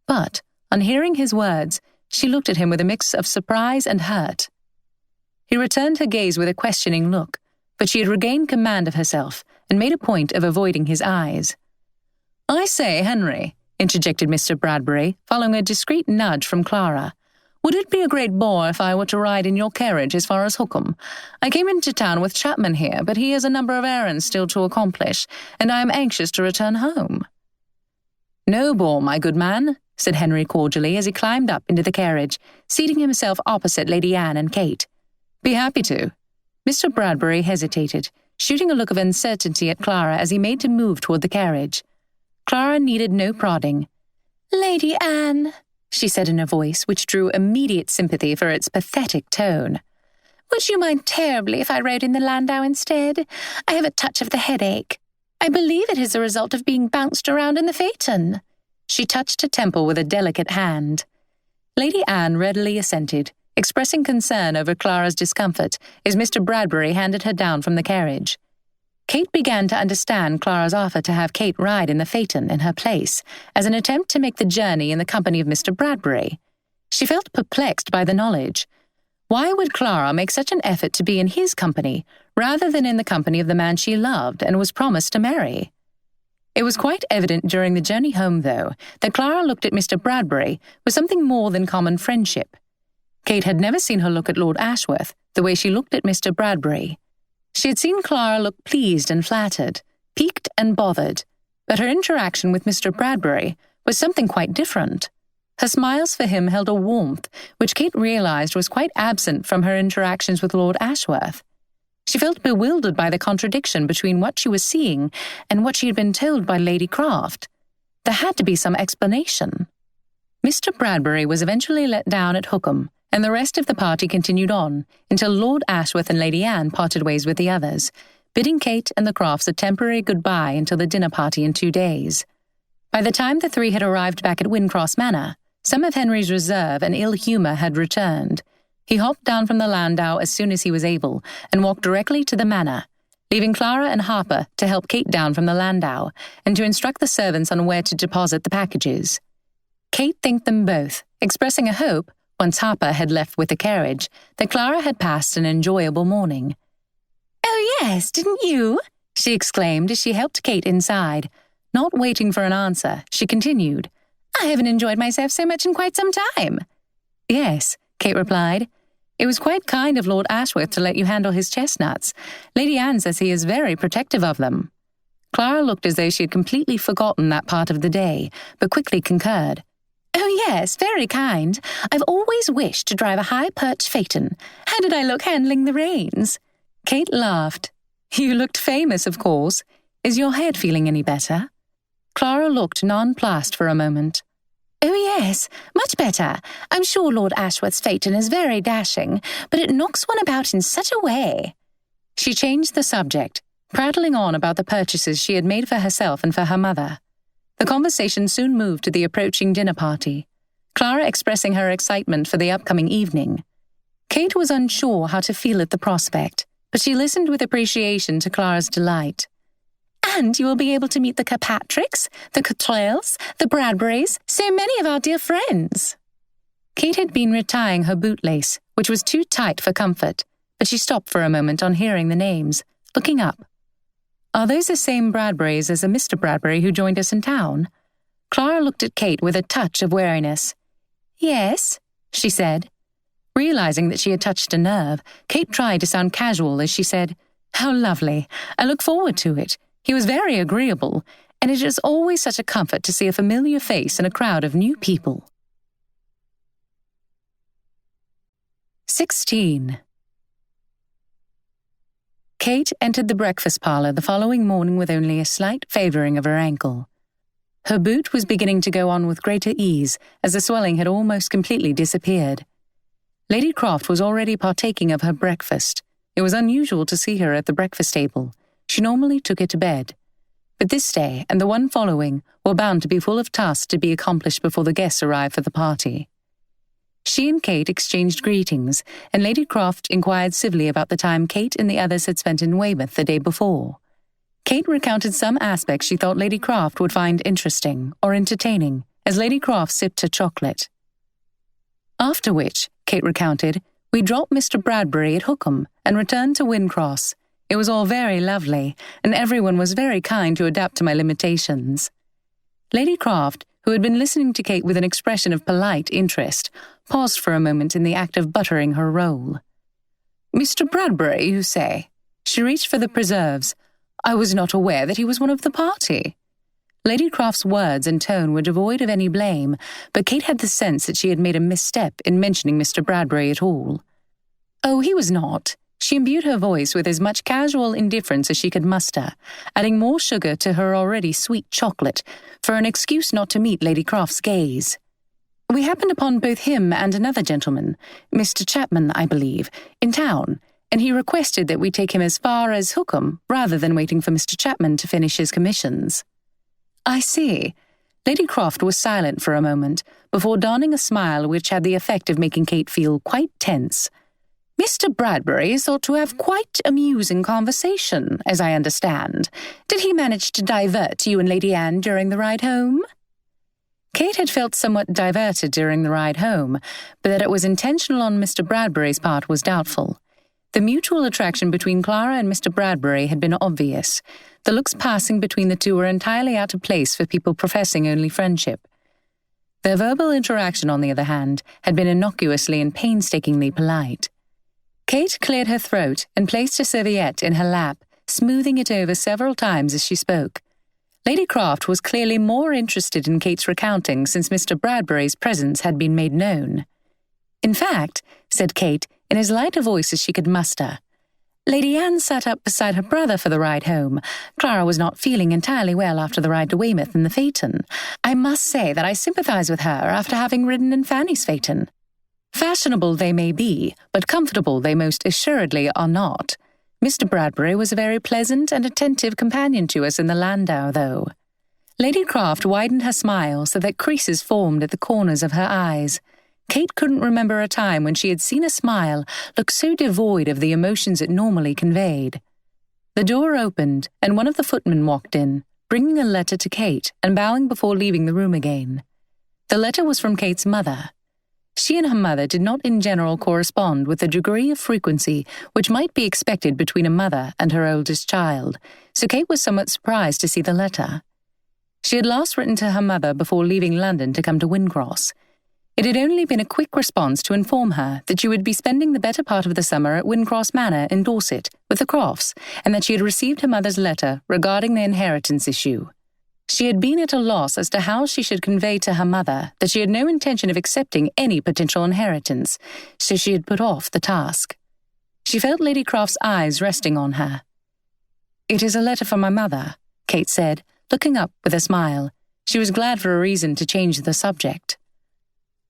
But, on hearing his words, she looked at him with a mix of surprise and hurt. He returned her gaze with a questioning look, but she had regained command of herself and made a point of avoiding his eyes. "I say, Henry," interjected Mr. Bradbury, following a discreet nudge from Clara, "would it be a great bore if I were to ride in your carriage as far as Hookham? I came into town with Chapman here, but he has a number of errands still to accomplish, and I am anxious to return home." "No bore, my good man," said Henry cordially as he climbed up into the carriage, seating himself opposite Lady Anne and Kate. "Be happy to." Mr. Bradbury hesitated, shooting a look of uncertainty at Clara as he made to move toward the carriage. Clara needed no prodding. "Lady Anne," she said in a voice which drew immediate sympathy for its pathetic tone, Would you mind terribly if I rode in the landau instead? I have a touch of the headache. I believe it is the result of being bounced around in the phaeton." She touched her temple with a delicate hand. Lady Anne readily assented, expressing concern over Clara's discomfort as Mr. Bradbury handed her down from the carriage. Kate began to understand Clara's offer to have Kate ride in the phaeton in her place as an attempt to make the journey in the company of Mr. Bradbury. She felt perplexed by the knowledge. Why would Clara make such an effort to be in his company rather than in the company of the man she loved and was promised to marry? It was quite evident during the journey home, though, that Clara looked at Mr. Bradbury with something more than common friendship. Kate had never seen her look at Lord Ashworth the way she looked at Mr. Bradbury. She had seen Clara look pleased and flattered, piqued and bothered, but her interaction with Mr. Bradbury was something quite different. Her smiles for him held a warmth which Kate realized was quite absent from her interactions with Lord Ashworth. She felt bewildered by the contradiction between what she was seeing and what she had been told by Lady Croft. There had to be some explanation. Mr. Bradbury was eventually let down at Hookham, and the rest of the party continued on until Lord Ashworth and Lady Anne parted ways with the others, bidding Kate and the Crofts a temporary goodbye until the dinner party in 2 days. By the time the three had arrived back at Wyndcross Manor, some of Henry's reserve and ill humour had returned. He hopped down from the landau as soon as he was able and walked directly to the manor, leaving Clara and Harper to help Kate down from the landau and to instruct the servants on where to deposit the packages. Kate thanked them both, expressing a hope, once Harper had left with the carriage, that Clara had passed an enjoyable morning. "Oh yes, didn't you?" she exclaimed as she helped Kate inside. Not waiting for an answer, she continued, "I haven't enjoyed myself so much in quite some time." "Yes," Kate replied. "It was quite kind of Lord Ashworth to let you handle his chestnuts. Lady Anne says he is very protective of them." Clara looked as though she had completely forgotten that part of the day, but quickly concurred. "Oh yes, very kind. I've always wished to drive a high-perched phaeton. How did I look handling the reins?" Kate laughed. "You looked famous, of course. Is your head feeling any better?" Clara looked nonplussed for a moment. "Oh yes, much better. I'm sure Lord Ashworth's phaeton is very dashing, but it knocks one about in such a way." She changed the subject, prattling on about the purchases she had made for herself and for her mother. The conversation soon moved to the approaching dinner party, Clara expressing her excitement for the upcoming evening. Kate was unsure how to feel at the prospect, but she listened with appreciation to Clara's delight. "And you will be able to meet the Kirkpatricks, the Cottrells, the Bradburys, so many of our dear friends." Kate had been retying her bootlace, which was too tight for comfort, but she stopped for a moment on hearing the names, looking up. "Are those the same Bradburys as the Mr. Bradbury who joined us in town?" Clara looked at Kate with a touch of wariness. "Yes," she said. Realizing that she had touched a nerve, Kate tried to sound casual as she said, "How lovely. I look forward to it. He was very agreeable, and it is always such a comfort to see a familiar face in a crowd of new people." 16. Kate entered the breakfast parlour the following morning with only a slight favouring of her ankle. Her boot was beginning to go on with greater ease, as the swelling had almost completely disappeared. Lady Croft was already partaking of her breakfast. It was unusual to see her at the breakfast table. She normally took it to bed. But this day, and the one following, were bound to be full of tasks to be accomplished before the guests arrived for the party. She and Kate exchanged greetings, and Lady Croft inquired civilly about the time Kate and the others had spent in Weymouth the day before. Kate recounted some aspects she thought Lady Croft would find interesting or entertaining, as Lady Croft sipped her chocolate. After which, Kate recounted, we dropped Mr. Bradbury at Hookham and returned to Wyndcross. It was all very lovely, and everyone was very kind to adapt to my limitations. Lady Croft, who had been listening to Kate with an expression of polite interest, paused for a moment in the act of buttering her roll. "Mr. Bradbury, you say?" She reached for the preserves. "I was not aware that he was one of the party." Lady Croft's words and tone were devoid of any blame, but Kate had the sense that she had made a misstep in mentioning Mr. Bradbury at all. "Oh, he was not." She imbued her voice with as much casual indifference as she could muster, adding more sugar to her already sweet chocolate for an excuse not to meet Lady Croft's gaze. We happened upon both him and another gentleman, Mr. Chapman, I believe, in town, and he requested that we take him as far as Hookham rather than waiting for Mr. Chapman to finish his commissions." "I see." Lady Croft was silent for a moment, before donning a smile which had the effect of making Kate feel quite tense. "Mr. Bradbury is thought to have quite amusing conversation, as I understand. Did he manage to divert you and Lady Anne during the ride home?" Kate had felt somewhat diverted during the ride home, but that it was intentional on Mr. Bradbury's part was doubtful. The mutual attraction between Clara and Mr. Bradbury had been obvious. The looks passing between the two were entirely out of place for people professing only friendship. Their verbal interaction, on the other hand, had been innocuously and painstakingly polite. Kate cleared her throat and placed a serviette in her lap, smoothing it over several times as she spoke. Lady Croft was clearly more interested in Kate's recounting since Mr. Bradbury's presence had been made known. "In fact," said Kate, in as light a voice as she could muster, "Lady Anne sat up beside her brother for the ride home. Clara was not feeling entirely well after the ride to Weymouth in the phaeton. I must say that I sympathise with her after having ridden in Fanny's phaeton. Fashionable they may be, but comfortable they most assuredly are not. Mr. Bradbury was a very pleasant and attentive companion to us in the landau, though." Lady Croft widened her smile so that creases formed at the corners of her eyes. Kate couldn't remember a time when she had seen a smile look so devoid of the emotions it normally conveyed. The door opened, and one of the footmen walked in, bringing a letter to Kate and bowing before leaving the room again. The letter was from Kate's mother. She and her mother did not in general correspond with the degree of frequency which might be expected between a mother and her oldest child, so Kate was somewhat surprised to see the letter. She had last written to her mother before leaving London to come to Wyndcross. It had only been a quick response to inform her that she would be spending the better part of the summer at Wyndcross Manor in Dorset with the Crofts, and that she had received her mother's letter regarding the inheritance issue. She had been at a loss as to how she should convey to her mother that she had no intention of accepting any potential inheritance, so she had put off the task. She felt Lady Croft's eyes resting on her. "It is a letter from my mother," Kate said, looking up with a smile. She was glad for a reason to change the subject.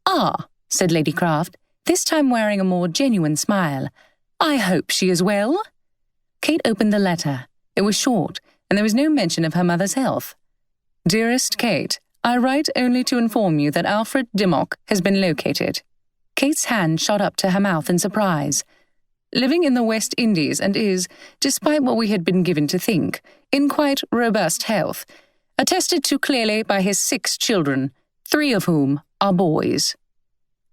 "Ah," said Lady Croft, this time wearing a more genuine smile. "I hope she is well." Kate opened the letter. It was short, and there was no mention of her mother's health. "Dearest Kate, I write only to inform you that Alfred Dimmock has been located." Kate's hand shot up to her mouth in surprise. "Living in the West Indies and is, despite what we had been given to think, in quite robust health, attested to clearly by his 6 children, 3 of whom are boys."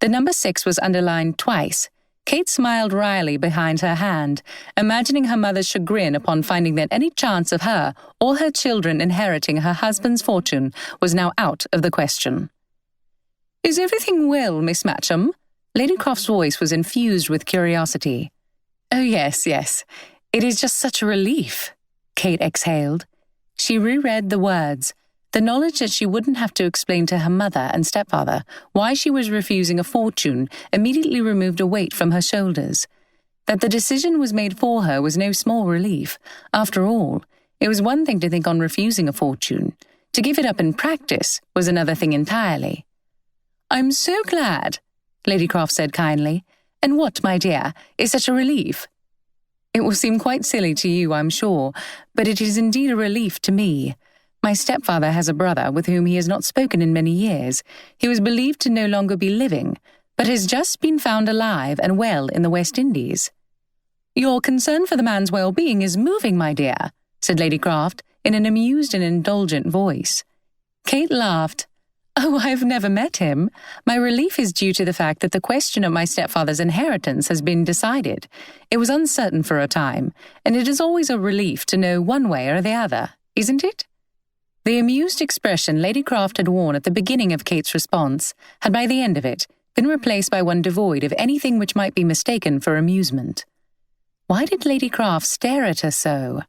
The number 6 was underlined twice. Kate smiled wryly behind her hand, imagining her mother's chagrin upon finding that any chance of her or her children inheriting her husband's fortune was now out of the question. "Is everything well, Miss Matcham?" Lady Croft's voice was infused with curiosity. "Oh, yes. It is just such a relief," Kate exhaled. She reread the words. The knowledge that she wouldn't have to explain to her mother and stepfather why she was refusing a fortune immediately removed a weight from her shoulders. That the decision was made for her was no small relief. After all, it was one thing to think on refusing a fortune. To give it up in practice was another thing entirely. "I'm so glad," Lady Croft said kindly. "And what, my dear, is such a relief?" "It will seem quite silly to you, I'm sure, but it is indeed a relief to me. My stepfather has a brother with whom he has not spoken in many years. He was believed to no longer be living, but has just been found alive and well in the West Indies." "Your concern for the man's well-being is moving, my dear," said Lady Croft, in an amused and indulgent voice. Kate laughed. "Oh, I've never met him. My relief is due to the fact that the question of my stepfather's inheritance has been decided. It was uncertain for a time, and it is always a relief to know one way or the other, isn't it?" The amused expression Lady Croft had worn at the beginning of Kate's response had by the end of it been replaced by one devoid of anything which might be mistaken for amusement. Why did Lady Croft stare at her so?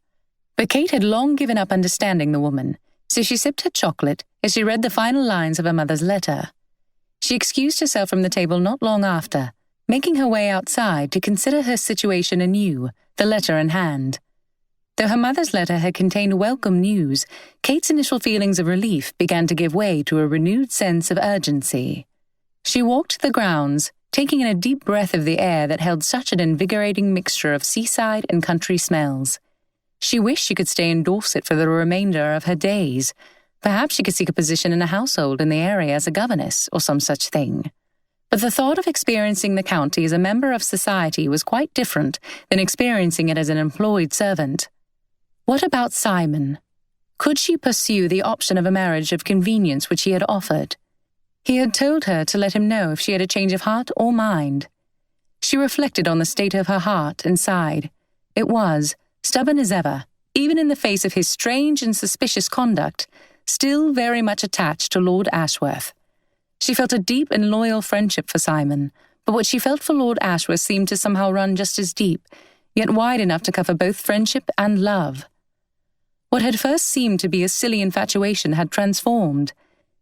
But Kate had long given up understanding the woman, so she sipped her chocolate as she read the final lines of her mother's letter. She excused herself from the table not long after, making her way outside to consider her situation anew, the letter in hand. Though her mother's letter had contained welcome news, Kate's initial feelings of relief began to give way to a renewed sense of urgency. She walked the grounds, taking in a deep breath of the air that held such an invigorating mixture of seaside and country smells. She wished she could stay in Dorset for the remainder of her days. Perhaps she could seek a position in a household in the area as a governess or some such thing. But the thought of experiencing the county as a member of society was quite different than experiencing it as an employed servant. What about Simon? Could she pursue the option of a marriage of convenience which he had offered? He had told her to let him know if she had a change of heart or mind. She reflected on the state of her heart and sighed. It was, stubborn as ever, even in the face of his strange and suspicious conduct, still very much attached to Lord Ashworth. She felt a deep and loyal friendship for Simon, but what she felt for Lord Ashworth seemed to somehow run just as deep, yet wide enough to cover both friendship and love. What had first seemed to be a silly infatuation had transformed.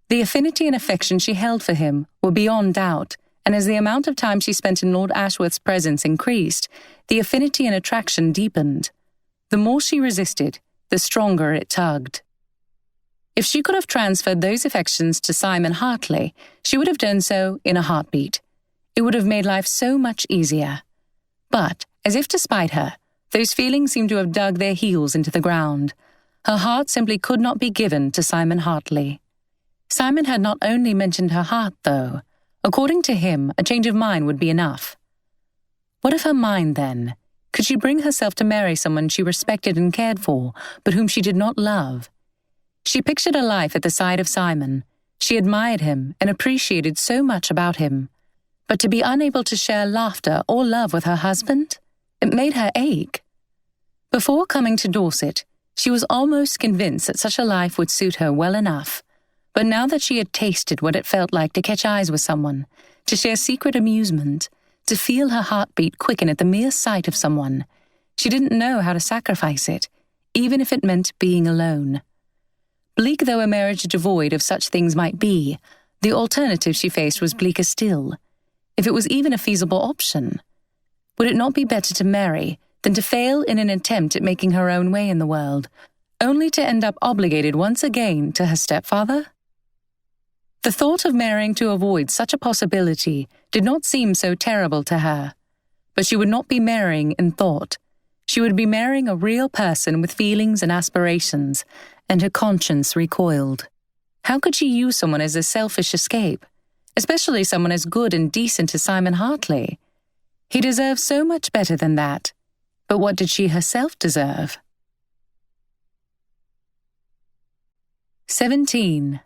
The affinity and affection she held for him were beyond doubt, and as the amount of time she spent in Lord Ashworth's presence increased, the affinity and attraction deepened. The more she resisted, the stronger it tugged. If she could have transferred those affections to Simon Hartley, she would have done so in a heartbeat. It would have made life so much easier. But, as if to spite her, those feelings seemed to have dug their heels into the ground. Her heart simply could not be given to Simon Hartley. Simon had not only mentioned her heart, though. According to him, a change of mind would be enough. What of her mind, then? Could she bring herself to marry someone she respected and cared for, but whom she did not love? She pictured a life at the side of Simon. She admired him and appreciated so much about him. But to be unable to share laughter or love with her husband? It made her ache. Before coming to Dorset, she was almost convinced that such a life would suit her well enough. But now that she had tasted what it felt like to catch eyes with someone, to share secret amusement, to feel her heartbeat quicken at the mere sight of someone, she didn't know how to sacrifice it, even if it meant being alone. Bleak though a marriage devoid of such things might be, the alternative she faced was bleaker still. If it was even a feasible option, would it not be better to marry than to fail in an attempt at making her own way in the world, only to end up obligated once again to her stepfather? The thought of marrying to avoid such a possibility did not seem so terrible to her. But she would not be marrying in thought. She would be marrying a real person with feelings and aspirations, and her conscience recoiled. How could she use someone as a selfish escape, especially someone as good and decent as Simon Hartley? He deserved so much better than that. But what did she herself deserve? 17.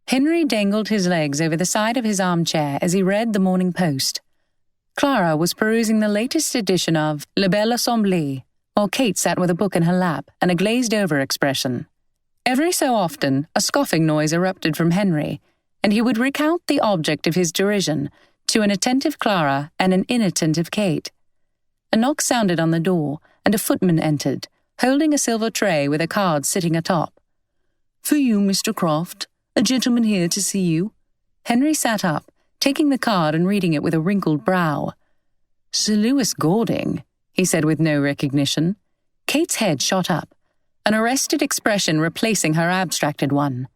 Henry dangled his legs over the side of his armchair as he read the Morning Post. Clara was perusing the latest edition of La Belle Assemblée, while Kate sat with a book in her lap and a glazed-over expression. Every so often, a scoffing noise erupted from Henry, and he would recount the object of his derision to an attentive Clara and an inattentive Kate. A knock sounded on the door, and a footman entered, holding a silver tray with a card sitting atop. "For you, Mr. Croft. A gentleman here to see you." Henry sat up, taking the card and reading it with a wrinkled brow. "Sir Lewis Gording," he said with no recognition. Kate's head shot up, an arrested expression replacing her abstracted one.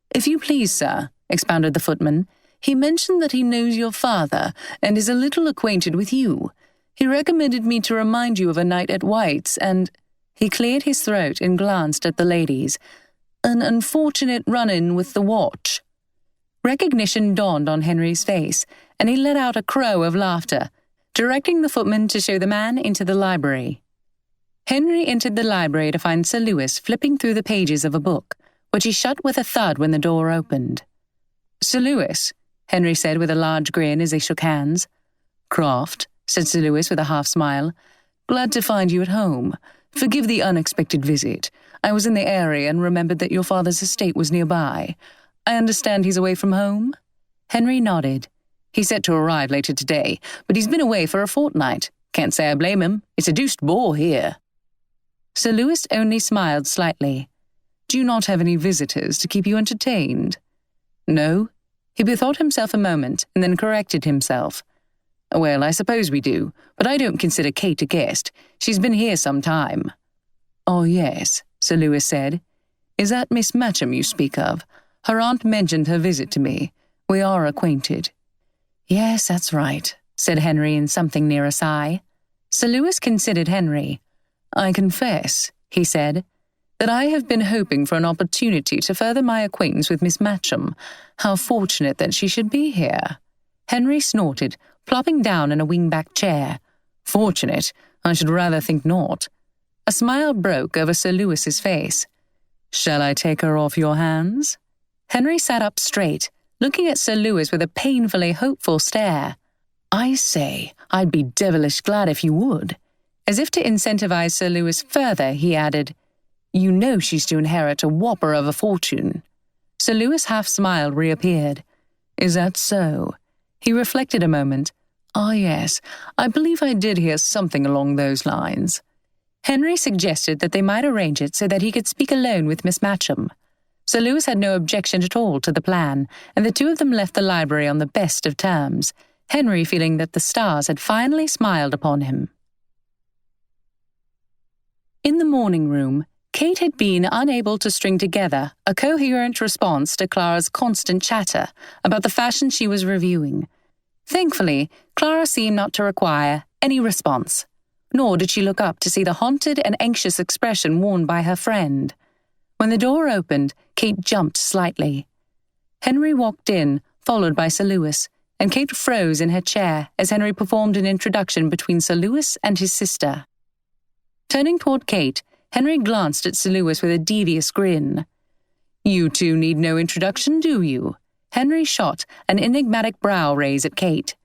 "If you please, sir," expounded the footman, "he mentioned that he knows your father and is a little acquainted with you. He recommended me to remind you of a night at White's and—" He cleared his throat and glanced at the ladies. "An unfortunate run-in with the watch." Recognition dawned on Henry's face, and he let out a crow of laughter, directing the footman to show the man into the library. Henry entered the library to find Sir Lewis flipping through the pages of a book, which he shut with a thud when the door opened. "Sir Lewis," Henry said with a large grin as they shook hands. "Croft," said Sir Lewis with a half-smile. "Glad to find you at home. Forgive the unexpected visit. I was in the area and remembered that your father's estate was nearby. I understand he's away from home?" Henry nodded. "He's set to arrive later today, but he's been away for a fortnight. Can't say I blame him. It's a deuced bore here." Sir Lewis only smiled slightly. "Do you not have any visitors to keep you entertained?" "No." He bethought himself a moment and then corrected himself. "Well, I suppose we do, but I don't consider Kate a guest. She's been here some time." "Oh, yes," Sir Lewis said. "Is that Miss Matcham you speak of? Her aunt mentioned her visit to me. We are acquainted." "Yes, that's right," said Henry in something near a sigh. Sir Lewis considered Henry. "I confess," he said, "that I have been hoping for an opportunity to further my acquaintance with Miss Matcham. How fortunate that she should be here." Henry snorted, plopping down in a wing-back chair. "Fortunate? I should rather think not." A smile broke over Sir Lewis's face. "Shall I take her off your hands?" Henry sat up straight, looking at Sir Lewis with a painfully hopeful stare. "I say, I'd be devilish glad if you would." As if to incentivize Sir Lewis further, he added, "You know she's to inherit a whopper of a fortune." Sir Lewis half-smiled reappeared. "Is that so?" He reflected a moment. "Ah, yes, I believe I did hear something along those lines." Henry suggested that they might arrange it so that he could speak alone with Miss Matcham. Sir Lewis had no objection at all to the plan, and the two of them left the library on the best of terms, Henry feeling that the stars had finally smiled upon him. In the morning room, Kate had been unable to string together a coherent response to Clara's constant chatter about the fashion she was reviewing. Thankfully, Clara seemed not to require any response, nor did she look up to see the haunted and anxious expression worn by her friend. When the door opened, Kate jumped slightly. Henry walked in, followed by Sir Lewis, and Kate froze in her chair as Henry performed an introduction between Sir Lewis and his sister. Turning toward Kate, Henry glanced at Sir Lewis with a devious grin. "You two need no introduction, do you?" Henry shot an enigmatic brow raise at Kate.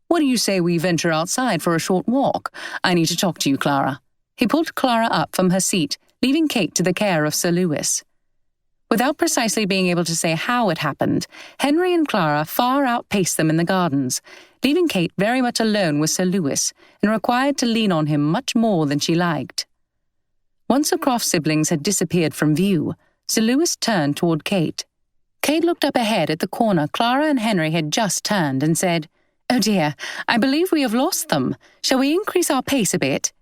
"What do you say we venture outside for a short walk? I need to talk to you, Clara." He pulled Clara up from her seat, leaving Kate to the care of Sir Lewis. Without precisely being able to say how it happened, Henry and Clara far outpaced them in the gardens, leaving Kate very much alone with Sir Lewis and required to lean on him much more than she liked. Once the Croft siblings had disappeared from view, Sir Lewis turned toward Kate. Kate looked up ahead at the corner Clara and Henry had just turned and said, "Oh dear, I believe we have lost them. Shall we increase our pace a bit?"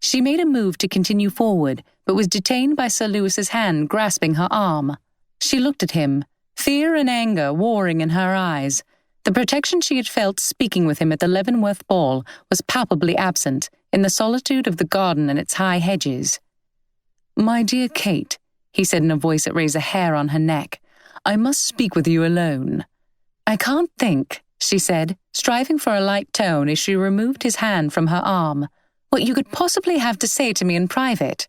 She made a move to continue forward, but was detained by Sir Lewis's hand grasping her arm. She looked at him, fear and anger warring in her eyes. The protection she had felt speaking with him at the Leavenworth ball was palpably absent in the solitude of the garden and its high hedges. "My dear Kate," he said in a voice that raised a hair on her neck, "I must speak with you alone." "I can't think," she said, striving for a light tone as she removed his hand from her arm, "what you could possibly have to say to me in private."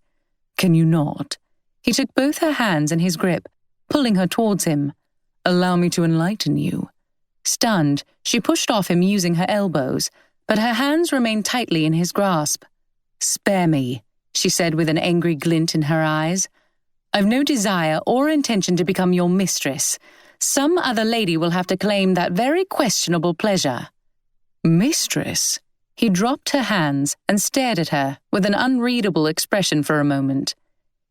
"Can you not?" He took both her hands in his grip, pulling her towards him. "Allow me to enlighten you." Stunned, she pushed off him using her elbows, but her hands remained tightly in his grasp. "Spare me," she said with an angry glint in her eyes. "I've no desire or intention to become your mistress. Some other lady will have to claim that very questionable pleasure." "Mistress?" He dropped her hands and stared at her with an unreadable expression for a moment.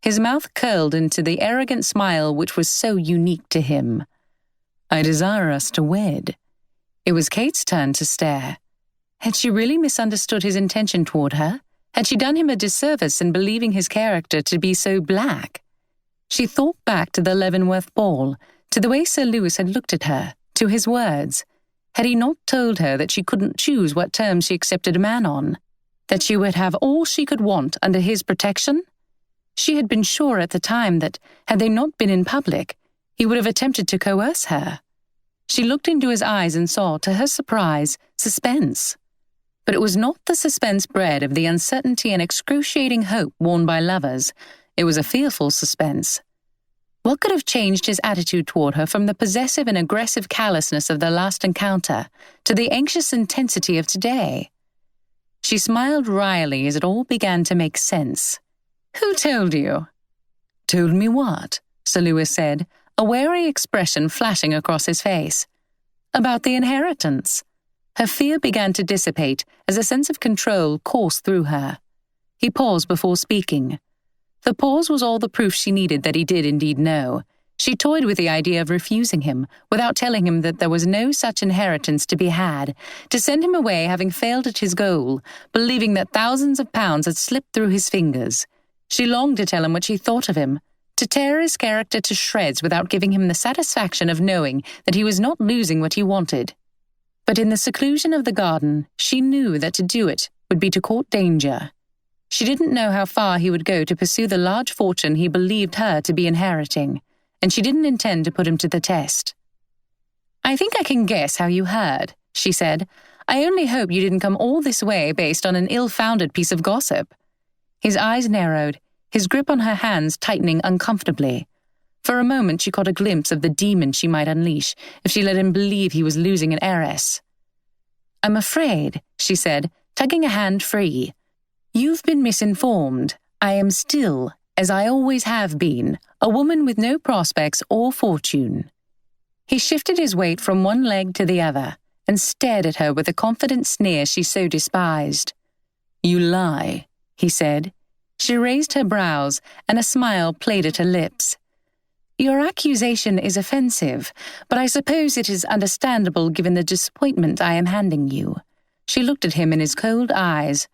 His mouth curled into the arrogant smile which was so unique to him. "I desire us to wed." It was Kate's turn to stare. Had she really misunderstood his intention toward her? Had she done him a disservice in believing his character to be so black? She thought back to the Leavenworth ball, to the way Sir Lewis had looked at her, to his words. Had he not told her that she couldn't choose what terms she accepted a man on? That she would have all she could want under his protection? She had been sure at the time that, had they not been in public, he would have attempted to coerce her. She looked into his eyes and saw, to her surprise, suspense. But it was not the suspense bred of the uncertainty and excruciating hope worn by lovers. It was a fearful suspense. What could have changed his attitude toward her from the possessive and aggressive callousness of their last encounter to the anxious intensity of today? She smiled wryly as it all began to make sense. "Who told you?" "Told me what?" Sir Lewis said, a wary expression flashing across his face. "About the inheritance." Her fear began to dissipate as a sense of control coursed through her. He paused before speaking. The pause was all the proof she needed that he did indeed know. She toyed with the idea of refusing him, without telling him that there was no such inheritance to be had, to send him away having failed at his goal, believing that thousands of pounds had slipped through his fingers. She longed to tell him what she thought of him, to tear his character to shreds without giving him the satisfaction of knowing that he was not losing what he wanted. But in the seclusion of the garden, she knew that to do it would be to court danger. She didn't know how far he would go to pursue the large fortune he believed her to be inheriting, and she didn't intend to put him to the test. "I think I can guess how you heard," she said. "I only hope you didn't come all this way based on an ill-founded piece of gossip." His eyes narrowed, his grip on her hands tightening uncomfortably. For a moment she caught a glimpse of the demon she might unleash if she let him believe he was losing an heiress. "I'm afraid," she said, tugging a hand free. "You've been misinformed. I am still, as I always have been, a woman with no prospects or fortune." He shifted his weight from one leg to the other and stared at her with the confident sneer she so despised. "You lie," he said. She raised her brows, and a smile played at her lips. "Your accusation is offensive, but I suppose it is understandable given the disappointment I am handing you." She looked at him in his cold eyes.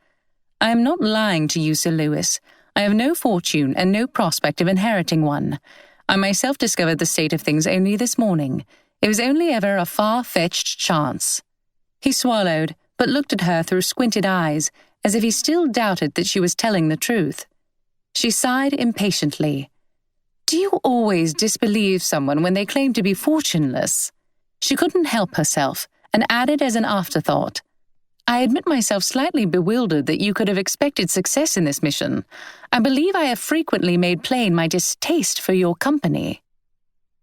"I am not lying to you, Sir Lewis. I have no fortune and no prospect of inheriting one. I myself discovered the state of things only this morning. It was only ever a far-fetched chance." He swallowed, but looked at her through squinted eyes, as if he still doubted that she was telling the truth. She sighed impatiently. "Do you always disbelieve someone when they claim to be fortuneless?" She couldn't help herself, and added as an afterthought, "I admit myself slightly bewildered that you could have expected success in this mission. I believe I have frequently made plain my distaste for your company."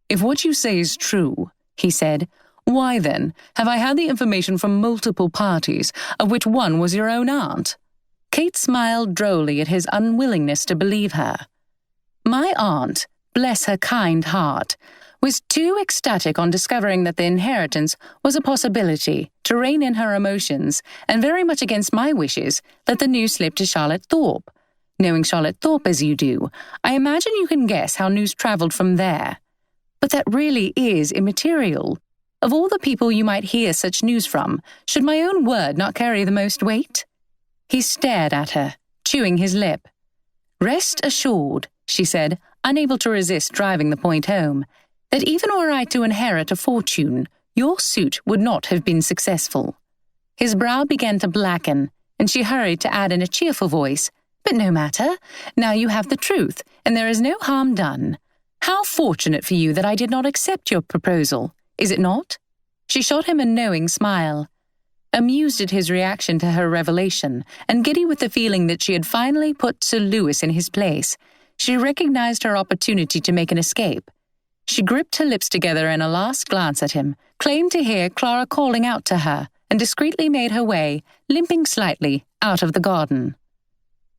"If what you say is true," he said, "why then have I had the information from multiple parties, of which one was your own aunt?" Kate smiled drolly at his unwillingness to believe her. "My aunt, bless her kind heart, was too ecstatic on discovering that the inheritance was a possibility to rein in her emotions, and very much against my wishes, let the news slip to Charlotte Thorpe. Knowing Charlotte Thorpe as you do, I imagine you can guess how news travelled from there. But that really is immaterial. Of all the people you might hear such news from, should my own word not carry the most weight?" He stared at her, chewing his lip. "Rest assured," she said, unable to resist driving the point home, "that even were I to inherit a fortune, your suit would not have been successful." His brow began to blacken, and she hurried to add in a cheerful voice, "But no matter. Now you have the truth, and there is no harm done. How fortunate for you that I did not accept your proposal, is it not?" She shot him a knowing smile. Amused at his reaction to her revelation, and giddy with the feeling that she had finally put Sir Lewis in his place, she recognized her opportunity to make an escape. She gripped her lips together in a last glance at him, claimed to hear Clara calling out to her, and discreetly made her way, limping slightly, out of the garden.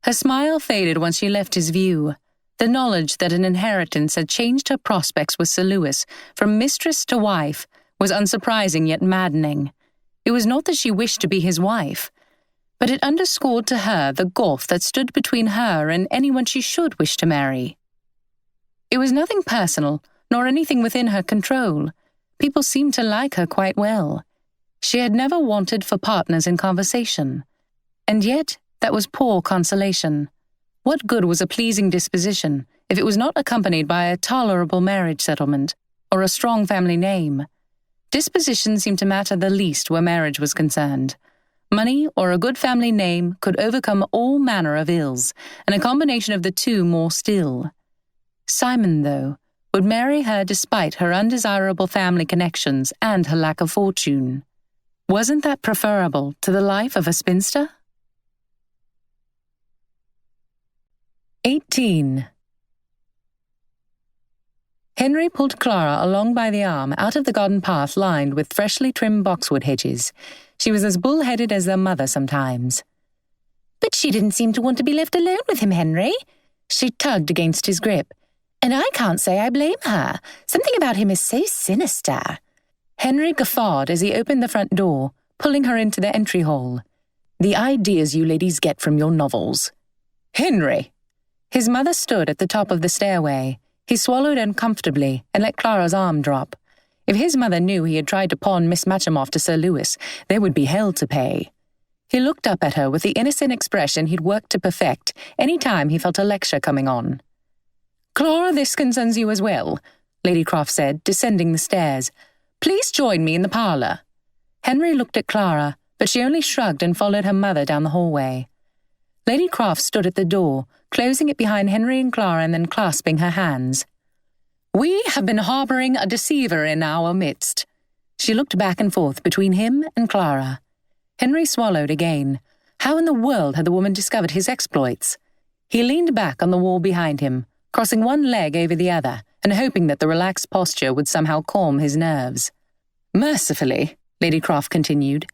Her smile faded once she left his view. The knowledge that an inheritance had changed her prospects with Sir Lewis from mistress to wife was unsurprising yet maddening. It was not that she wished to be his wife, but it underscored to her the gulf that stood between her and anyone she should wish to marry. It was nothing personal, nor anything within her control. People seemed to like her quite well. She had never wanted for partners in conversation. And yet, that was poor consolation. What good was a pleasing disposition if it was not accompanied by a tolerable marriage settlement or a strong family name? Disposition seemed to matter the least where marriage was concerned. Money or a good family name could overcome all manner of ills, and a combination of the two more still. Simon, though, would marry her despite her undesirable family connections and her lack of fortune. Wasn't that preferable to the life of a spinster? 18. Henry pulled Clara along by the arm out of the garden path lined with freshly trimmed boxwood hedges. She was as bull-headed as their mother sometimes. "But she didn't seem to want to be left alone with him, Henry." She tugged against his grip. "And I can't say I blame her. Something about him is so sinister." Henry guffawed as he opened the front door, pulling her into the entry hall. "The ideas you ladies get from your novels." "Henry!" His mother stood at the top of the stairway. He swallowed uncomfortably and let Clara's arm drop. If his mother knew he had tried to pawn Miss Matcham off to Sir Lewis, there would be hell to pay. He looked up at her with the innocent expression he'd worked to perfect any time he felt a lecture coming on. Clara, this concerns you as well, Lady Croft said, descending the stairs. Please join me in the parlour. Henry looked at Clara, but she only shrugged and followed her mother down the hallway. Lady Croft stood at the door, closing it behind Henry and Clara and then clasping her hands. We have been harbouring a deceiver in our midst. She looked back and forth between him and Clara. Henry swallowed again. How in the world had the woman discovered his exploits? He leaned back on the wall behind him, crossing one leg over the other and hoping that the relaxed posture would somehow calm his nerves. Mercifully, Lady Croft continued,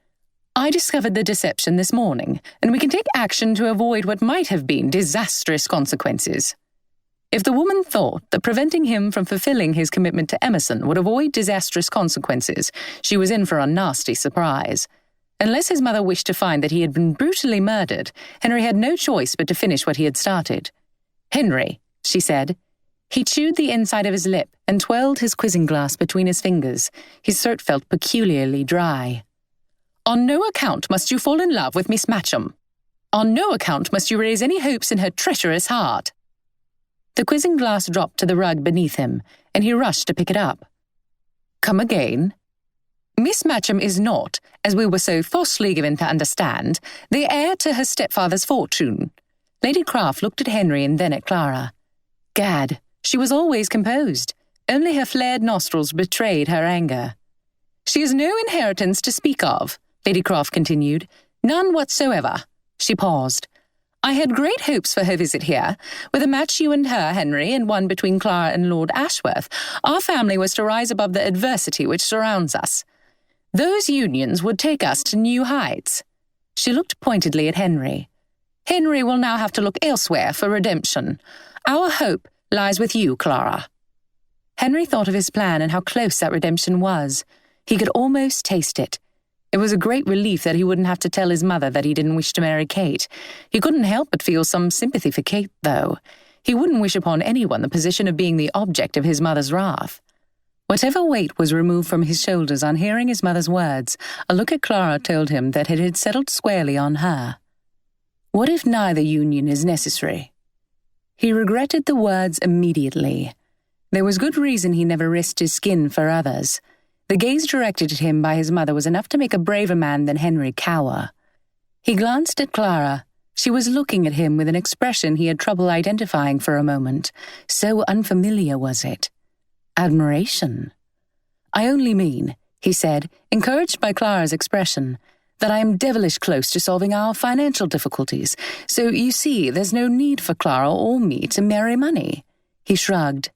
I discovered the deception this morning, and we can take action to avoid what might have been disastrous consequences. If the woman thought that preventing him from fulfilling his commitment to Emerson would avoid disastrous consequences, she was in for a nasty surprise. Unless his mother wished to find that he had been brutally murdered, Henry had no choice but to finish what he had started. Henry, she said. He chewed the inside of his lip and twirled his quizzing glass between his fingers. His throat felt peculiarly dry. On no account must you fall in love with Miss Matcham. On no account must you raise any hopes in her treacherous heart. The quizzing glass dropped to the rug beneath him, and he rushed to pick it up. Come again. Miss Matcham is not, as we were so falsely given to understand, the heir to her stepfather's fortune. Lady Croft looked at Henry and then at Clara. Gad, she was always composed. Only her flared nostrils betrayed her anger. She has no inheritance to speak of, Lady Croft continued. None whatsoever. She paused. I had great hopes for her visit here. With a match you and her, Henry, and one between Clara and Lord Ashworth, our family was to rise above the adversity which surrounds us. Those unions would take us to new heights. She looked pointedly at Henry. Henry will now have to look elsewhere for redemption. Our hope lies with you, Clara. Henry thought of his plan and how close that redemption was. He could almost taste it. It was a great relief that he wouldn't have to tell his mother that he didn't wish to marry Kate. He couldn't help but feel some sympathy for Kate, though. He wouldn't wish upon anyone the position of being the object of his mother's wrath. Whatever weight was removed from his shoulders on hearing his mother's words, a look at Clara told him that it had settled squarely on her. What if neither union is necessary? He regretted the words immediately. There was good reason he never risked his skin for others. The gaze directed at him by his mother was enough to make a braver man than Henry cower. He glanced at Clara. She was looking at him with an expression he had trouble identifying for a moment. So unfamiliar was it. Admiration. I only mean, he said, encouraged by Clara's expression, that I am devilish close to solving our financial difficulties. So, you see, there's no need for Clara or me to marry money. He shrugged.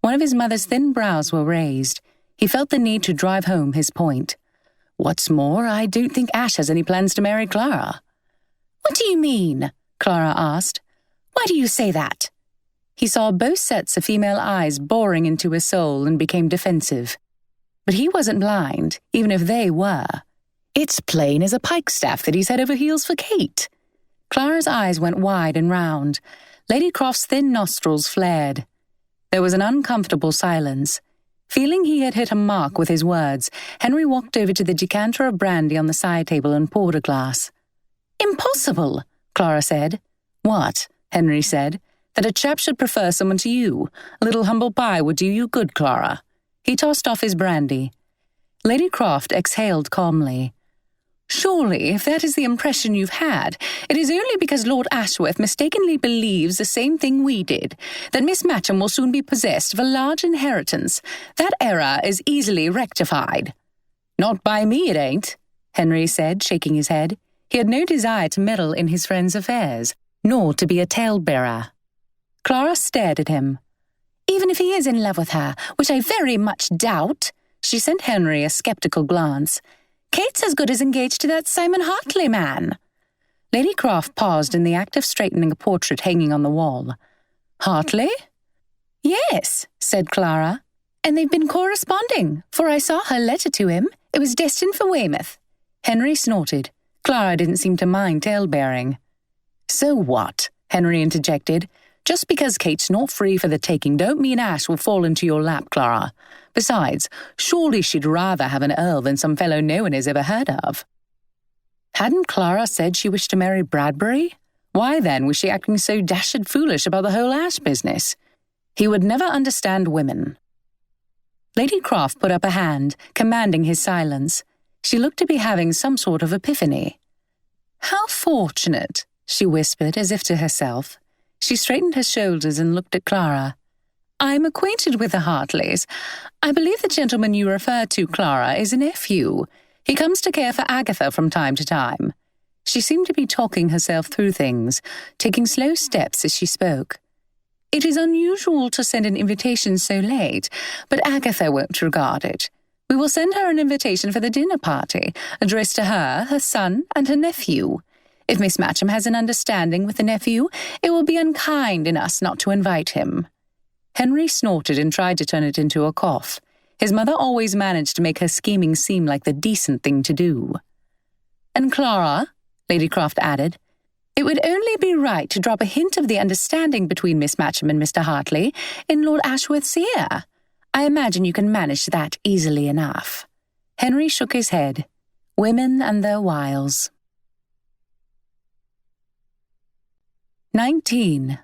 One of his mother's thin brows were raised. He felt the need to drive home his point. What's more, I don't think Ash has any plans to marry Clara. What do you mean? Clara asked. Why do you say that? He saw both sets of female eyes boring into his soul and became defensive. But he wasn't blind, even if they were. It's plain as a pikestaff that he's head over heels for Kate. Clara's eyes went wide and round. Lady Croft's thin nostrils flared. There was an uncomfortable silence. Feeling he had hit a mark with his words, Henry walked over to the decanter of brandy on the side table and poured a glass. Impossible, Clara said. What? Henry said. That a chap should prefer someone to you. A little humble pie would do you good, Clara. He tossed off his brandy. Lady Croft exhaled calmly. Surely, if that is the impression you've had, it is only because Lord Ashworth mistakenly believes the same thing we did, that Miss Matcham will soon be possessed of a large inheritance. That error is easily rectified. Not by me, it ain't, Henry said, shaking his head. He had no desire to meddle in his friend's affairs, nor to be a talebearer. Clara stared at him. Even if he is in love with her, which I very much doubt, she sent Henry a sceptical glance. Kate's as good as engaged to that Simon Hartley man. Lady Croft paused in the act of straightening a portrait hanging on the wall. Hartley? Yes, said Clara. And they've been corresponding, for I saw her letter to him. It was destined for Weymouth. Henry snorted. Clara didn't seem to mind tale-bearing. So what? Henry interjected. Just because Kate's not free for the taking don't mean Ash will fall into your lap, Clara. Besides, surely she'd rather have an earl than some fellow no one has ever heard of. Hadn't Clara said she wished to marry Bradbury? Why then was she acting so dashed foolish about the whole Ash business? He would never understand women. Lady Croft put up a hand, commanding his silence. She looked to be having some sort of epiphany. "How fortunate," she whispered, as if to herself. She straightened her shoulders and looked at Clara. "I'm acquainted with the Hartleys. I believe the gentleman you refer to, Clara, is a nephew. He comes to care for Agatha from time to time." She seemed to be talking herself through things, taking slow steps as she spoke. "It is unusual to send an invitation so late, but Agatha won't regard it. We will send her an invitation for the dinner party, addressed to her, her son, and her nephew. If Miss Matcham has an understanding with the nephew, it will be unkind in us not to invite him." Henry snorted and tried to turn it into a cough. His mother always managed to make her scheming seem like the decent thing to do. "And Clara," Lady Croft added, "it would only be right to drop a hint of the understanding between Miss Matcham and Mr. Hartley in Lord Ashworth's ear. I imagine you can manage that easily enough." Henry shook his head. Women and their wiles. 19.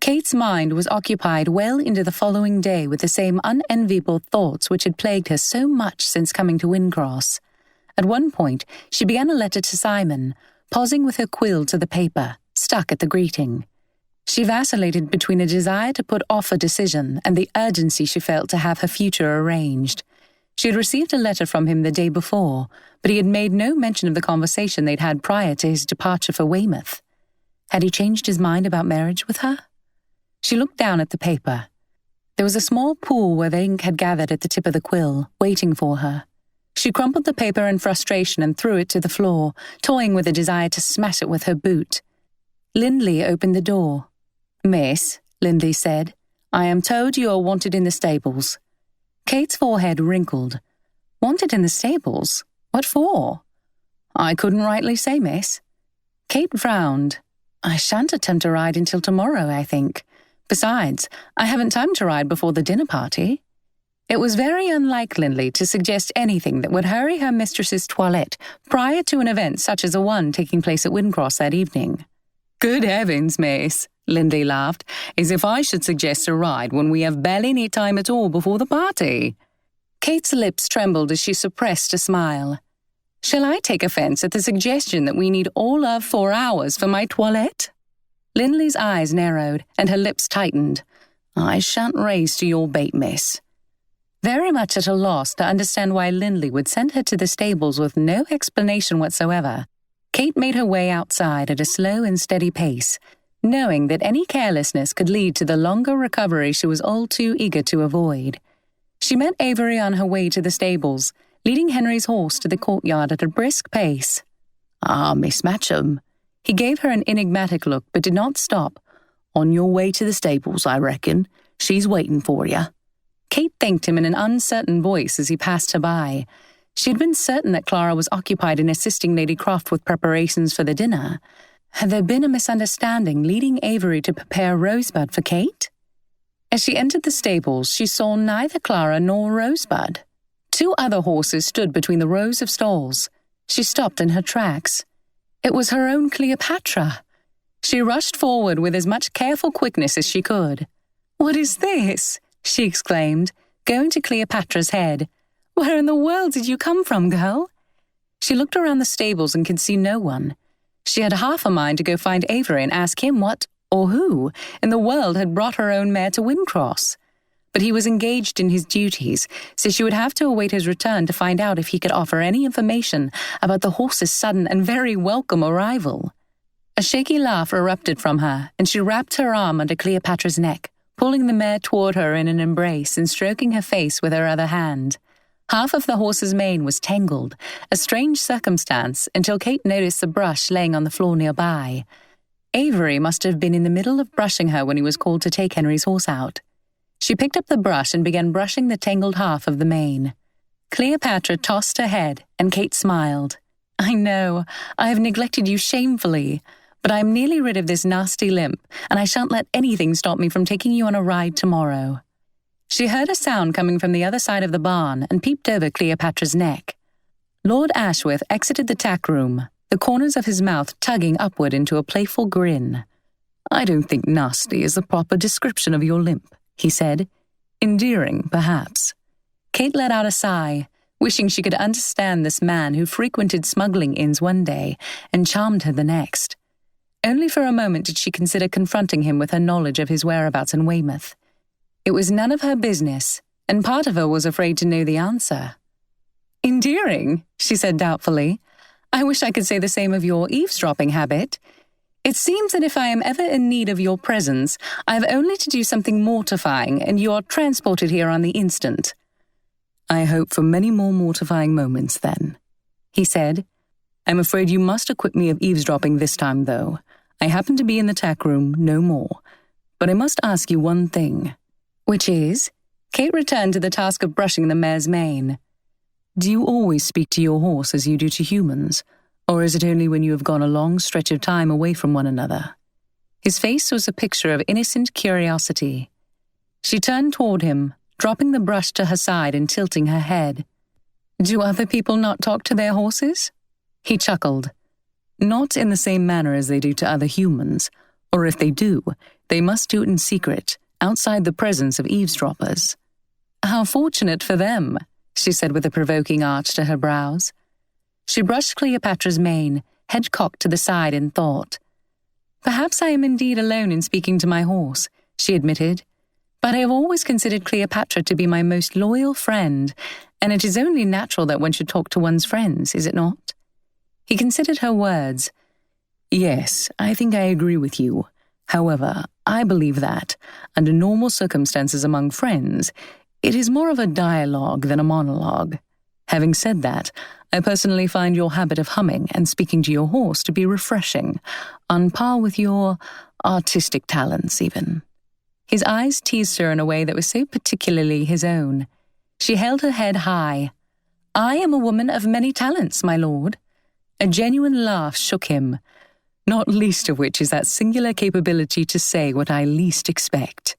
Kate's mind was occupied well into the following day with the same unenviable thoughts which had plagued her so much since coming to Wyndcross. At one point, she began a letter to Simon, pausing with her quill to the paper, stuck at the greeting. She vacillated between a desire to put off a decision and the urgency she felt to have her future arranged. She had received a letter from him the day before, but he had made no mention of the conversation they'd had prior to his departure for Weymouth. Had he changed his mind about marriage with her? She looked down at the paper. There was a small pool where the ink had gathered at the tip of the quill, waiting for her. She crumpled the paper in frustration and threw it to the floor, toying with a desire to smash it with her boot. Lindley opened the door. "Miss," Lindley said, "I am told you are wanted in the stables." Kate's forehead wrinkled. "Wanted in the stables? What for?" "I couldn't rightly say, miss." Kate frowned. "I shan't attempt to ride until tomorrow, I think. Besides, I haven't time to ride before the dinner party." It was very unlike Lindley to suggest anything that would hurry her mistress's toilette prior to an event such as the one taking place at Wyndcross that evening. "Good heavens, miss," Lindley laughed, "as if I should suggest a ride when we have barely any time at all before the party." Kate's lips trembled as she suppressed a smile. "Shall I take offence at the suggestion that we need all of 4 hours for my toilette?" Lindley's eyes narrowed, and her lips tightened. "I shan't raise to your bait, miss." Very much at a loss to understand why Lindley would send her to the stables with no explanation whatsoever, Kate made her way outside at a slow and steady pace, knowing that any carelessness could lead to the longer recovery she was all too eager to avoid. She met Avery on her way to the stables, leading Henry's horse to the courtyard at a brisk pace. "Ah, Miss Matcham." He gave her an enigmatic look but did not stop. "On your way to the stables, I reckon. She's waiting for you." Kate thanked him in an uncertain voice as he passed her by. She had been certain that Clara was occupied in assisting Lady Croft with preparations for the dinner. Had there been a misunderstanding leading Avery to prepare Rosebud for Kate? As she entered the stables, she saw neither Clara nor Rosebud. 2 other horses stood between the rows of stalls. She stopped in her tracks. It was her own Cleopatra. She rushed forward with as much careful quickness as she could. "What is this?" she exclaimed, going to Cleopatra's head. "Where in the world did you come from, girl?" She looked around the stables and could see no one. She had half a mind to go find Avery and ask him what, or who, in the world had brought her own mare to Wyndcross. But he was engaged in his duties, so she would have to await his return to find out if he could offer any information about the horse's sudden and very welcome arrival. A shaky laugh erupted from her, and she wrapped her arm under Cleopatra's neck, pulling the mare toward her in an embrace and stroking her face with her other hand. Half of the horse's mane was tangled, a strange circumstance until Kate noticed the brush laying on the floor nearby. Avery must have been in the middle of brushing her when he was called to take Henry's horse out. She picked up the brush and began brushing the tangled half of the mane. Cleopatra tossed her head, and Kate smiled. "I know, I have neglected you shamefully, but I am nearly rid of this nasty limp, and I shan't let anything stop me from taking you on a ride tomorrow." She heard a sound coming from the other side of the barn and peeped over Cleopatra's neck. Lord Ashworth exited the tack room, the corners of his mouth tugging upward into a playful grin. I don't think nasty is the proper description of your limp, he said. Endearing, perhaps. Kate let out a sigh, wishing she could understand this man who frequented smuggling inns one day and charmed her the next. Only for a moment did she consider confronting him with her knowledge of his whereabouts in Weymouth. It was none of her business, and part of her was afraid to know the answer. Endearing, she said doubtfully. I wish I could say the same of your eavesdropping habit. It seems that if I am ever in need of your presence, I have only to do something mortifying, and you are transported here on the instant. I hope for many more mortifying moments, then, he said. I'm afraid you must acquit me of eavesdropping this time, though. I happen to be in the tack room, no more. But I must ask you one thing. Which is? Kate returned to the task of brushing the mare's mane. Do you always speak to your horse as you do to humans, or is it only when you have gone a long stretch of time away from one another? His face was a picture of innocent curiosity. She turned toward him, dropping the brush to her side and tilting her head. Do other people not talk to their horses? He chuckled. Not in the same manner as they do to other humans, or if they do, they must do it in secret, outside the presence of eavesdroppers. How fortunate for them, she said with a provoking arch to her brows. She brushed Cleopatra's mane, head cocked to the side in thought. Perhaps I am indeed alone in speaking to my horse, she admitted, but I have always considered Cleopatra to be my most loyal friend, and it is only natural that one should talk to one's friends, is it not? He considered her words. Yes, I think I agree with you. However, I believe that, under normal circumstances among friends, it is more of a dialogue than a monologue. Having said that, I personally find your habit of humming and speaking to your horse to be refreshing, on par with your artistic talents, even. His eyes teased her in a way that was so particularly his own. She held her head high. I am a woman of many talents, my lord. A genuine laugh shook him, not least of which is that singular capability to say what I least expect.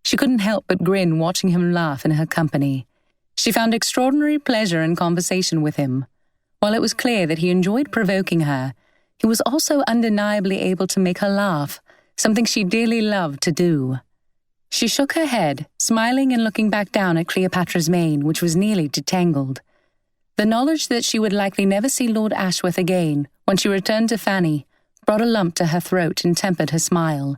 She couldn't help but grin watching him laugh in her company. She found extraordinary pleasure in conversation with him. While it was clear that he enjoyed provoking her, he was also undeniably able to make her laugh, something she dearly loved to do. She shook her head, smiling and looking back down at Cleopatra's mane, which was nearly detangled. The knowledge that she would likely never see Lord Ashworth again when she returned to Fanny brought a lump to her throat and tempered her smile.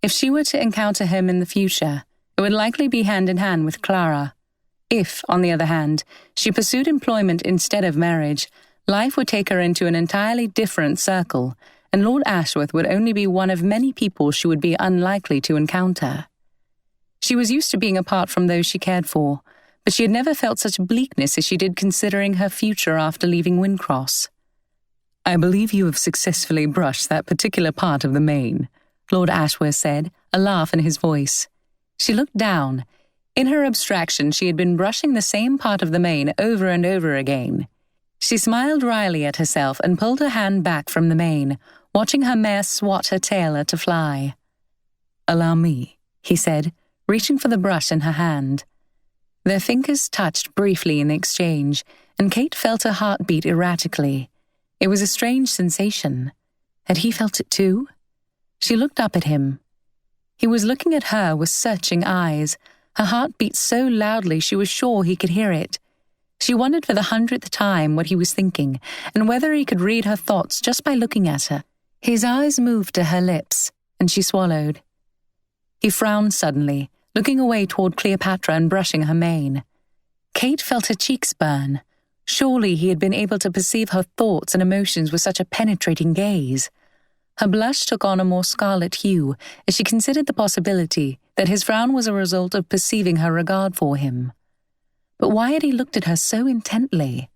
If she were to encounter him in the future, it would likely be hand in hand with Clara. If, on the other hand, she pursued employment instead of marriage, life would take her into an entirely different circle, and Lord Ashworth would only be one of many people she would be unlikely to encounter. She was used to being apart from those she cared for, but she had never felt such bleakness as she did considering her future after leaving Wyndcross. I believe you have successfully brushed that particular part of the mane, Lord Ashworth said, a laugh in his voice. She looked down. In her abstraction, she had been brushing the same part of the mane over and over again. She smiled wryly at herself and pulled her hand back from the mane, watching her mare swat her tail at a fly. Allow me, he said, reaching for the brush in her hand. Their fingers touched briefly in the exchange, and Kate felt her heart beat erratically. It was a strange sensation. Had he felt it too? She looked up at him. He was looking at her with searching eyes. Her heart beat so loudly she was sure he could hear it. She wondered for the 100th time what he was thinking, and whether he could read her thoughts just by looking at her. His eyes moved to her lips, and she swallowed. He frowned suddenly, looking away toward Cleopatra and brushing her mane. Kate felt her cheeks burn. Surely he had been able to perceive her thoughts and emotions with such a penetrating gaze. Her blush took on a more scarlet hue as she considered the possibility that his frown was a result of perceiving her regard for him. But why had he looked at her so intently?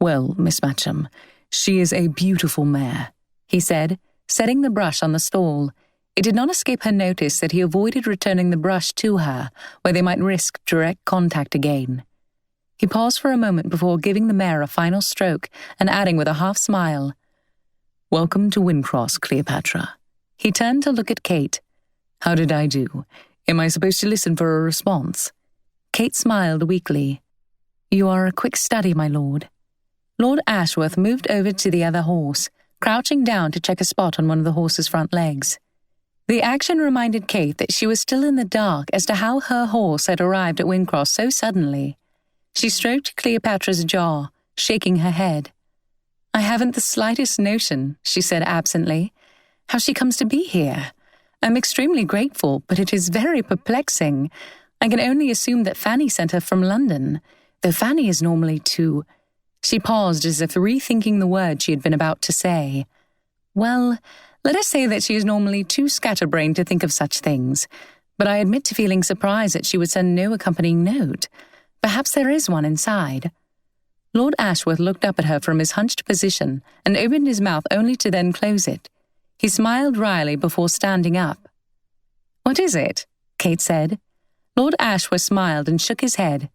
Well, Miss Matcham, she is a beautiful mare, he said, setting the brush on the stall. It did not escape her notice that he avoided returning the brush to her, where they might risk direct contact again. He paused for a moment before giving the mare a final stroke and adding with a half-smile, "Welcome to Wyndcross, Cleopatra." He turned to look at Kate. "How did I do? Am I supposed to listen for a response?" Kate smiled weakly. "You are a quick study, my lord." Lord Ashworth moved over to the other horse, crouching down to check a spot on one of the horse's front legs. The action reminded Kate that she was still in the dark as to how her horse had arrived at Wyndcross so suddenly. She stroked Cleopatra's jaw, shaking her head. "I haven't the slightest notion," she said absently, "how she comes to be here. I'm extremely grateful, but it is very perplexing. I can only assume that Fanny sent her from London, though Fanny is normally too—" She paused as if rethinking the word she had been about to say. "Well, let us say that she is normally too scatterbrained to think of such things, but I admit to feeling surprised that she would send no accompanying note. Perhaps there is one inside." Lord Ashworth looked up at her from his hunched position and opened his mouth only to then close it. He smiled wryly before standing up. "What is it?" Kate said. Lord Ashworth smiled and shook his head.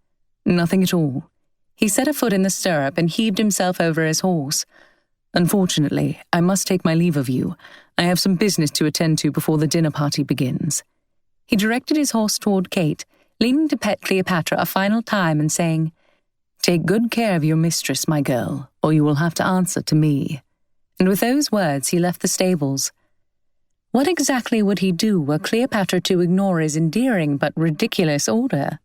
"Nothing at all." He set a foot in the stirrup and heaved himself over his horse. "Unfortunately, I must take my leave of you. I have some business to attend to before the dinner party begins." He directed his horse toward Kate, leaning to pet Cleopatra a final time and saying, "Take good care of your mistress, my girl, or you will have to answer to me." And with those words he left the stables. What exactly would he do were Cleopatra to ignore his endearing but ridiculous order?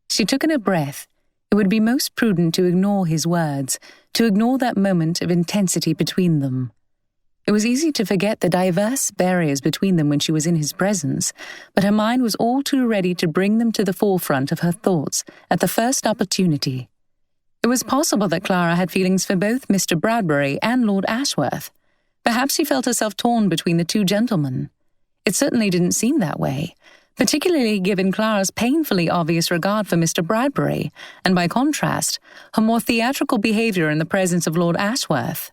She took in a breath. It would be most prudent to ignore his words, to ignore that moment of intensity between them. It was easy to forget the diverse barriers between them when she was in his presence, but her mind was all too ready to bring them to the forefront of her thoughts at the first opportunity. It was possible that Clara had feelings for both Mr. Bradbury and Lord Ashworth. Perhaps she felt herself torn between the two gentlemen. It certainly didn't seem that way, particularly given Clara's painfully obvious regard for Mr. Bradbury, and by contrast, her more theatrical behaviour in the presence of Lord Ashworth.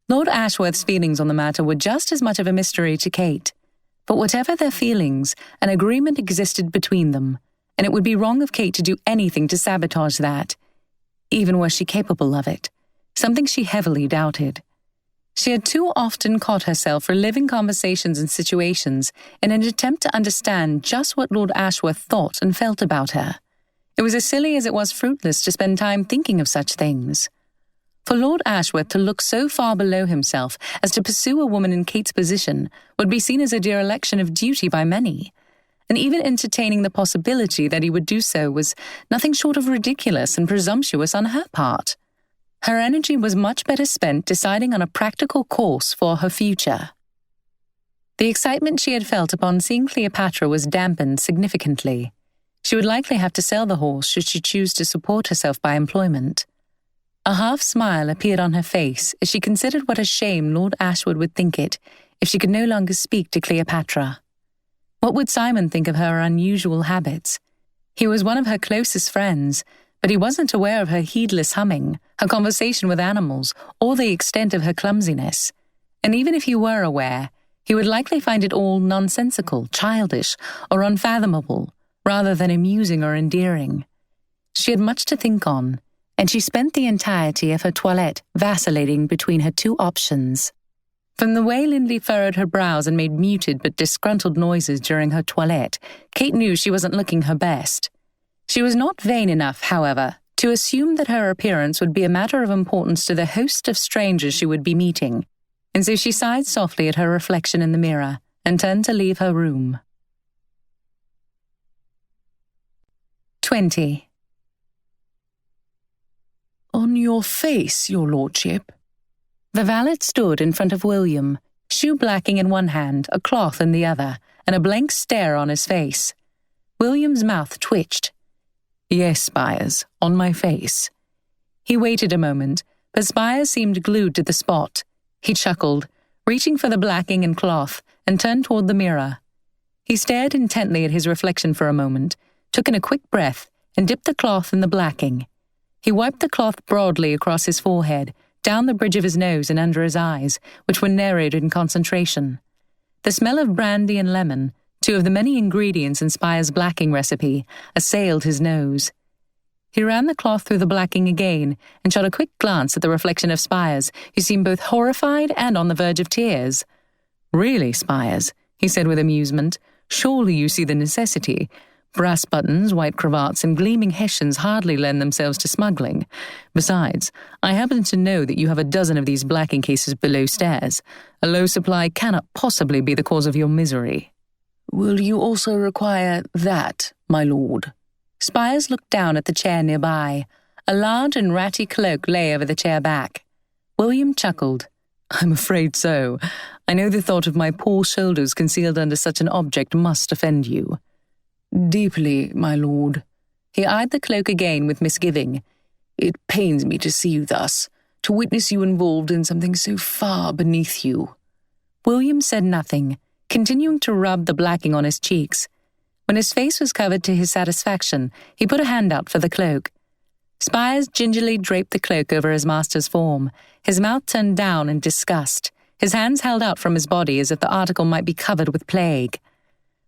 Lord Ashworth's feelings on the matter were just as much of a mystery to Kate. But whatever their feelings, an agreement existed between them, and it would be wrong of Kate to do anything to sabotage that, even were she capable of it, something she heavily doubted. She had too often caught herself reliving conversations and situations in an attempt to understand just what Lord Ashworth thought and felt about her. It was as silly as it was fruitless to spend time thinking of such things. For Lord Ashworth to look so far below himself as to pursue a woman in Kate's position would be seen as a dereliction of duty by many, and even entertaining the possibility that he would do so was nothing short of ridiculous and presumptuous on her part. Her energy was much better spent deciding on a practical course for her future. The excitement she had felt upon seeing Cleopatra was dampened significantly. She would likely have to sell the horse should she choose to support herself by employment. A half-smile appeared on her face as she considered what a shame Lord Ashworth would think it if she could no longer speak to Cleopatra. What would Simon think of her unusual habits? He was one of her closest friends, but he wasn't aware of her heedless humming, her conversation with animals, or the extent of her clumsiness. And even if he were aware, he would likely find it all nonsensical, childish, or unfathomable, rather than amusing or endearing. She had much to think on, and she spent the entirety of her toilette vacillating between her two options. From the way Lindley furrowed her brows and made muted but disgruntled noises during her toilette, Kate knew she wasn't looking her best. She was not vain enough, however, to assume that her appearance would be a matter of importance to the host of strangers she would be meeting, and so she sighed softly at her reflection in the mirror and turned to leave her room. 20. "On your face, your lordship." The valet stood in front of William, shoe-blacking in one hand, a cloth in the other, and a blank stare on his face. William's mouth twitched. "Yes, Spires, on my face." He waited a moment, but Spires seemed glued to the spot. He chuckled, reaching for the blacking and cloth, and turned toward the mirror. He stared intently at his reflection for a moment, took in a quick breath, and dipped the cloth in the blacking. He wiped the cloth broadly across his forehead, down the bridge of his nose and under his eyes, which were narrowed in concentration. The smell of brandy and lemon, two of the many ingredients in Spire's blacking recipe, assailed his nose. He ran the cloth through the blacking again and shot a quick glance at the reflection of Spires, who seemed both horrified and on the verge of tears. "Really, Spires," he said with amusement, "surely you see the necessity. Brass buttons, white cravats, and gleaming hessians hardly lend themselves to smuggling. Besides, I happen to know that you have a dozen of these blacking cases below stairs. A low supply cannot possibly be the cause of your misery." "Will you also require that, my lord?" Spires looked down at the chair nearby. A large and ratty cloak lay over the chair back. William chuckled. "I'm afraid so. I know the thought of my poor shoulders concealed under such an object must offend you." "Deeply, my lord." He eyed the cloak again with misgiving. "It pains me to see you thus, to witness you involved in something so far beneath you." William said nothing, continuing to rub the blacking on his cheeks. When his face was covered to his satisfaction, he put a hand out for the cloak. Spires gingerly draped the cloak over his master's form, his mouth turned down in disgust, his hands held out from his body as if the article might be covered with plague.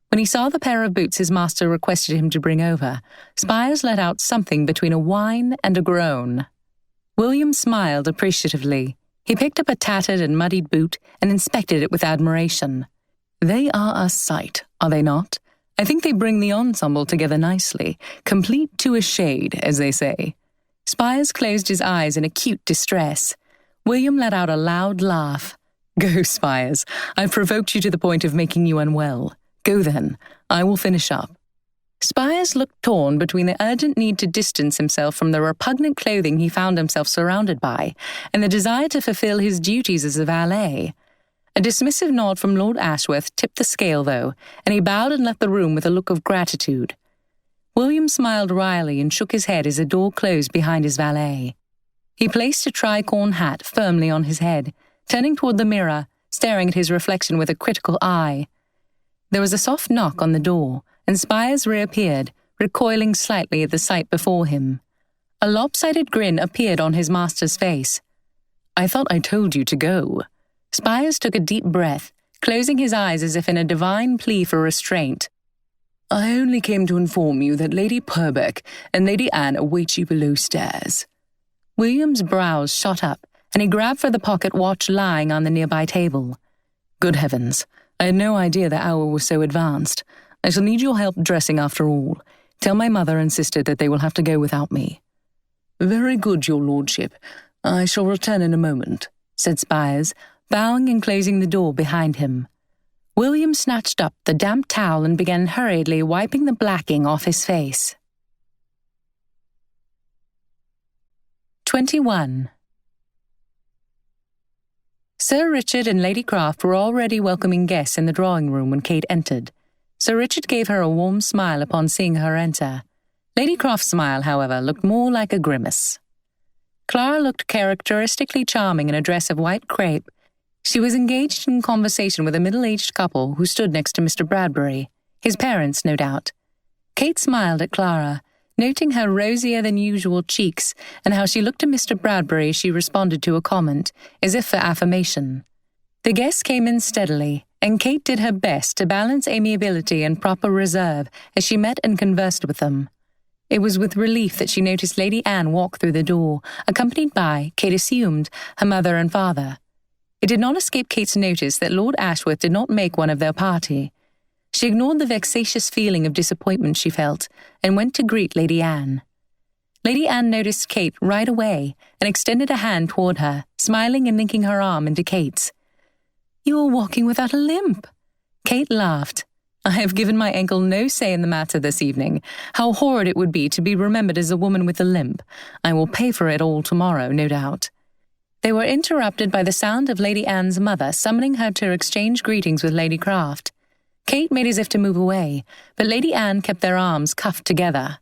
When he saw the pair of boots his master requested him to bring over, Spires let out something between a whine and a groan. William smiled appreciatively. He picked up a tattered and muddied boot and inspected it with admiration. "They are a sight, are they not? I think they bring the ensemble together nicely, complete to a shade, as they say." Spires closed his eyes in acute distress. William let out a loud laugh. "Go, Spires. I've provoked you to the point of making you unwell. Go then. I will finish up." Spires looked torn between the urgent need to distance himself from the repugnant clothing he found himself surrounded by and the desire to fulfill his duties as a valet. A dismissive nod from Lord Ashworth tipped the scale, though, and he bowed and left the room with a look of gratitude. William smiled wryly and shook his head as the door closed behind his valet. He placed a tricorn hat firmly on his head, turning toward the mirror, staring at his reflection with a critical eye. There was a soft knock on the door, and Spires reappeared, recoiling slightly at the sight before him. A lopsided grin appeared on his master's face. "I thought I told you to go." Spires took a deep breath, closing his eyes as if in a divine plea for restraint. "I only came to inform you that Lady Purbeck and Lady Anne await you below stairs." William's brows shot up, and he grabbed for the pocket watch lying on the nearby table. "Good heavens, I had no idea the hour was so advanced. I shall need your help dressing after all. Tell my mother and sister that they will have to go without me." "Very good, your lordship. I shall return in a moment," said Spires, bowing and closing the door behind him. William snatched up the damp towel and began hurriedly wiping the blacking off his face. 21. Sir Richard and Lady Craft were already welcoming guests in the drawing-room when Kate entered. Sir Richard gave her a warm smile upon seeing her enter. Lady Craft's smile, however, looked more like a grimace. Clara looked characteristically charming in a dress of white crepe. She was engaged in conversation with a middle-aged couple who stood next to Mr. Bradbury, his parents, no doubt. Kate smiled at Clara, noting her rosier-than-usual cheeks and how she looked at Mr. Bradbury as she responded to a comment, as if for affirmation. The guests came in steadily, and Kate did her best to balance amiability and proper reserve as she met and conversed with them. It was with relief that she noticed Lady Anne walk through the door, accompanied by, Kate assumed, her mother and father. It did not escape Kate's notice that Lord Ashworth did not make one of their party. She ignored the vexatious feeling of disappointment she felt and went to greet Lady Anne. Lady Anne noticed Kate right away and extended a hand toward her, smiling and linking her arm into Kate's. "You are walking without a limp." Kate laughed. "I have given my ankle no say in the matter this evening. How horrid it would be to be remembered as a woman with a limp. I will pay for it all tomorrow, no doubt." They were interrupted by the sound of Lady Anne's mother summoning her to exchange greetings with Lady Craft. Kate made as if to move away, but Lady Anne kept their arms cuffed together.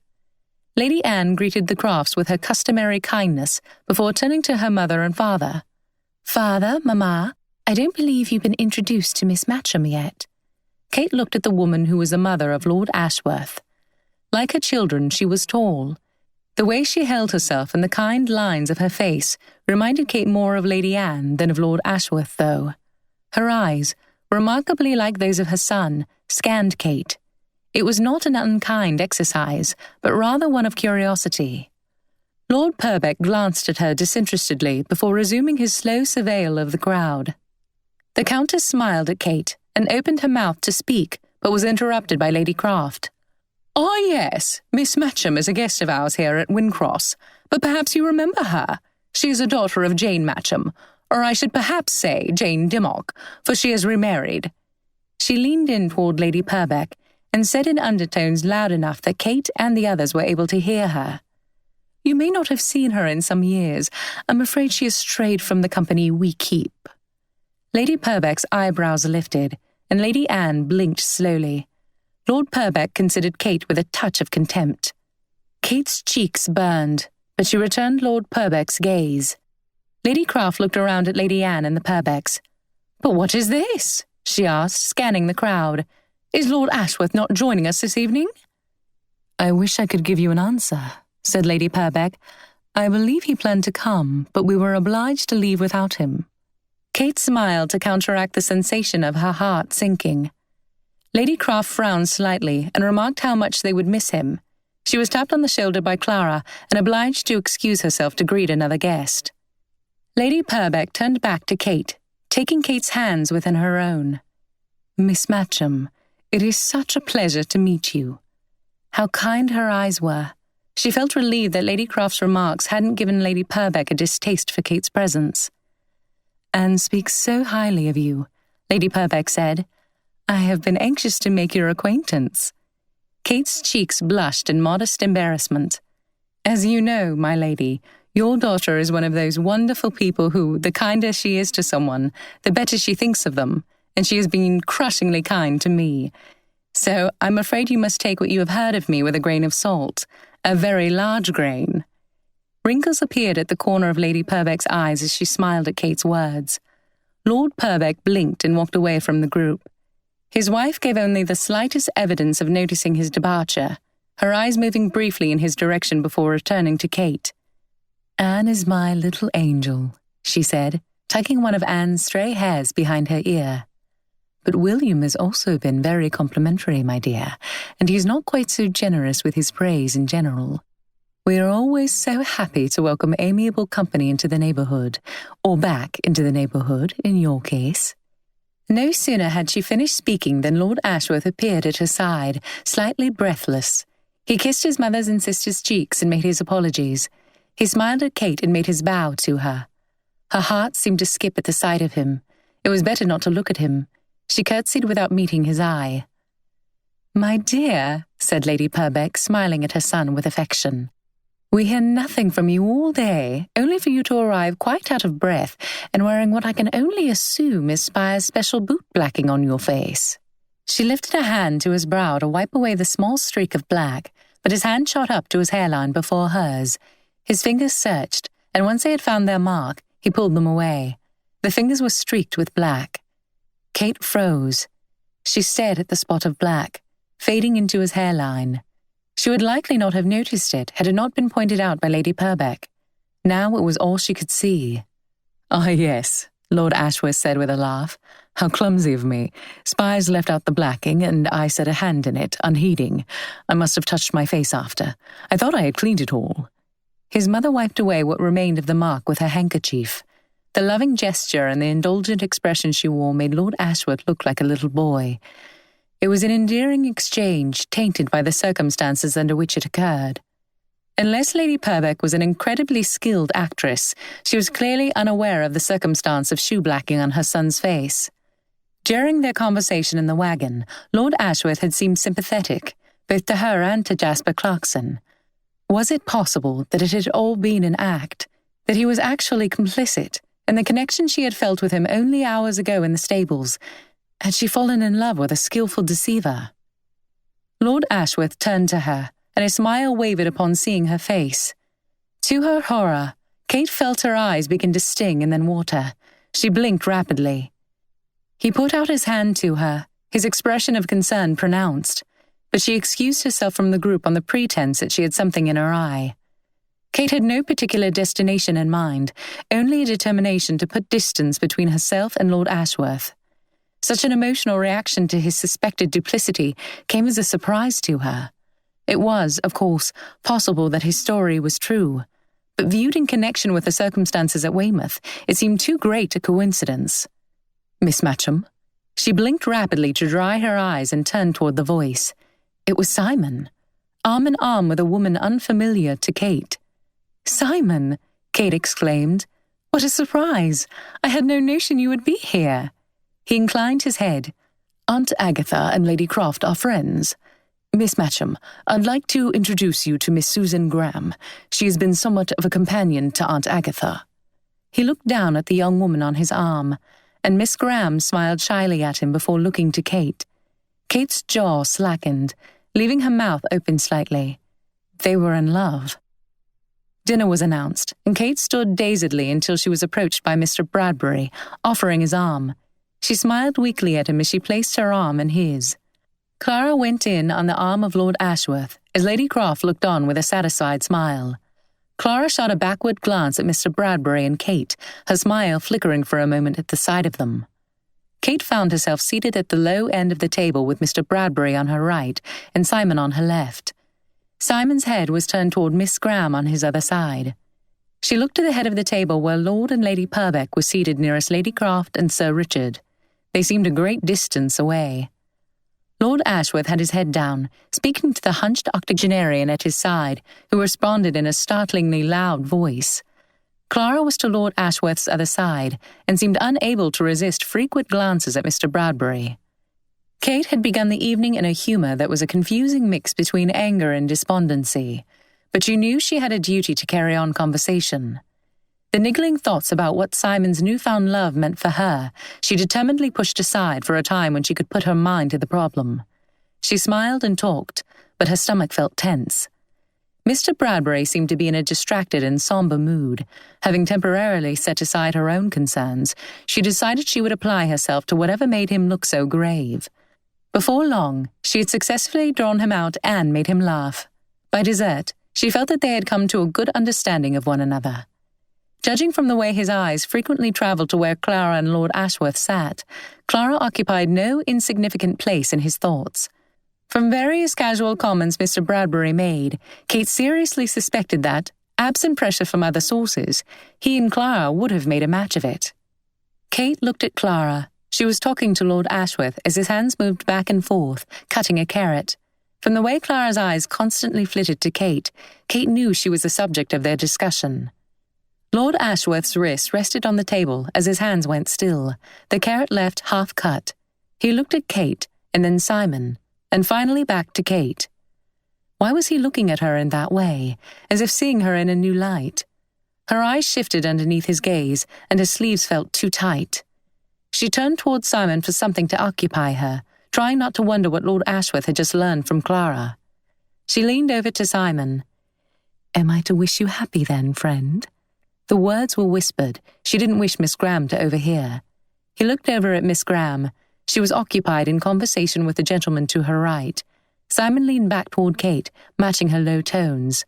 Lady Anne greeted the Crafts with her customary kindness before turning to her mother and father. "Father, Mamma, I don't believe you've been introduced to Miss Matcham yet." Kate looked at the woman who was the mother of Lord Ashworth. Like her children, she was tall. The way she held herself and the kind lines of her face reminded Kate more of Lady Anne than of Lord Ashworth, though. Her eyes, remarkably like those of her son, scanned Kate. It was not an unkind exercise, but rather one of curiosity. Lord Purbeck glanced at her disinterestedly before resuming his slow surveyal of the crowd. The Countess smiled at Kate and opened her mouth to speak, but was interrupted by Lady Craft. "I Yes, Miss Matcham is a guest of ours here at Wyndcross, but perhaps you remember her. She is a daughter of Jane Matcham, or I should perhaps say Jane Dimmock, for she is remarried." She leaned in toward Lady Purbeck and said in undertones loud enough that Kate and the others were able to hear her. "You may not have seen her in some years. I'm afraid she has strayed from the company we keep." Lady Purbeck's eyebrows lifted, and Lady Anne blinked slowly. Lord Purbeck considered Kate with a touch of contempt. Kate's cheeks burned, but she returned Lord Purbeck's gaze. Lady Craft looked around at Lady Anne and the Purbecks. "But what is this?" she asked, scanning the crowd. "Is Lord Ashworth not joining us this evening?" "I wish I could give you an answer," said Lady Purbeck. "I believe he planned to come, but we were obliged to leave without him." Kate smiled to counteract the sensation of her heart sinking. Lady Craft frowned slightly and remarked how much they would miss him. She was tapped on the shoulder by Clara and obliged to excuse herself to greet another guest. Lady Purbeck turned back to Kate, taking Kate's hands within her own. "Miss Matcham, it is such a pleasure to meet you." How kind her eyes were. She felt relieved that Lady Craft's remarks hadn't given Lady Purbeck a distaste for Kate's presence. "Anne speaks so highly of you," Lady Purbeck said. "I have been anxious to make your acquaintance." Kate's cheeks blushed in modest embarrassment. "As you know, my lady, your daughter is one of those wonderful people who, the kinder she is to someone, the better she thinks of them, and she has been crushingly kind to me. So I'm afraid you must take what you have heard of me with a grain of salt, a very large grain." Wrinkles appeared at the corner of Lady Purbeck's eyes as she smiled at Kate's words. Lord Purbeck blinked and walked away from the group. His wife gave only the slightest evidence of noticing his departure, her eyes moving briefly in his direction before returning to Kate. "Anne is my little angel," she said, tucking one of Anne's stray hairs behind her ear. "But William has also been very complimentary, my dear, and he's not quite so generous with his praise in general. We are always so happy to welcome amiable company into the neighbourhood, or back into the neighbourhood, in your case." No sooner had she finished speaking than Lord Ashworth appeared at her side, slightly breathless. He kissed his mother's and sister's cheeks and made his apologies. He smiled at Kate and made his bow to her. Her heart seemed to skip at the sight of him. It was better not to look at him. She curtsied without meeting his eye. "My dear," said Lady Purbeck, smiling at her son with affection. "We hear nothing from you all day, only for you to arrive quite out of breath and wearing what I can only assume is Spire's special boot-blacking on your face." She lifted a hand to his brow to wipe away the small streak of black, but his hand shot up to his hairline before hers. His fingers searched, and once they had found their mark, he pulled them away. The fingers were streaked with black. Kate froze. She stared at the spot of black, fading into his hairline. She would likely not have noticed it had it not been pointed out by Lady Purbeck. Now it was all she could see. "Ah, yes," Lord Ashworth said with a laugh. "How clumsy of me. Spires left out the blacking, and I set a hand in it, unheeding. I must have touched my face after. I thought I had cleaned it all." His mother wiped away what remained of the mark with her handkerchief. The loving gesture and the indulgent expression she wore made Lord Ashworth look like a little boy. It was an endearing exchange, tainted by the circumstances under which it occurred. Unless Lady Purbeck was an incredibly skilled actress, she was clearly unaware of the circumstance of shoe-blacking on her son's face. During their conversation in the wagon, Lord Ashworth had seemed sympathetic, both to her and to Jasper Clarkson. Was it possible that it had all been an act, that he was actually complicit, and the connection she had felt with him only hours ago in the stables? Had she fallen in love with a skillful deceiver? Lord Ashworth turned to her, and a smile wavered upon seeing her face. To her horror, Kate felt her eyes begin to sting and then water. She blinked rapidly. He put out his hand to her, his expression of concern pronounced, but she excused herself from the group on the pretense that she had something in her eye. Kate had no particular destination in mind, only a determination to put distance between herself and Lord Ashworth. Such an emotional reaction to his suspected duplicity came as a surprise to her. It was, of course, possible that his story was true, but viewed in connection with the circumstances at Weymouth, it seemed too great a coincidence. "Miss Matcham?" She blinked rapidly to dry her eyes and turned toward the voice. It was Simon. arm in arm with a woman unfamiliar to Kate. "Simon!" Kate exclaimed. "What a surprise! I had no notion you would be here." He inclined his head. "Aunt Agatha and Lady Croft are friends. Miss Matcham, I'd like to introduce you to Miss Susan Graham. She has been somewhat of a companion to Aunt Agatha." He looked down at the young woman on his arm, and Miss Graham smiled shyly at him before looking to Kate. Kate's jaw slackened, leaving her mouth open slightly. They were in love. Dinner was announced, and Kate stood dazedly until she was approached by Mr. Bradbury, offering his arm. She smiled weakly at him as she placed her arm in his. Clara went in on the arm of Lord Ashworth, as Lady Croft looked on with a satisfied smile. Clara shot a backward glance at Mr. Bradbury and Kate, her smile flickering for a moment at the sight of them. Kate found herself seated at the low end of the table with Mr. Bradbury on her right and Simon on her left. Simon's head was turned toward Miss Graham on his other side. She looked to the head of the table where Lord and Lady Purbeck were seated nearest Lady Croft and Sir Richard. They seemed a great distance away. Lord Ashworth had his head down, speaking to the hunched octogenarian at his side, who responded in a startlingly loud voice. Clara was to Lord Ashworth's other side, and seemed unable to resist frequent glances at Mr. Bradbury. Kate had begun the evening in a humour that was a confusing mix between anger and despondency, but she knew she had a duty to carry on conversation. The niggling thoughts about what Simon's newfound love meant for her, she determinedly pushed aside for a time when she could put her mind to the problem. She smiled and talked, but her stomach felt tense. Mr. Bradbury seemed to be in a distracted and sombre mood. Having temporarily set aside her own concerns, she decided she would apply herself to whatever made him look so grave. Before long, she had successfully drawn him out and made him laugh. By dessert, she felt that they had come to a good understanding of one another. Judging from the way his eyes frequently travelled to where Clara and Lord Ashworth sat, Clara occupied no insignificant place in his thoughts. From various casual comments Mr. Bradbury made, Kate seriously suspected that, absent pressure from other sources, he and Clara would have made a match of it. Kate looked at Clara. She was talking to Lord Ashworth as his hands moved back and forth, cutting a carrot. From the way Clara's eyes constantly flitted to Kate, Kate knew she was the subject of their discussion. Lord Ashworth's wrist rested on the table as his hands went still, the carrot left half-cut. He looked at Kate, and then Simon, and finally back to Kate. Why was he looking at her in that way, as if seeing her in a new light? Her eyes shifted underneath his gaze, and her sleeves felt too tight. She turned towards Simon for something to occupy her, trying not to wonder what Lord Ashworth had just learned from Clara. She leaned over to Simon. "Am I to wish you happy then, friend?" The words were whispered. She didn't wish Miss Graham to overhear. He looked over at Miss Graham. She was occupied in conversation with the gentleman to her right. Simon leaned back toward Kate, matching her low tones.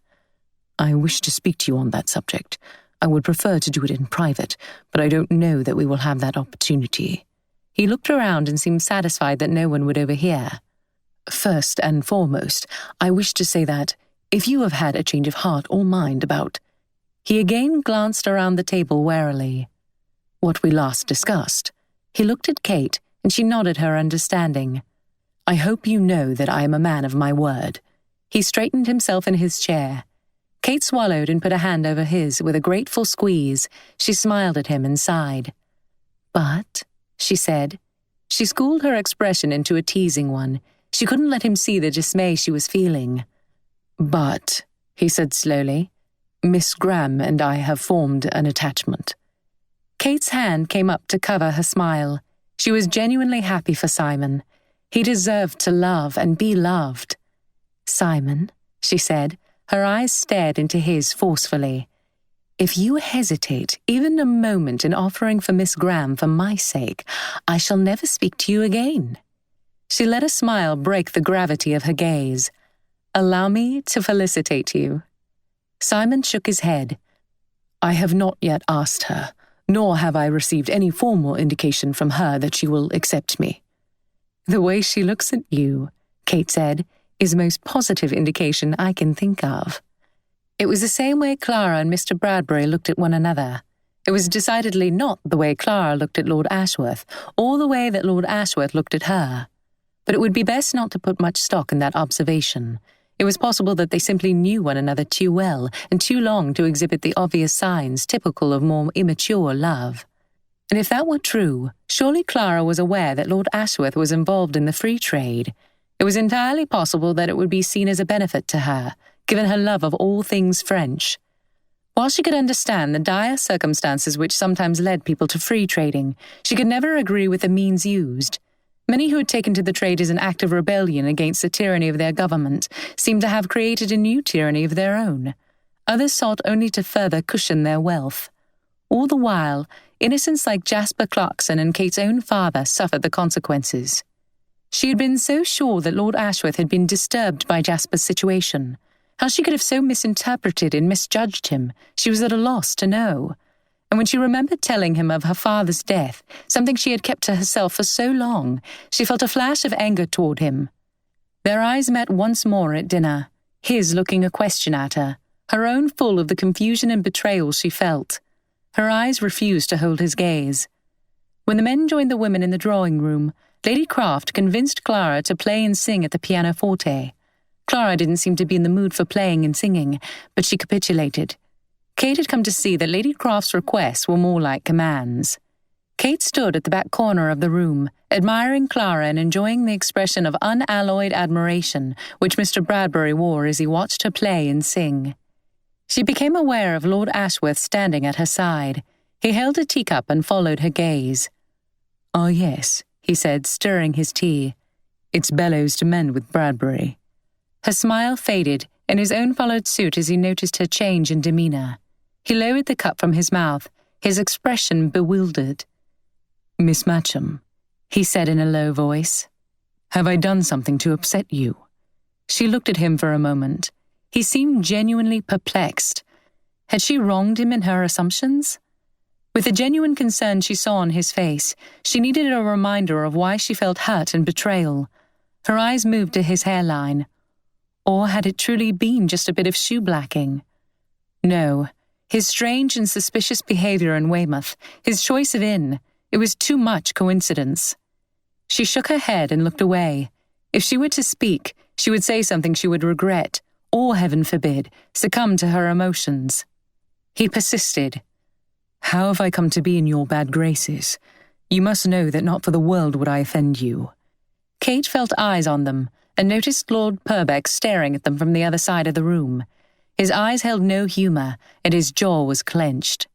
"I wish to speak to you on that subject. I would prefer to do it in private, but I don't know that we will have that opportunity." He looked around and seemed satisfied that no one would overhear. "First and foremost, I wish to say that, if you have had a change of heart or mind about—" He again glanced around the table warily. "What we last discussed." He looked at Kate, and she nodded her understanding. "I hope you know that I am a man of my word." He straightened himself in his chair. Kate swallowed and put a hand over his with a grateful squeeze. She smiled at him and sighed. "But," she said. She schooled her expression into a teasing one. She couldn't let him see the dismay she was feeling. "But," he said slowly, "Miss Graham and I have formed an attachment." Kate's hand came up to cover her smile. She was genuinely happy for Simon. He deserved to love and be loved. "Simon," she said, her eyes stared into his forcefully. "If you hesitate even a moment in offering for Miss Graham for my sake, I shall never speak to you again." She let a smile break the gravity of her gaze. "Allow me to felicitate you." Simon shook his head. "I have not yet asked her, nor have I received any formal indication from her that she will accept me." "The way she looks at you," Kate said, "is the most positive indication I can think of." It was the same way Clara and Mr. Bradbury looked at one another. It was decidedly not the way Clara looked at Lord Ashworth, or the way that Lord Ashworth looked at her. But it would be best not to put much stock in that observation. It was possible that they simply knew one another too well and too long to exhibit the obvious signs typical of more immature love. And if that were true, surely Clara was aware that Lord Ashworth was involved in the free trade. It was entirely possible that it would be seen as a benefit to her, given her love of all things French. While she could understand the dire circumstances which sometimes led people to free trading, she could never agree with the means used. Many who had taken to the trade as an act of rebellion against the tyranny of their government seemed to have created a new tyranny of their own. Others sought only to further cushion their wealth. All the while, innocents like Jasper Clarkson and Kate's own father suffered the consequences. She had been so sure that Lord Ashworth had been disturbed by Jasper's situation. How she could have so misinterpreted and misjudged him, she was at a loss to know. And when she remembered telling him of her father's death, something she had kept to herself for so long, she felt a flash of anger toward him. Their eyes met once more at dinner, his looking a question at her, her own full of the confusion and betrayal she felt. Her eyes refused to hold his gaze. When the men joined the women in the drawing room, Lady Craft convinced Clara to play and sing at the pianoforte. Clara didn't seem to be in the mood for playing and singing, but she capitulated. Kate had come to see that Lady Craft's requests were more like commands. Kate stood at the back corner of the room, admiring Clara and enjoying the expression of unalloyed admiration which Mr. Bradbury wore as he watched her play and sing. She became aware of Lord Ashworth standing at her side. He held a teacup and followed her gaze. "Ah, yes," he said, stirring his tea. "It's bellows to mend with Bradbury." Her smile faded, and his own followed suit as he noticed her change in demeanour. He lowered the cup from his mouth, his expression bewildered. "Miss Matcham," he said in a low voice, "have I done something to upset you?" She looked at him for a moment. He seemed genuinely perplexed. Had she wronged him in her assumptions? With the genuine concern she saw on his face, she needed a reminder of why she felt hurt and betrayal. Her eyes moved to his hairline. Or had it truly been just a bit of shoe-blacking? No, his strange and suspicious behaviour in Weymouth, his choice of inn, it was too much coincidence. She shook her head and looked away. If she were to speak, she would say something she would regret, or, heaven forbid, succumb to her emotions. He persisted. "How have I come to be in your bad graces? You must know that not for the world would I offend you." Kate felt eyes on them, and noticed Lord Purbeck staring at them from the other side of the room. His eyes held no humour, and his jaw was clenched.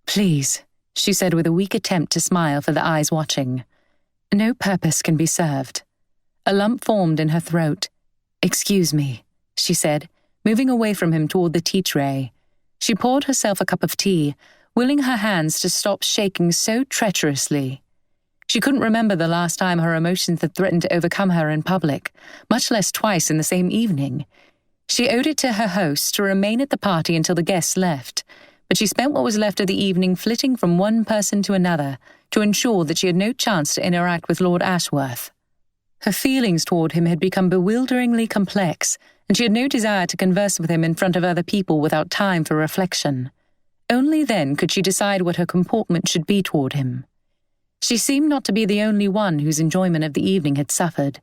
"Please," she said with a weak attempt to smile for the eyes watching. "No purpose can be served." A lump formed in her throat. "Excuse me," she said, moving away from him toward the tea tray. She poured herself a cup of tea, willing her hands to stop shaking so treacherously. She couldn't remember the last time her emotions had threatened to overcome her in public, much less twice in the same evening. She owed it to her host to remain at the party until the guests left, but she spent what was left of the evening flitting from one person to another to ensure that she had no chance to interact with Lord Ashworth. Her feelings toward him had become bewilderingly complex, and she had no desire to converse with him in front of other people without time for reflection. Only then could she decide what her comportment should be toward him. She seemed not to be the only one whose enjoyment of the evening had suffered.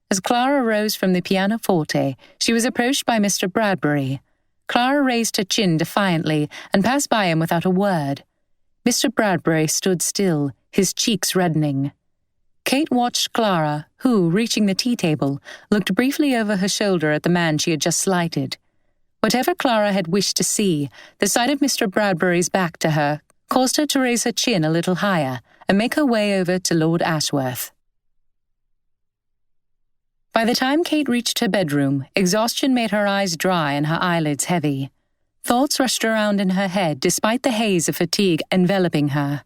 As Clara rose from the pianoforte, she was approached by Mr. Bradbury. Clara raised her chin defiantly and passed by him without a word. Mr. Bradbury stood still, his cheeks reddening. Kate watched Clara, who, reaching the tea table, looked briefly over her shoulder at the man she had just slighted. Whatever Clara had wished to see, the sight of Mr. Bradbury's back to her caused her to raise her chin a little higher and make her way over to Lord Ashworth. By the time Kate reached her bedroom, exhaustion made her eyes dry and her eyelids heavy. Thoughts rushed around in her head despite the haze of fatigue enveloping her.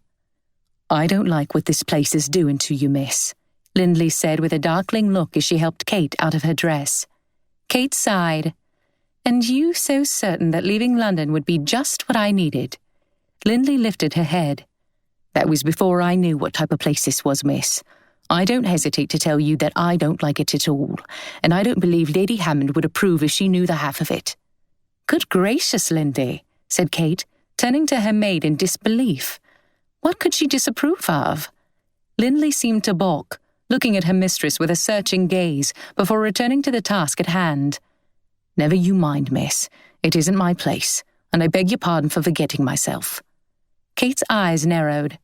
"I don't like what this place is doing to you, miss," Lindley said with a darkling look as she helped Kate out of her dress. Kate sighed. "And you so certain that leaving London would be just what I needed?" Lindley lifted her head. "That was before I knew what type of place this was, miss. I don't hesitate to tell you that I don't like it at all, and I don't believe Lady Hammond would approve if she knew the half of it." "Good gracious, Lindy," said Kate, turning to her maid in disbelief. What could she disapprove of? Lindley seemed to balk, looking at her mistress with a searching gaze before returning to the task at hand. Never you mind, miss. It isn't my place, and I beg your pardon for forgetting myself." Kate's eyes narrowed.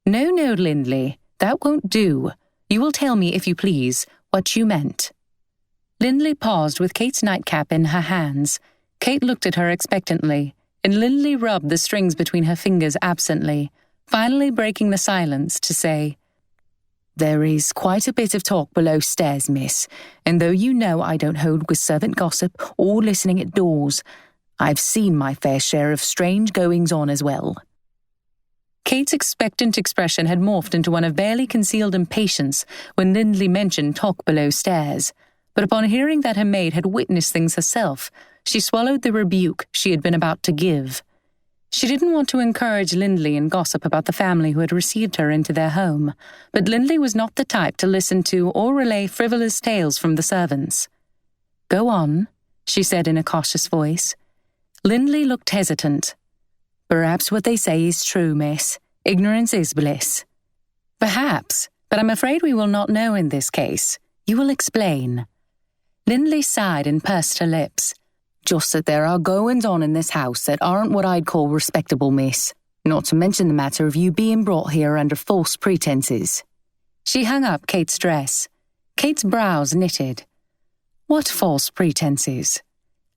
No, Lindley, that won't do. You will tell me, if you please, what you meant." Lindley paused with Kate's nightcap in her hands. Kate looked at her expectantly, and Lindley rubbed the strings between her fingers absently, finally breaking the silence to say, "There is quite a bit of talk below stairs, miss, and though you know I don't hold with servant gossip or listening at doors, I've seen my fair share of strange goings-on as well." Kate's expectant expression had morphed into one of barely concealed impatience when Lindley mentioned talk below stairs, but upon hearing that her maid had witnessed things herself, she swallowed the rebuke she had been about to give. She didn't want to encourage Lindley in gossip about the family who had received her into their home, but Lindley was not the type to listen to or relay frivolous tales from the servants. "Go on," she said in a cautious voice. Lindley looked hesitant. "Perhaps what they say is true, miss. Ignorance is bliss." "Perhaps, but I'm afraid we will not know in this case. You will explain." Lindley sighed and pursed her lips. "Just that there are goings-on in this house that aren't what I'd call respectable, miss. Not to mention the matter of you being brought here under false pretenses." She hung up Kate's dress. Kate's brows knitted. "What false pretenses?"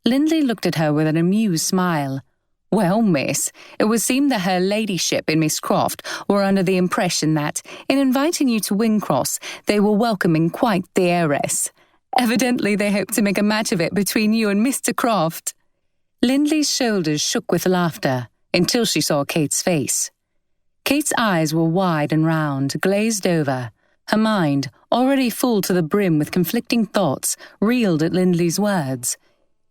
Lindley looked at her with an amused smile. "Well, miss, it would seem that her ladyship and Miss Croft were under the impression that, in inviting you to Wyndcross, they were welcoming quite the heiress. Evidently they hoped to make a match of it between you and Mr. Croft." Lindley's shoulders shook with laughter until she saw Kate's face. Kate's eyes were wide and round, glazed over. Her mind, already full to the brim with conflicting thoughts, reeled at Lindley's words.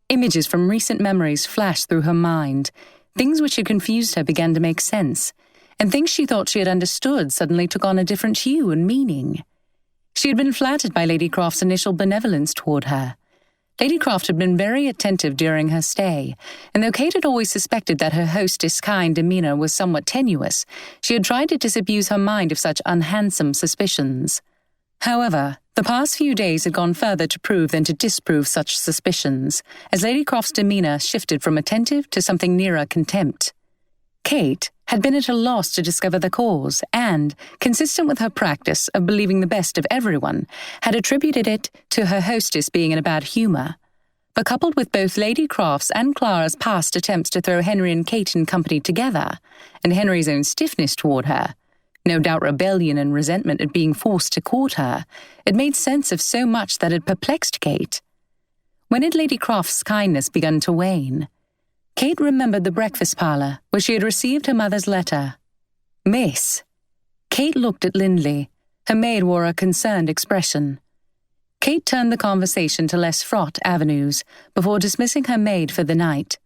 Images from recent memories flashed through her mind. Things which had confused her began to make sense, and things she thought she had understood suddenly took on a different hue and meaning. She had been flattered by Lady Croft's initial benevolence toward her. Lady Croft had been very attentive during her stay, and though Kate had always suspected that her hostess' kind demeanour was somewhat tenuous, she had tried to disabuse her mind of such unhandsome suspicions. However, the past few days had gone further to prove than to disprove such suspicions, as Lady Croft's demeanour shifted from attentive to something nearer contempt. Kate had been at a loss to discover the cause and, consistent with her practice of believing the best of everyone, had attributed it to her hostess being in a bad humour. But coupled with both Lady Croft's and Clara's past attempts to throw Henry and Kate in company together, and Henry's own stiffness toward her, no doubt rebellion and resentment at being forced to court her, it made sense of so much that had perplexed Kate. When had Lady Croft's kindness begun to wane? Kate remembered the breakfast parlour where she had received her mother's letter. "Miss." Kate looked at Lindley. Her maid wore a concerned expression. Kate turned the conversation to less fraught avenues before dismissing her maid for the night.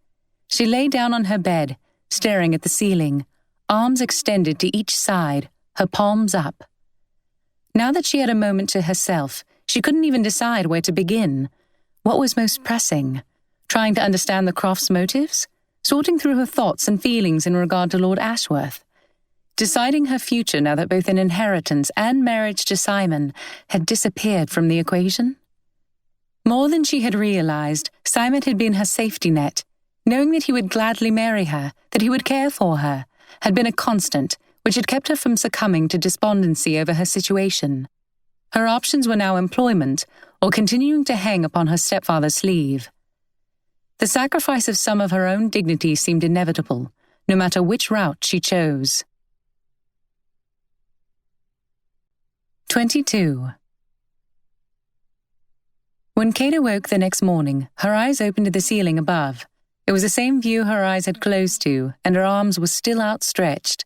She lay down on her bed, staring at the ceiling, arms extended to each side, her palms up. Now that she had a moment to herself, she couldn't even decide where to begin. What was most pressing? Trying to understand the Crofts' motives? Sorting through her thoughts and feelings in regard to Lord Ashworth? Deciding her future now that both an inheritance and marriage to Simon had disappeared from the equation? More than she had realized, Simon had been her safety net. Knowing that he would gladly marry her, that he would care for her, had been a constant which had kept her from succumbing to despondency over her situation. Her options were now employment or continuing to hang upon her stepfather's sleeve. The sacrifice of some of her own dignity seemed inevitable, no matter which route she chose. 22. When Kate awoke the next morning, her eyes opened to the ceiling above. It was the same view her eyes had closed to, and her arms were still outstretched.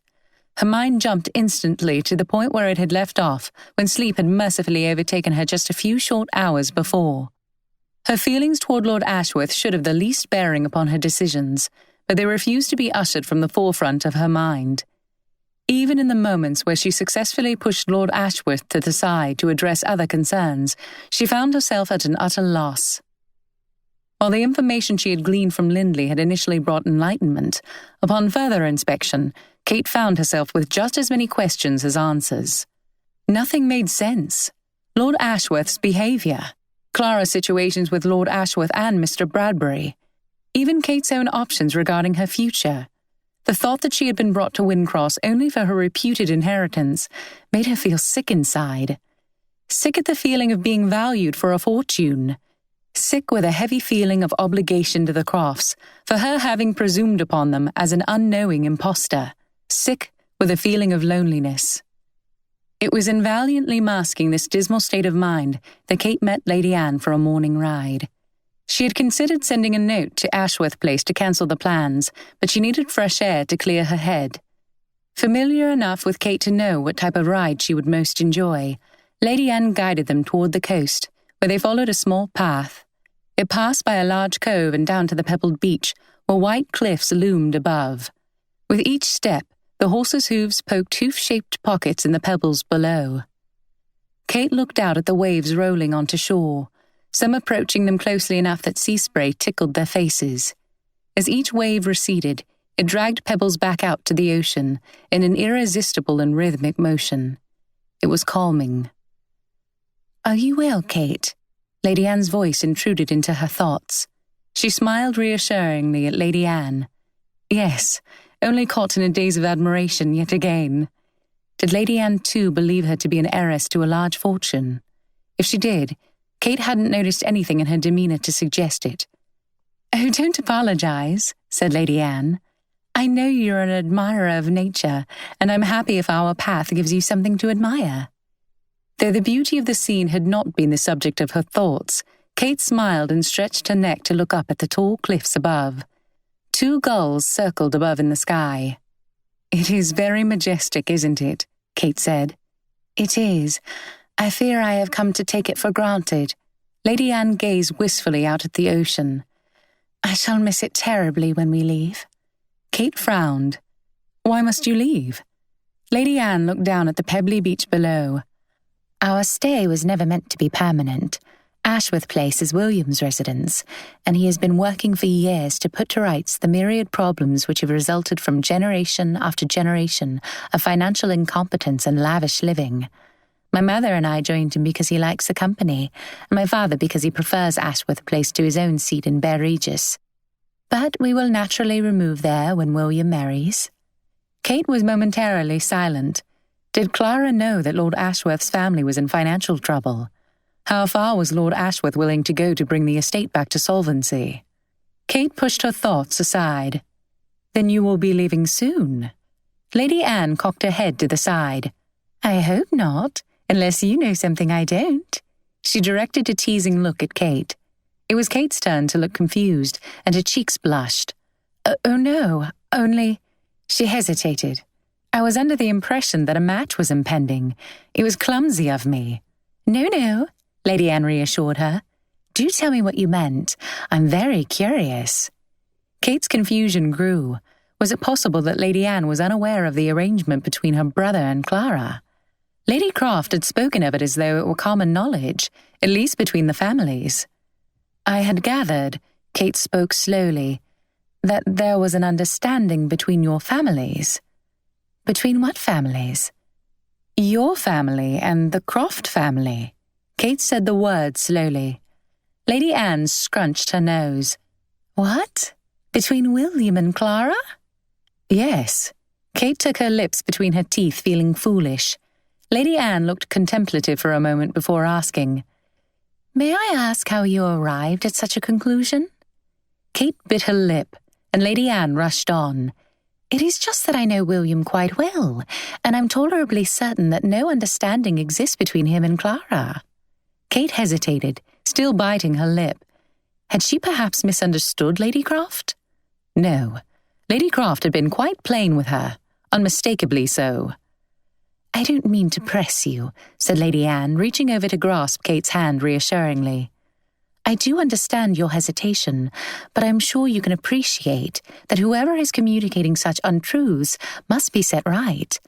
Her mind jumped instantly to the point where it had left off when sleep had mercifully overtaken her just a few short hours before. Her feelings toward Lord Ashworth should have the least bearing upon her decisions, but they refused to be ushered from the forefront of her mind. Even in the moments where she successfully pushed Lord Ashworth to the side to address other concerns, she found herself at an utter loss. While the information she had gleaned from Lindley had initially brought enlightenment, upon further inspection, Kate found herself with just as many questions as answers. Nothing made sense. Lord Ashworth's behaviour, Clara's situations with Lord Ashworth and Mr. Bradbury, even Kate's own options regarding her future. The thought that she had been brought to Wyndcross only for her reputed inheritance made her feel sick inside. Sick at the feeling of being valued for a fortune. Sick with a heavy feeling of obligation to the Crofts for her having presumed upon them as an unknowing impostor. Sick with a feeling of loneliness. It was in valiantly masking this dismal state of mind that Kate met Lady Anne for a morning ride. She had considered sending a note to Ashworth Place to cancel the plans, but she needed fresh air to clear her head. Familiar enough with Kate to know what type of ride she would most enjoy, Lady Anne guided them toward the coast, where they followed a small path. It passed by a large cove and down to the pebbled beach, where white cliffs loomed above. With each step, the horses' hooves poked hoof-shaped pockets in the pebbles below. Kate looked out at the waves rolling onto shore, some approaching them closely enough that sea spray tickled their faces. As each wave receded, it dragged pebbles back out to the ocean in an irresistible and rhythmic motion. It was calming. "Are you well, Kate?" Lady Anne's voice intruded into her thoughts. She smiled reassuringly at Lady Anne. Yes, only caught in a daze of admiration yet again. Did Lady Anne too believe her to be an heiress to a large fortune? If she did, Kate hadn't noticed anything in her demeanour to suggest it. "Oh, don't apologise," said Lady Anne. "I know you're an admirer of nature, and I'm happy if our path gives you something to admire." Though the beauty of the scene had not been the subject of her thoughts, Kate smiled and stretched her neck to look up at the tall cliffs above. 2 gulls circled above in the sky. "It is very majestic, isn't it?" Kate said. "It is. I fear I have come to take it for granted." Lady Anne gazed wistfully out at the ocean. "I shall miss it terribly when we leave." Kate frowned. "Why must you leave?" Lady Anne looked down at the pebbly beach below. "Our stay was never meant to be permanent. Ashworth Place is William's residence, and he has been working for years to put to rights the myriad problems which have resulted from generation after generation of financial incompetence and lavish living. My mother and I joined him because he likes the company, and my father because he prefers Ashworth Place to his own seat in Bear Regis. But we will naturally remove there when William marries." Kate was momentarily silent. Did Clara know that Lord Ashworth's family was in financial trouble? How far was Lord Ashworth willing to go to bring the estate back to solvency? Kate pushed her thoughts aside. "Then you will be leaving soon?" Lady Anne cocked her head to the side. "I hope not, unless you know something I don't." She directed a teasing look at Kate. It was Kate's turn to look confused, and her cheeks blushed. Oh no, only—" She hesitated. "I was under the impression that a match was impending. It was clumsy of me." No, Lady Anne reassured her. "Do tell me what you meant. I'm very curious." Kate's confusion grew. Was it possible that Lady Anne was unaware of the arrangement between her brother and Clara? Lady Croft had spoken of it as though it were common knowledge, at least between the families. "I had gathered," Kate spoke slowly, "that there was an understanding between your families." "Between what families?" "Your family and the Croft family." Kate said the words slowly. Lady Anne scrunched her nose. "What? Between William and Clara?" "Yes." Kate took her lips between her teeth, feeling foolish. Lady Anne looked contemplative for a moment before asking, "May I ask how you arrived at such a conclusion?" Kate bit her lip, and Lady Anne rushed on. "It is just that I know William quite well, and I'm tolerably certain that no understanding exists between him and Clara." Kate hesitated, still biting her lip. Had she perhaps misunderstood Lady Croft? No. Lady Croft had been quite plain with her, unmistakably so. "I don't mean to press you," said Lady Anne, reaching over to grasp Kate's hand reassuringly. "I do understand your hesitation, but I'm sure you can appreciate that whoever is communicating such untruths must be set right.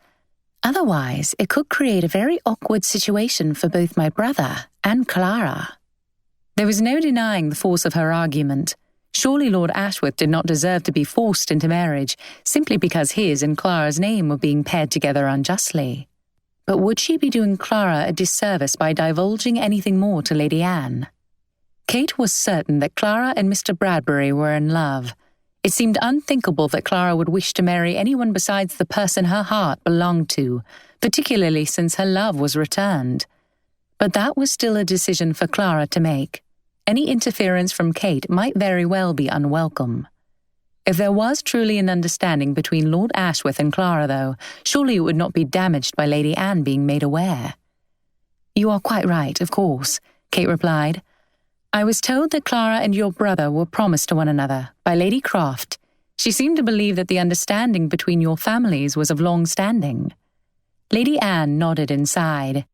Otherwise, it could create a very awkward situation for both my brother and Clara." There was no denying the force of her argument. Surely Lord Ashworth did not deserve to be forced into marriage simply because his and Clara's name were being paired together unjustly. But would she be doing Clara a disservice by divulging anything more to Lady Anne? Kate was certain that Clara and Mr. Bradbury were in love. It seemed unthinkable that Clara would wish to marry anyone besides the person her heart belonged to, particularly since her love was returned. But that was still a decision for Clara to make. Any interference from Kate might very well be unwelcome. If there was truly an understanding between Lord Ashworth and Clara, though, surely it would not be damaged by Lady Anne being made aware. "You are quite right, of course," Kate replied. "I was told that Clara and your brother were promised to one another by Lady Croft. She seemed to believe that the understanding between your families was of long standing." Lady Anne nodded and sighed.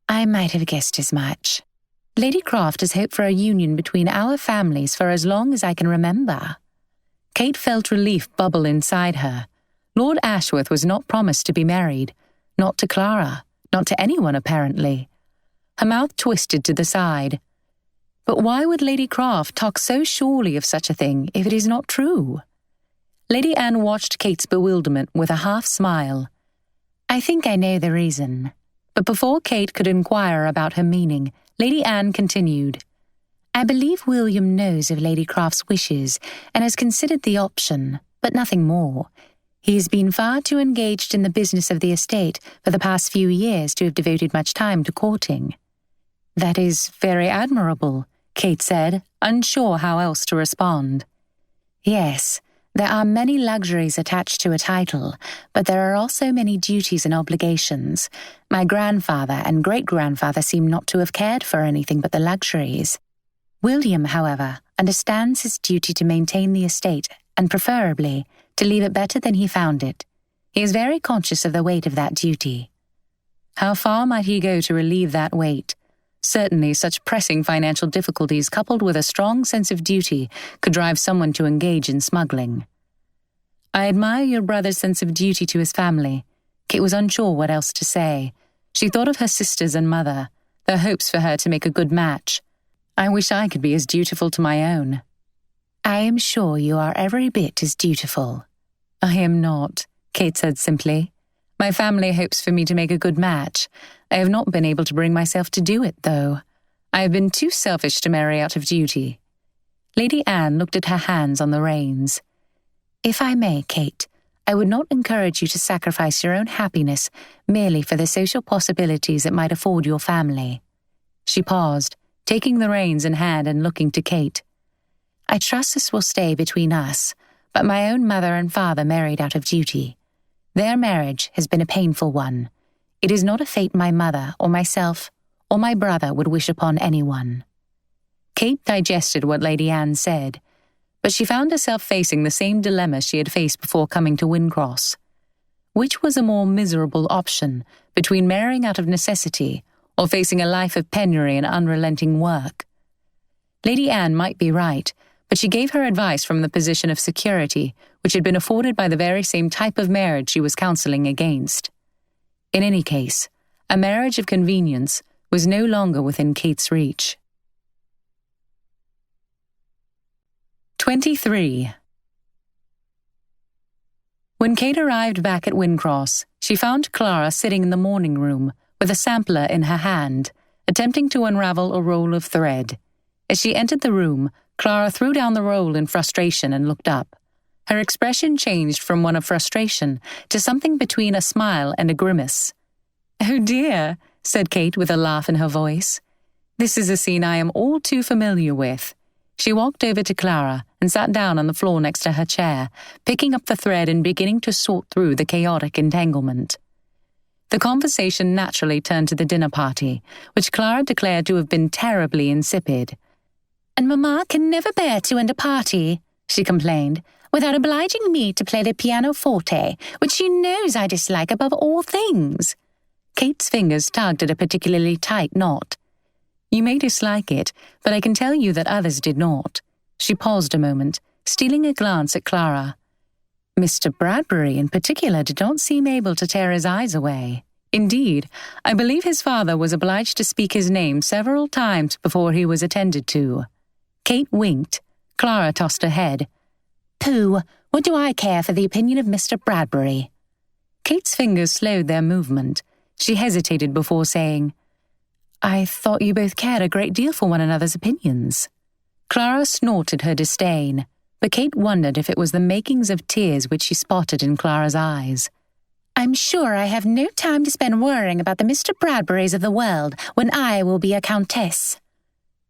"I might have guessed as much. Lady Croft has hoped for a union between our families for as long as I can remember." Kate felt relief bubble inside her. Lord Ashworth was not promised to be married, not to Clara, not to anyone apparently. Her mouth twisted to the side. But why would Lady Croft talk so surely of such a thing if it is not true? Lady Anne watched Kate's bewilderment with a half-smile. "I think I know the reason." But before Kate could inquire about her meaning, Lady Anne continued, "I believe William knows of Lady Croft's wishes and has considered the option, but nothing more. He has been far too engaged in the business of the estate for the past few years to have devoted much time to courting." "That is very admirable," Kate said, unsure how else to respond. "Yes, there are many luxuries attached to a title, but there are also many duties and obligations. My grandfather and great-grandfather seem not to have cared for anything but the luxuries. William, however, understands his duty to maintain the estate and, preferably, to leave it better than he found it. He is very conscious of the weight of that duty." How far might he go to relieve that weight? Certainly, such pressing financial difficulties coupled with a strong sense of duty could drive someone to engage in smuggling. "I admire your brother's sense of duty to his family." Kate was unsure what else to say. She thought of her sisters and mother, their hopes for her to make a good match. "I wish I could be as dutiful to my own." "I am sure you are every bit as dutiful." "I am not," Kate said simply. "My family hopes for me to make a good match. I have not been able to bring myself to do it, though. I have been too selfish to marry out of duty." Lady Anne looked at her hands on the reins. "If I may, Kate, I would not encourage you to sacrifice your own happiness merely for the social possibilities it might afford your family." She paused, taking the reins in hand and looking to Kate. "I trust this will stay between us, but my own mother and father married out of duty. Their marriage has been a painful one. It is not a fate my mother or myself or my brother would wish upon anyone." Kate digested what Lady Anne said, but she found herself facing the same dilemma she had faced before coming to Wyndcross. Which was a more miserable option between marrying out of necessity or facing a life of penury and unrelenting work? Lady Anne might be right, but she gave her advice from the position of security which had been afforded by the very same type of marriage she was counselling against. In any case, a marriage of convenience was no longer within Kate's reach. 23. When Kate arrived back at Wyndcross, she found Clara sitting in the morning room with a sampler in her hand, attempting to unravel a roll of thread. As she entered the room, Clara threw down the roll in frustration and looked up. Her expression changed from one of frustration to something between a smile and a grimace. "Oh dear," said Kate with a laugh in her voice. "This is a scene I am all too familiar with." She walked over to Clara and sat down on the floor next to her chair, picking up the thread and beginning to sort through the chaotic entanglement. The conversation naturally turned to the dinner party, which Clara declared to have been terribly insipid. "And Mamma can never bear to end a party," she complained, "without obliging me to play the pianoforte, which she knows I dislike above all things." Kate's fingers tugged at a particularly tight knot. "You may dislike it, but I can tell you that others did not." She paused a moment, stealing a glance at Clara. "Mr. Bradbury in particular did not seem able to tear his eyes away. Indeed, I believe his father was obliged to speak his name several times before he was attended to." Kate winked. Clara tossed her head. "Pooh, what do I care for the opinion of Mr. Bradbury?" Kate's fingers slowed their movement. She hesitated before saying, I thought you both cared a great deal for one another's opinions." Clara snorted her disdain, but Kate wondered if it was the makings of tears which she spotted in Clara's eyes. "I'm sure I have no time to spend worrying about the Mr. Bradburys of the world when I will be a countess."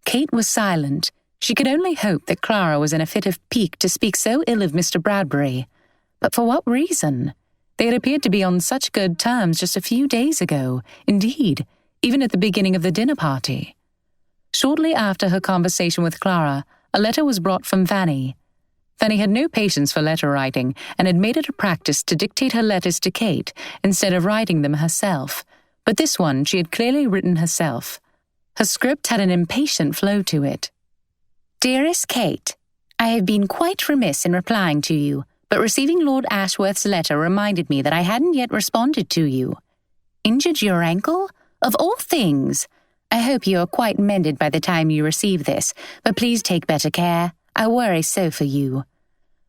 Kate was silent. She could only hope that Clara was in a fit of pique to speak so ill of Mr. Bradbury. But for what reason? They had appeared to be on such good terms just a few days ago, indeed, even at the beginning of the dinner party. Shortly after her conversation with Clara, a letter was brought from Fanny. Fanny had no patience for letter writing and had made it a practice to dictate her letters to Kate instead of writing them herself, but this one she had clearly written herself. Her script had an impatient flow to it. "Dearest Kate, I have been quite remiss in replying to you, but receiving Lord Ashworth's letter reminded me that I hadn't yet responded to you. Injured your ankle? Of all things! I hope you are quite mended by the time you receive this, but please take better care. I worry so for you.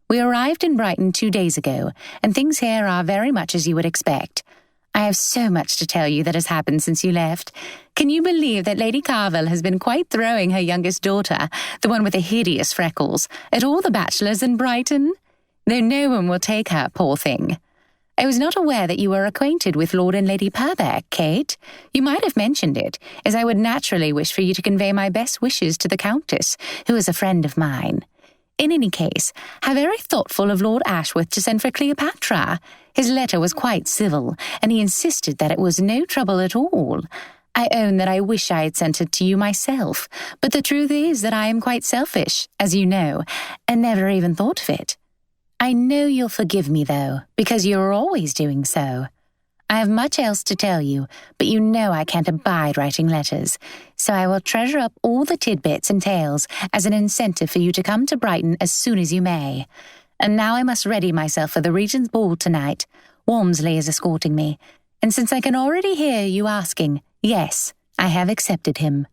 We arrived in Brighton 2 days ago, and things here are very much as you would expect. I have so much to tell you that has happened since you left. Can you believe that Lady Carvel has been quite throwing her youngest daughter, the one with the hideous freckles, at all the bachelors in Brighton? Though no one will take her, poor thing. I was not aware that you were acquainted with Lord and Lady Purbeck, Kate. You might have mentioned it, as I would naturally wish for you to convey my best wishes to the Countess, who is a friend of mine. In any case, how very thoughtful of Lord Ashworth to send for Cleopatra. His letter was quite civil, and he insisted that it was no trouble at all. I own that I wish I had sent it to you myself, but the truth is that I am quite selfish, as you know, and never even thought of it. I know you'll forgive me, though, because you are always doing so. I have much else to tell you, but you know I can't abide writing letters, so I will treasure up all the tidbits and tales as an incentive for you to come to Brighton as soon as you may. And now I must ready myself for the Regent's ball tonight. Walmsley is escorting me, and since I can already hear you asking, yes, I have accepted him.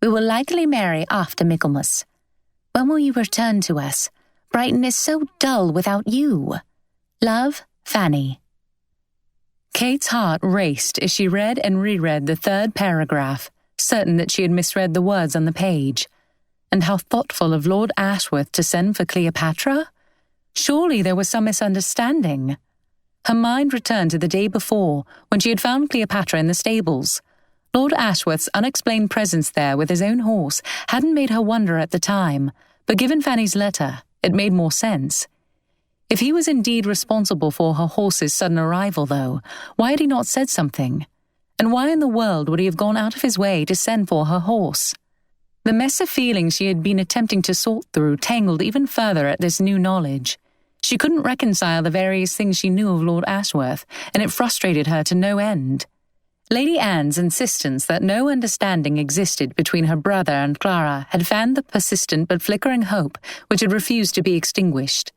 We will likely marry after Michaelmas. When will you return to us? Brighton is so dull without you. Love, Fanny." Kate's heart raced as she read and reread the third paragraph, certain that she had misread the words on the page. And how thoughtful of Lord Ashworth to send for Cleopatra? Surely there was some misunderstanding. Her mind returned to the day before, when she had found Cleopatra in the stables. Lord Ashworth's unexplained presence there with his own horse hadn't made her wonder at the time, but given Fanny's letter, it made more sense. If he was indeed responsible for her horse's sudden arrival, though, why had he not said something? And why in the world would he have gone out of his way to send for her horse? The mess of feelings she had been attempting to sort through tangled even further at this new knowledge. She couldn't reconcile the various things she knew of Lord Ashworth, and it frustrated her to no end. Lady Anne's insistence that no understanding existed between her brother and Clara had fanned the persistent but flickering hope which had refused to be extinguished.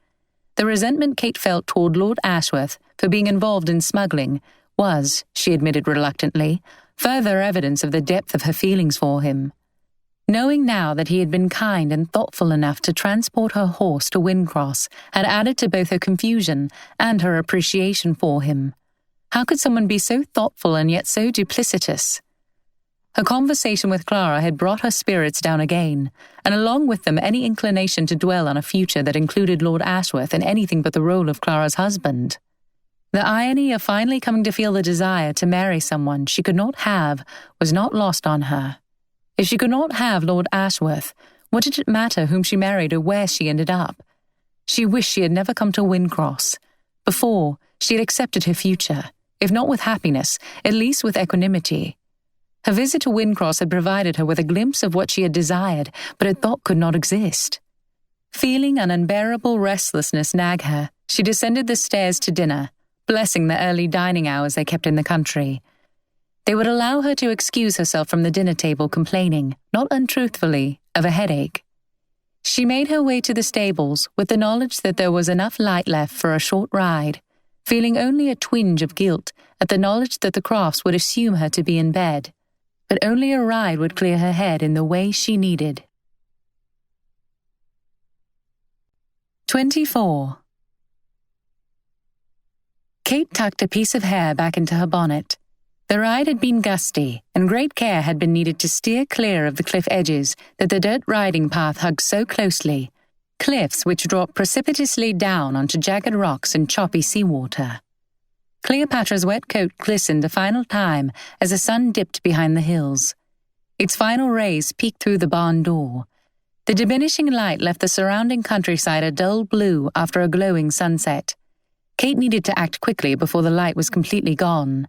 The resentment Kate felt toward Lord Ashworth for being involved in smuggling was, she admitted reluctantly, further evidence of the depth of her feelings for him. Knowing now that he had been kind and thoughtful enough to transport her horse to Wyndcross had added to both her confusion and her appreciation for him. How could someone be so thoughtful and yet so duplicitous? Her conversation with Clara had brought her spirits down again, and along with them any inclination to dwell on a future that included Lord Ashworth in anything but the role of Clara's husband. The irony of finally coming to feel the desire to marry someone she could not have was not lost on her. If she could not have Lord Ashworth, what did it matter whom she married or where she ended up? She wished she had never come to Wyndcross. Before, she had accepted her future, if not with happiness, at least with equanimity. Her visit to Wyndcross had provided her with a glimpse of what she had desired, but had thought could not exist. Feeling an unbearable restlessness nag her, she descended the stairs to dinner, blessing the early dining hours they kept in the country. They would allow her to excuse herself from the dinner table complaining, not untruthfully, of a headache. She made her way to the stables with the knowledge that there was enough light left for a short ride, feeling only a twinge of guilt at the knowledge that the Crofts would assume her to be in bed. But only a ride would clear her head in the way she needed. 24. Kate tucked a piece of hair back into her bonnet. The ride had been gusty, and great care had been needed to steer clear of the cliff edges that the dirt riding path hugged so closely, cliffs which dropped precipitously down onto jagged rocks and choppy seawater. Cleopatra's wet coat glistened a final time as the sun dipped behind the hills. Its final rays peeked through the barn door. The diminishing light left the surrounding countryside a dull blue after a glowing sunset. Kate needed to act quickly before the light was completely gone.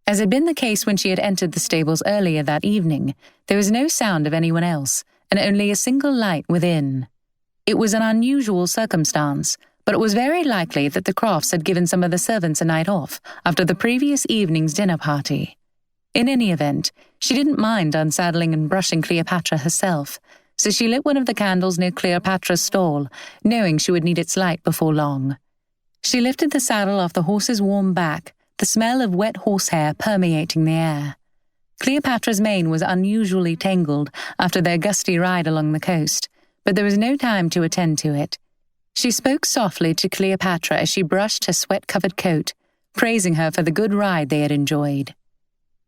As had been the case when she had entered the stables earlier that evening, there was no sound of anyone else, and only a single light within. It was an unusual circumstance, but it was very likely that the Crofts had given some of the servants a night off after the previous evening's dinner party. In any event, she didn't mind unsaddling and brushing Cleopatra herself, so she lit one of the candles near Cleopatra's stall, knowing she would need its light before long. She lifted the saddle off the horse's warm back, the smell of wet horsehair permeating the air. Cleopatra's mane was unusually tangled after their gusty ride along the coast, but there was no time to attend to it. She spoke softly to Cleopatra as she brushed her sweat-covered coat, praising her for the good ride they had enjoyed.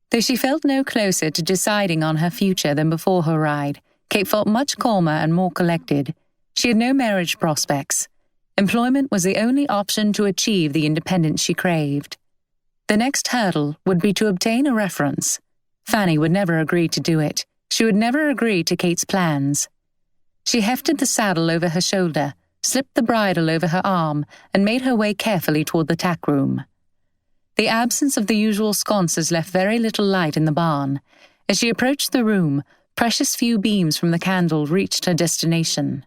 Though she felt no closer to deciding on her future than before her ride, Kate felt much calmer and more collected. She had no marriage prospects. Employment was the only option to achieve the independence she craved. The next hurdle would be to obtain a reference. Fanny would never agree to do it. She would never agree to Kate's plans. She hefted the saddle over her shoulder, slipped the bridle over her arm, and made her way carefully toward the tack room. The absence of the usual sconces left very little light in the barn. As she approached the room, precious few beams from the candle reached her destination.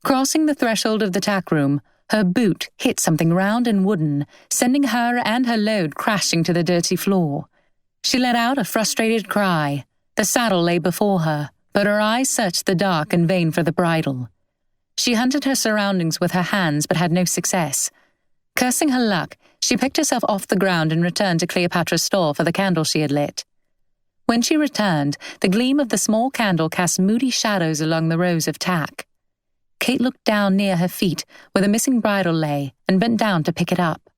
Crossing the threshold of the tack room, her boot hit something round and wooden, sending her and her load crashing to the dirty floor. She let out a frustrated cry. The saddle lay before her, but her eyes searched the dark in vain for the bridle. She hunted her surroundings with her hands but had no success. Cursing her luck, she picked herself off the ground and returned to Cleopatra's stall for the candle she had lit. When she returned, the gleam of the small candle cast moody shadows along the rows of tack. Kate looked down near her feet where the missing bridle lay and bent down to pick it up.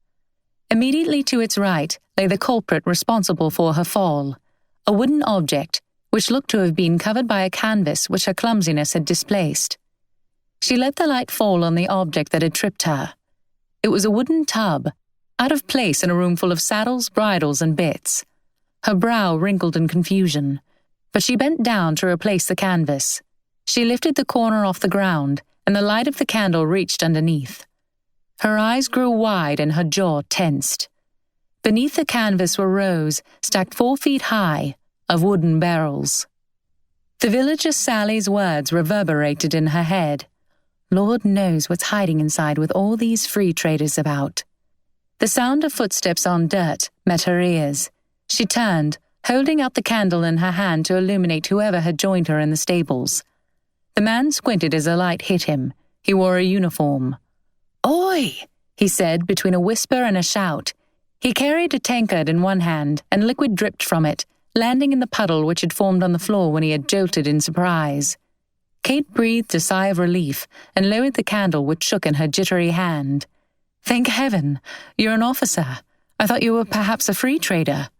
Immediately to its right lay the culprit responsible for her fall, a wooden object which looked to have been covered by a canvas which her clumsiness had displaced. She let the light fall on the object that had tripped her. It was a wooden tub, out of place in a room full of saddles, bridles, and bits. Her brow wrinkled in confusion, but she bent down to replace the canvas. She lifted the corner off the ground, and the light of the candle reached underneath. Her eyes grew wide and her jaw tensed. Beneath the canvas were rows, stacked 4 feet high, of wooden barrels. The villager Sally's words reverberated in her head. Lord knows what's hiding inside with all these free traders about. The sound of footsteps on dirt met her ears. She turned, holding out the candle in her hand to illuminate whoever had joined her in the stables. The man squinted as the light hit him. He wore a uniform. "Oi!" he said between a whisper and a shout. He carried a tankard in one hand, and liquid dripped from it, landing in the puddle which had formed on the floor when he had jolted in surprise. Kate breathed a sigh of relief and lowered the candle which shook in her jittery hand. "Thank heaven! You're an officer. I thought you were perhaps a free trader."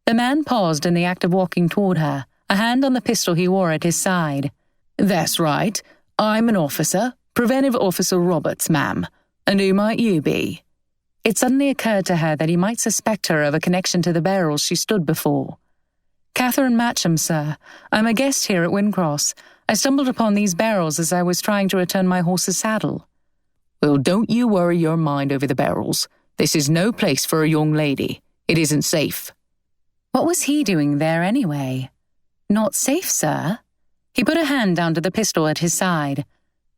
The man paused in the act of walking toward her, a hand on the pistol he wore at his side. "That's right. I'm an officer, Preventive Officer Roberts, ma'am. And who might you be?" It suddenly occurred to her that he might suspect her of a connection to the barrels she stood before. "Catherine Matcham, sir. I'm a guest here at Wyndcross. I stumbled upon these barrels as I was trying to return my horse's saddle." "Well, don't you worry your mind over the barrels. This is no place for a young lady. It isn't safe." What was he doing there anyway? "Not safe, sir?" He put a hand down to the pistol at his side.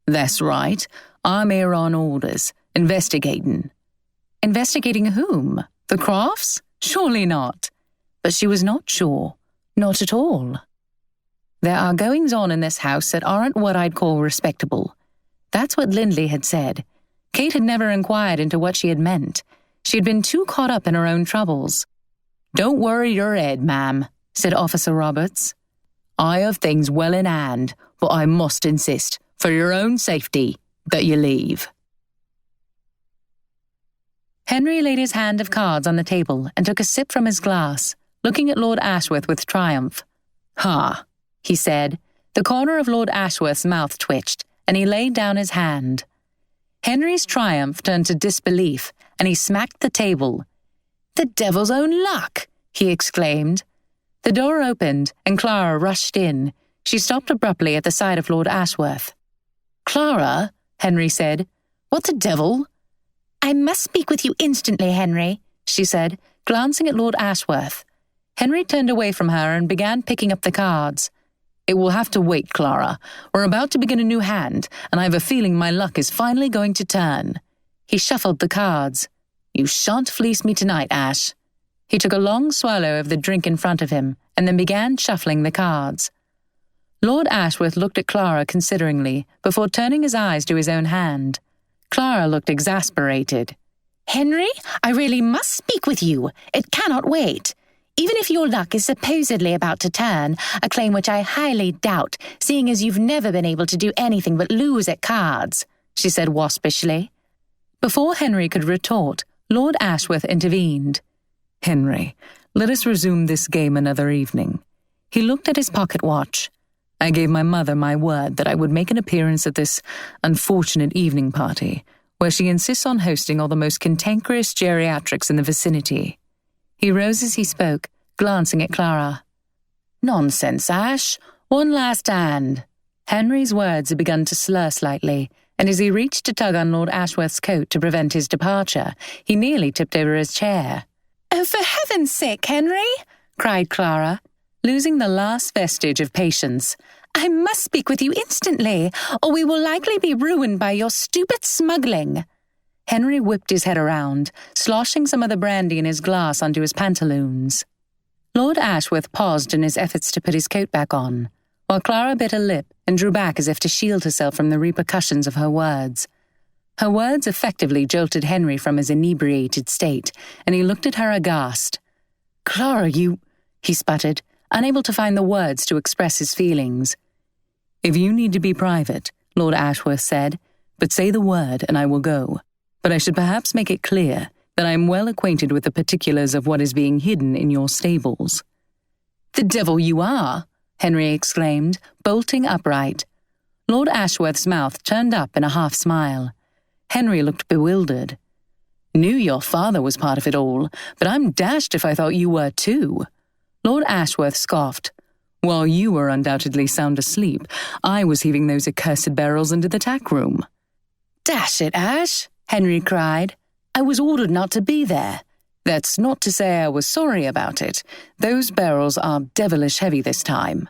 "That's right. I'm here on orders, investigating." Investigating whom? The Crofts? Surely not. But she was not sure. Not at all. There are goings-on in this house that aren't what I'd call respectable. That's what Lindley had said. Kate had never inquired into what she had meant. She had been too caught up in her own troubles. "Don't worry your head, ma'am," said Officer Roberts. "I have things well in hand, but I must insist, for your own safety, that you leave." Henry laid his hand of cards on the table and took a sip from his glass, looking at Lord Ashworth with triumph. "Ha," he said. The corner of Lord Ashworth's mouth twitched, and he laid down his hand. Henry's triumph turned to disbelief, and he smacked the table. "The devil's own luck!" he exclaimed. The door opened, and Clara rushed in. She stopped abruptly at the sight of Lord Ashworth. "Clara," Henry said, "what the devil?" "I must speak with you instantly, Henry," she said, glancing at Lord Ashworth. Henry turned away from her and began picking up the cards. "It will have to wait, Clara. We're about to begin a new hand, and I have a feeling my luck is finally going to turn." He shuffled the cards. "You shan't fleece me tonight, Ash." He took a long swallow of the drink in front of him, and then began shuffling the cards. Lord Ashworth looked at Clara consideringly, before turning his eyes to his own hand. Clara looked exasperated. "Henry, I really must speak with you. It cannot wait. Even if your luck is supposedly about to turn, a claim which I highly doubt, seeing as you've never been able to do anything but lose at cards," she said waspishly. Before Henry could retort, Lord Ashworth intervened. "Henry, let us resume this game another evening." He looked at his pocket watch. "I gave my mother my word that I would make an appearance at this unfortunate evening party, where she insists on hosting all the most cantankerous geriatrics in the vicinity." He rose as he spoke, glancing at Clara. "Nonsense, Ash. One last hand." Henry's words had begun to slur slightly, and as he reached to tug on Lord Ashworth's coat to prevent his departure, he nearly tipped over his chair. "Oh, for heaven's sake, Henry!" cried Clara, losing the last vestige of patience. "I must speak with you instantly, or we will likely be ruined by your stupid smuggling." Henry whipped his head around, sloshing some of the brandy in his glass onto his pantaloons. Lord Ashworth paused in his efforts to put his coat back on, while Clara bit her lip and drew back as if to shield herself from the repercussions of her words. Her words effectively jolted Henry from his inebriated state, and he looked at her aghast. "Clara, you—" he sputtered, unable to find the words to express his feelings. "If you need to be private," Lord Ashworth said, "but say the word and I will go. But I should perhaps make it clear that I am well acquainted with the particulars of what is being hidden in your stables." "The devil you are!" Henry exclaimed, bolting upright. Lord Ashworth's mouth turned up in a half-smile. Henry looked bewildered. "Knew your father was part of it all, but I'm dashed if I thought you were too." Lord Ashworth scoffed. "While you were undoubtedly sound asleep, I was heaving those accursed barrels into the tack room." "Dash it, Ash!" Henry cried. "I was ordered not to be there. That's not to say I was sorry about it. Those barrels are devilish heavy this time."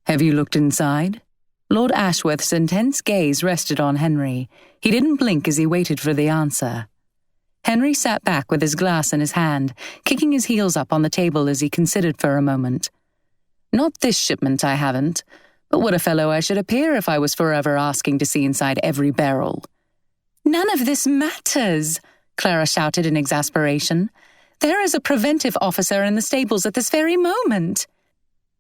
"Have you looked inside?" Lord Ashworth's intense gaze rested on Henry. He didn't blink as he waited for the answer. Henry sat back with his glass in his hand, kicking his heels up on the table as he considered for a moment. "Not this shipment, I haven't. But what a fellow I should appear if I was forever asking to see inside every barrel." "None of this matters," Clara shouted in exasperation. "There is a preventive officer in the stables at this very moment."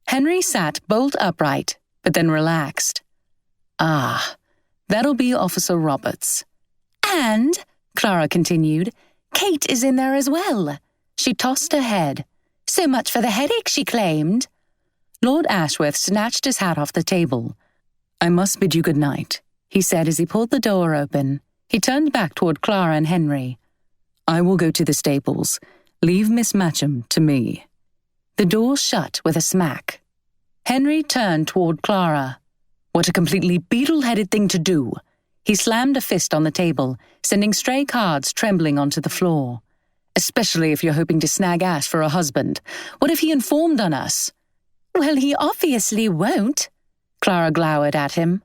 Henry sat bolt upright, but then relaxed. "Ah, that'll be Officer Roberts." "And," Clara continued, "Kate is in there as well." She tossed her head. "So much for the headache," she claimed. Lord Ashworth snatched his hat off the table. "I must bid you good night," he said as he pulled the door open. He turned back toward Clara and Henry. "I will go to the stables. Leave Miss Matcham to me." The door shut with a smack. Henry turned toward Clara. What a completely beetle-headed thing to do. He slammed a fist on the table, sending stray cards trembling onto the floor. "Especially if you're hoping to snag Ash for a husband. What if he informed on us?" "Well, he obviously won't," Clara glowered at him.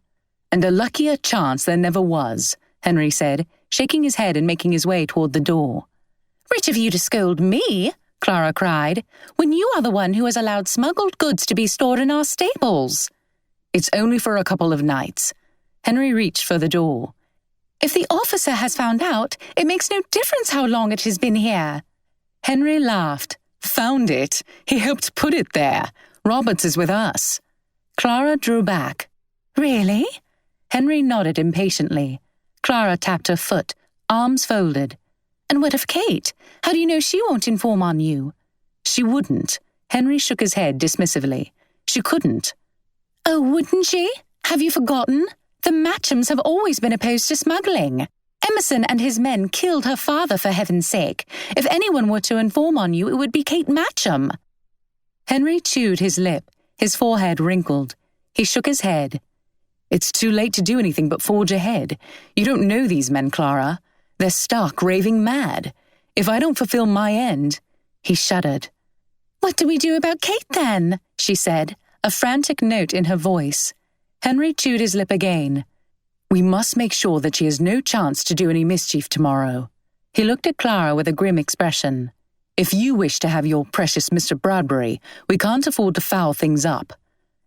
"And a luckier chance there never was," Henry said, shaking his head and making his way toward the door. "Rich of you to scold me," Clara cried, "when you are the one who has allowed smuggled goods to be stored in our stables." "It's only for a couple of nights." Henry reached for the door. "If the officer has found out, it makes no difference how long it has been here." Henry laughed. "Found it? He helped put it there. Roberts is with us." Clara drew back. "Really?" Henry nodded impatiently. Clara tapped her foot, arms folded. "And what of Kate? How do you know she won't inform on you?" "She wouldn't," Henry shook his head dismissively. She couldn't. Oh, wouldn't she? Have you forgotten? The Matchams have always been opposed to smuggling. Emerson and his men killed her father, for heaven's sake. If anyone were to inform on you, it would be Kate Matcham. Henry chewed his lip, his forehead wrinkled. He shook his head. It's too late to do anything but forge ahead. You don't know these men, Clara. They're stark, raving mad. If I don't fulfill my end— He shuddered. What do we do about Kate, then? She said, a frantic note in her voice. Henry chewed his lip again. We must make sure that she has no chance to do any mischief tomorrow. He looked at Clara with a grim expression. If you wish to have your precious Mr. Bradbury, we can't afford to foul things up.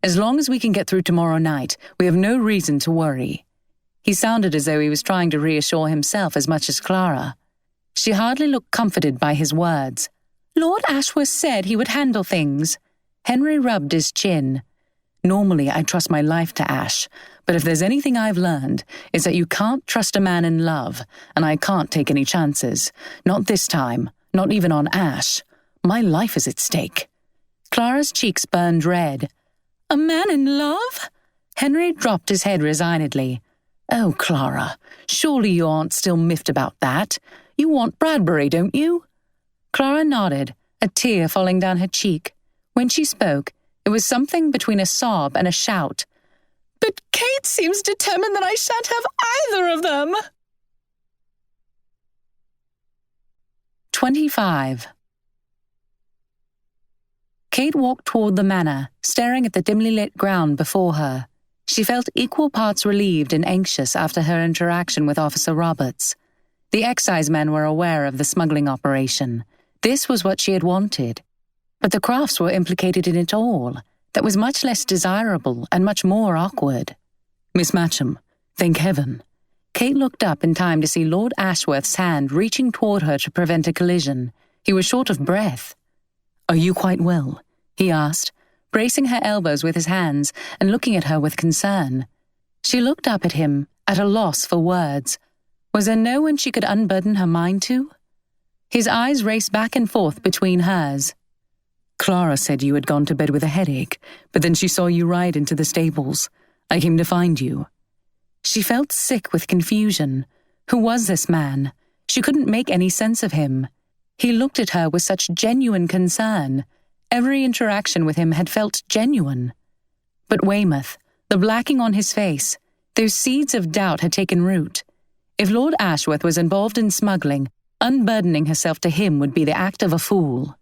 As long as we can get through tomorrow night, we have no reason to worry. He sounded as though he was trying to reassure himself as much as Clara. She hardly looked comforted by his words. Lord Ashworth said he would handle things. Henry rubbed his chin. Normally, I trust my life to Ash, but if there's anything I've learned, it's that you can't trust a man in love, and I can't take any chances. Not this time, not even on Ash. My life is at stake. Clara's cheeks burned red. A man in love? Henry dropped his head resignedly. Oh, Clara, surely you aren't still miffed about that. You want Bradbury, don't you? Clara nodded, a tear falling down her cheek. When she spoke, it was something between a sob and a shout. But Kate seems determined that I shan't have either of them. 25. Kate walked toward the manor, staring at the dimly lit ground before her. She felt equal parts relieved and anxious after her interaction with Officer Roberts. The excisemen were aware of the smuggling operation. This was what she had wanted. But the Crofts were implicated in it all. That was much less desirable and much more awkward. Miss Matcham, thank heaven. Kate looked up in time to see Lord Ashworth's hand reaching toward her to prevent a collision. He was short of breath. Are you quite well? He asked, bracing her elbows with his hands and looking at her with concern. She looked up at him, at a loss for words. Was there no one she could unburden her mind to? His eyes raced back and forth between hers. Clara said you had gone to bed with a headache, but then she saw you ride into the stables. I came to find you. She felt sick with confusion. Who was this man? She couldn't make any sense of him. He looked at her with such genuine concern. Every interaction with him had felt genuine. But Weymouth, the blacking on his face, those seeds of doubt had taken root. If Lord Ashworth was involved in smuggling, unburdening herself to him would be the act of a fool.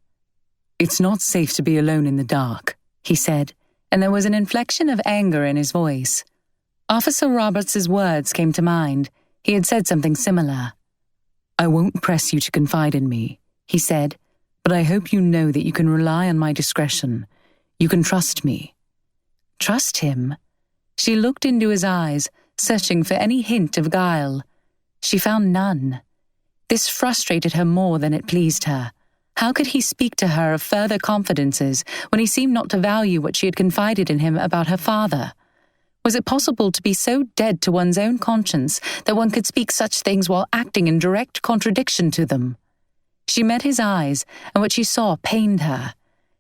It's not safe to be alone in the dark, he said, and there was an inflection of anger in his voice. Officer Roberts's words came to mind. He had said something similar. I won't press you to confide in me, he said, but I hope you know that you can rely on my discretion. You can trust me. Trust him? She looked into his eyes, searching for any hint of guile. She found none. This frustrated her more than it pleased her. How could he speak to her of further confidences when he seemed not to value what she had confided in him about her father? Was it possible to be so dead to one's own conscience that one could speak such things while acting in direct contradiction to them? She met his eyes, and what she saw pained her.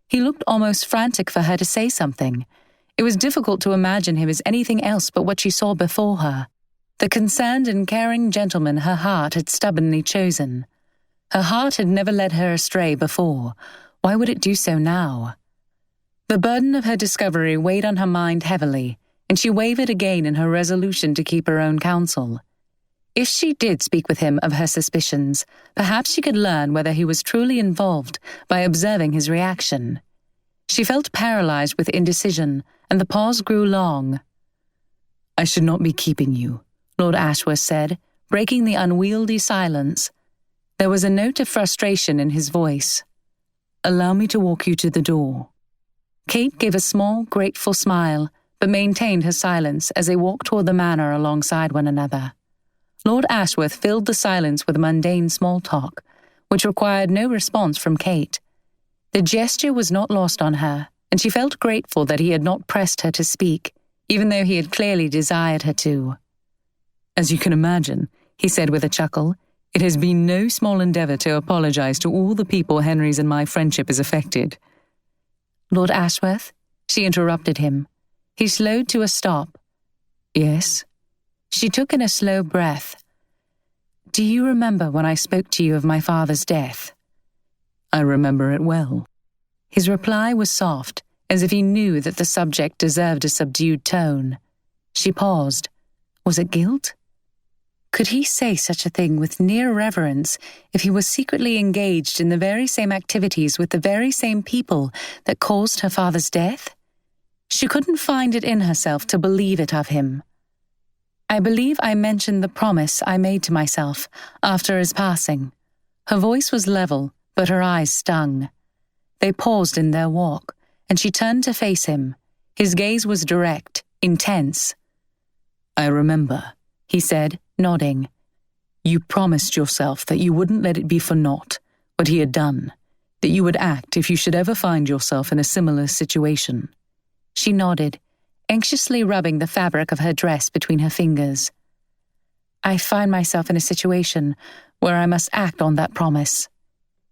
He looked almost frantic for her to say something. It was difficult to imagine him as anything else but what she saw before her. The concerned and caring gentleman her heart had stubbornly chosen. Her heart had never led her astray before. Why would it do so now? The burden of her discovery weighed on her mind heavily, and she wavered again in her resolution to keep her own counsel. If she did speak with him of her suspicions, perhaps she could learn whether he was truly involved by observing his reaction. She felt paralyzed with indecision, and the pause grew long. I should not be keeping you, Lord Ashworth said, breaking the unwieldy silence. There was a note of frustration in his voice. Allow me to walk you to the door. Kate gave a small, grateful smile, but maintained her silence as they walked toward the manor alongside one another. Lord Ashworth filled the silence with mundane small talk, which required no response from Kate. The gesture was not lost on her, and she felt grateful that he had not pressed her to speak, even though he had clearly desired her to. As you can imagine, he said with a chuckle, it has been no small endeavor to apologize to all the people Henry's and my friendship has affected. Lord Ashworth?" She interrupted him. He slowed to a stop. "Yes?" She took in a slow breath. "Do you remember when I spoke to you of my father's death?" "I remember it well." His reply was soft, as if he knew that the subject deserved a subdued tone. She paused. Was it guilt? Could he say such a thing with near reverence if he was secretly engaged in the very same activities with the very same people that caused her father's death? She couldn't find it in herself to believe it of him. "I believe I mentioned the promise I made to myself after his passing." Her voice was level, but her eyes stung. They paused in their walk, and she turned to face him. His gaze was direct, intense. "I remember," he said, nodding. "You promised yourself that you wouldn't let it be for naught what he had done, that you would act if you should ever find yourself in a similar situation." She nodded, anxiously rubbing the fabric of her dress between her fingers. "I find myself in a situation where I must act on that promise."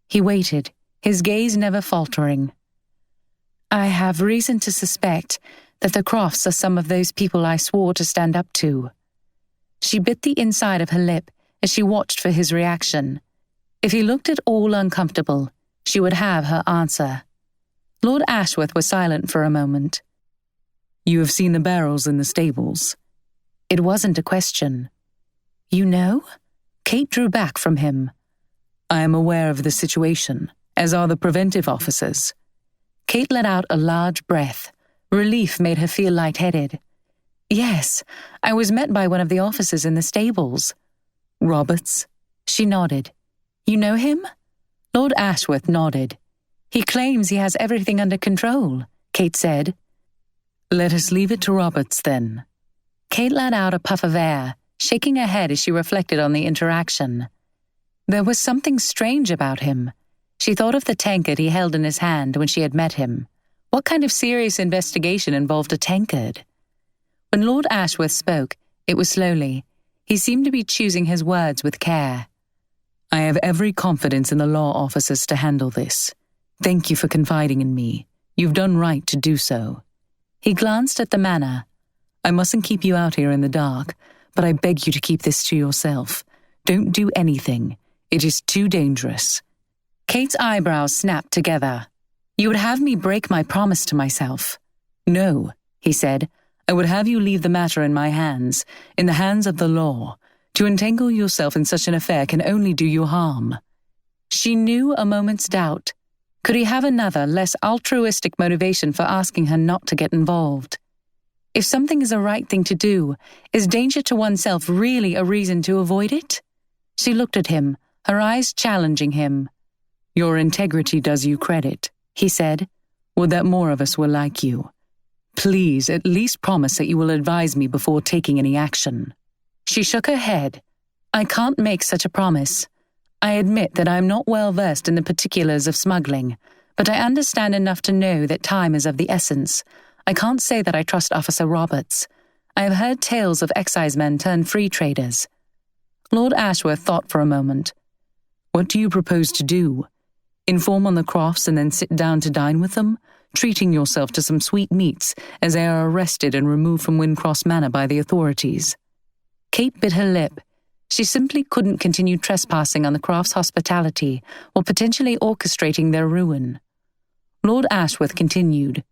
He waited, his gaze never faltering. "I have reason to suspect that the Crofts are some of those people I swore to stand up to." She bit the inside of her lip as she watched for his reaction. If he looked at all uncomfortable, she would have her answer. Lord Ashworth was silent for a moment. "You have seen the barrels in the stables?" It wasn't a question. "You know?" Kate drew back from him. "I am aware of the situation, as are the preventive officers." Kate let out a large breath. Relief made her feel lightheaded. "Yes, I was met by one of the officers in the stables." "Roberts?" She nodded. "You know him?" Lord Ashworth nodded. "He claims he has everything under control," Kate said. "Let us leave it to Roberts, then." Kate let out a puff of air, shaking her head as she reflected on the interaction. There was something strange about him. She thought of the tankard he held in his hand when she had met him. What kind of serious investigation involved a tankard? When Lord Ashworth spoke, it was slowly. He seemed to be choosing his words with care. "I have every confidence in the law officers to handle this. Thank you for confiding in me. You've done right to do so." He glanced at the manor. "I mustn't keep you out here in the dark, but I beg you to keep this to yourself. Don't do anything. It is too dangerous." Kate's eyebrows snapped together. "You would have me break my promise to myself." "No," he said. "I would have you leave the matter in my hands, in the hands of the law. To entangle yourself in such an affair can only do you harm." She knew a moment's doubt. Could he have another, less altruistic motivation for asking her not to get involved? If something is the right thing to do, is danger to oneself really a reason to avoid it? She looked at him, her eyes challenging him. "Your integrity does you credit," he said. "Would that more of us were like you. Please, at least promise that you will advise me before taking any action." She shook her head. "I can't make such a promise. I admit that I am not well versed in the particulars of smuggling, but I understand enough to know that time is of the essence. I can't say that I trust Officer Roberts. I have heard tales of excisemen turned free traders." Lord Ashworth thought for a moment. "What do you propose to do? Inform on the Crofts and then sit down to dine with them, treating yourself to some sweetmeats as they are arrested and removed from Wyndcross Manor by the authorities?" Kate bit her lip. She simply couldn't continue trespassing on the Crofts' hospitality or potentially orchestrating their ruin. Lord Ashworth continued,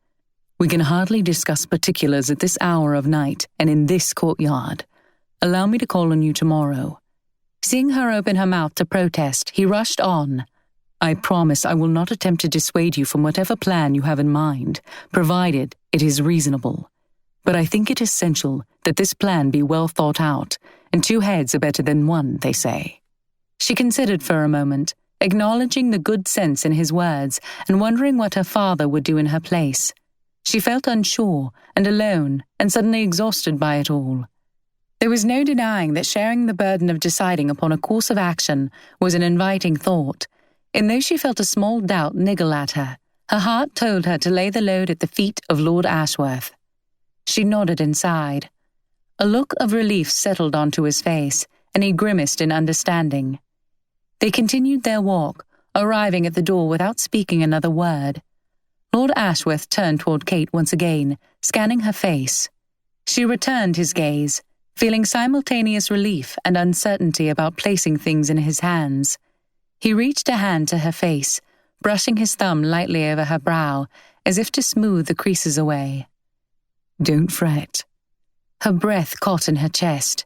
"We can hardly discuss particulars at this hour of night and in this courtyard. Allow me to call on you tomorrow." Seeing her open her mouth to protest, he rushed on. "I promise I will not attempt to dissuade you from whatever plan you have in mind, provided it is reasonable. But I think it essential that this plan be well thought out, and 2 heads are better than 1, they say." She considered for a moment, acknowledging the good sense in his words and wondering what her father would do in her place. She felt unsure and alone and suddenly exhausted by it all. There was no denying that sharing the burden of deciding upon a course of action was an inviting thought, and though she felt a small doubt niggle at her, her heart told her to lay the load at the feet of Lord Ashworth. She nodded and sighed. A look of relief settled onto his face, and he grimaced in understanding. They continued their walk, arriving at the door without speaking another word. Lord Ashworth turned toward Kate once again, scanning her face. She returned his gaze, feeling simultaneous relief and uncertainty about placing things in his hands. He reached a hand to her face, brushing his thumb lightly over her brow, as if to smooth the creases away. "Don't fret." Her breath caught in her chest.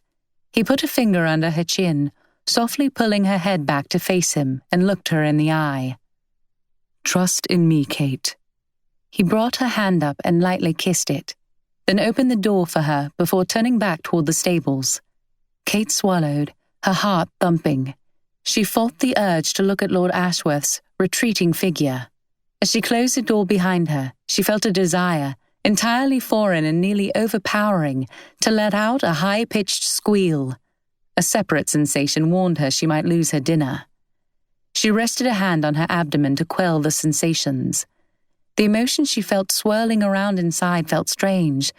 He put a finger under her chin, softly pulling her head back to face him, and looked her in the eye. "Trust in me, Kate." He brought her hand up and lightly kissed it, then opened the door for her before turning back toward the stables. Kate swallowed, her heart thumping. She fought the urge to look at Lord Ashworth's retreating figure. As she closed the door behind her, she felt a desire, entirely foreign and nearly overpowering, to let out a high-pitched squeal. A separate sensation warned her she might lose her dinner. She rested a hand on her abdomen to quell the sensations. The emotion she felt swirling around inside felt strange,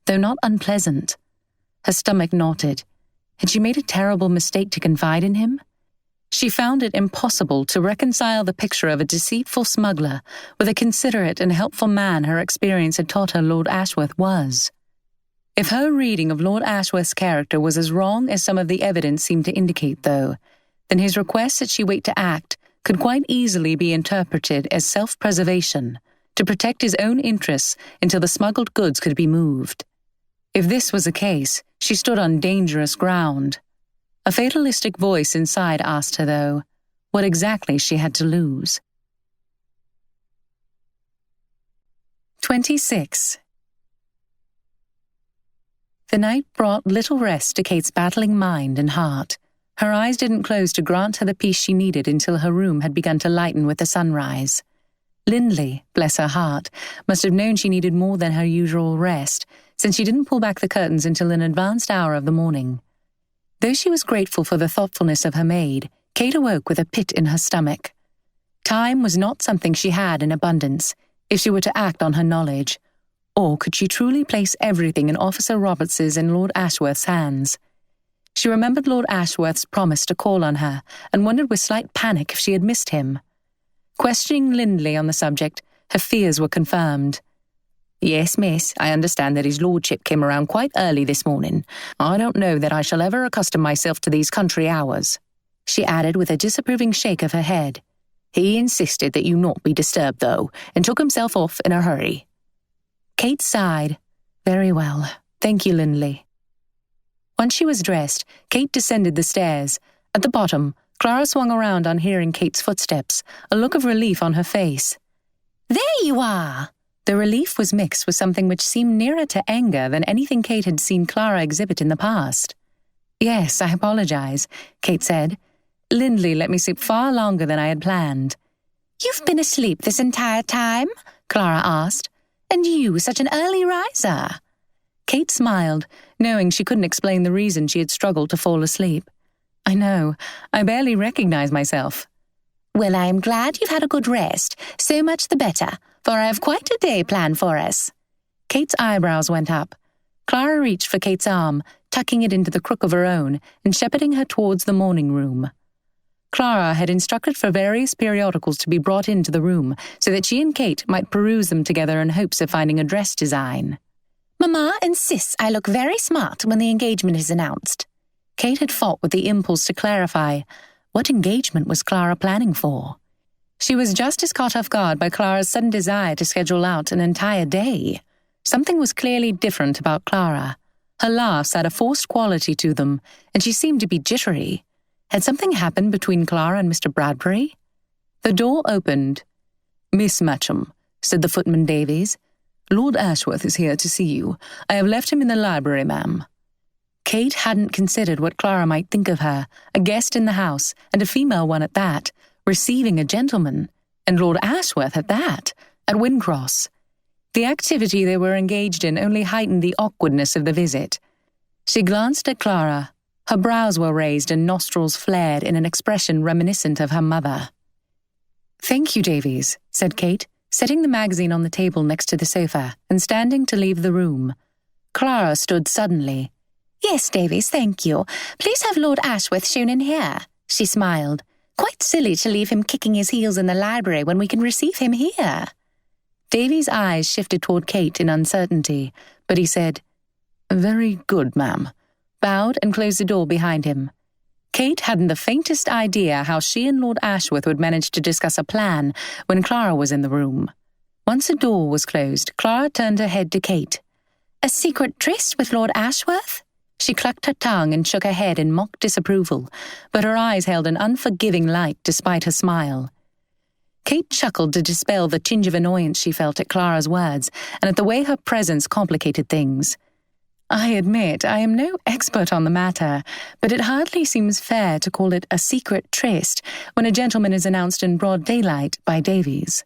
though not unpleasant. Her stomach knotted. Had she made a terrible mistake to confide in him? She found it impossible to reconcile the picture of a deceitful smuggler with a considerate and helpful man her experience had taught her Lord Ashworth was. If her reading of Lord Ashworth's character was as wrong as some of the evidence seemed to indicate, though, then his request that she wait to act could quite easily be interpreted as self-preservation, to protect his own interests until the smuggled goods could be moved. If this was the case, she stood on dangerous ground. A fatalistic voice inside asked her, though, what exactly she had to lose. 26. The night brought little rest to Kate's battling mind and heart. Her eyes didn't close to grant her the peace she needed until her room had begun to lighten with the sunrise. Lindley, bless her heart, must have known she needed more than her usual rest, since she didn't pull back the curtains until an advanced hour of the morning. Though she was grateful for the thoughtfulness of her maid, Kate awoke with a pit in her stomach. Time was not something she had in abundance, if she were to act on her knowledge. Or could she truly place everything in Officer Roberts's and Lord Ashworth's hands? She remembered Lord Ashworth's promise to call on her, and wondered with slight panic if she had missed him. Questioning Lindley on the subject, her fears were confirmed. "Yes, miss, I understand that his lordship came around quite early this morning. I don't know that I shall ever accustom myself to these country hours," she added with a disapproving shake of her head. "He insisted that you not be disturbed, though, and took himself off in a hurry." Kate sighed. "Very well. Thank you, Lindley." Once she was dressed, Kate descended the stairs. At the bottom, Clara swung around on hearing Kate's footsteps, a look of relief on her face. "There you are!" The relief was mixed with something which seemed nearer to anger than anything Kate had seen Clara exhibit in the past. "Yes, I apologize," Kate said. "Lindley let me sleep far longer than I had planned." "You've been asleep this entire time?" Clara asked. "And you such an early riser?" Kate smiled, knowing she couldn't explain the reason she had struggled to fall asleep. "I know. I barely recognize myself." "Well, I am glad you've had a good rest. So much the better, for I have quite a day planned for us." Kate's eyebrows went up. Clara reached for Kate's arm, tucking it into the crook of her own and shepherding her towards the morning room. Clara had instructed for various periodicals to be brought into the room so that she and Kate might peruse them together in hopes of finding a dress design. "Mamma insists I look very smart when the engagement is announced." Kate had fought with the impulse to clarify. What engagement was Clara planning for? She was just as caught off guard by Clara's sudden desire to schedule out an entire day. Something was clearly different about Clara. Her laughs had a forced quality to them, and she seemed to be jittery. Had something happened between Clara and Mr. Bradbury? The door opened. "Miss Matcham," said the footman Davies. "Lord Ashworth is here to see you. I have left him in the library, ma'am." Kate hadn't considered what Clara might think of her, a guest in the house, and a female one at that, receiving a gentleman, and Lord Ashworth at that, at Wyndcross. The activity they were engaged in only heightened the awkwardness of the visit. She glanced at Clara. Her brows were raised and nostrils flared in an expression reminiscent of her mother. "Thank you, Davies," said Kate, setting the magazine on the table next to the sofa and standing to leave the room. Clara stood suddenly. "Yes, Davies, thank you. Please have Lord Ashworth shown in here," she smiled. "Quite silly to leave him kicking his heels in the library when we can receive him here." Davy's eyes shifted toward Kate in uncertainty, but he said, "Very good, ma'am," bowed and closed the door behind him. Kate hadn't the faintest idea how she and Lord Ashworth would manage to discuss a plan when Clara was in the room. Once the door was closed, Clara turned her head to Kate. "A secret tryst with Lord Ashworth?" She clucked her tongue and shook her head in mock disapproval, but her eyes held an unforgiving light despite her smile. Kate chuckled to dispel the tinge of annoyance she felt at Clara's words and at the way her presence complicated things. "I admit I am no expert on the matter, but it hardly seems fair to call it a secret tryst when a gentleman is announced in broad daylight by Davies."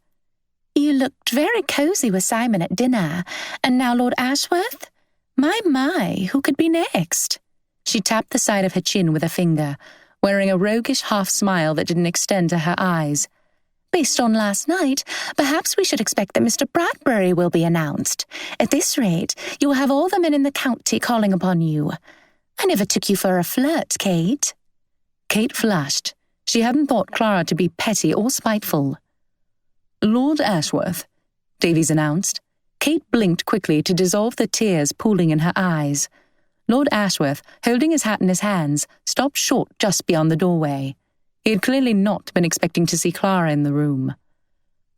"You looked very cosy with Simon at dinner, and now Lord Ashworth? My, who could be next?" She tapped the side of her chin with a finger, wearing a roguish half-smile that didn't extend to her eyes. "Based on last night, perhaps we should expect that Mr. Bradbury will be announced. At this rate, you will have all the men in the county calling upon you. I never took you for a flirt, Kate." Kate flushed. She hadn't thought Clara to be petty or spiteful. "Lord Ashworth," Davies announced. Kate blinked quickly to dissolve the tears pooling in her eyes. Lord Ashworth, holding his hat in his hands, stopped short just beyond the doorway. He had clearly not been expecting to see Clara in the room.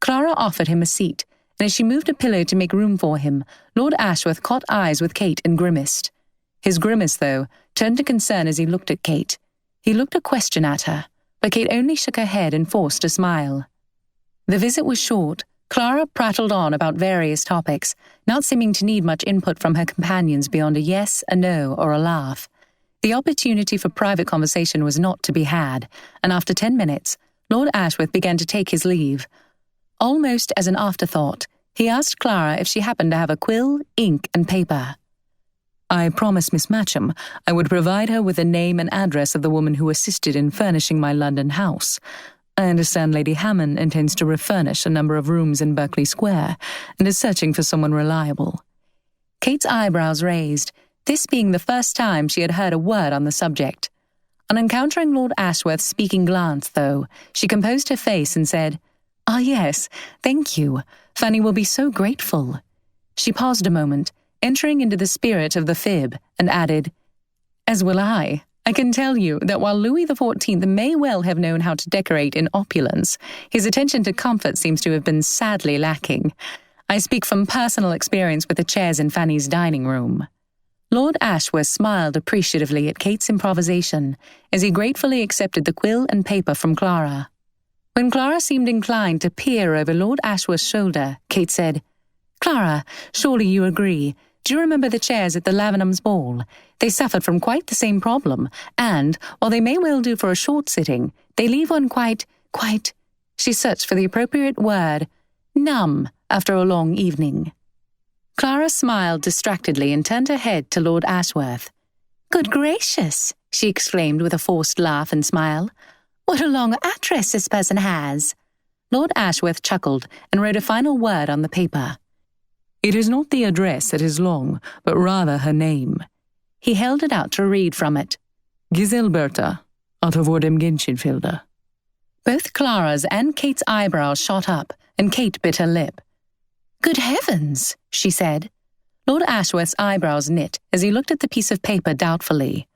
Clara offered him a seat, and as she moved a pillow to make room for him, Lord Ashworth caught eyes with Kate and grimaced. His grimace, though, turned to concern as he looked at Kate. He looked a question at her, but Kate only shook her head and forced a smile. The visit was short. Clara prattled on about various topics, not seeming to need much input from her companions beyond a yes, a no, or a laugh. The opportunity for private conversation was not to be had, and after 10 minutes, Lord Ashworth began to take his leave. Almost as an afterthought, he asked Clara if she happened to have a quill, ink, and paper. "I promised Miss Matcham I would provide her with the name and address of the woman who assisted in furnishing my London house. I understand Lady Hammond intends to refurnish a number of rooms in Berkeley Square and is searching for someone reliable." Kate's eyebrows raised, this being the first time she had heard a word on the subject. On encountering Lord Ashworth's speaking glance, though, she composed her face and said, "Ah, yes, thank you. Fanny will be so grateful." She paused a moment, entering into the spirit of the fib, and added, "As will I. I can tell you that while Louis XIV may well have known how to decorate in opulence, his attention to comfort seems to have been sadly lacking. I speak from personal experience with the chairs in Fanny's dining room." Lord Ashworth smiled appreciatively at Kate's improvisation as he gratefully accepted the quill and paper from Clara. When Clara seemed inclined to peer over Lord Ashworth's shoulder, Kate said, "Clara, surely you agree. Do you remember the chairs at the Lavenham's ball? They suffered from quite the same problem, and, while they may well do for a short sitting, they leave one quite, she searched for the appropriate word, numb after a long evening." Clara smiled distractedly and turned her head to Lord Ashworth. "Good gracious," she exclaimed with a forced laugh and smile. "What a long address this person has." Lord Ashworth chuckled and wrote a final word on the paper. "It is not the address that is long, but rather her name." He held it out to read from it. "Giselberta, out of Ordem Ginchenfilder." Both Clara's and Kate's eyebrows shot up, and Kate bit her lip. "Good heavens," she said. Lord Ashworth's eyebrows knit as he looked at the piece of paper doubtfully.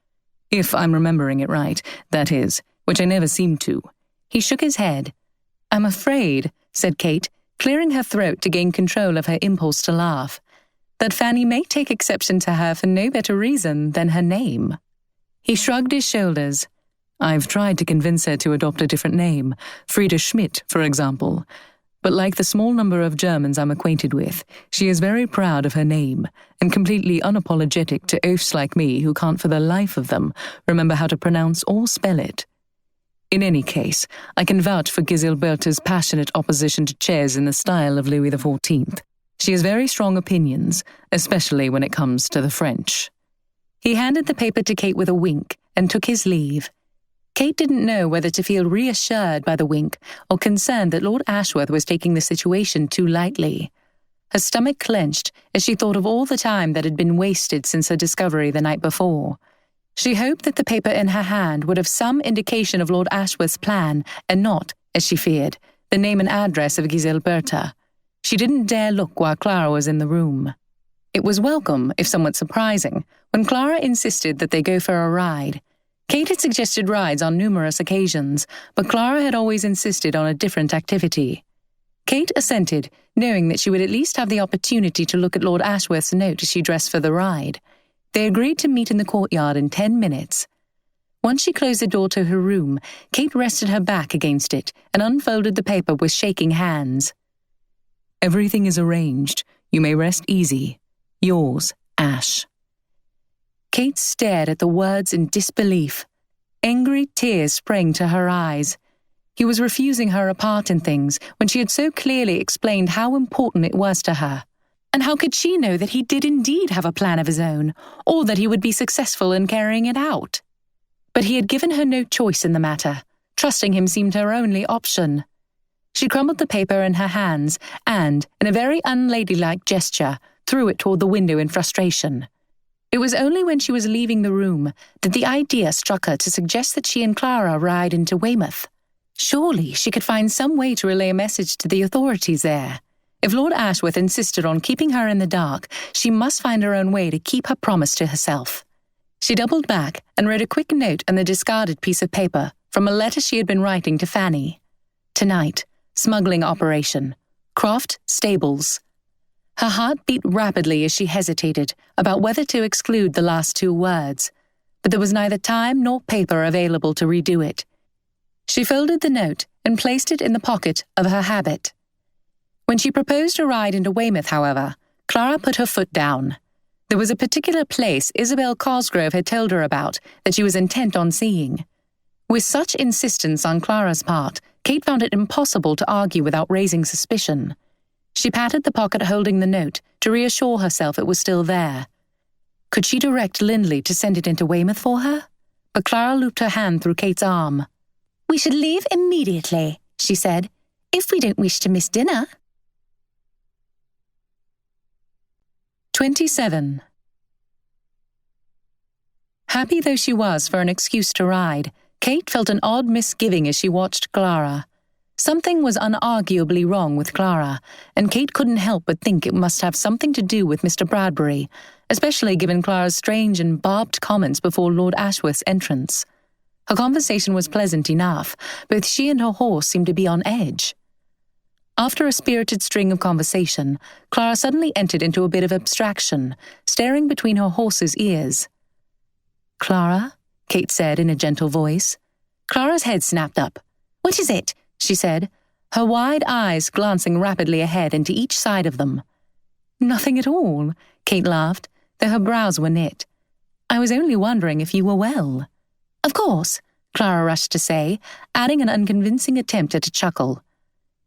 "If I'm remembering it right, that is, which I never seem to." He shook his head. "I'm afraid," said Kate, clearing her throat to gain control of her impulse to laugh, "that Fanny may take exception to her for no better reason than her name." He shrugged his shoulders. "I've tried to convince her to adopt a different name, Frieda Schmidt, for example. But like the small number of Germans I'm acquainted with, she is very proud of her name, and completely unapologetic to oafs like me who can't for the life of them remember how to pronounce or spell it. In any case, I can vouch for Giselberta's passionate opposition to chairs in the style of Louis XIV. She has very strong opinions, especially when it comes to the French." He handed the paper to Kate with a wink and took his leave. Kate didn't know whether to feel reassured by the wink or concerned that Lord Ashworth was taking the situation too lightly. Her stomach clenched as she thought of all the time that had been wasted since her discovery the night before. She hoped that the paper in her hand would have some indication of Lord Ashworth's plan and not, as she feared, the name and address of Giselberta. She didn't dare look while Clara was in the room. It was welcome, if somewhat surprising, when Clara insisted that they go for a ride. Kate had suggested rides on numerous occasions, but Clara had always insisted on a different activity. Kate assented, knowing that she would at least have the opportunity to look at Lord Ashworth's note as she dressed for the ride. They agreed to meet in the courtyard in 10 minutes. Once she closed the door to her room, Kate rested her back against it and unfolded the paper with shaking hands. "Everything is arranged. You may rest easy. Yours, Ash." Kate stared at the words in disbelief. Angry tears sprang to her eyes. He was refusing her a part in things when she had so clearly explained how important it was to her. And how could she know that he did indeed have a plan of his own, or that he would be successful in carrying it out? But he had given her no choice in the matter. Trusting him seemed her only option. She crumbled the paper in her hands and, in a very unladylike gesture, threw it toward the window in frustration. It was only when she was leaving the room that the idea struck her to suggest that she and Clara ride into Weymouth. Surely she could find some way to relay a message to the authorities there. If Lord Ashworth insisted on keeping her in the dark, she must find her own way to keep her promise to herself. She doubled back and read a quick note on the discarded piece of paper from a letter she had been writing to Fanny. Tonight, smuggling operation. Croft Stables. Her heart beat rapidly as she hesitated about whether to exclude the last 2 words, but there was neither time nor paper available to redo it. She folded the note and placed it in the pocket of her habit. When she proposed a ride into Weymouth, however, Clara put her foot down. There was a particular place Isabel Cosgrove had told her about that she was intent on seeing. With such insistence on Clara's part, Kate found it impossible to argue without raising suspicion. She patted the pocket holding the note to reassure herself it was still there. Could she direct Lindley to send it into Weymouth for her? But Clara looped her hand through Kate's arm. "We should leave immediately," she said, "if we don't wish to miss dinner." 27. Happy though she was for an excuse to ride, Kate felt an odd misgiving as she watched Clara. Something was unarguably wrong with Clara, and Kate couldn't help but think it must have something to do with Mr. Bradbury, especially given Clara's strange and barbed comments before Lord Ashworth's entrance. Her conversation was pleasant enough, but she and her horse seemed to be on edge. After a spirited string of conversation, Clara suddenly entered into a bit of abstraction, staring between her horse's ears. "Clara?" Kate said in a gentle voice. Clara's head snapped up. "What is it?" she said, her wide eyes glancing rapidly ahead into each side of them. "Nothing at all," Kate laughed, though her brows were knit. "I was only wondering if you were well." "Of course," Clara rushed to say, adding an unconvincing attempt at a chuckle.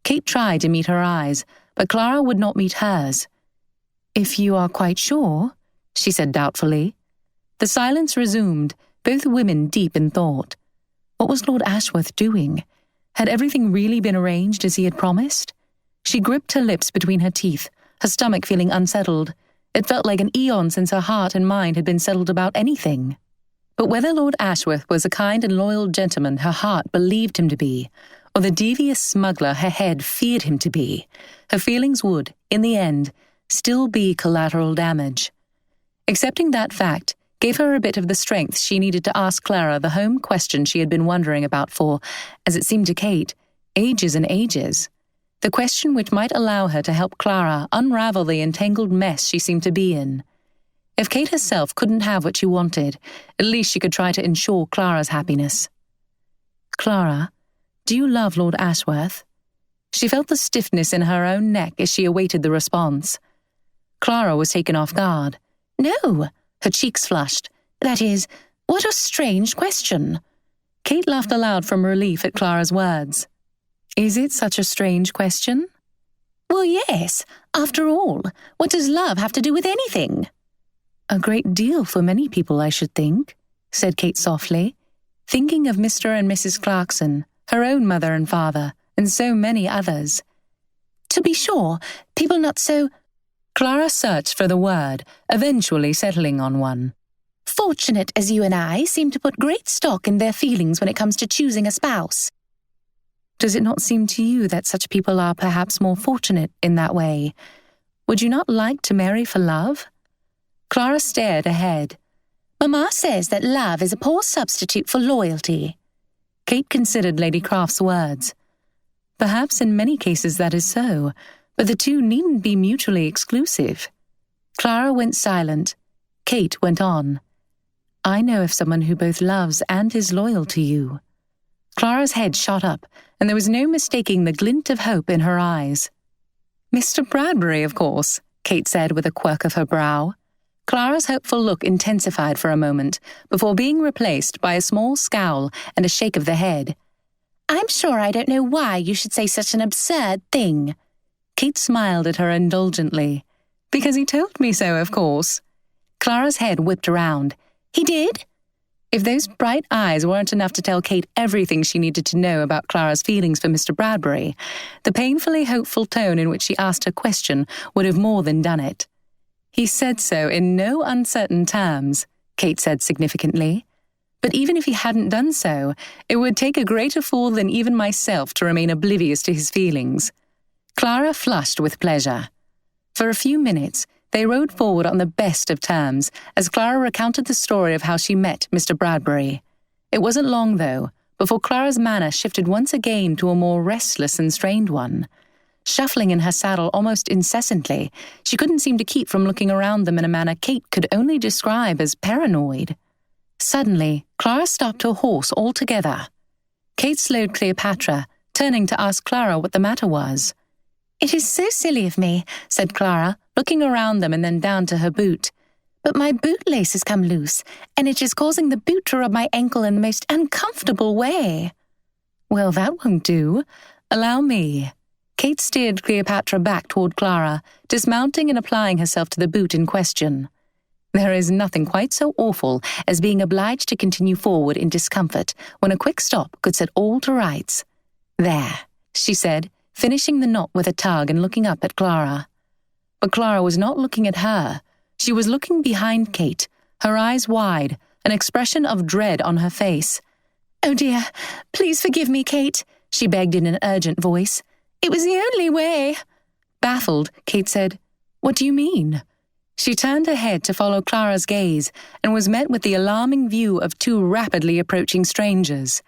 Kate tried to meet her eyes, but Clara would not meet hers. "If you are quite sure," she said doubtfully. The silence resumed, both women deep in thought. What was Lord Ashworth doing? Had everything really been arranged as he had promised? She gripped her lips between her teeth, her stomach feeling unsettled. It felt like an eon since her heart and mind had been settled about anything. But whether Lord Ashworth was a kind and loyal gentleman her heart believed him to be, or the devious smuggler her head feared him to be, her feelings would, in the end, still be collateral damage. Accepting that fact gave her a bit of the strength she needed to ask Clara the home question she had been wondering about for, as it seemed to Kate, ages and ages. The question which might allow her to help Clara unravel the entangled mess she seemed to be in. If Kate herself couldn't have what she wanted, at least she could try to ensure Clara's happiness. "Clara, do you love Lord Ashworth?" She felt the stiffness in her own neck as she awaited the response. Clara was taken off guard. "No," her cheeks flushed. "That is, what a strange question." Kate laughed aloud from relief at Clara's words. "Is it such a strange question?" "Well, yes. After all, what does love have to do with anything?" "A great deal for many people, I should think," said Kate softly, thinking of Mr. and Mrs. Clarkson, her own mother and father, and so many others. "To be sure, people not so—" Clara searched for the word, eventually settling on one. "Fortunate as you and I seem to put great stock in their feelings when it comes to choosing a spouse." Does it not seem to you that such people are perhaps more fortunate in that way? Would you not like to marry for love?" Clara stared ahead. "Mamma says that love is a poor substitute for loyalty." Kate considered Lady Craft's words. Perhaps in many cases that is so, but the two needn't be mutually exclusive. Clara went silent. Kate went on. "I know of someone who both loves and is loyal to you." Clara's head shot up, and there was no mistaking the glint of hope in her eyes. "Mr. Bradbury, of course," Kate said with a quirk of her brow. Clara's hopeful look intensified for a moment, before being replaced by a small scowl and a shake of the head. "I'm sure I don't know why you should say such an absurd thing." Kate smiled at her indulgently. "Because he told me so, of course." Clara's head whipped around. "He did?" If those bright eyes weren't enough to tell Kate everything she needed to know about Clara's feelings for Mr. Bradbury, the painfully hopeful tone in which she asked her question would have more than done it. "He said so in no uncertain terms," Kate said significantly. "But even if he hadn't done so, it would take a greater fool than even myself to remain oblivious to his feelings." Clara flushed with pleasure. For a few minutes, they rode forward on the best of terms as Clara recounted the story of how she met Mr. Bradbury. It wasn't long, though, before Clara's manner shifted once again to a more restless and strained one. Shuffling in her saddle almost incessantly, she couldn't seem to keep from looking around them in a manner Kate could only describe as paranoid. Suddenly, Clara stopped her horse altogether. Kate slowed Cleopatra, turning to ask Clara what the matter was. "It is so silly of me," said Clara, looking around them and then down to her boot. "But my bootlace has come loose, and it is causing the boot to rub my ankle in the most uncomfortable way." "Well, that won't do. Allow me." Kate steered Cleopatra back toward Clara, dismounting and applying herself to the boot in question. There is nothing quite so awful as being obliged to continue forward in discomfort when a quick stop could set all to rights. "There," she said, finishing the knot with a tug and looking up at Clara. But Clara was not looking at her. She was looking behind Kate, her eyes wide, an expression of dread on her face. "Oh dear, please forgive me, Kate," she begged in an urgent voice. "It was the only way." Baffled, Kate said, "What do you mean?" She turned her head to follow Clara's gaze and was met with the alarming view of two rapidly approaching strangers.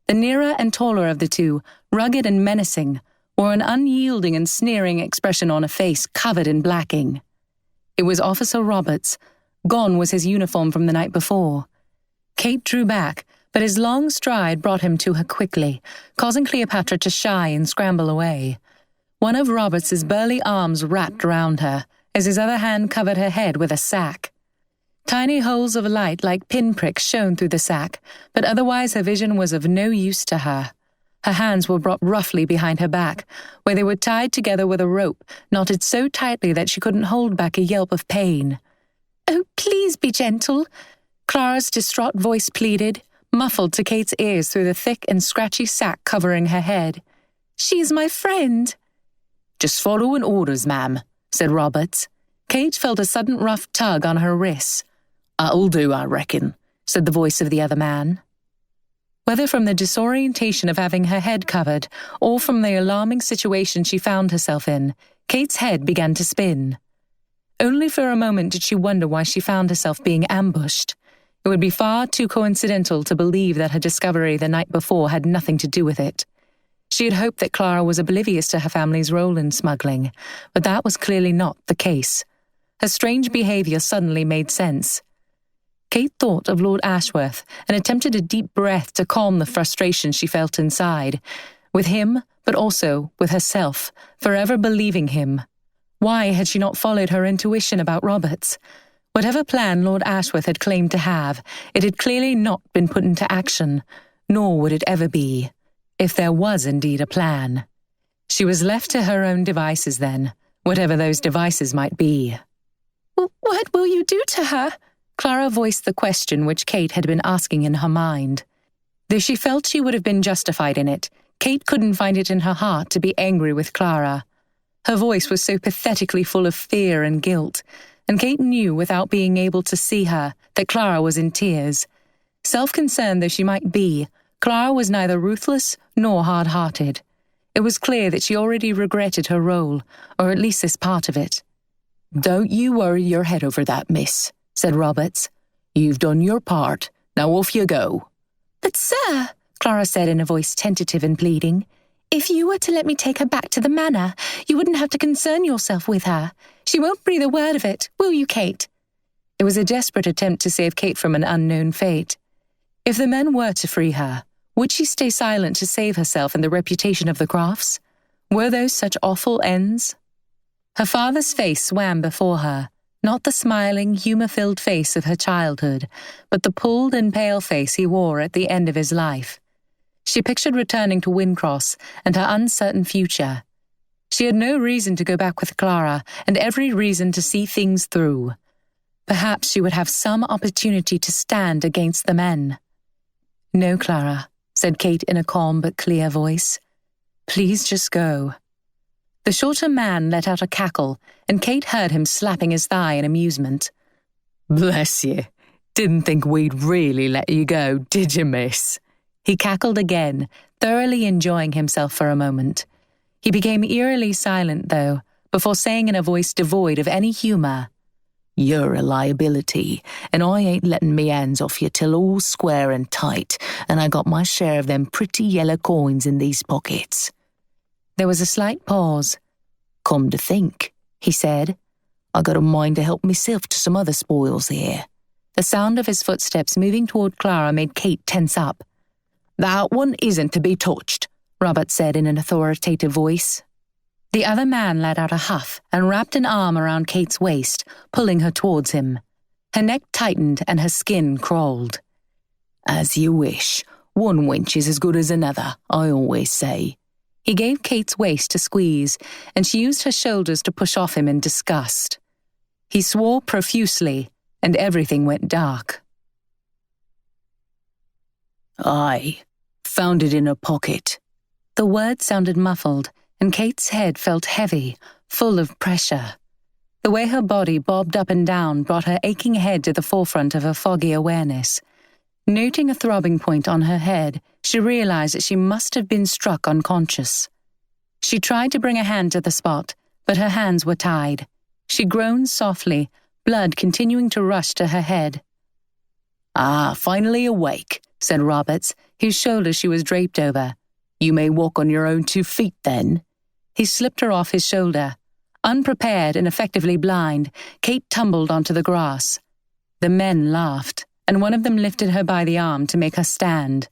The nearer and taller of the two, rugged and menacing, wore an unyielding and sneering expression on a face covered in blacking. It was Officer Roberts. Gone was his uniform from the night before. Kate drew back, but his long stride brought him to her quickly, causing Cleopatra to shy and scramble away. One of Roberts's burly arms wrapped round her, as his other hand covered her head with a sack. Tiny holes of light like pinpricks shone through the sack, but otherwise her vision was of no use to her. Her hands were brought roughly behind her back, where they were tied together with a rope, knotted so tightly that she couldn't hold back a yelp of pain. "Oh, please be gentle," Clara's distraught voice pleaded, muffled to Kate's ears through the thick and scratchy sack covering her head. "She is my friend." "Just following orders, ma'am," said Roberts. Kate felt a sudden rough tug on her wrists. "That'll do, I reckon," said the voice of the other man. Whether from the disorientation of having her head covered, or from the alarming situation she found herself in, Kate's head began to spin. Only for a moment did she wonder why she found herself being ambushed. It would be far too coincidental to believe that her discovery the night before had nothing to do with it. She had hoped that Clara was oblivious to her family's role in smuggling, but that was clearly not the case. Her strange behavior suddenly made sense. Kate thought of Lord Ashworth and attempted a deep breath to calm the frustration she felt inside, with him, but also with herself, forever believing him. Why had she not followed her intuition about Roberts? Whatever plan Lord Ashworth had claimed to have, it had clearly not been put into action, nor would it ever be, if there was indeed a plan. She was left to her own devices then, whatever those devices might be. "What will you do to her?" Clara voiced the question which Kate had been asking in her mind. Though she felt she would have been justified in it, Kate couldn't find it in her heart to be angry with Clara. Her voice was so pathetically full of fear and guilt, and Kate knew without being able to see her that Clara was in tears. Self-concerned though she might be, Clara was neither ruthless nor hard-hearted. It was clear that she already regretted her role, or at least this part of it. "Don't you worry your head over that, miss," said Roberts. "You've done your part. Now off you go." "But sir," Clara said in a voice tentative and pleading, "if you were to let me take her back to the manor, you wouldn't have to concern yourself with her. She won't breathe a word of it, will you, Kate?" It was a desperate attempt to save Kate from an unknown fate. If the men were to free her, would she stay silent to save herself and the reputation of the Crofts? Were those such awful ends? Her father's face swam before her, not the smiling, humour-filled face of her childhood, but the pulled and pale face he wore at the end of his life. She pictured returning to Wyndcross and her uncertain future. She had no reason to go back with Clara, and every reason to see things through. Perhaps she would have some opportunity to stand against the men. "No, Clara," said Kate in a calm but clear voice. "Please just go." The shorter man let out a cackle, and Kate heard him slapping his thigh in amusement. "Bless you. Didn't think we'd really let you go, did you, miss?" He cackled again, thoroughly enjoying himself for a moment. He became eerily silent, though, before saying in a voice devoid of any humour, "You're a liability, and I ain't letting me hands off you till all's square and tight, and I got my share of them pretty yellow coins in these pockets." There was a slight pause. "Come to think," he said, "I got a mind to help myself to some other spoils here." The sound of his footsteps moving toward Clara made Kate tense up. "That one isn't to be touched," Robert said in an authoritative voice. The other man let out a huff and wrapped an arm around Kate's waist, pulling her towards him. Her neck tightened and her skin crawled. "As you wish. One wench is as good as another, I always say." He gave Kate's waist a squeeze, and she used her shoulders to push off him in disgust. He swore profusely, and everything went dark. "I found it in her pocket." The word sounded muffled, and Kate's head felt heavy, full of pressure. The way her body bobbed up and down brought her aching head to the forefront of her foggy awareness. Noting a throbbing point on her head, she realized that she must have been struck unconscious. She tried to bring a hand to the spot, but her hands were tied. She groaned softly, blood continuing to rush to her head. "Ah, finally awake," said Roberts, whose shoulder she was draped over. "You may walk on your own 2 feet, then." He slipped her off his shoulder. Unprepared and effectively blind, Kate tumbled onto the grass. The men laughed, and one of them lifted her by the arm to make her stand.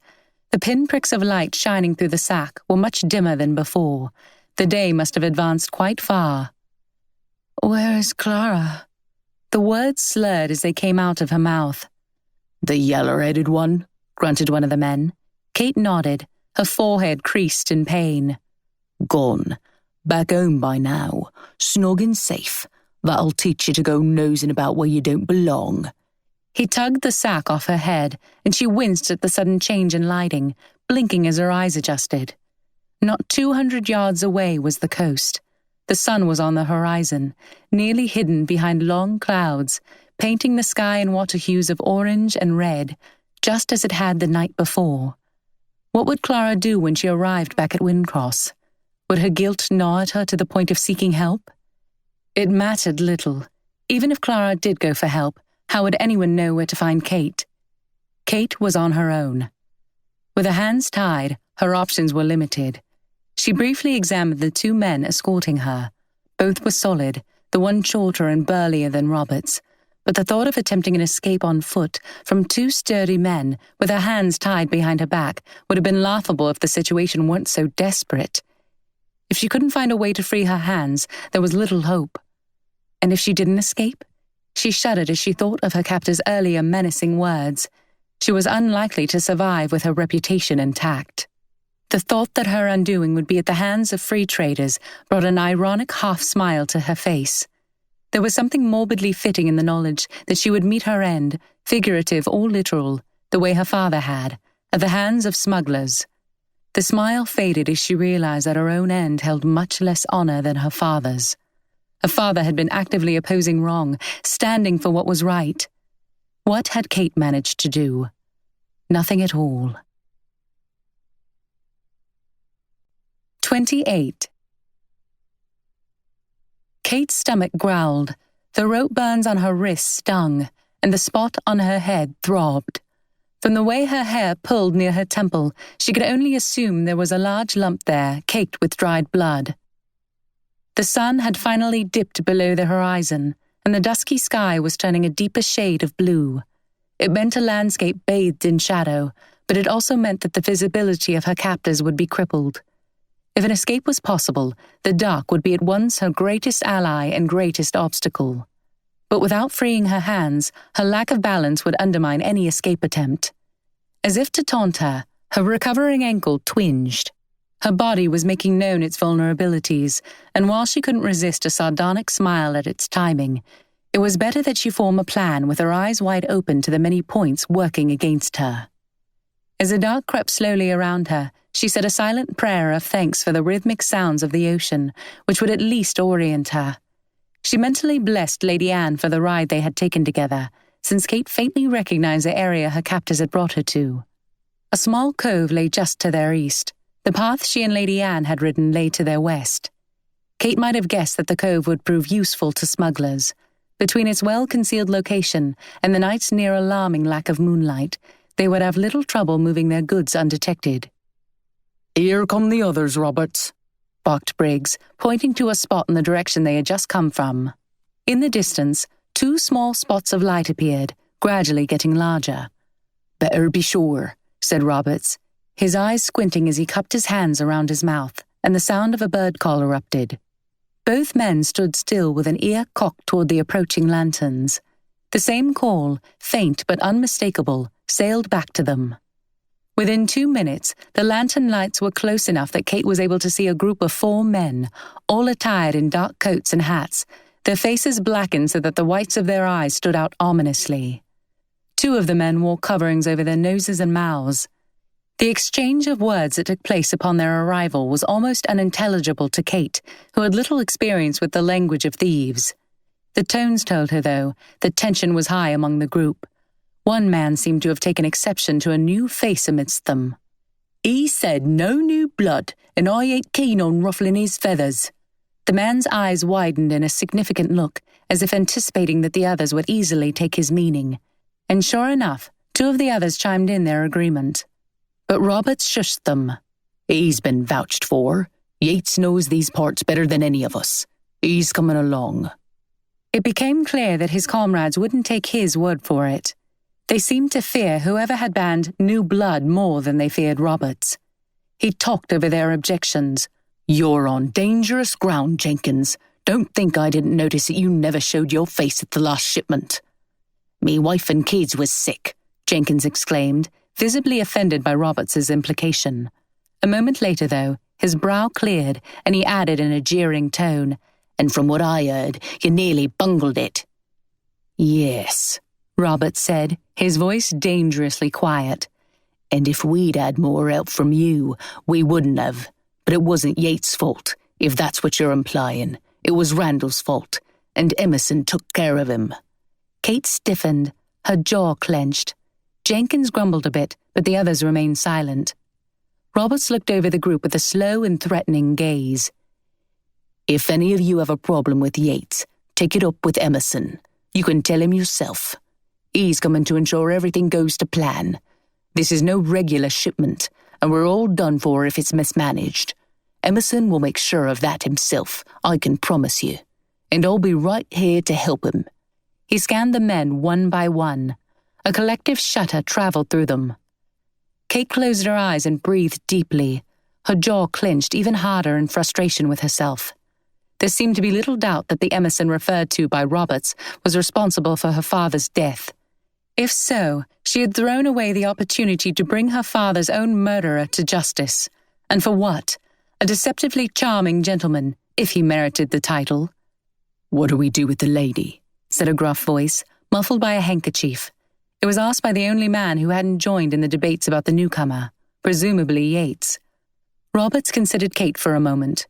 The pinpricks of light shining through the sack were much dimmer than before. The day must have advanced quite far. "Where is Clara?" The words slurred as they came out of her mouth. "The yaller-headed one," grunted one of the men. Kate nodded, her forehead creased in pain. "Gone. Back home by now. Snug and safe. That'll teach you to go nosing about where you don't belong." He tugged the sack off her head, and she winced at the sudden change in lighting, blinking as her eyes adjusted. Not 200 yards away was the coast. The sun was on the horizon, nearly hidden behind long clouds, painting the sky in water hues of orange and red, just as it had the night before. What would Clara do when she arrived back at Wyndcross? Would her guilt gnaw at her to the point of seeking help? It mattered little. Even if Clara did go for help, how would anyone know where to find Kate? Kate was on her own. With her hands tied, her options were limited. She briefly examined the 2 men escorting her. Both were solid, the one shorter and burlier than Roberts, but the thought of attempting an escape on foot from 2 sturdy men with her hands tied behind her back would have been laughable if the situation weren't so desperate. If she couldn't find a way to free her hands, there was little hope. And if she didn't escape? She shuddered as she thought of her captor's earlier menacing words. She was unlikely to survive with her reputation intact. The thought that her undoing would be at the hands of free traders brought an ironic half-smile to her face. There was something morbidly fitting in the knowledge that she would meet her end, figurative or literal, the way her father had, at the hands of smugglers. The smile faded as she realized that her own end held much less honor than her father's. Her father had been actively opposing wrong, standing for what was right. What had Kate managed to do? Nothing at all. 28. Kate's stomach growled. The rope burns on her wrists stung, and the spot on her head throbbed. From the way her hair pulled near her temple, she could only assume there was a large lump there, caked with dried blood. The sun had finally dipped below the horizon, and the dusky sky was turning a deeper shade of blue. It meant a landscape bathed in shadow, but it also meant that the visibility of her captors would be crippled. If an escape was possible, the dark would be at once her greatest ally and greatest obstacle. But without freeing her hands, her lack of balance would undermine any escape attempt. As if to taunt her, her recovering ankle twinged. Her body was making known its vulnerabilities, and while she couldn't resist a sardonic smile at its timing, it was better that she form a plan with her eyes wide open to the many points working against her. As the dark crept slowly around her, she said a silent prayer of thanks for the rhythmic sounds of the ocean, which would at least orient her. She mentally blessed Lady Anne for the ride they had taken together, since Kate faintly recognized the area her captors had brought her to. A small cove lay just to their east. The path she and Lady Anne had ridden lay to their west. Kate might have guessed that the cove would prove useful to smugglers. Between its well-concealed location and the night's near-alarming lack of moonlight, they would have little trouble moving their goods undetected. "Here come the others, Roberts," barked Briggs, pointing to a spot in the direction they had just come from. In the distance, 2 small spots of light appeared, gradually getting larger. "Better be sure," said Roberts, his eyes squinting as he cupped his hands around his mouth, and the sound of a bird call erupted. Both men stood still with an ear cocked toward the approaching lanterns. The same call, faint but unmistakable, sailed back to them. Within 2 minutes, the lantern lights were close enough that Kate was able to see a group of 4 men, all attired in dark coats and hats, their faces blackened so that the whites of their eyes stood out ominously. 2 of the men wore coverings over their noses and mouths. The exchange of words that took place upon their arrival was almost unintelligible to Kate, who had little experience with the language of thieves. The tones told her, though, that tension was high among the group. One man seemed to have taken exception to a new face amidst them. "He said no new blood, and I ain't keen on ruffling his feathers." The man's eyes widened in a significant look, as if anticipating that the others would easily take his meaning. And sure enough, 2 of the others chimed in their agreement. But Roberts shushed them. "He's been vouched for. Yates knows these parts better than any of us. He's coming along." It became clear that his comrades wouldn't take his word for it. They seemed to fear whoever had banned new blood more than they feared Roberts. He talked over their objections. "You're on dangerous ground, Jenkins. Don't think I didn't notice that you never showed your face at the last shipment." "Me wife and kids was sick," Jenkins exclaimed, visibly offended by Roberts's implication. A moment later, though, his brow cleared, and he added in a jeering tone, "And from what I heard, you nearly bungled it." "Yes," Roberts said, his voice dangerously quiet. "And if we'd had more help from you, we wouldn't have. But it wasn't Yates' fault, if that's what you're implying. It was Randall's fault, and Emerson took care of him." Kate stiffened, her jaw clenched. Jenkins grumbled a bit, but the others remained silent. Roberts looked over the group with a slow and threatening gaze. "If any of you have a problem with Yates, take it up with Emerson. You can tell him yourself. He's coming to ensure everything goes to plan. This is no regular shipment, and we're all done for if it's mismanaged. Emerson will make sure of that himself, I can promise you. And I'll be right here to help him." He scanned the men one by one. A collective shudder traveled through them. Kate closed her eyes and breathed deeply, her jaw clenched even harder in frustration with herself. There seemed to be little doubt that the Emerson referred to by Roberts was responsible for her father's death. If so, she had thrown away the opportunity to bring her father's own murderer to justice. And for what? A deceptively charming gentleman, if he merited the title. "What do we do with the lady?" said a gruff voice, muffled by a handkerchief. It was asked by the only man who hadn't joined in the debates about the newcomer, presumably Yates. Roberts considered Kate for a moment.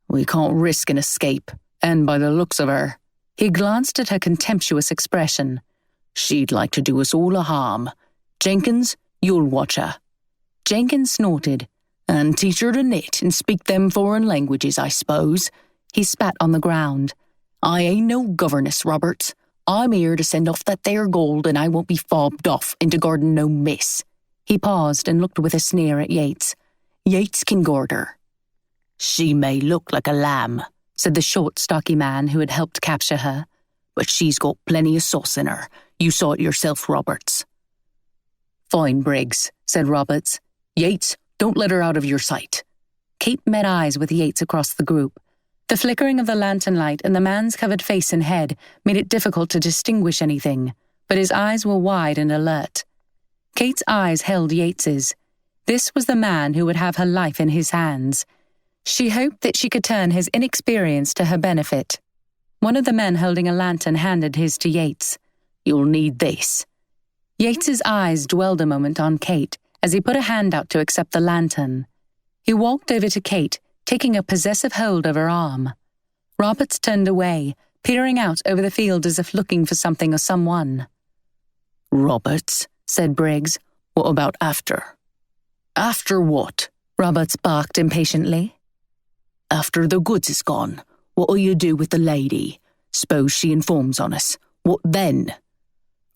"We can't risk an escape, and by the looks of her..." He glanced at her contemptuous expression. "She'd like to do us all a harm. Jenkins, you'll watch her." Jenkins snorted. And teach her to knit and speak them foreign languages, I suppose. He spat on the ground. I ain't no governess, Roberts. I'm here to send off that there gold, and I won't be fobbed off into guarding no miss. He paused and looked with a sneer at Yates. Yates can guard her. She may look like a lamb, said the short, stocky man who had helped capture her, but she's got plenty of sauce in her. You saw it yourself, Roberts. Fine, Briggs, said Roberts. Yates, don't let her out of your sight. Kate met eyes with Yates across the group. The flickering of the lantern light and the man's covered face and head made it difficult to distinguish anything, but his eyes were wide and alert. Kate's eyes held Yates's. This was the man who would have her life in his hands. She hoped that she could turn his inexperience to her benefit. One of the men holding a lantern handed his to Yates. You'll need this. Yates's eyes dwelled a moment on Kate as he put a hand out to accept the lantern. He walked over to Kate, taking a possessive hold of her arm. Roberts turned away, peering out over the field as if looking for something or someone. Roberts, said Briggs, what about after? After what? Roberts barked impatiently. After the goods is gone, what'll you do with the lady? S'pose she informs on us. What then?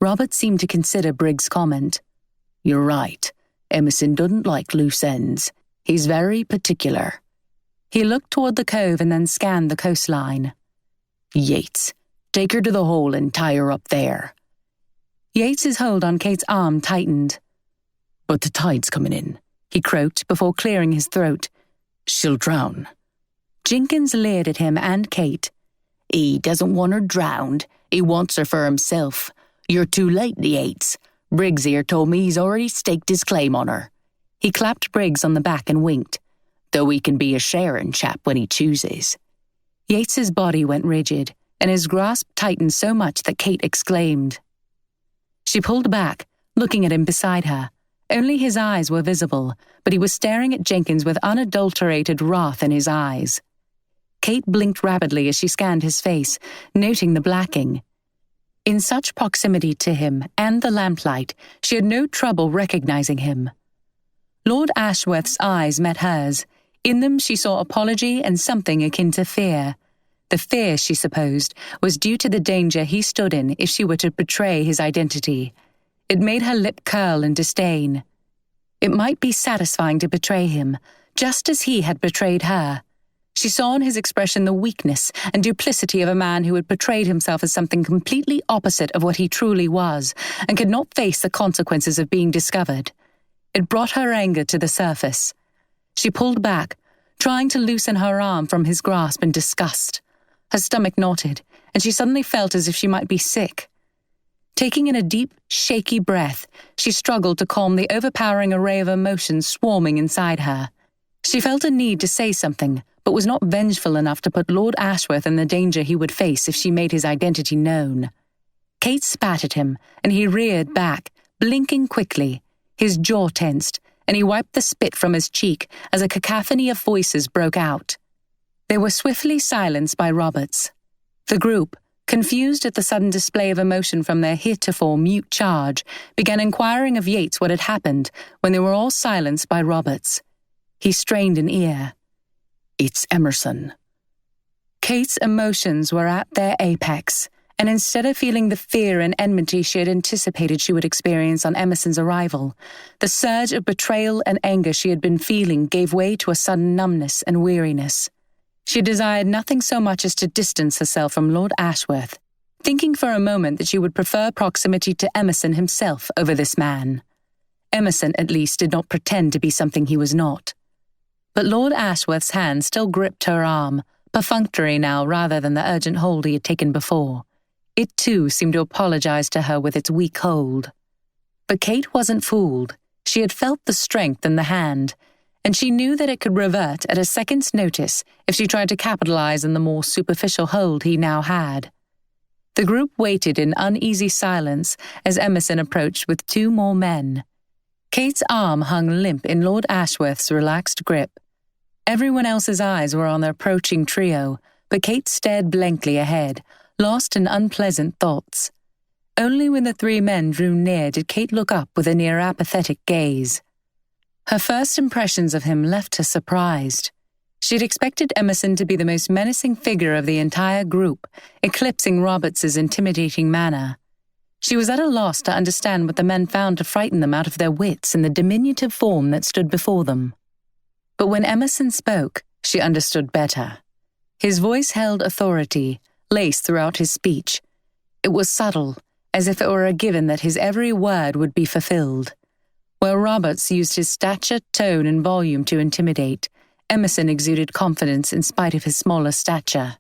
Roberts seemed to consider Briggs' comment. You're right. Emerson doesn't like loose ends. He's very particular. He looked toward the cove and then scanned the coastline. Yates, take her to the hole and tie her up there. Yates's hold on Kate's arm tightened. But the tide's coming in, he croaked before clearing his throat. She'll drown. Jenkins leered at him and Kate. He doesn't want her drowned. He wants her for himself. You're too late, Yates. Briggs here told me he's already staked his claim on her. He clapped Briggs on the back and winked. Though he can be a sharing chap when he chooses. Yates's body went rigid, and his grasp tightened so much that Kate exclaimed. She pulled back, looking at him beside her. Only his eyes were visible, but he was staring at Jenkins with unadulterated wrath in his eyes. Kate blinked rapidly as she scanned his face, noting the blacking. In such proximity to him and the lamplight, she had no trouble recognizing him. Lord Ashworth's eyes met hers. In them she saw apology and something akin to fear. The fear, she supposed, was due to the danger he stood in if she were to betray his identity. It made her lip curl in disdain. It might be satisfying to betray him, just as he had betrayed her. She saw in his expression the weakness and duplicity of a man who had portrayed himself as something completely opposite of what he truly was, and could not face the consequences of being discovered. It brought her anger to the surface. She pulled back, trying to loosen her arm from his grasp in disgust. Her stomach knotted, and she suddenly felt as if she might be sick. Taking in a deep, shaky breath, she struggled to calm the overpowering array of emotions swarming inside her. She felt a need to say something, but was not vengeful enough to put Lord Ashworth in the danger he would face if she made his identity known. Kate spat at him, and he reared back, blinking quickly. His jaw tensed, and he wiped the spit from his cheek as a cacophony of voices broke out. They were swiftly silenced by Roberts. The group, confused at the sudden display of emotion from their heretofore mute charge, began inquiring of Yates what had happened when they were all silenced by Roberts. He strained an ear. It's Emerson. Kate's emotions were at their apex, and instead of feeling the fear and enmity she had anticipated she would experience on Emerson's arrival, the surge of betrayal and anger she had been feeling gave way to a sudden numbness and weariness. She desired nothing so much as to distance herself from Lord Ashworth, thinking for a moment that she would prefer proximity to Emerson himself over this man. Emerson, at least, did not pretend to be something he was not. But Lord Ashworth's hand still gripped her arm, perfunctory now rather than the urgent hold he had taken before. It, too, seemed to apologize to her with its weak hold. But Kate wasn't fooled. She had felt the strength in the hand, and she knew that it could revert at a second's notice if she tried to capitalize on the more superficial hold he now had. The group waited in uneasy silence as Emerson approached with 2 more men. Kate's arm hung limp in Lord Ashworth's relaxed grip. Everyone else's eyes were on the approaching trio, but Kate stared blankly ahead, lost in unpleasant thoughts. Only when the 3 men drew near did Kate look up with a near apathetic gaze. Her first impressions of him left her surprised. She'd expected Emerson to be the most menacing figure of the entire group, eclipsing Roberts's intimidating manner. She was at a loss to understand what the men found to frighten them out of their wits in the diminutive form that stood before them. But when Emerson spoke, she understood better. His voice held authority, laced throughout his speech. It was subtle, as if it were a given that his every word would be fulfilled. While Roberts used his stature, tone, and volume to intimidate, Emerson exuded confidence in spite of his smaller stature.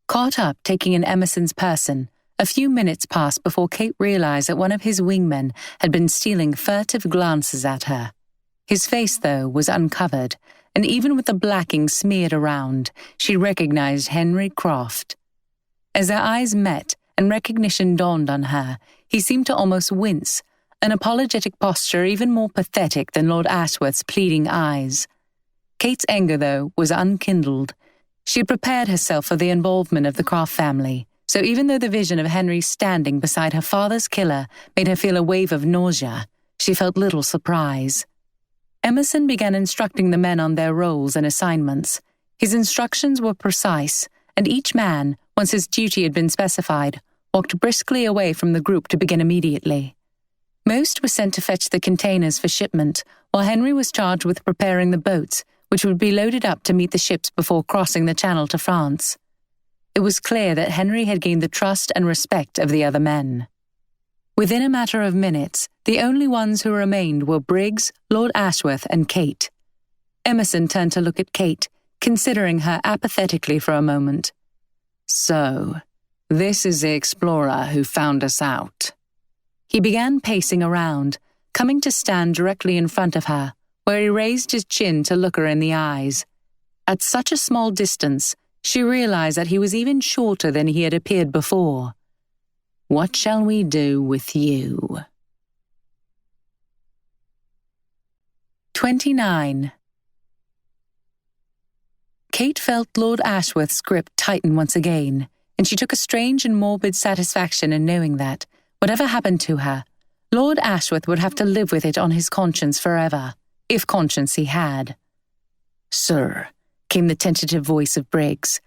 Caught up taking in Emerson's person, a few minutes passed before Kate realized that one of his wingmen had been stealing furtive glances at her. His face, though, was uncovered, and even with the blacking smeared around, she recognized Henry Croft. As their eyes met and recognition dawned on her, he seemed to almost wince, an apologetic posture even more pathetic than Lord Ashworth's pleading eyes. Kate's anger, though, was unkindled. She had prepared herself for the involvement of the Croft family, so even though the vision of Henry standing beside her father's killer made her feel a wave of nausea, she felt little surprise. Emerson began instructing the men on their roles and assignments. His instructions were precise, and each man, once his duty had been specified, walked briskly away from the group to begin immediately. Most were sent to fetch the containers for shipment, while Henry was charged with preparing the boats, which would be loaded up to meet the ships before crossing the Channel to France. It was clear that Henry had gained the trust and respect of the other men. Within a matter of minutes, the only ones who remained were Briggs, Lord Ashworth, and Kate. Emerson turned to look at Kate, considering her apathetically for a moment. "So, this is the explorer who found us out." He began pacing around, coming to stand directly in front of her, where he raised his chin to look her in the eyes. At such a small distance, she realized that he was even shorter than he had appeared before. "What shall we do with you?" 29. Kate felt Lord Ashworth's grip tighten once again, and she took a strange and morbid satisfaction in knowing that, whatever happened to her, Lord Ashworth would have to live with it on his conscience forever, if conscience he had. "Sir," came the tentative voice of Briggs,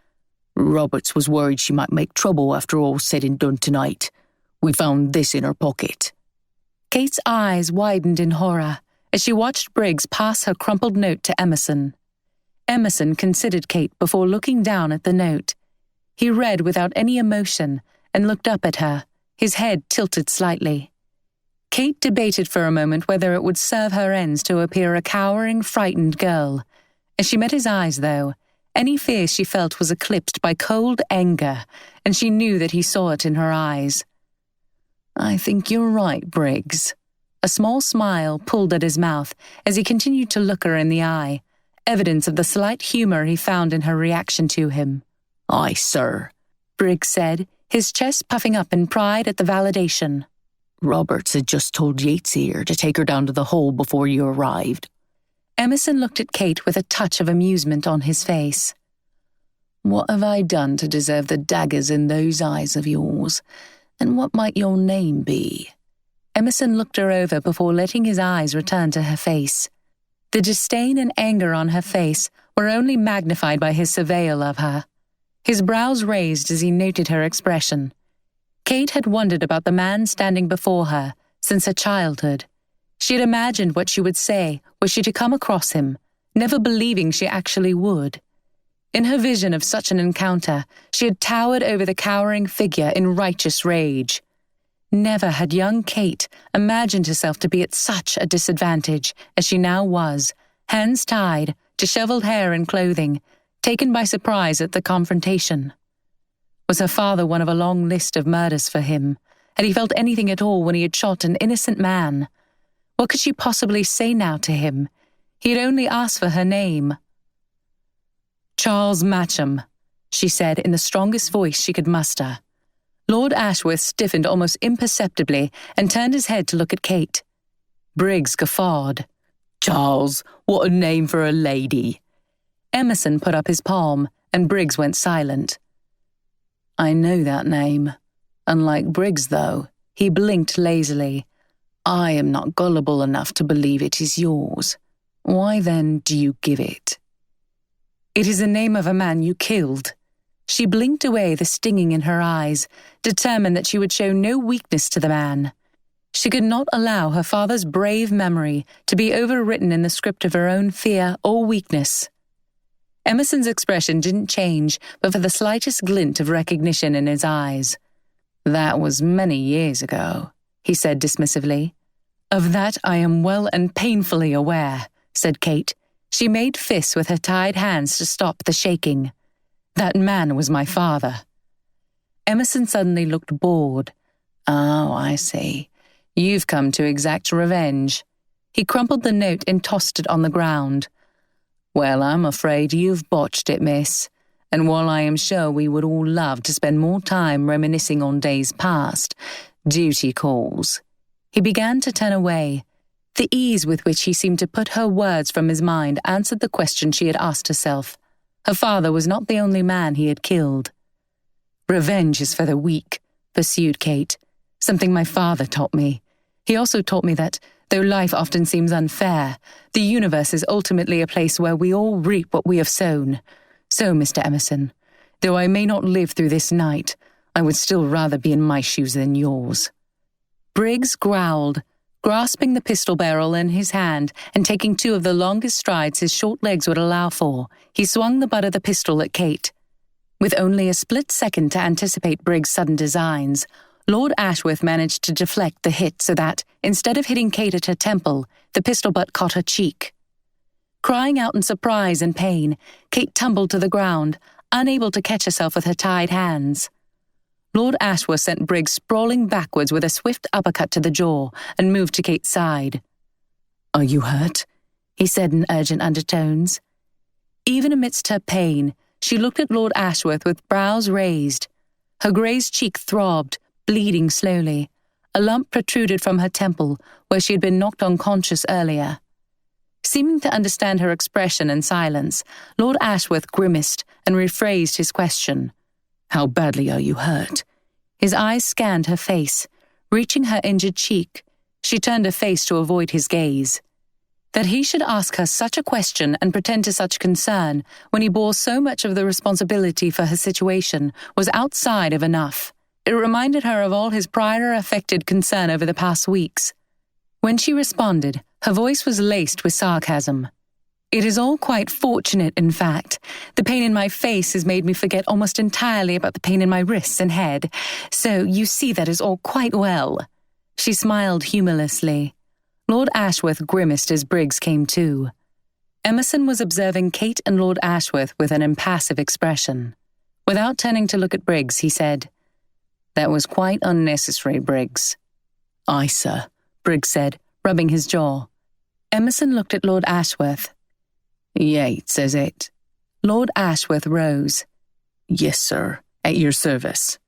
"Roberts was worried she might make trouble after all said and done tonight. We found this in her pocket." Kate's eyes widened in horror as she watched Briggs pass her crumpled note to Emerson. Emerson considered Kate before looking down at the note. He read without any emotion and looked up at her, his head tilted slightly. Kate debated for a moment whether it would serve her ends to appear a cowering, frightened girl. As she met his eyes, though, any fear she felt was eclipsed by cold anger, and she knew that he saw it in her eyes. "I think you're right, Briggs." A small smile pulled at his mouth as he continued to look her in the eye, evidence of the slight humor he found in her reaction to him. "Aye, sir," Briggs said, his chest puffing up in pride at the validation. "Roberts had just told Yates here to take her down to the hole before you arrived." Emerson looked at Kate with a touch of amusement on his face. "What have I done to deserve the daggers in those eyes of yours? And what might your name be?" Emerson looked her over before letting his eyes return to her face. The disdain and anger on her face were only magnified by his surveil of her. His brows raised as he noted her expression. Kate had wondered about the man standing before her since her childhood. She had imagined what she would say were she to come across him, never believing she actually would. In her vision of such an encounter, she had towered over the cowering figure in righteous rage. Never had young Kate imagined herself to be at such a disadvantage as she now was, hands tied, disheveled hair and clothing, taken by surprise at the confrontation. Was her father one of a long list of murders for him? Had he felt anything at all when he had shot an innocent man? What could she possibly say now to him? He had only asked for her name. "Charles Matcham," she said in the strongest voice she could muster. Lord Ashworth stiffened almost imperceptibly and turned his head to look at Kate. Briggs guffawed. "Charles, what a name for a lady." Emerson put up his palm, and Briggs went silent. "I know that name. Unlike Briggs, though," he blinked lazily, "I am not gullible enough to believe it is yours. Why then do you give it? It is the name of a man you killed. She blinked away the stinging in her eyes, determined that she would show no weakness to the man. She could not allow her father's brave memory to be overwritten in the script of her own fear or weakness. Emerson's expression didn't change, but for the slightest glint of recognition in his eyes. That was many years ago, he said dismissively. Of that I am well and painfully aware, said Kate. She made fists with her tied hands to stop the shaking. That man was my father. Emerson suddenly looked bored. Oh, I see. You've come to exact revenge. He crumpled the note and tossed it on the ground. Well, I'm afraid you've botched it, miss. And while I am sure we would all love to spend more time reminiscing on days past, duty calls. He began to turn away. The ease with which he seemed to put her words from his mind answered the question she had asked herself. Her father was not the only man he had killed. Revenge is for the weak, pursued Kate. Something my father taught me. He also taught me that, though life often seems unfair, the universe is ultimately a place where we all reap what we have sown. So, Mr. Emerson, though I may not live through this night, I would still rather be in my shoes than yours. Briggs growled, grasping the pistol barrel in his hand and taking 2 of the longest strides his short legs would allow for. He swung the butt of the pistol at Kate. With only a split second to anticipate Briggs' sudden designs, Lord Ashworth managed to deflect the hit so that, instead of hitting Kate at her temple, the pistol butt caught her cheek. Crying out in surprise and pain, Kate tumbled to the ground, unable to catch herself with her tied hands. Lord Ashworth sent Briggs sprawling backwards with a swift uppercut to the jaw and moved to Kate's side. "Are you hurt?" he said in urgent undertones. Even amidst her pain, she looked at Lord Ashworth with brows raised. Her grazed cheek throbbed, bleeding slowly. A lump protruded from her temple, where she had been knocked unconscious earlier. Seeming to understand her expression and silence, Lord Ashworth grimaced and rephrased his question. "How badly are you hurt?" His eyes scanned her face. Reaching her injured cheek, she turned her face to avoid his gaze. That he should ask her such a question and pretend to such concern when he bore so much of the responsibility for her situation was outside of enough. It reminded her of all his prior affected concern over the past weeks. When she responded, her voice was laced with sarcasm. "It is all quite fortunate, in fact. The pain in my face has made me forget almost entirely about the pain in my wrists and head, so you see that is all quite well." She smiled humorlessly. Lord Ashworth grimaced as Briggs came to. Emerson was observing Kate and Lord Ashworth with an impassive expression. Without turning to look at Briggs, he said, "That was quite unnecessary, Briggs." "Aye, sir," Briggs said, rubbing his jaw. Emerson looked at Lord Ashworth. "Yates, is it?" Lord Ashworth rose. "Yes, sir, at your service."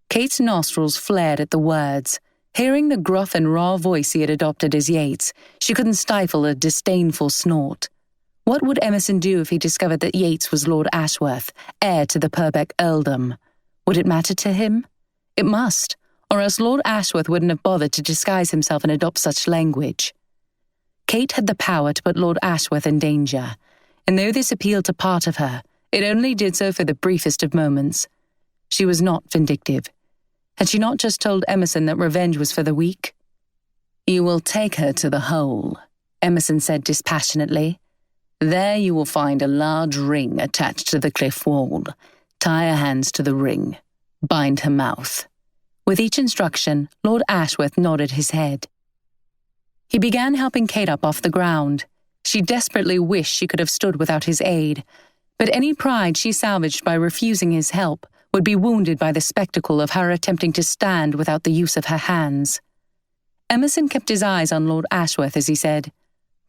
Kate's nostrils flared at the words. Hearing the gruff and raw voice he had adopted as Yates, she couldn't stifle a disdainful snort. What would Emerson do if he discovered that Yates was Lord Ashworth, heir to the Purbeck earldom? Would it matter to him? It must, or else Lord Ashworth wouldn't have bothered to disguise himself and adopt such language. Kate had the power to put Lord Ashworth in danger, and though this appealed to part of her, it only did so for the briefest of moments. She was not vindictive. Had she not just told Emerson that revenge was for the weak? "You will take her to the hole," Emerson said dispassionately. "There you will find a large ring attached to the cliff wall. Tie her hands to the ring. Bind her mouth." With each instruction, Lord Ashworth nodded his head. He began helping Kate up off the ground. She desperately wished she could have stood without his aid, but any pride she salvaged by refusing his help would be wounded by the spectacle of her attempting to stand without the use of her hands. Emerson kept his eyes on Lord Ashworth as he said,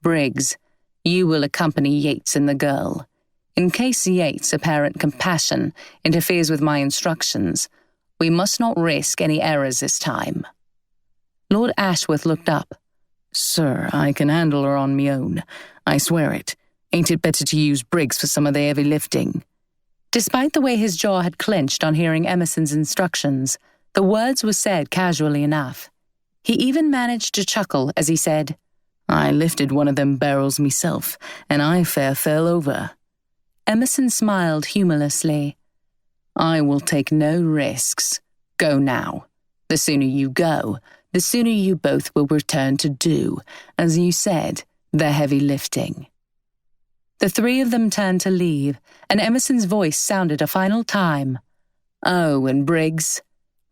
"Briggs, you will accompany Yates and the girl. In case Yates' apparent compassion interferes with my instructions, we must not risk any errors this time." Lord Ashworth looked up. "Sir, I can handle her on me own. I swear it. Ain't it better to use Briggs for some of the heavy lifting?" Despite the way his jaw had clenched on hearing Emerson's instructions, the words were said casually enough. He even managed to chuckle as he said, I lifted one of them barrels myself, and I fair fell over. Emerson smiled humorlessly. I will take no risks. Go now. The sooner you go, the sooner you both will return to do, as you said, the heavy lifting. The three of them turned to leave, and Emerson's voice sounded a final time. Oh, and Briggs?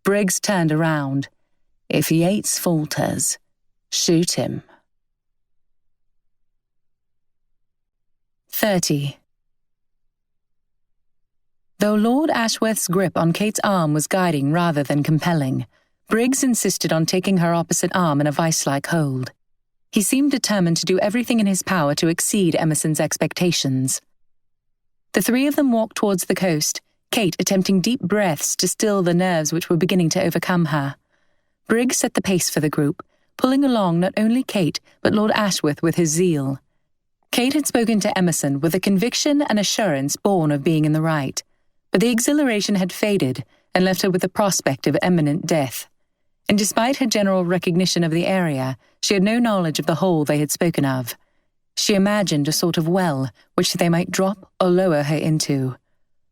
Briggs turned around. If Yates falters, shoot him. 30. Though Lord Ashworth's grip on Kate's arm was guiding rather than compelling, Briggs insisted on taking her opposite arm in a vice-like hold. He seemed determined to do everything in his power to exceed Emerson's expectations. The three of them walked towards the coast, Kate attempting deep breaths to still the nerves which were beginning to overcome her. Briggs set the pace for the group, pulling along not only Kate but Lord Ashworth with his zeal. Kate had spoken to Emerson with a conviction and assurance born of being in the right, but the exhilaration had faded and left her with the prospect of imminent death. And despite her general recognition of the area, she had no knowledge of the hole they had spoken of. She imagined a sort of well which they might drop or lower her into.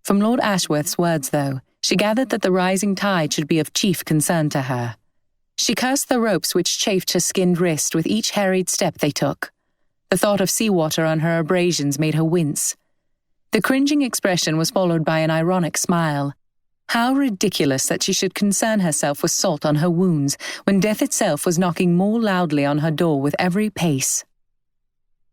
From Lord Ashworth's words, though, she gathered that the rising tide should be of chief concern to her. She cursed the ropes which chafed her skinned wrist with each harried step they took. The thought of seawater on her abrasions made her wince. The cringing expression was followed by an ironic smile. How ridiculous that she should concern herself with salt on her wounds when death itself was knocking more loudly on her door with every pace.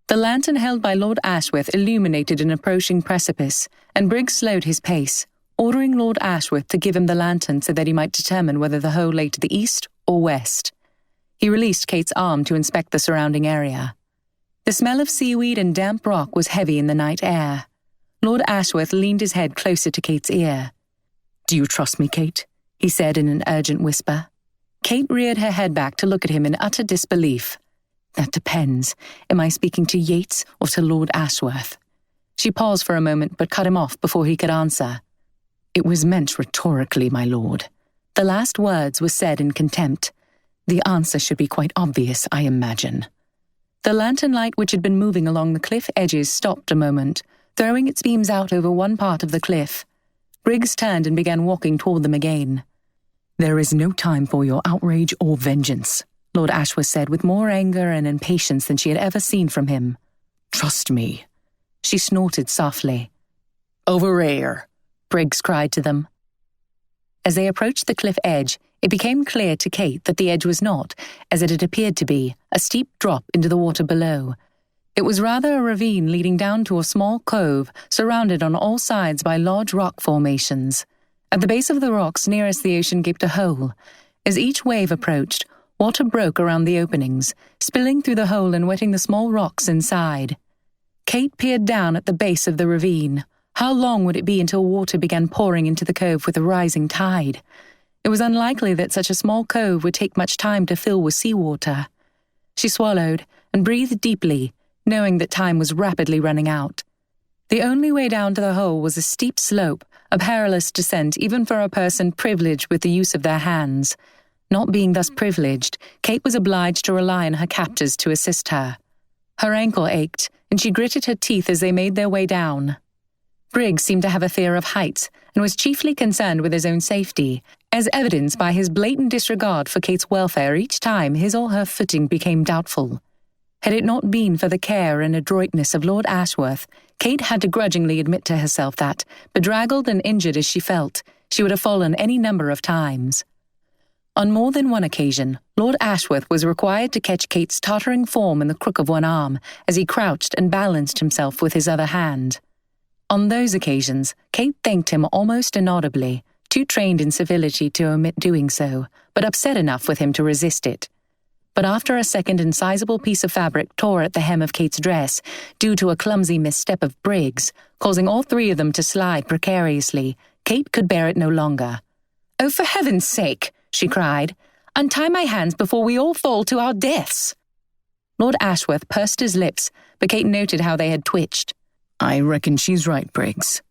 The lantern held by Lord Ashworth illuminated an approaching precipice, and Briggs slowed his pace, ordering Lord Ashworth to give him the lantern so that he might determine whether the hole lay to the east or west. He released Kate's arm to inspect the surrounding area. The smell of seaweed and damp rock was heavy in the night air. Lord Ashworth leaned his head closer to Kate's ear. Do you trust me, Kate? He said in an urgent whisper. Kate reared her head back to look at him in utter disbelief. That depends. Am I speaking to Yates or to Lord Ashworth? She paused for a moment but cut him off before he could answer. It was meant rhetorically, my lord. The last words were said in contempt. The answer should be quite obvious, I imagine. The lantern light which had been moving along the cliff edges stopped a moment, throwing its beams out over one part of the cliff. Briggs turned and began walking toward them again. There is no time for your outrage or vengeance, Lord Ashworth said with more anger and impatience than she had ever seen from him. Trust me. She snorted softly. Over here, Briggs cried to them. As they approached the cliff edge, it became clear to Kate that the edge was not, as it had appeared to be, a steep drop into the water below. It was rather a ravine leading down to a small cove surrounded on all sides by large rock formations. At the base of the rocks nearest the ocean gaped a hole. As each wave approached, water broke around the openings, spilling through the hole and wetting the small rocks inside. Kate peered down at the base of the ravine. How long would it be until water began pouring into the cove with the rising tide? It was unlikely that such a small cove would take much time to fill with seawater. She swallowed and breathed deeply, knowing that time was rapidly running out. The only way down to the hole was a steep slope, a perilous descent even for a person privileged with the use of their hands. Not being thus privileged, Kate was obliged to rely on her captors to assist her. Her ankle ached, and she gritted her teeth as they made their way down. Briggs seemed to have a fear of heights, and was chiefly concerned with his own safety, as evidenced by his blatant disregard for Kate's welfare each time his or her footing became doubtful. Had it not been for the care and adroitness of Lord Ashworth, Kate had to grudgingly admit to herself that, bedraggled and injured as she felt, she would have fallen any number of times. On more than one occasion, Lord Ashworth was required to catch Kate's tottering form in the crook of one arm as he crouched and balanced himself with his other hand. On those occasions, Kate thanked him almost inaudibly, too trained in civility to omit doing so, but upset enough with him to resist it. But after a second and sizable piece of fabric tore at the hem of Kate's dress, due to a clumsy misstep of Briggs, causing all three of them to slide precariously, Kate could bear it no longer. "Oh, for heaven's sake," she cried, "untie my hands before we all fall to our deaths." Lord Ashworth pursed his lips, but Kate noted how they had twitched. I reckon she's right, Briggs.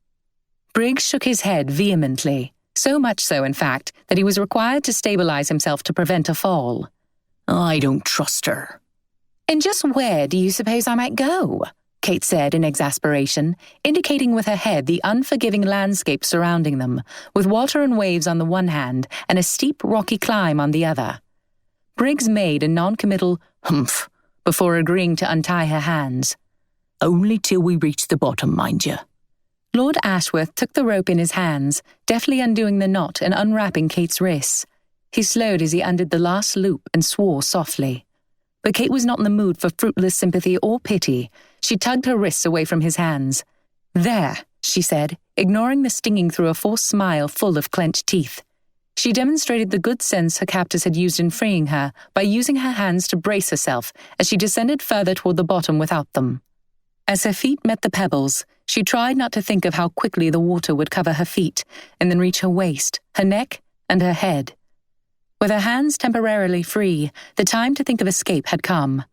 Briggs shook his head vehemently, so much so, in fact, that he was required to stabilize himself to prevent a fall. I don't trust her. "And just where do you suppose I might go?" Kate said in exasperation, indicating with her head the unforgiving landscape surrounding them, with water and waves on the one hand and a steep rocky climb on the other. Briggs made a non-committal humph before agreeing to untie her hands. "Only till we reach the bottom, mind you." Lord Ashworth took the rope in his hands, deftly undoing the knot and unwrapping Kate's wrists. He slowed as he undid the last loop and swore softly. But Kate was not in the mood for fruitless sympathy or pity. She tugged her wrists away from his hands. "There," she said, ignoring the stinging through a forced smile full of clenched teeth. She demonstrated the good sense her captors had used in freeing her by using her hands to brace herself as she descended further toward the bottom without them. As her feet met the pebbles, she tried not to think of how quickly the water would cover her feet and then reach her waist, her neck, and her head. With her hands temporarily free, the time to think of escape had come.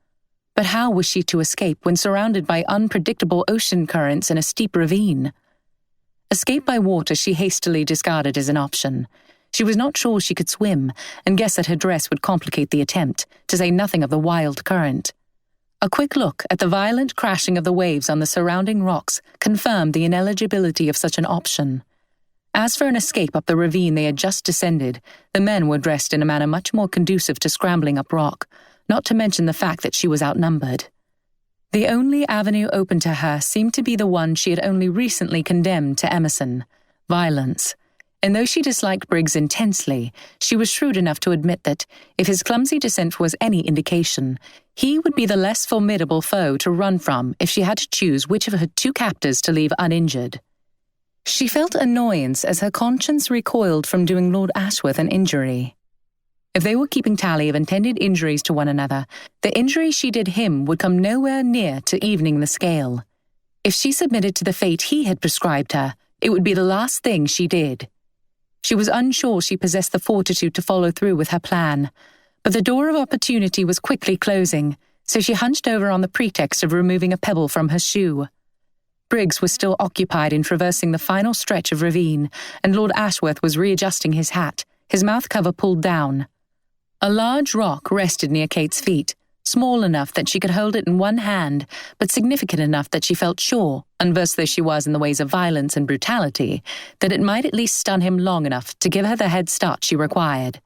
But how was she to escape when surrounded by unpredictable ocean currents in a steep ravine? Escape by water she hastily discarded as an option. She was not sure she could swim, and guessed that her dress would complicate the attempt, to say nothing of the wild current. A quick look at the violent crashing of the waves on the surrounding rocks confirmed the ineligibility of such an option. As for an escape up the ravine they had just descended, the men were dressed in a manner much more conducive to scrambling up rock, not to mention the fact that she was outnumbered. The only avenue open to her seemed to be the one she had only recently condemned to Emerson: violence. And though she disliked Briggs intensely, she was shrewd enough to admit that, if his clumsy descent was any indication, he would be the less formidable foe to run from if she had to choose which of her two captors to leave uninjured. She felt annoyance as her conscience recoiled from doing Lord Ashworth an injury. If they were keeping tally of intended injuries to one another, the injury she did him would come nowhere near to evening the scale. If she submitted to the fate he had prescribed her, it would be the last thing she did. She was unsure she possessed the fortitude to follow through with her plan, but the door of opportunity was quickly closing, so she hunched over on the pretext of removing a pebble from her shoe. Briggs was still occupied in traversing the final stretch of ravine, and Lord Ashworth was readjusting his hat, his mouth cover pulled down. A large rock rested near Kate's feet, small enough that she could hold it in one hand, but significant enough that she felt sure, unversed though she was in the ways of violence and brutality, that it might at least stun him long enough to give her the head start she required.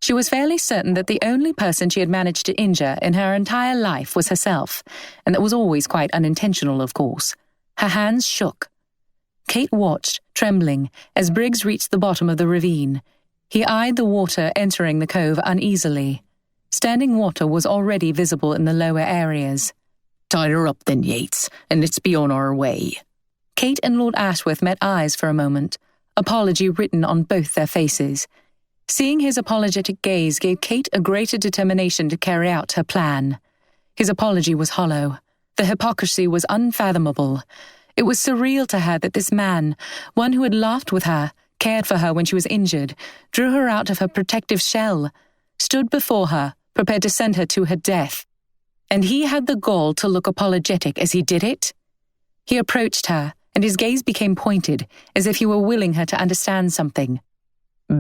She was fairly certain that the only person she had managed to injure in her entire life was herself, and that was always quite unintentional, of course. Her hands shook. Kate watched, trembling, as Briggs reached the bottom of the ravine. He eyed the water entering the cove uneasily. Standing water was already visible in the lower areas. "Tie her up then, Yates, and let's be on our way." Kate and Lord Ashworth met eyes for a moment, apology written on both their faces. Seeing his apologetic gaze gave Kate a greater determination to carry out her plan. His apology was hollow. The hypocrisy was unfathomable. It was surreal to her that this man, one who had laughed with her, cared for her when she was injured, drew her out of her protective shell, stood before her, prepared to send her to her death. And he had the gall to look apologetic as he did it? He approached her, and his gaze became pointed, as if he were willing her to understand something.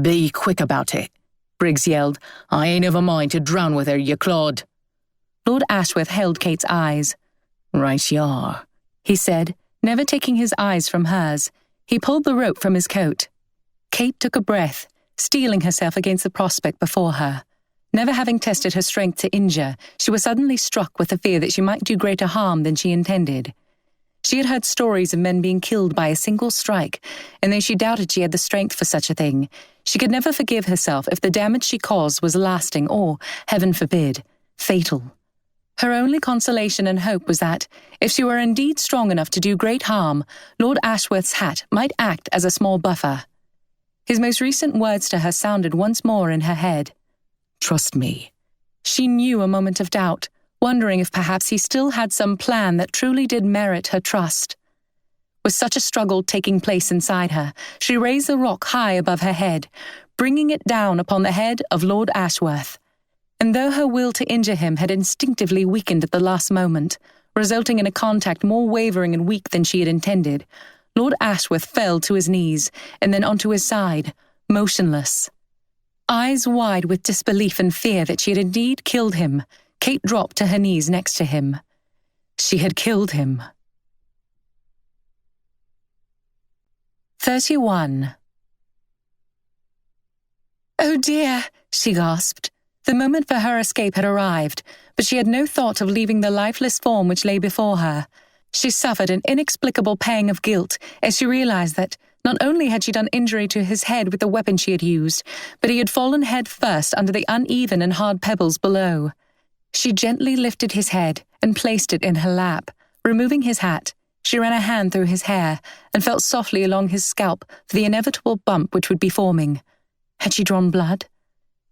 "Be quick about it," Briggs yelled. "I ain't of a mind to drown with her, you clod." Lord Ashworth held Kate's eyes. "Right you are," he said, never taking his eyes from hers. He pulled the rope from his coat. Kate took a breath, steeling herself against the prospect before her. Never having tested her strength to injure, she was suddenly struck with the fear that she might do greater harm than she intended. She had heard stories of men being killed by a single strike, and though she doubted she had the strength for such a thing, she could never forgive herself if the damage she caused was lasting or, heaven forbid, fatal. Her only consolation and hope was that, if she were indeed strong enough to do great harm, Lord Ashworth's hat might act as a small buffer. His most recent words to her sounded once more in her head. "Trust me." She knew a moment of doubt, wondering if perhaps he still had some plan that truly did merit her trust. With such a struggle taking place inside her, she raised the rock high above her head, bringing it down upon the head of Lord Ashworth. And though her will to injure him had instinctively weakened at the last moment, resulting in a contact more wavering and weak than she had intended, Lord Ashworth fell to his knees and then onto his side, motionless. Eyes wide with disbelief and fear that she had indeed killed him, Kate dropped to her knees next to him. She had killed him. 31. "Oh dear," she gasped. The moment for her escape had arrived, but she had no thought of leaving the lifeless form which lay before her. She suffered an inexplicable pang of guilt as she realized that not only had she done injury to his head with the weapon she had used, but he had fallen head first under the uneven and hard pebbles below. She gently lifted his head and placed it in her lap. Removing his hat, she ran a hand through his hair and felt softly along his scalp for the inevitable bump which would be forming. Had she drawn blood?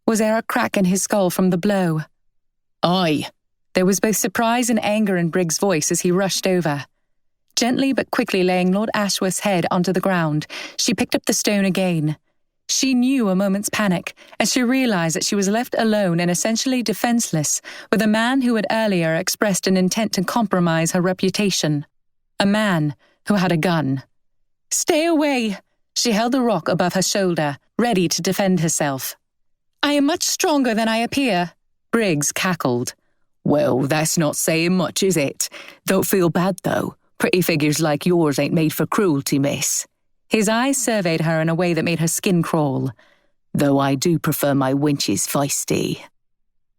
Was there a crack in his skull from the blow? Aye. There was both surprise and anger in Briggs' voice as he rushed over. Gently but quickly laying Lord Ashworth's head onto the ground, she picked up the stone again. She knew a moment's panic as she realized that she was left alone and essentially defenseless with a man who had earlier expressed an intent to compromise her reputation. A man who had a gun. "Stay away!" She held the rock above her shoulder, ready to defend herself. "I am much stronger than I appear," Briggs cackled. Well, that's not saying much, is it? Don't feel bad, though. Pretty figures like yours ain't made for cruelty, miss. His eyes surveyed her in a way that made her skin crawl. Though I do prefer my wenches feisty.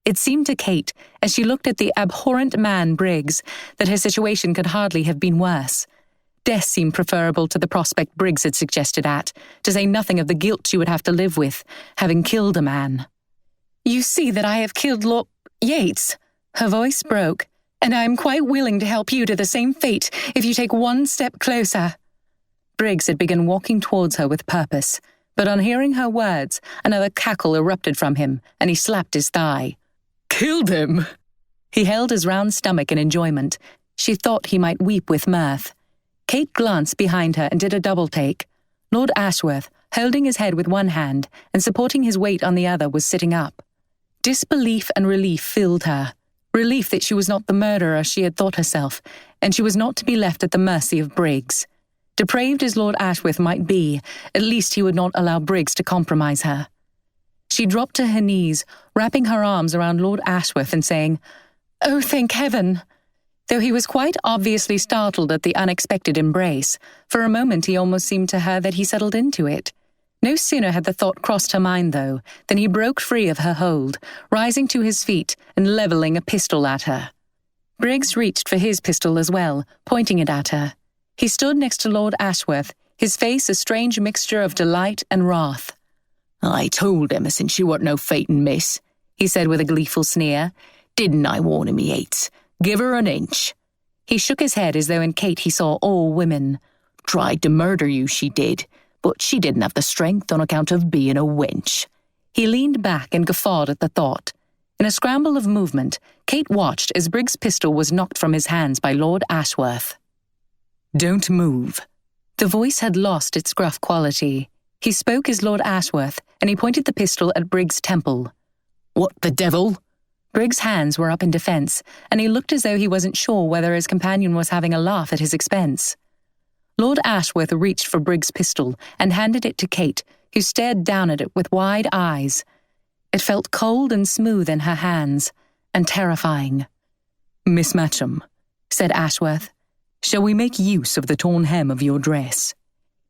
It seemed to Kate, as she looked at the abhorrent man Briggs, that her situation could hardly have been worse. Death seemed preferable to the prospect Briggs had suggested to say nothing of the guilt she would have to live with, having killed a man. "You see that I have killed Lord Yates." Her voice broke, "and I am quite willing to help you to the same fate if you take one step closer." Briggs had begun walking towards her with purpose, but on hearing her words, another cackle erupted from him, and he slapped his thigh. Killed him? He held his round stomach in enjoyment. She thought he might weep with mirth. Kate glanced behind her and did a double-take. Lord Ashworth, holding his head with one hand and supporting his weight on the other, was sitting up. Disbelief and relief filled her. Relief that she was not the murderer she had thought herself, and she was not to be left at the mercy of Briggs. Depraved as Lord Ashworth might be, at least he would not allow Briggs to compromise her. She dropped to her knees, wrapping her arms around Lord Ashworth and saying, "Oh, thank heaven!" Though he was quite obviously startled at the unexpected embrace, for a moment he almost seemed to her that he settled into it. No sooner had the thought crossed her mind, though, than he broke free of her hold, rising to his feet and levelling a pistol at her. Briggs reached for his pistol as well, pointing it at her. He stood next to Lord Ashworth, his face a strange mixture of delight and wrath. "I told Emerson she weren't no fatin' miss," he said with a gleeful sneer. "Didn't I warn him, Yates? Give her an inch." He shook his head as though in Kate he saw all women. "Tried to murder you, she did, but she didn't have the strength on account of being a wench." He leaned back and guffawed at the thought. In a scramble of movement, Kate watched as Briggs' pistol was knocked from his hands by Lord Ashworth. "Don't move." The voice had lost its gruff quality. He spoke as Lord Ashworth, and he pointed the pistol at Briggs' temple. "What the devil?" Briggs' hands were up in defence, and he looked as though he wasn't sure whether his companion was having a laugh at his expense. Lord Ashworth reached for Briggs' pistol and handed it to Kate, who stared down at it with wide eyes. It felt cold and smooth in her hands, and terrifying. "Miss Matcham," said Ashworth, "shall we make use of the torn hem of your dress?"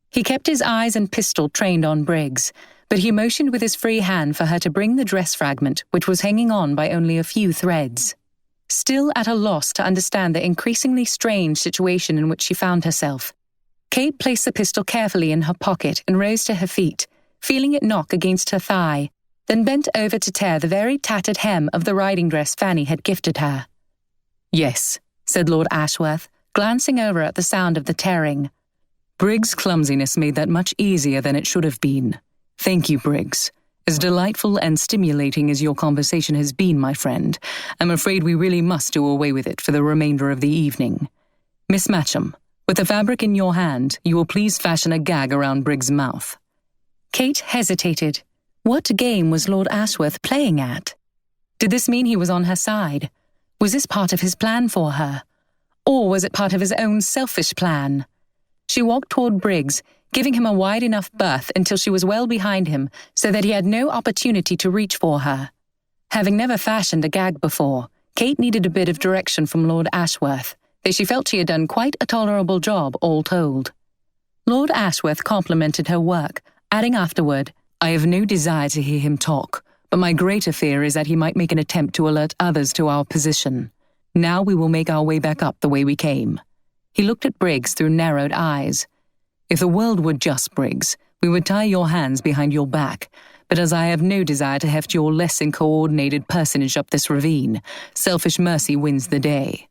He kept his eyes and pistol trained on Briggs, but he motioned with his free hand for her to bring the dress fragment, which was hanging on by only a few threads. Still at a loss to understand the increasingly strange situation in which she found herself, Kate placed the pistol carefully in her pocket and rose to her feet, feeling it knock against her thigh, then bent over to tear the very tattered hem of the riding dress Fanny had gifted her. "Yes," said Lord Ashworth, glancing over at the sound of the tearing. "Briggs' clumsiness made that much easier than it should have been. Thank you, Briggs. As delightful and stimulating as your conversation has been, my friend, I'm afraid we really must do away with it for the remainder of the evening. Miss Matcham, with the fabric in your hand, you will please fashion a gag around Briggs' mouth." Kate hesitated. What game was Lord Ashworth playing at? Did this mean he was on her side? Was this part of his plan for her? Or was it part of his own selfish plan? She walked toward Briggs, giving him a wide enough berth until she was well behind him so that he had no opportunity to reach for her. Having never fashioned a gag before, Kate needed a bit of direction from Lord Ashworth, though she felt she had done quite a tolerable job, all told. Lord Ashworth complimented her work, adding afterward, "I have no desire to hear him talk, but my greater fear is that he might make an attempt to alert others to our position. Now we will make our way back up the way we came." He looked at Briggs through narrowed eyes. "If the world were just, Briggs, we would tie your hands behind your back, but as I have no desire to heft your less than coordinated personage up this ravine, selfish mercy wins the day."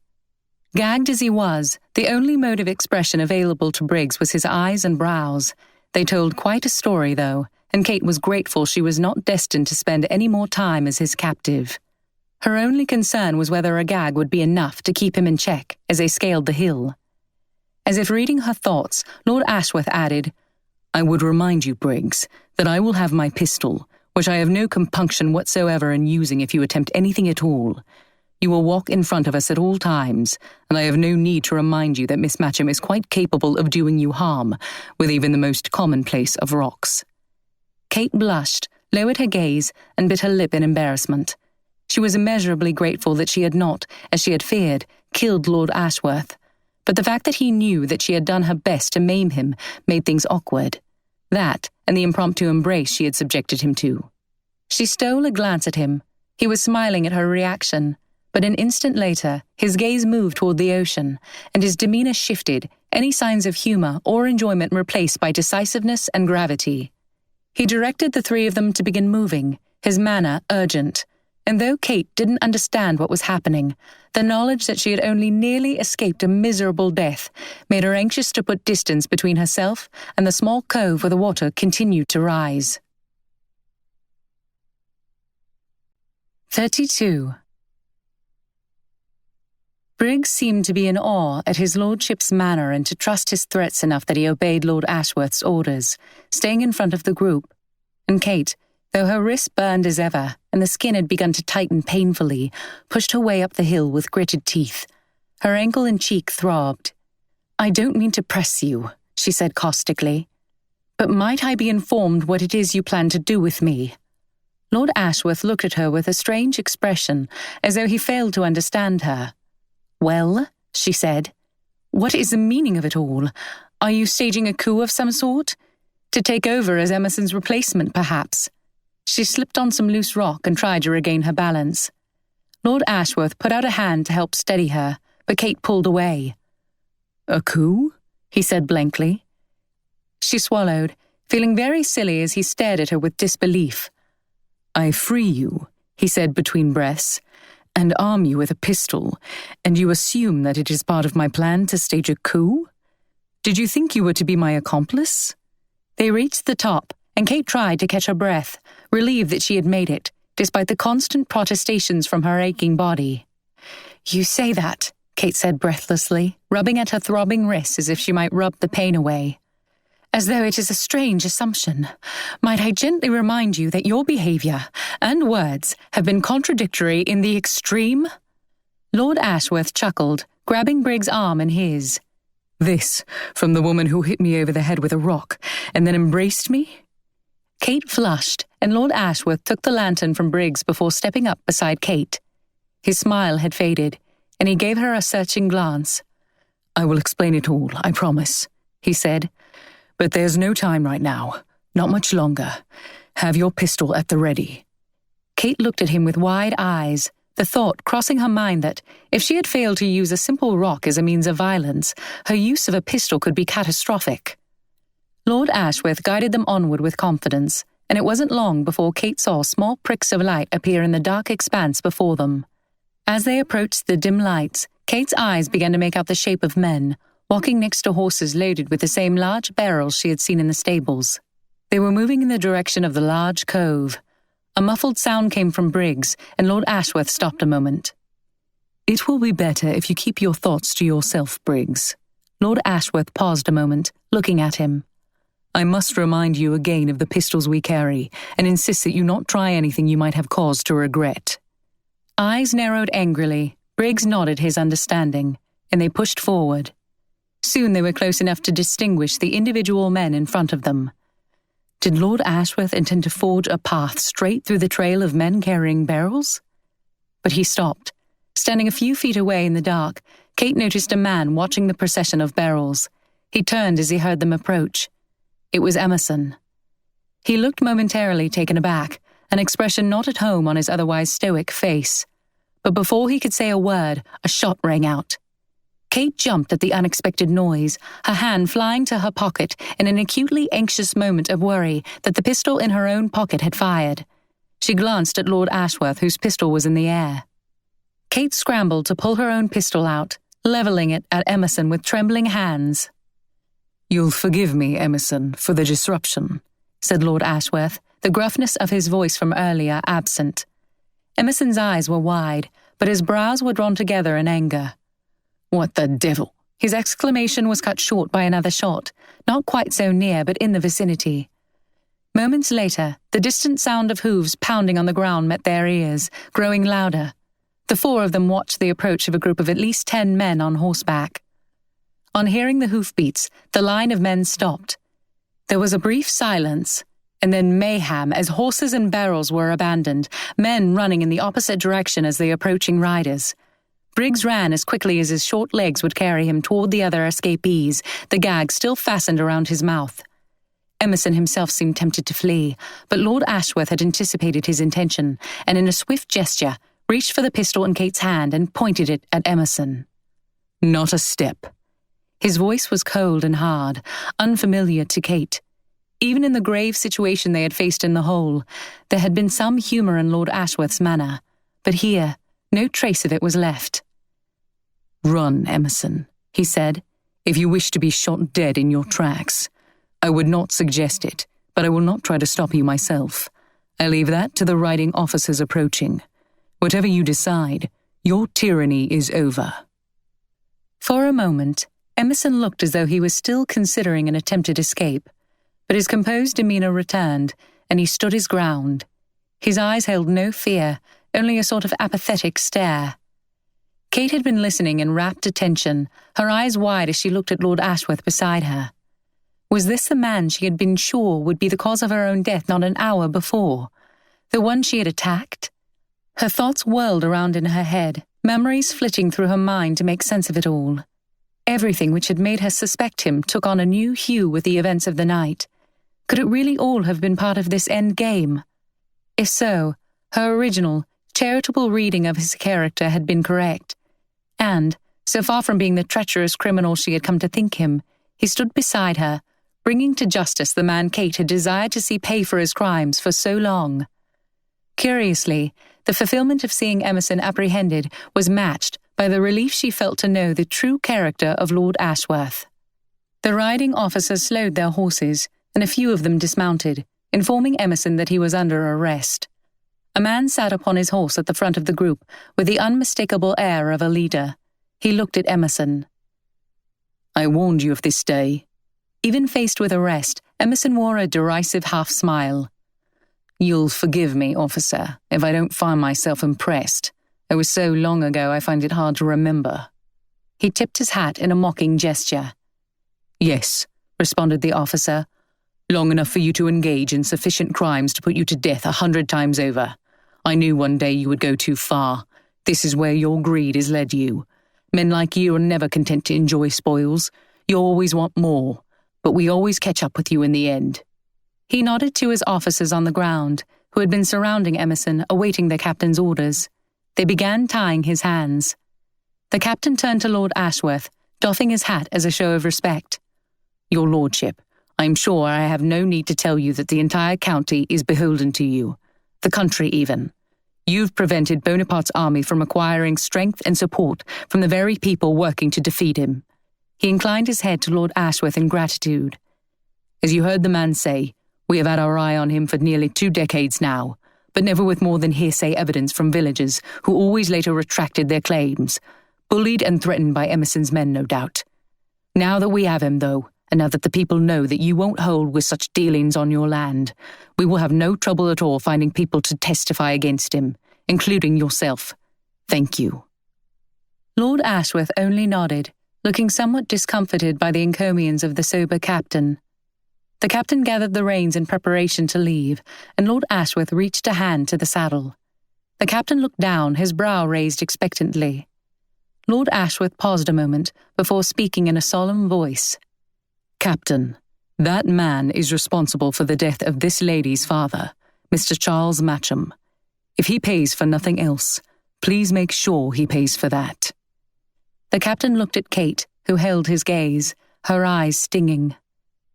Gagged as he was, the only mode of expression available to Briggs was his eyes and brows. They told quite a story, though, and Kate was grateful she was not destined to spend any more time as his captive. Her only concern was whether a gag would be enough to keep him in check as they scaled the hill. As if reading her thoughts, Lord Ashworth added, "I would remind you, Briggs, that I will have my pistol, which I have no compunction whatsoever in using if you attempt anything at all. You will walk in front of us at all times, and I have no need to remind you that Miss Matcham is quite capable of doing you harm, with even the most commonplace of rocks." Kate blushed, lowered her gaze, and bit her lip in embarrassment. She was immeasurably grateful that she had not, as she had feared, killed Lord Ashworth, but the fact that he knew that she had done her best to maim him made things awkward. That, and the impromptu embrace she had subjected him to. She stole a glance at him. He was smiling at her reaction, but an instant later, his gaze moved toward the ocean, and his demeanor shifted, any signs of humor or enjoyment replaced by decisiveness and gravity. He directed the three of them to begin moving, his manner urgent, and though Kate didn't understand what was happening, the knowledge that she had only nearly escaped a miserable death made her anxious to put distance between herself and the small cove where the water continued to rise. 32. Briggs seemed to be in awe at his lordship's manner and to trust his threats enough that he obeyed Lord Ashworth's orders, staying in front of the group. And Kate, though her wrists burned as ever and the skin had begun to tighten painfully, pushed her way up the hill with gritted teeth. Her ankle and cheek throbbed. "I don't mean to press you," she said caustically, "but might I be informed what it is you plan to do with me?" Lord Ashworth looked at her with a strange expression, as though he failed to understand her. "Well," she said, "what is the meaning of it all? Are you staging a coup of some sort? To take over as Emerson's replacement, perhaps?" She slipped on some loose rock and tried to regain her balance. Lord Ashworth put out a hand to help steady her, but Kate pulled away. "A coup?" he said blankly. She swallowed, feeling very silly as he stared at her with disbelief. "I free you," he said between breaths, "and arm you with a pistol, and you assume that it is part of my plan to stage a coup? Did you think you were to be my accomplice?" They reached the top, and Kate tried to catch her breath, relieved that she had made it, despite the constant protestations from her aching body. "You say that," Kate said breathlessly, rubbing at her throbbing wrists as if she might rub the pain away. "As though it is a strange assumption. Might I gently remind you that your behavior and words have been contradictory in the extreme?" Lord Ashworth chuckled, grabbing Briggs' arm in his. "This, from the woman who hit me over the head with a rock, and then embraced me?" Kate flushed, and Lord Ashworth took the lantern from Briggs before stepping up beside Kate. His smile had faded, and he gave her a searching glance. "I will explain it all, I promise," he said. "But there's no time right now. Not much longer. Have your pistol at the ready." Kate looked at him with wide eyes, the thought crossing her mind that, if she had failed to use a simple rock as a means of violence, her use of a pistol could be catastrophic. Lord Ashworth guided them onward with confidence, and it wasn't long before Kate saw small pricks of light appear in the dark expanse before them. As they approached the dim lights, Kate's eyes began to make out the shape of men, walking next to horses loaded with the same large barrels she had seen in the stables. They were moving in the direction of the large cove. A muffled sound came from Briggs, and Lord Ashworth stopped a moment. "It will be better if you keep your thoughts to yourself, Briggs." Lord Ashworth paused a moment, looking at him. "I must remind you again of the pistols we carry, and insist that you not try anything you might have cause to regret." Eyes narrowed angrily, Briggs nodded his understanding, and they pushed forward. Soon they were close enough to distinguish the individual men in front of them. Did Lord Ashworth intend to forge a path straight through the trail of men carrying barrels? But he stopped, Standing a few feet away in the dark, Kate noticed a man watching the procession of barrels. He turned as he heard them approach. It was Emerson. He looked momentarily taken aback, an expression not at home on his otherwise stoic face. But before he could say a word, a shot rang out. Kate jumped at the unexpected noise, her hand flying to her pocket in an acutely anxious moment of worry that the pistol in her own pocket had fired. She glanced at Lord Ashworth, whose pistol was in the air. Kate scrambled to pull her own pistol out, levelling it at Emerson with trembling hands. "You'll forgive me, Emerson, for the disruption," said Lord Ashworth, the gruffness of his voice from earlier absent. Emerson's eyes were wide, but his brows were drawn together in anger. "What the devil?" His exclamation was cut short by another shot, not quite so near but in the vicinity. Moments later, the distant sound of hooves pounding on the ground met their ears, growing louder. The four of them watched the approach of a group of at least 10 men on horseback. On hearing the hoofbeats, the line of men stopped. There was a brief silence, and then mayhem as horses and barrels were abandoned, men running in the opposite direction as the approaching riders. Briggs ran as quickly as his short legs would carry him toward the other escapees, the gag still fastened around his mouth. Emerson himself seemed tempted to flee, but Lord Ashworth had anticipated his intention, and in a swift gesture, reached for the pistol in Kate's hand and pointed it at Emerson. "Not a step." His voice was cold and hard, unfamiliar to Kate. Even in the grave situation they had faced in the hole, there had been some humour in Lord Ashworth's manner, but here, no trace of it was left. "Run, Emerson," he said, "if you wish to be shot dead in your tracks. I would not suggest it, but I will not try to stop you myself. I leave that to the riding officers approaching. Whatever you decide, your tyranny is over." For a moment, Emerson looked as though he was still considering an attempted escape, but his composed demeanour returned, and he stood his ground. His eyes held no fear, only a sort of apathetic stare. Kate had been listening in rapt attention, her eyes wide as she looked at Lord Ashworth beside her. Was this the man she had been sure would be the cause of her own death not an hour before? The one she had attacked? Her thoughts whirled around in her head, memories flitting through her mind to make sense of it all. Everything which had made her suspect him took on a new hue with the events of the night. Could it really all have been part of this end game? If so, her original, charitable reading of his character had been correct. And, so far from being the treacherous criminal she had come to think him, he stood beside her, bringing to justice the man Kate had desired to see pay for his crimes for so long. Curiously, the fulfillment of seeing Emerson apprehended was matched by the relief she felt to know the true character of Lord Ashworth. The riding officers slowed their horses, and a few of them dismounted, informing Emerson that he was under arrest. A man sat upon his horse at the front of the group with the unmistakable air of a leader. He looked at Emerson. "I warned you of this day." Even faced with arrest, Emerson wore a derisive half-smile. "You'll forgive me, officer, if I don't find myself impressed. It was so long ago I find it hard to remember." He tipped his hat in a mocking gesture. "Yes," responded the officer. "Long enough for you to engage in sufficient crimes to put you to death 100 times over. I knew one day you would go too far. This is where your greed has led you. Men like you are never content to enjoy spoils. You always want more, but we always catch up with you in the end." He nodded to his officers on the ground, who had been surrounding Emerson, awaiting their captain's orders. They began tying his hands. The captain turned to Lord Ashworth, doffing his hat as a show of respect. "Your lordship, I am sure I have no need to tell you that the entire county is beholden to you, the country even. You've prevented Bonaparte's army from acquiring strength and support from the very people working to defeat him." He inclined his head to Lord Ashworth in gratitude. "As you heard the man say, we have had our eye on him for nearly 2 decades now, but never with more than hearsay evidence from villagers who always later retracted their claims, bullied and threatened by Emerson's men, no doubt. Now that we have him, though, and now that the people know that you won't hold with such dealings on your land, we will have no trouble at all finding people to testify against him, including yourself. Thank you." Lord Ashworth only nodded, looking somewhat discomfited by the encomiums of the sober captain. The captain gathered the reins in preparation to leave, and Lord Ashworth reached a hand to the saddle. The captain looked down, his brow raised expectantly. Lord Ashworth paused a moment before speaking in a solemn voice. "Captain, that man is responsible for the death of this lady's father, Mr. Charles Matcham. If he pays for nothing else, please make sure he pays for that." The captain looked at Kate, who held his gaze, her eyes stinging.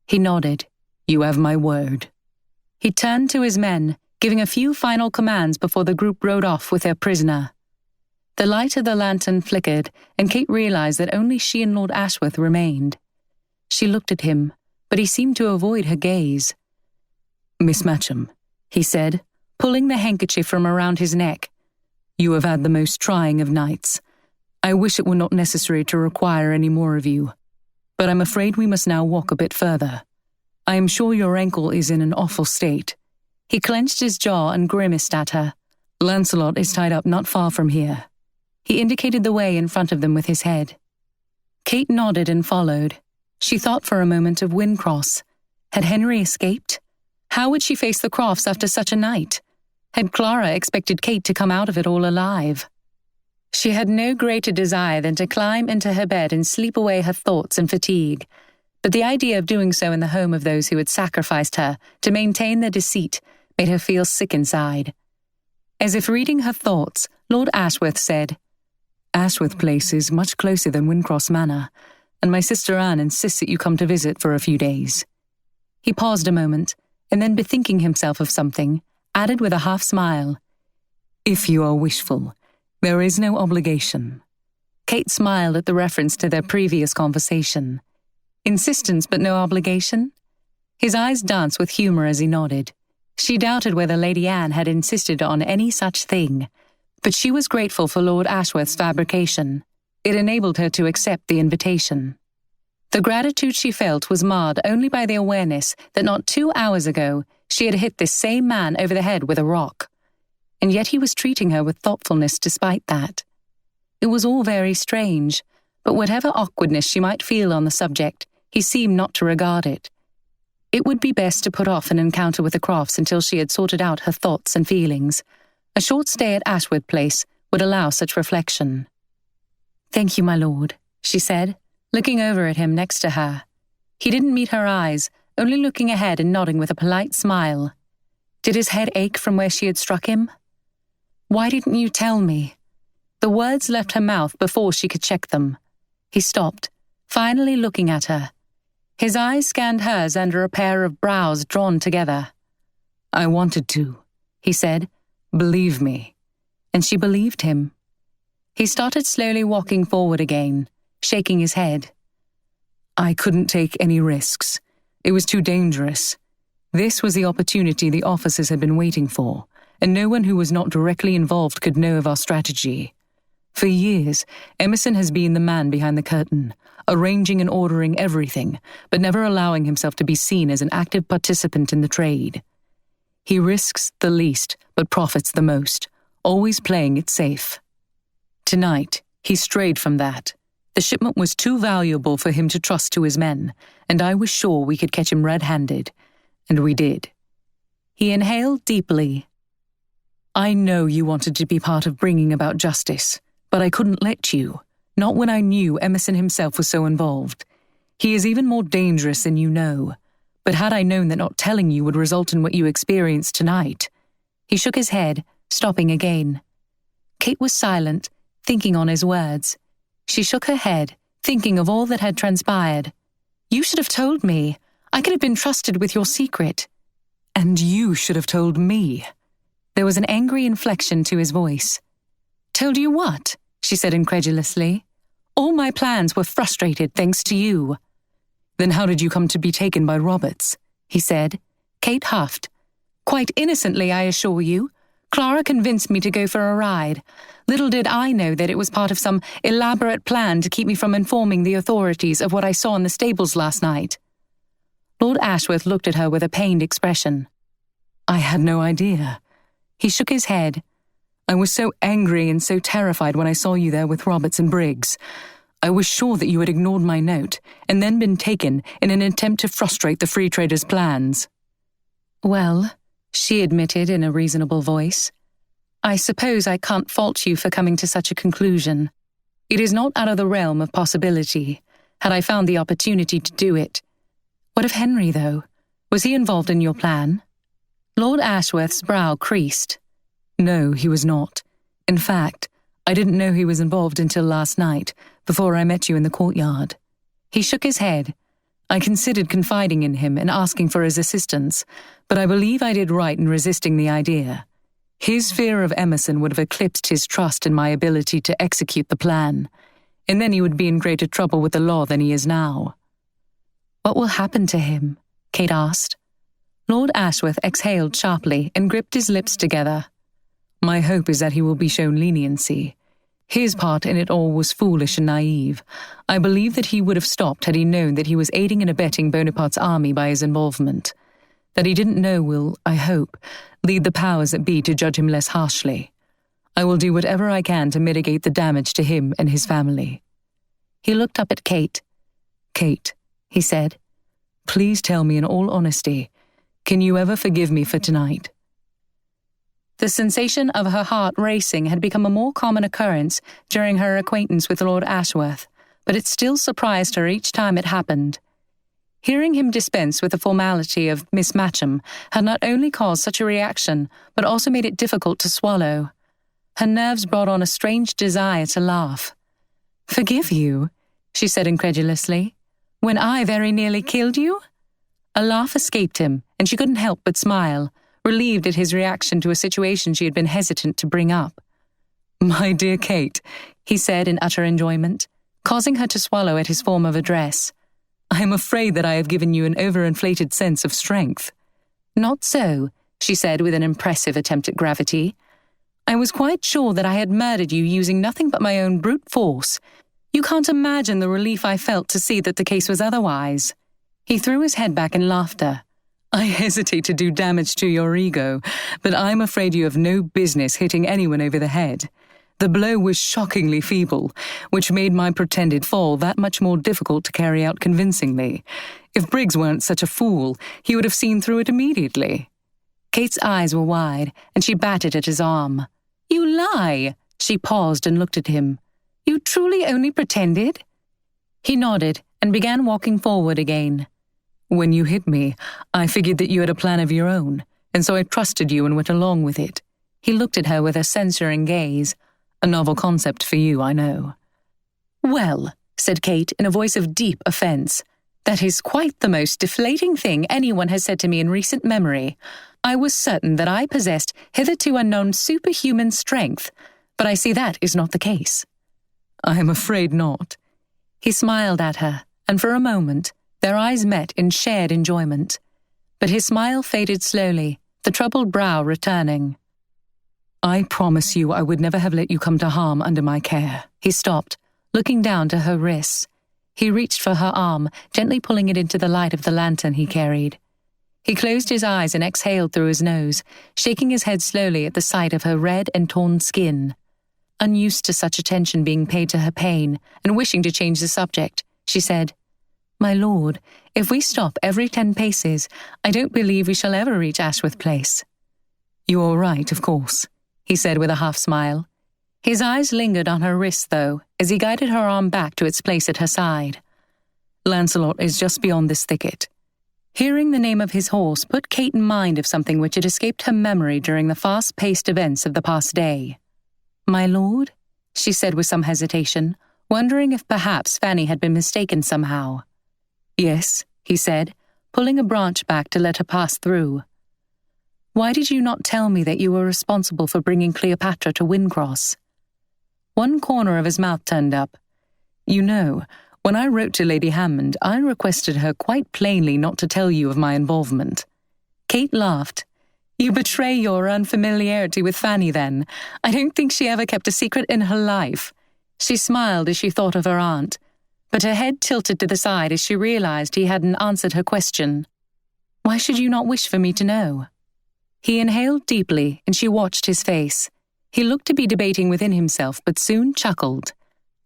He nodded. "You have my word." He turned to his men, giving a few final commands before the group rode off with their prisoner. The light of the lantern flickered, and Kate realized that only she and Lord Ashworth remained. She looked at him, but he seemed to avoid her gaze. "Miss Matcham," he said, pulling the handkerchief from around his neck, "you have had the most trying of nights. I wish it were not necessary to require any more of you, but I'm afraid we must now walk a bit further. I am sure your ankle is in an awful state." He clenched his jaw and grimaced at her. "Lancelot is tied up not far from here." He indicated the way in front of them with his head. Kate nodded and followed. She thought for a moment of Wyndcross. Had Henry escaped? How would she face the Crofts after such a night? Had Clara expected Kate to come out of it all alive? She had no greater desire than to climb into her bed and sleep away her thoughts and fatigue, but the idea of doing so in the home of those who had sacrificed her to maintain their deceit made her feel sick inside. As if reading her thoughts, Lord Ashworth said, "Ashworth Place is much closer than Wyndcross Manor, and my sister Anne insists that you come to visit for a few days." He paused a moment, and then bethinking himself of something, added with a half-smile, "If you are wishful, there is no obligation." Kate smiled at the reference to their previous conversation. Insistence but no obligation? His eyes danced with humour as he nodded. She doubted whether Lady Anne had insisted on any such thing, but she was grateful for Lord Ashworth's fabrication. It enabled her to accept the invitation. The gratitude she felt was marred only by the awareness that not 2 hours ago she had hit this same man over the head with a rock, and yet he was treating her with thoughtfulness despite that. It was all very strange, but whatever awkwardness she might feel on the subject, he seemed not to regard it. It would be best to put off an encounter with the Crofts until she had sorted out her thoughts and feelings. A short stay at Ashworth Place would allow such reflection. "Thank you, my lord," she said, looking over at him next to her. He didn't meet her eyes, only looking ahead and nodding with a polite smile. Did his head ache from where she had struck him? "Why didn't you tell me?" The words left her mouth before she could check them. He stopped, finally looking at her. His eyes scanned hers under a pair of brows drawn together. "I wanted to," he said. "Believe me." And she believed him. He started slowly walking forward again, shaking his head. "I couldn't take any risks. It was too dangerous. This was the opportunity the officers had been waiting for, and no one who was not directly involved could know of our strategy. For years, Emerson has been the man behind the curtain, arranging and ordering everything, but never allowing himself to be seen as an active participant in the trade. He risks the least, but profits the most, always playing it safe. Tonight, he strayed from that. The shipment was too valuable for him to trust to his men, and I was sure we could catch him red-handed. And we did." He inhaled deeply. "I know you wanted to be part of bringing about justice, but I couldn't let you, not when I knew Emerson himself was so involved. He is even more dangerous than you know, but had I known that not telling you would result in what you experienced tonight—" He shook his head, stopping again. Kate was silent, thinking on his words. She shook her head, thinking of all that had transpired. "You should have told me. I could have been trusted with your secret." "And you should have told me." There was an angry inflection to his voice. "Told you what?" she said incredulously. "All my plans were frustrated thanks to you." "Then how did you come to be taken by Roberts?" he said. Kate huffed. "Quite innocently, I assure you. Clara convinced me to go for a ride. Little did I know that it was part of some elaborate plan to keep me from informing the authorities of what I saw in the stables last night." Lord Ashworth looked at her with a pained expression. "I had no idea." He shook his head. "I was so angry and so terrified when I saw you there with Roberts and Briggs. I was sure that you had ignored my note and then been taken in an attempt to frustrate the Free Traders' plans." "Well," she admitted in a reasonable voice, I suppose I can't fault you for coming to such a conclusion. It is not out of the realm of possibility, had I found the opportunity to do it. What of Henry, though? Was he involved in your plan? Lord Ashworth's brow creased. No, he was not. In fact, I didn't know he was involved until last night, before I met you in the courtyard. He shook his head. I considered confiding in him and asking for his assistance, but I believe I did right in resisting the idea. His fear of Emerson would have eclipsed his trust in my ability to execute the plan, and then he would be in greater trouble with the law than he is now. What will happen to him? Kate asked. Lord Ashworth exhaled sharply and gripped his lips together. My hope is that he will be shown leniency. His part in it all was foolish and naive. I believe that he would have stopped had he known that he was aiding and abetting Bonaparte's army by his involvement. That he didn't know will, I hope, lead the powers that be to judge him less harshly. I will do whatever I can to mitigate the damage to him and his family. He looked up at Kate. Kate, he said, please tell me in all honesty, can you ever forgive me for tonight? The sensation of her heart racing had become a more common occurrence during her acquaintance with Lord Ashworth, but it still surprised her each time it happened. Hearing him dispense with the formality of Miss Matcham had not only caused such a reaction, but also made it difficult to swallow. Her nerves brought on a strange desire to laugh. Forgive you? She said incredulously. When I very nearly killed you? A laugh escaped him, and she couldn't help but smile, relieved at his reaction to a situation she had been hesitant to bring up. My dear Kate, he said in utter enjoyment, causing her to swallow at his form of address. I am afraid that I have given you an overinflated sense of strength. Not so, she said with an impressive attempt at gravity. I was quite sure that I had murdered you using nothing but my own brute force. You can't imagine the relief I felt to see that the case was otherwise. He threw his head back in laughter. I hesitate to do damage to your ego, but I'm afraid you have no business hitting anyone over the head. The blow was shockingly feeble, which made my pretended fall that much more difficult to carry out convincingly. If Briggs weren't such a fool, he would have seen through it immediately. Kate's eyes were wide, and she batted at his arm. You lie! She paused and looked at him. You truly only pretended? He nodded and began walking forward again. When you hit me, I figured that you had a plan of your own, and so I trusted you and went along with it. He looked at her with a censoring gaze. A novel concept for you, I know. Well, said Kate in a voice of deep offense, that is quite the most deflating thing anyone has said to me in recent memory. I was certain that I possessed hitherto unknown superhuman strength, but I see that is not the case. I am afraid not. He smiled at her, and for a moment, their eyes met in shared enjoyment. But his smile faded slowly, the troubled brow returning. I promise you I would never have let you come to harm under my care. He stopped, looking down to her wrists. He reached for her arm, gently pulling it into the light of the lantern he carried. He closed his eyes and exhaled through his nose, shaking his head slowly at the sight of her red and torn skin. Unused to such attention being paid to her pain, and wishing to change the subject, she said, My lord, if we stop every 10 paces, I don't believe we shall ever reach Ashworth Place. You are right, of course, he said with a half-smile. His eyes lingered on her wrist, though, as he guided her arm back to its place at her side. Lancelot is just beyond this thicket. Hearing the name of his horse put Kate in mind of something which had escaped her memory during the fast-paced events of the past day. My lord? She said with some hesitation, wondering if perhaps Fanny had been mistaken somehow. Yes, he said, pulling a branch back to let her pass through. Why did you not tell me that you were responsible for bringing Cleopatra to Wyndcross? One corner of his mouth turned up. You know, when I wrote to Lady Hammond, I requested her quite plainly not to tell you of my involvement. Kate laughed. You betray your unfamiliarity with Fanny, then. I don't think she ever kept a secret in her life. She smiled as she thought of her aunt, but her head tilted to the side as she realized he hadn't answered her question. Why should you not wish for me to know? He inhaled deeply, and she watched his face. He looked to be debating within himself, but soon chuckled.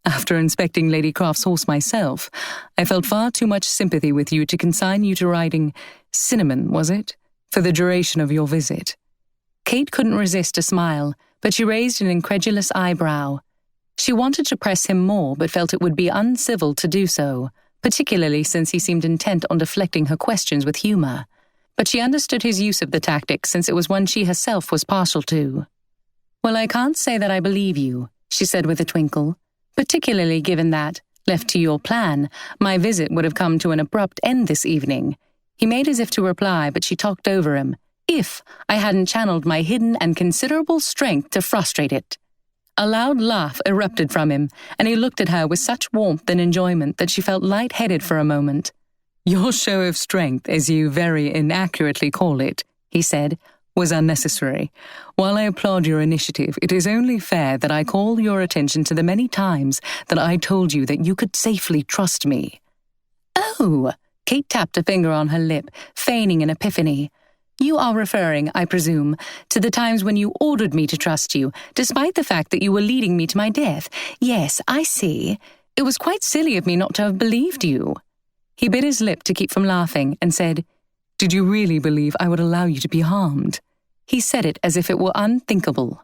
After inspecting Lady Croft's horse myself, I felt far too much sympathy with you to consign you to riding Cinnamon, was it? For the duration of your visit. Kate couldn't resist a smile, but she raised an incredulous eyebrow. She wanted to press him more, but felt it would be uncivil to do so, particularly since he seemed intent on deflecting her questions with humour. But she understood his use of the tactic since it was one she herself was partial to. "Well, I can't say that I believe you," she said with a twinkle, "particularly given that, left to your plan, my visit would have come to an abrupt end this evening." He made as if to reply, but she talked over him. "If I hadn't channeled my hidden and considerable strength to frustrate it." A loud laugh erupted from him, and he looked at her with such warmth and enjoyment that she felt light-headed for a moment. "Your show of strength, as you very inaccurately call it," he said, "was unnecessary. While I applaud your initiative, it is only fair that I call your attention to the many times that I told you that you could safely trust me." "Oh!" Kate tapped a finger on her lip, feigning an epiphany. "You are referring, I presume, to the times when you ordered me to trust you, despite the fact that you were leading me to my death. Yes, I see. It was quite silly of me not to have believed you." He bit his lip to keep from laughing and said, "Did you really believe I would allow you to be harmed?" He said it as if it were unthinkable.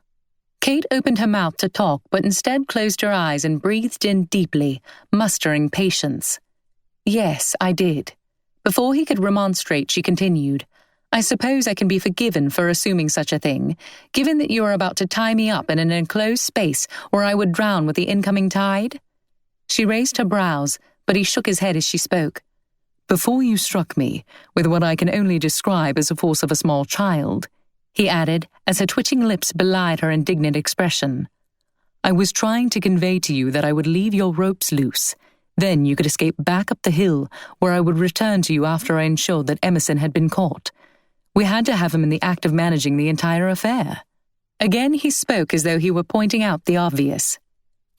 Kate opened her mouth to talk, but instead closed her eyes and breathed in deeply, mustering patience. "Yes, I did." Before he could remonstrate, she continued, "I suppose I can be forgiven for assuming such a thing, given that you are about to tie me up in an enclosed space where I would drown with the incoming tide?" She raised her brows, but he shook his head as she spoke. "Before you struck me, with what I can only describe as the force of a small child," he added, as her twitching lips belied her indignant expression, "I was trying to convey to you that I would leave your ropes loose. Then you could escape back up the hill, where I would return to you after I ensured that Emerson had been caught. We had to have him in the act of managing the entire affair." Again he spoke as though he were pointing out the obvious.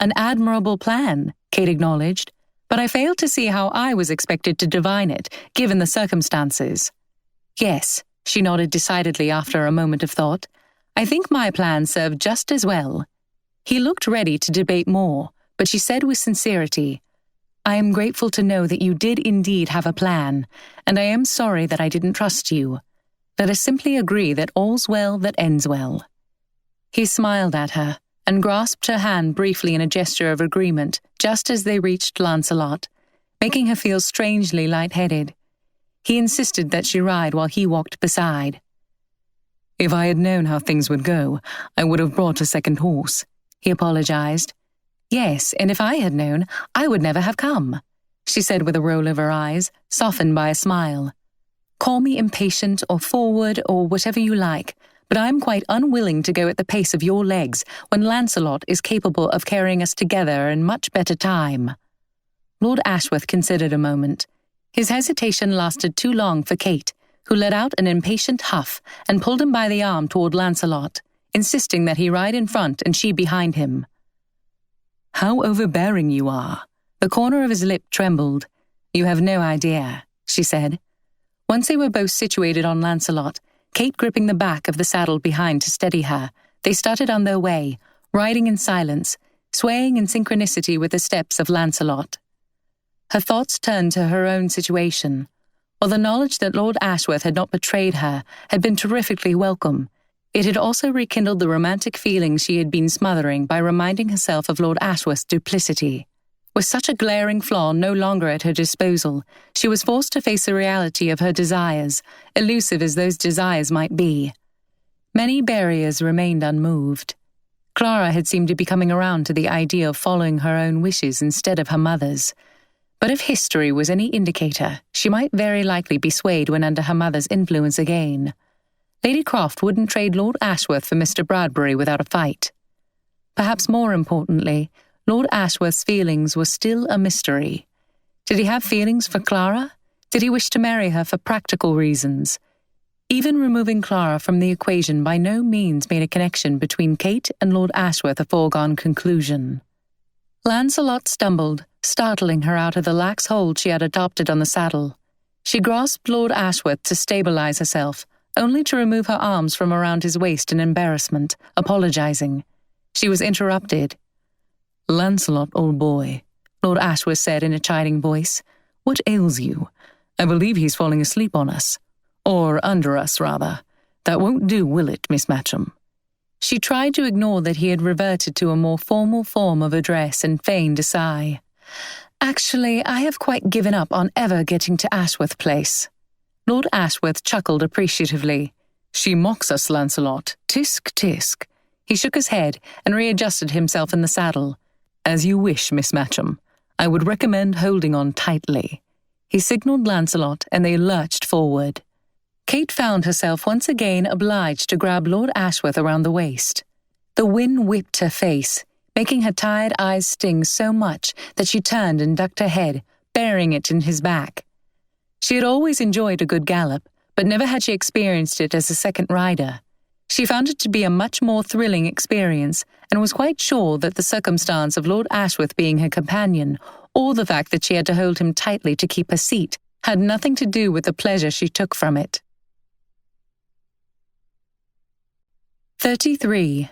"An admirable plan," Kate acknowledged, "but I failed to see how I was expected to divine it, given the circumstances." "Yes," she nodded decidedly after a moment of thought. "I think my plan served just as well." He looked ready to debate more, but she said with sincerity, "I am grateful to know that you did indeed have a plan, and I am sorry that I didn't trust you. Let us simply agree that all's well that ends well." He smiled at her and grasped her hand briefly in a gesture of agreement just as they reached Lancelot, making her feel strangely light-headed. He insisted that she ride while he walked beside. "If I had known how things would go, I would have brought a second horse," he apologized. "Yes, and if I had known, I would never have come," she said with a roll of her eyes, softened by a smile. "Call me impatient or forward or whatever you like, but I am quite unwilling to go at the pace of your legs when Lancelot is capable of carrying us together in much better time." Lord Ashworth considered a moment. His hesitation lasted too long for Kate, who let out an impatient huff and pulled him by the arm toward Lancelot, insisting that he ride in front and she behind him. "How overbearing you are." The corner of his lip trembled. "You have no idea," she said. Once they were both situated on Lancelot, Kate gripping the back of the saddle behind to steady her, they started on their way, riding in silence, swaying in synchronicity with the steps of Lancelot. Her thoughts turned to her own situation. While the knowledge that Lord Ashworth had not betrayed her had been terrifically welcome, it had also rekindled the romantic feelings she had been smothering by reminding herself of Lord Ashworth's duplicity. With such a glaring flaw no longer at her disposal, she was forced to face the reality of her desires, elusive as those desires might be. Many barriers remained unmoved. Clara had seemed to be coming around to the idea of following her own wishes instead of her mother's. But if history was any indicator, she might very likely be swayed when under her mother's influence again. Lady Croft wouldn't trade Lord Ashworth for Mr. Bradbury without a fight. Perhaps more importantly, Lord Ashworth's feelings were still a mystery. Did he have feelings for Clara? Did he wish to marry her for practical reasons? Even removing Clara from the equation by no means made a connection between Kate and Lord Ashworth a foregone conclusion. Lancelot stumbled, startling her out of the lax hold she had adopted on the saddle. She grasped Lord Ashworth to stabilize herself, only to remove her arms from around his waist in embarrassment, apologizing. She was interrupted. "Lancelot, old boy," Lord Ashworth said in a chiding voice, "what ails you? I believe he's falling asleep on us. Or under us, rather. That won't do, will it, Miss Matcham?" She tried to ignore that he had reverted to a more formal form of address and feigned a sigh. "Actually, I have quite given up on ever getting to Ashworth Place." Lord Ashworth chuckled appreciatively. "She mocks us, Lancelot. Tisk, tisk." He shook his head and readjusted himself in the saddle. "As you wish, Miss Matcham. I would recommend holding on tightly." He signalled Lancelot, and they lurched forward. Kate found herself once again obliged to grab Lord Ashworth around the waist. The wind whipped her face, making her tired eyes sting so much that she turned and ducked her head, burying it in his back. She had always enjoyed a good gallop, but never had she experienced it as a second rider. She found it to be a much more thrilling experience, and was quite sure that the circumstance of Lord Ashworth being her companion, or the fact that she had to hold him tightly to keep her seat, had nothing to do with the pleasure she took from it. 33.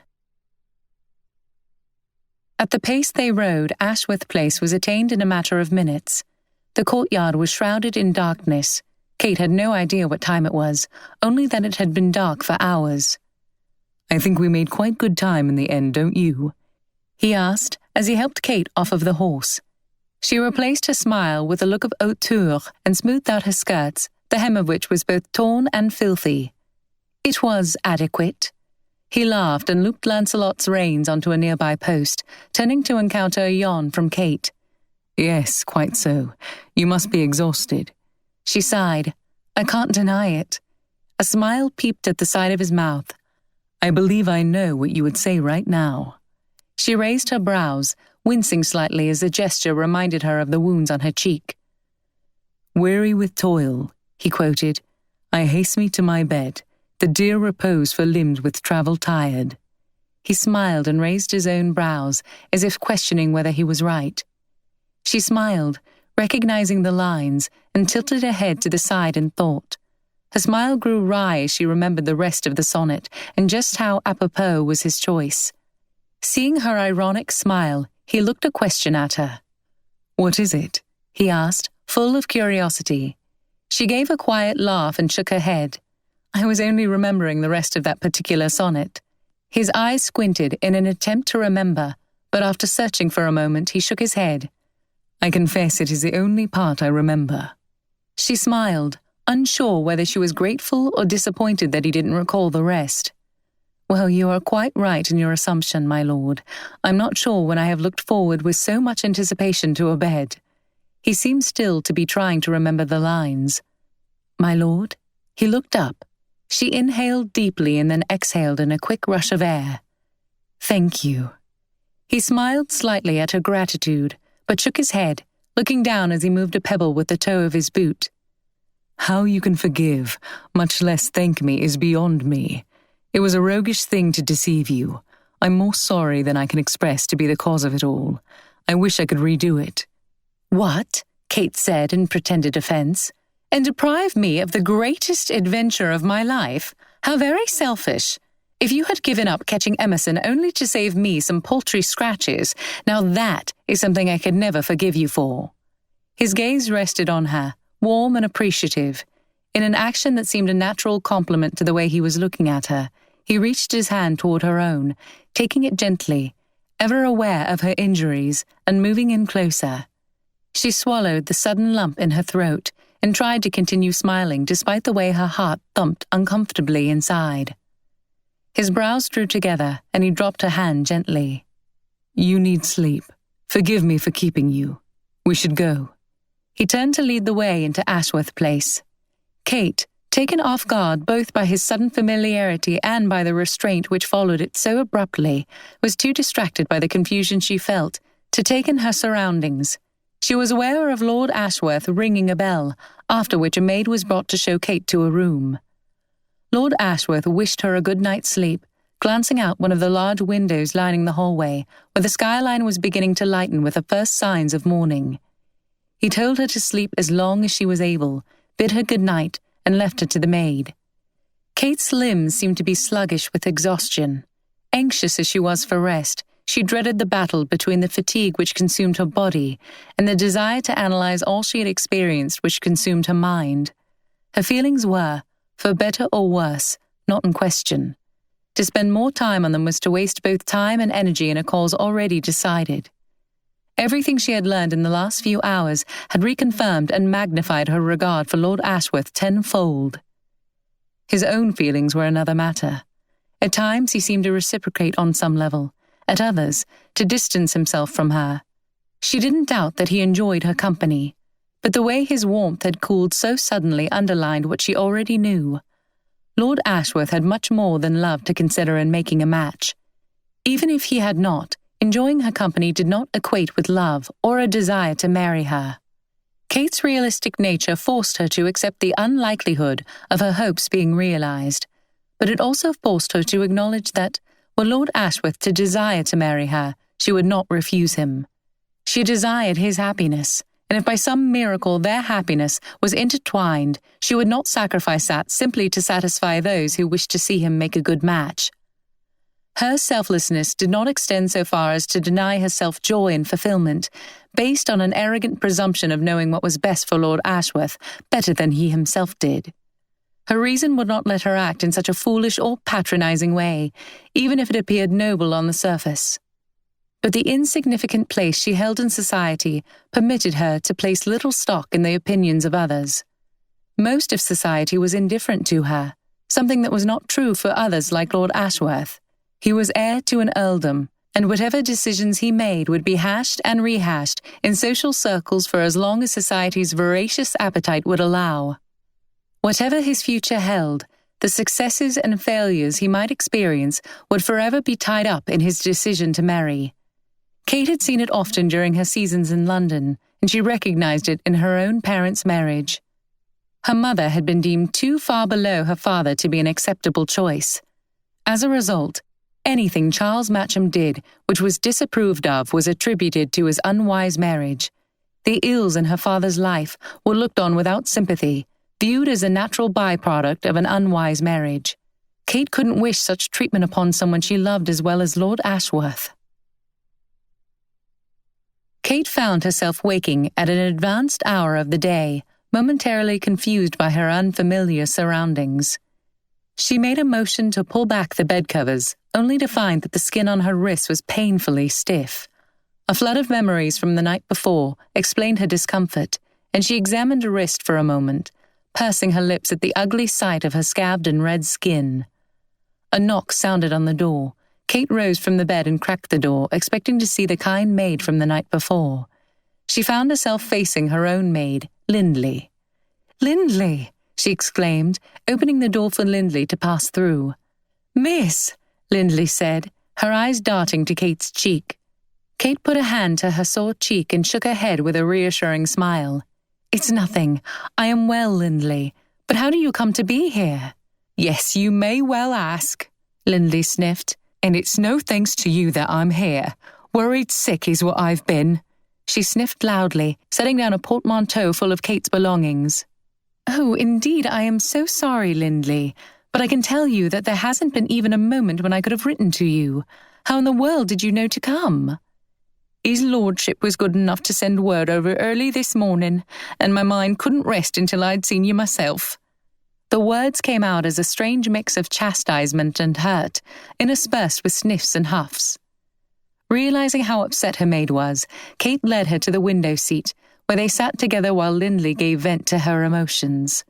At the pace they rode, Ashworth Place was attained in a matter of minutes. The courtyard was shrouded in darkness. Kate had no idea what time it was, only that it had been dark for hours. "I think we made quite good time in the end, don't you?" he asked as he helped Kate off of the horse. She replaced her smile with a look of hauteur and smoothed out her skirts, the hem of which was both torn and filthy. It was adequate. He laughed and looped Lancelot's reins onto a nearby post, turning to encounter a yawn from Kate. "Yes, quite so. You must be exhausted." She sighed. "I can't deny it." A smile peeped at the side of his mouth. "I believe I know what you would say right now." She raised her brows, wincing slightly as the gesture reminded her of the wounds on her cheek. "Weary with toil," he quoted, "I haste me to my bed, the dear repose for limbs with travel tired." He smiled and raised his own brows, as if questioning whether he was right. She smiled, recognizing the lines, and tilted her head to the side in thought. Her smile grew wry as she remembered the rest of the sonnet, and just how apropos was his choice. Seeing her ironic smile, he looked a question at her. "What is it?" he asked, full of curiosity. She gave a quiet laugh and shook her head. "I was only remembering the rest of that particular sonnet." His eyes squinted in an attempt to remember, but after searching for a moment, he shook his head. "I confess it is the only part I remember." She smiled, unsure whether she was grateful or disappointed that he didn't recall the rest. "Well, you are quite right in your assumption, my lord. I'm not sure when I have looked forward with so much anticipation to a bed." He seemed still to be trying to remember the lines. "My lord?" He looked up. She inhaled deeply and then exhaled in a quick rush of air. "Thank you." He smiled slightly at her gratitude, but shook his head, looking down as he moved a pebble with the toe of his boot. "How you can forgive, much less thank me, is beyond me. It was a roguish thing to deceive you. I'm more sorry than I can express to be the cause of it all. I wish I could redo it." "What?" Kate said in pretended offense. "And deprive me of the greatest adventure of my life? How very selfish. If you had given up catching Emerson only to save me some paltry scratches, now that is something I could never forgive you for." His gaze rested on her, warm and appreciative. In an action that seemed a natural compliment to the way he was looking at her, he reached his hand toward her own, taking it gently, ever aware of her injuries, and moving in closer. She swallowed the sudden lump in her throat and tried to continue smiling despite the way her heart thumped uncomfortably inside. His brows drew together, and he dropped her hand gently. "You need sleep. Forgive me for keeping you. We should go." He turned to lead the way into Ashworth Place. Kate, taken off guard both by his sudden familiarity and by the restraint which followed it so abruptly, was too distracted by the confusion she felt to take in her surroundings. She was aware of Lord Ashworth ringing a bell, after which a maid was brought to show Kate to a room. Lord Ashworth wished her a good night's sleep, glancing out one of the large windows lining the hallway, where the skyline was beginning to lighten with the first signs of morning. He told her to sleep as long as she was able, bid her good night, and left her to the maid. Kate's limbs seemed to be sluggish with exhaustion. Anxious as she was for rest, she dreaded the battle between the fatigue which consumed her body and the desire to analyze all she had experienced which consumed her mind. Her feelings were, for better or worse, not in question. To spend more time on them was to waste both time and energy in a cause already decided. Everything she had learned in the last few hours had reconfirmed and magnified her regard for Lord Ashworth tenfold. His own feelings were another matter. At times he seemed to reciprocate on some level, at others to distance himself from her. She didn't doubt that he enjoyed her company, but the way his warmth had cooled so suddenly underlined what she already knew. Lord Ashworth had much more than love to consider in making a match. Even if he had not, enjoying her company did not equate with love or a desire to marry her. Kate's realistic nature forced her to accept the unlikelihood of her hopes being realized, but it also forced her to acknowledge that, were Lord Ashworth to desire to marry her, she would not refuse him. She desired his happiness, and if by some miracle their happiness was intertwined, she would not sacrifice that simply to satisfy those who wished to see him make a good match. Her selflessness did not extend so far as to deny herself joy and fulfillment, based on an arrogant presumption of knowing what was best for Lord Ashworth better than he himself did. Her reason would not let her act in such a foolish or patronizing way, even if it appeared noble on the surface. But the insignificant place she held in society permitted her to place little stock in the opinions of others. Most of society was indifferent to her, something that was not true for others like Lord Ashworth. He was heir to an earldom, and whatever decisions he made would be hashed and rehashed in social circles for as long as society's voracious appetite would allow. Whatever his future held, the successes and failures he might experience would forever be tied up in his decision to marry. Kate had seen it often during her seasons in London, and she recognized it in her own parents' marriage. Her mother had been deemed too far below her father to be an acceptable choice. As a result, anything Charles Matcham did which was disapproved of was attributed to his unwise marriage. The ills in her father's life were looked on without sympathy, viewed as a natural byproduct of an unwise marriage. Kate couldn't wish such treatment upon someone she loved as well as Lord Ashworth. Kate found herself waking at an advanced hour of the day, momentarily confused by her unfamiliar surroundings. She made a motion to pull back the bedcovers, only to find that the skin on her wrist was painfully stiff. A flood of memories from the night before explained her discomfort, and she examined her wrist for a moment, pursing her lips at the ugly sight of her scabbed and red skin. A knock sounded on the door. Kate rose from the bed and cracked the door, expecting to see the kind maid from the night before. She found herself facing her own maid, Lindley. "Lindley!" she exclaimed, opening the door for Lindley to pass through. "Miss," Lindley said, her eyes darting to Kate's cheek. Kate put a hand to her sore cheek and shook her head with a reassuring smile. "It's nothing. I am well, Lindley. But how do you come to be here?" "Yes, you may well ask," Lindley sniffed. "And it's no thanks to you that I'm here. Worried sick is what I've been." She sniffed loudly, setting down a portmanteau full of Kate's belongings. "Oh, indeed, I am so sorry, Lindley. But I can tell you that there hasn't been even a moment when I could have written to you. How in the world did you know to come?" "His lordship was good enough to send word over early this morning, and my mind couldn't rest until I'd seen you myself." The words came out as a strange mix of chastisement and hurt, interspersed with sniffs and huffs. Realizing how upset her maid was, Kate led her to the window seat, where they sat together while Lindley gave vent to her emotions.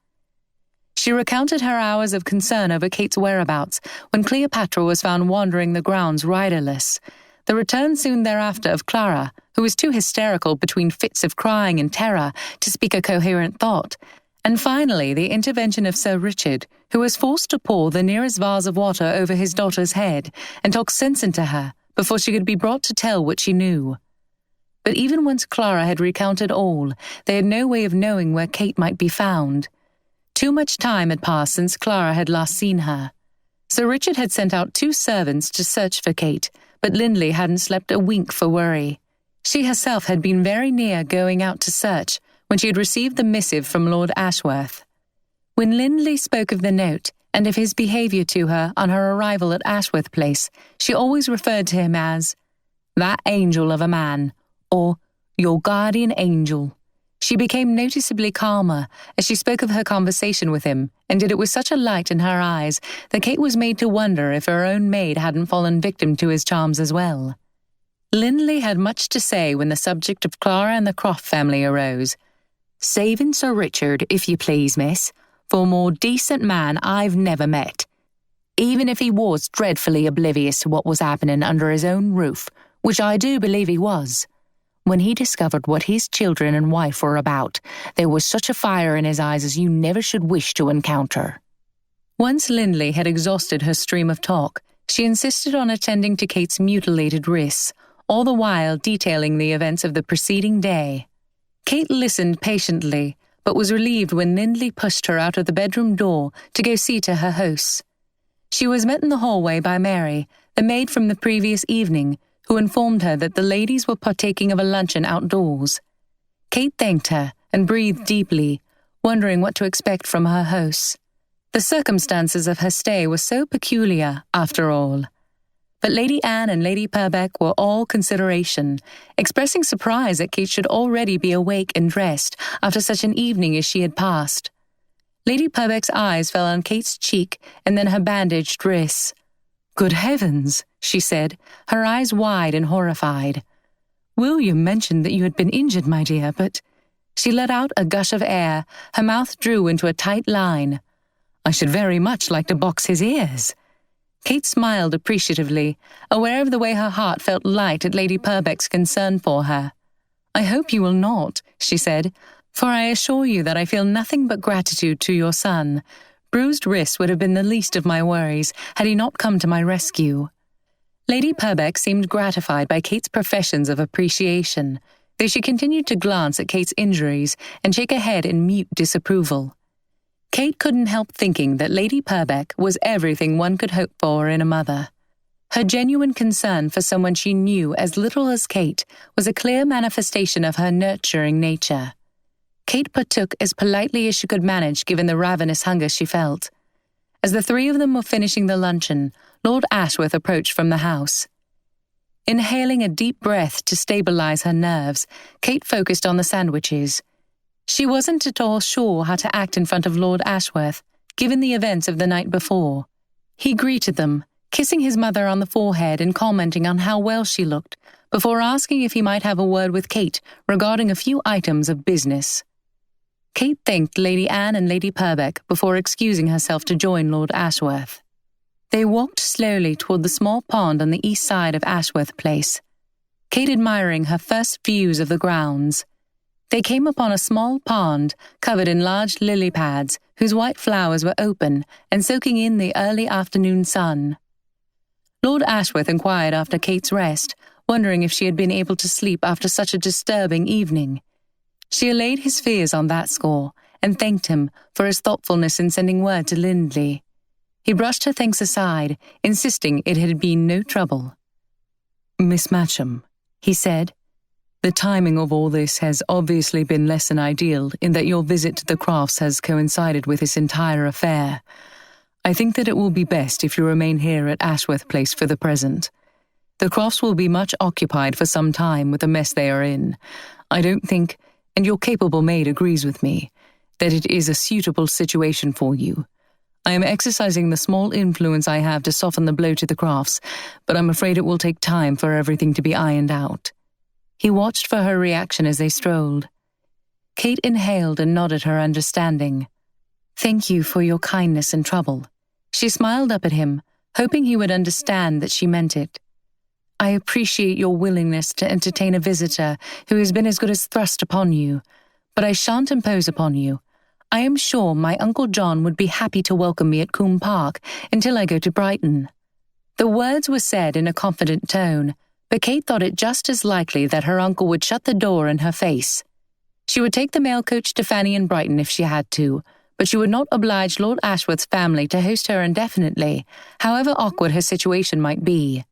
She recounted her hours of concern over Kate's whereabouts when Cleopatra was found wandering the grounds riderless, the return soon thereafter of Clara, who was too hysterical between fits of crying and terror to speak a coherent thought, and finally the intervention of Sir Richard, who was forced to pour the nearest vase of water over his daughter's head and talk sense into her before she could be brought to tell what she knew. But even once Clara had recounted all, they had no way of knowing where Kate might be found. Too much time had passed since Clara had last seen her. Sir Richard had sent out 2 servants to search for Kate, but Lindley hadn't slept a wink for worry. She herself had been very near going out to search when she had received the missive from Lord Ashworth. When Lindley spoke of the note and of his behaviour to her on her arrival at Ashworth Place, she always referred to him as "that angel of a man," or "your guardian angel." She became noticeably calmer as she spoke of her conversation with him, and did it with such a light in her eyes that Kate was made to wonder if her own maid hadn't fallen victim to his charms as well. Lindley had much to say when the subject of Clara and the Croft family arose. "Saving Sir Richard, if you please, miss, for a more decent man I've never met. Even if he was dreadfully oblivious to what was happening under his own roof, which I do believe he was. When he discovered what his children and wife were about, there was such a fire in his eyes as you never should wish to encounter." Once Lindley had exhausted her stream of talk, she insisted on attending to Kate's mutilated wrists, all the while detailing the events of the preceding day. Kate listened patiently, but was relieved when Lindley pushed her out of the bedroom door to go see to her hosts. She was met in the hallway by Mary, the maid from the previous evening, who informed her that the ladies were partaking of a luncheon outdoors. Kate thanked her and breathed deeply, wondering what to expect from her hosts. The circumstances of her stay were so peculiar, after all. But Lady Anne and Lady Purbeck were all consideration, expressing surprise that Kate should already be awake and dressed after such an evening as she had passed. Lady Purbeck's eyes fell on Kate's cheek and then her bandaged wrists. "Good heavens," she said, her eyes wide and horrified. "William mentioned that you had been injured, my dear, but—" She let out a gush of air, her mouth drew into a tight line. "I should very much like to box his ears." Kate smiled appreciatively, aware of the way her heart felt light at Lady Purbeck's concern for her. "I hope you will not," she said, "for I assure you that I feel nothing but gratitude to your son. Bruised wrists would have been the least of my worries had he not come to my rescue." Lady Purbeck seemed gratified by Kate's professions of appreciation, though she continued to glance at Kate's injuries and shake her head in mute disapproval. Kate couldn't help thinking that Lady Purbeck was everything one could hope for in a mother. Her genuine concern for someone she knew as little as Kate was a clear manifestation of her nurturing nature. Kate partook as politely as she could manage given the ravenous hunger she felt. As the three of them were finishing the luncheon, Lord Ashworth approached from the house. Inhaling a deep breath to stabilize her nerves, Kate focused on the sandwiches. She wasn't at all sure how to act in front of Lord Ashworth, given the events of the night before. He greeted them, kissing his mother on the forehead and commenting on how well she looked, before asking if he might have a word with Kate regarding a few items of business. Kate thanked Lady Anne and Lady Purbeck before excusing herself to join Lord Ashworth. They walked slowly toward the small pond on the east side of Ashworth Place, Kate admiring her first views of the grounds. They came upon a small pond covered in large lily pads whose white flowers were open and soaking in the early afternoon sun. Lord Ashworth inquired after Kate's rest, wondering if she had been able to sleep after such a disturbing evening. She allayed his fears on that score and thanked him for his thoughtfulness in sending word to Lindley. He brushed her thanks aside, insisting it had been no trouble. "Miss Matcham," he said, "the timing of all this has obviously been less than ideal in that your visit to the Crofts has coincided with this entire affair. I think that it will be best if you remain here at Ashworth Place for the present. The Crofts will be much occupied for some time with the mess they are in. I don't think, and your capable maid agrees with me, that it is a suitable situation for you. I am exercising the small influence I have to soften the blow to the Crofts, but I'm afraid it will take time for everything to be ironed out." He watched for her reaction as they strolled. Kate inhaled and nodded her understanding. "Thank you for your kindness and trouble." She smiled up at him, hoping he would understand that she meant it. "I appreciate your willingness to entertain a visitor who has been as good as thrust upon you, but I shan't impose upon you. I am sure my Uncle John would be happy to welcome me at Combe Park until I go to Brighton." The words were said in a confident tone, but Kate thought it just as likely that her uncle would shut the door in her face. She would take the mail coach to Fanny in Brighton if she had to, but she would not oblige Lord Ashworth's family to host her indefinitely, however awkward her situation might be.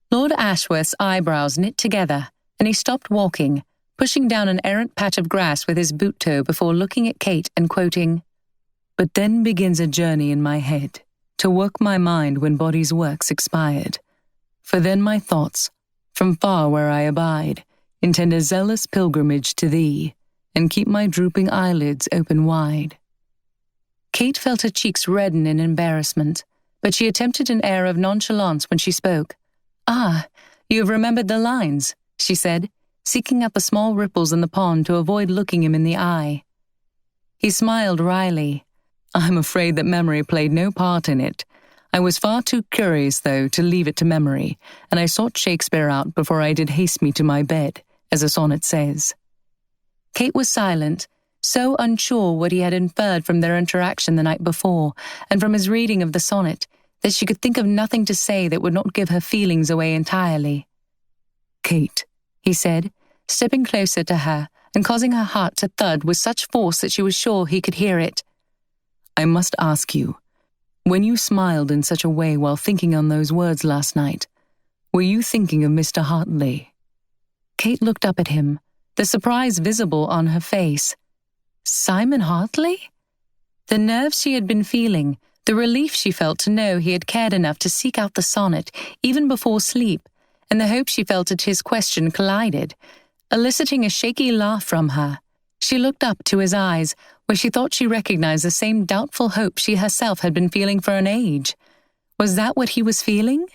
Lord Ashworth's eyebrows knit together, and he stopped walking, pushing down an errant patch of grass with his boot toe before looking at Kate and quoting, "But then begins a journey in my head, to work my mind when body's work's expired. For then my thoughts, from far where I abide, intend a zealous pilgrimage to thee, and keep my drooping eyelids open wide." Kate felt her cheeks redden in embarrassment, but she attempted an air of nonchalance when she spoke. "Ah, you have remembered the lines," she said, seeking out the small ripples in the pond to avoid looking him in the eye. He smiled wryly. "I'm afraid that memory played no part in it. I was far too curious, though, to leave it to memory, and I sought Shakespeare out before I did haste me to my bed, as a sonnet says." Kate was silent, so unsure what he had inferred from their interaction the night before, and from his reading of the sonnet, that she could think of nothing to say that would not give her feelings away entirely. "Kate," he said, stepping closer to her and causing her heart to thud with such force that she was sure he could hear it. "I must ask you, when you smiled in such a way while thinking on those words last night, were you thinking of Mr. Hartley?" Kate looked up at him, the surprise visible on her face. Simon Hartley? The nerves she had been feeling, the relief she felt to know he had cared enough to seek out the sonnet, even before sleep, and the hope she felt at his question collided, eliciting a shaky laugh from her. She looked up to his eyes, where she thought she recognized the same doubtful hope she herself had been feeling for an age. Was that what he was feeling?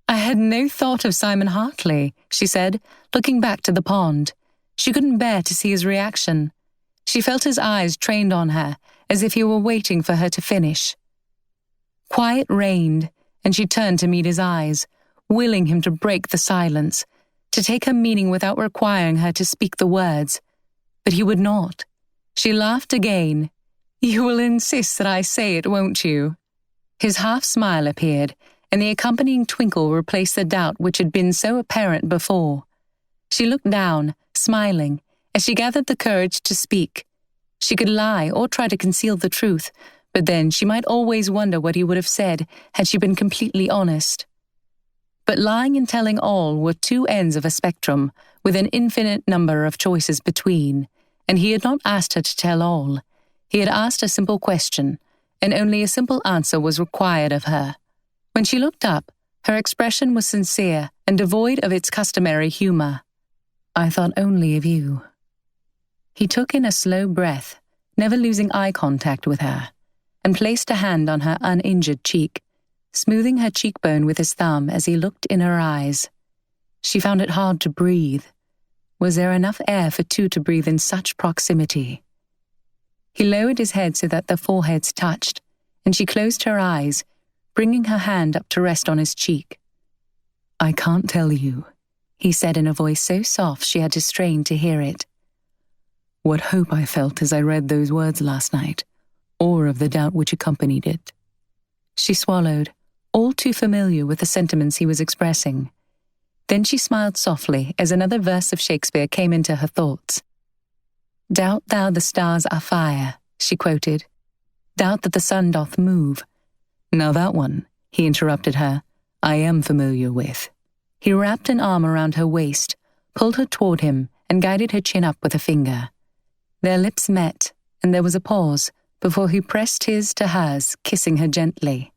"I had no thought of Simon Hartley," she said, looking back to the pond. She couldn't bear to see his reaction. She felt his eyes trained on her, as if he were waiting for her to finish. Quiet reigned, and she turned to meet his eyes, willing him to break the silence, to take her meaning without requiring her to speak the words. But he would not. She laughed again. "You will insist that I say it, won't you?" His half-smile appeared, and the accompanying twinkle replaced the doubt which had been so apparent before. She looked down, smiling, as she gathered the courage to speak. She could lie or try to conceal the truth, but then she might always wonder what he would have said had she been completely honest. But lying and telling all were two ends of a spectrum, with an infinite number of choices between, and he had not asked her to tell all. He had asked a simple question, and only a simple answer was required of her. When she looked up, her expression was sincere and devoid of its customary humor. "I thought only of you." He took in a slow breath, never losing eye contact with her, and placed a hand on her uninjured cheek, smoothing her cheekbone with his thumb as he looked in her eyes. She found it hard to breathe. Was there enough air for two to breathe in such proximity? He lowered his head so that their foreheads touched, and she closed her eyes, bringing her hand up to rest on his cheek. "I can't tell you," he said in a voice so soft she had to strain to hear it. "What hope I felt as I read those words last night, or of the doubt which accompanied it." She swallowed, all too familiar with the sentiments he was expressing. Then she smiled softly as another verse of Shakespeare came into her thoughts. "Doubt thou the stars are fire," she quoted. "Doubt that the sun doth move." "Now that one," he interrupted her, "I am familiar with." He wrapped an arm around her waist, pulled her toward him, and guided her chin up with a finger. Their lips met, and there was a pause before he pressed his to hers, kissing her gently.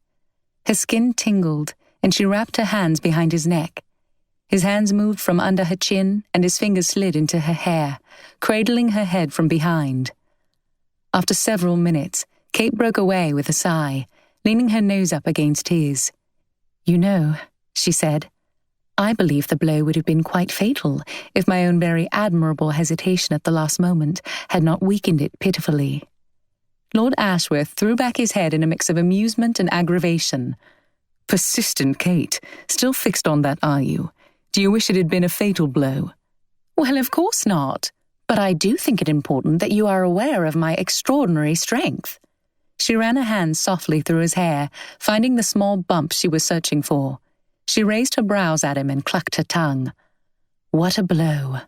Her skin tingled, and she wrapped her hands behind his neck. His hands moved from under her chin, and his fingers slid into her hair, cradling her head from behind. After several minutes, Kate broke away with a sigh, leaning her nose up against his. "You know," she said, "I believe the blow would have been quite fatal if my own very admirable hesitation at the last moment had not weakened it pitifully." Lord Ashworth threw back his head in a mix of amusement and aggravation. "Persistent, Kate. Still fixed on that, are you? Do you wish it had been a fatal blow?" "Well, of course not. But I do think it important that you are aware of my extraordinary strength." She ran her hands softly through his hair, finding the small bump she was searching for. She raised her brows at him and clucked her tongue. What a blow.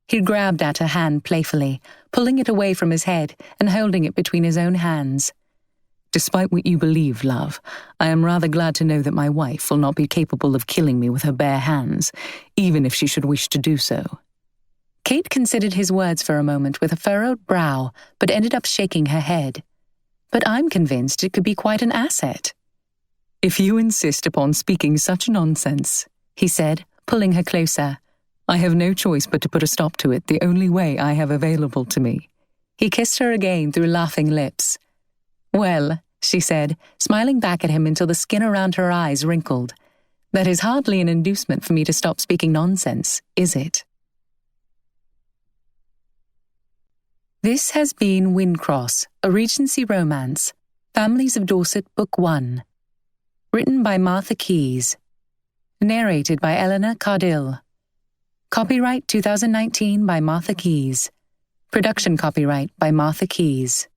He grabbed at her hand playfully, pulling it away from his head and holding it between his own hands. "Despite what you believe, love, I am rather glad to know that my wife will not be capable of killing me with her bare hands, even if she should wish to do so." Kate considered his words for a moment with a furrowed brow, but ended up shaking her head. "But I'm convinced it could be quite an asset." "If you insist upon speaking such nonsense," he said, pulling her closer, I have no choice but to put a stop to it the only way I have available to me." He kissed her again through laughing lips. "Well," she said, smiling back at him until the skin around her eyes wrinkled, "that is hardly an inducement for me to stop speaking nonsense, is it?" This has been Wyndcross, a Regency romance, Families of Dorset, Book 1. Written by Martha Keyes. Narrated by Eleanor Cardill. Copyright 2019 by Martha Keyes. Production copyright by Martha Keyes.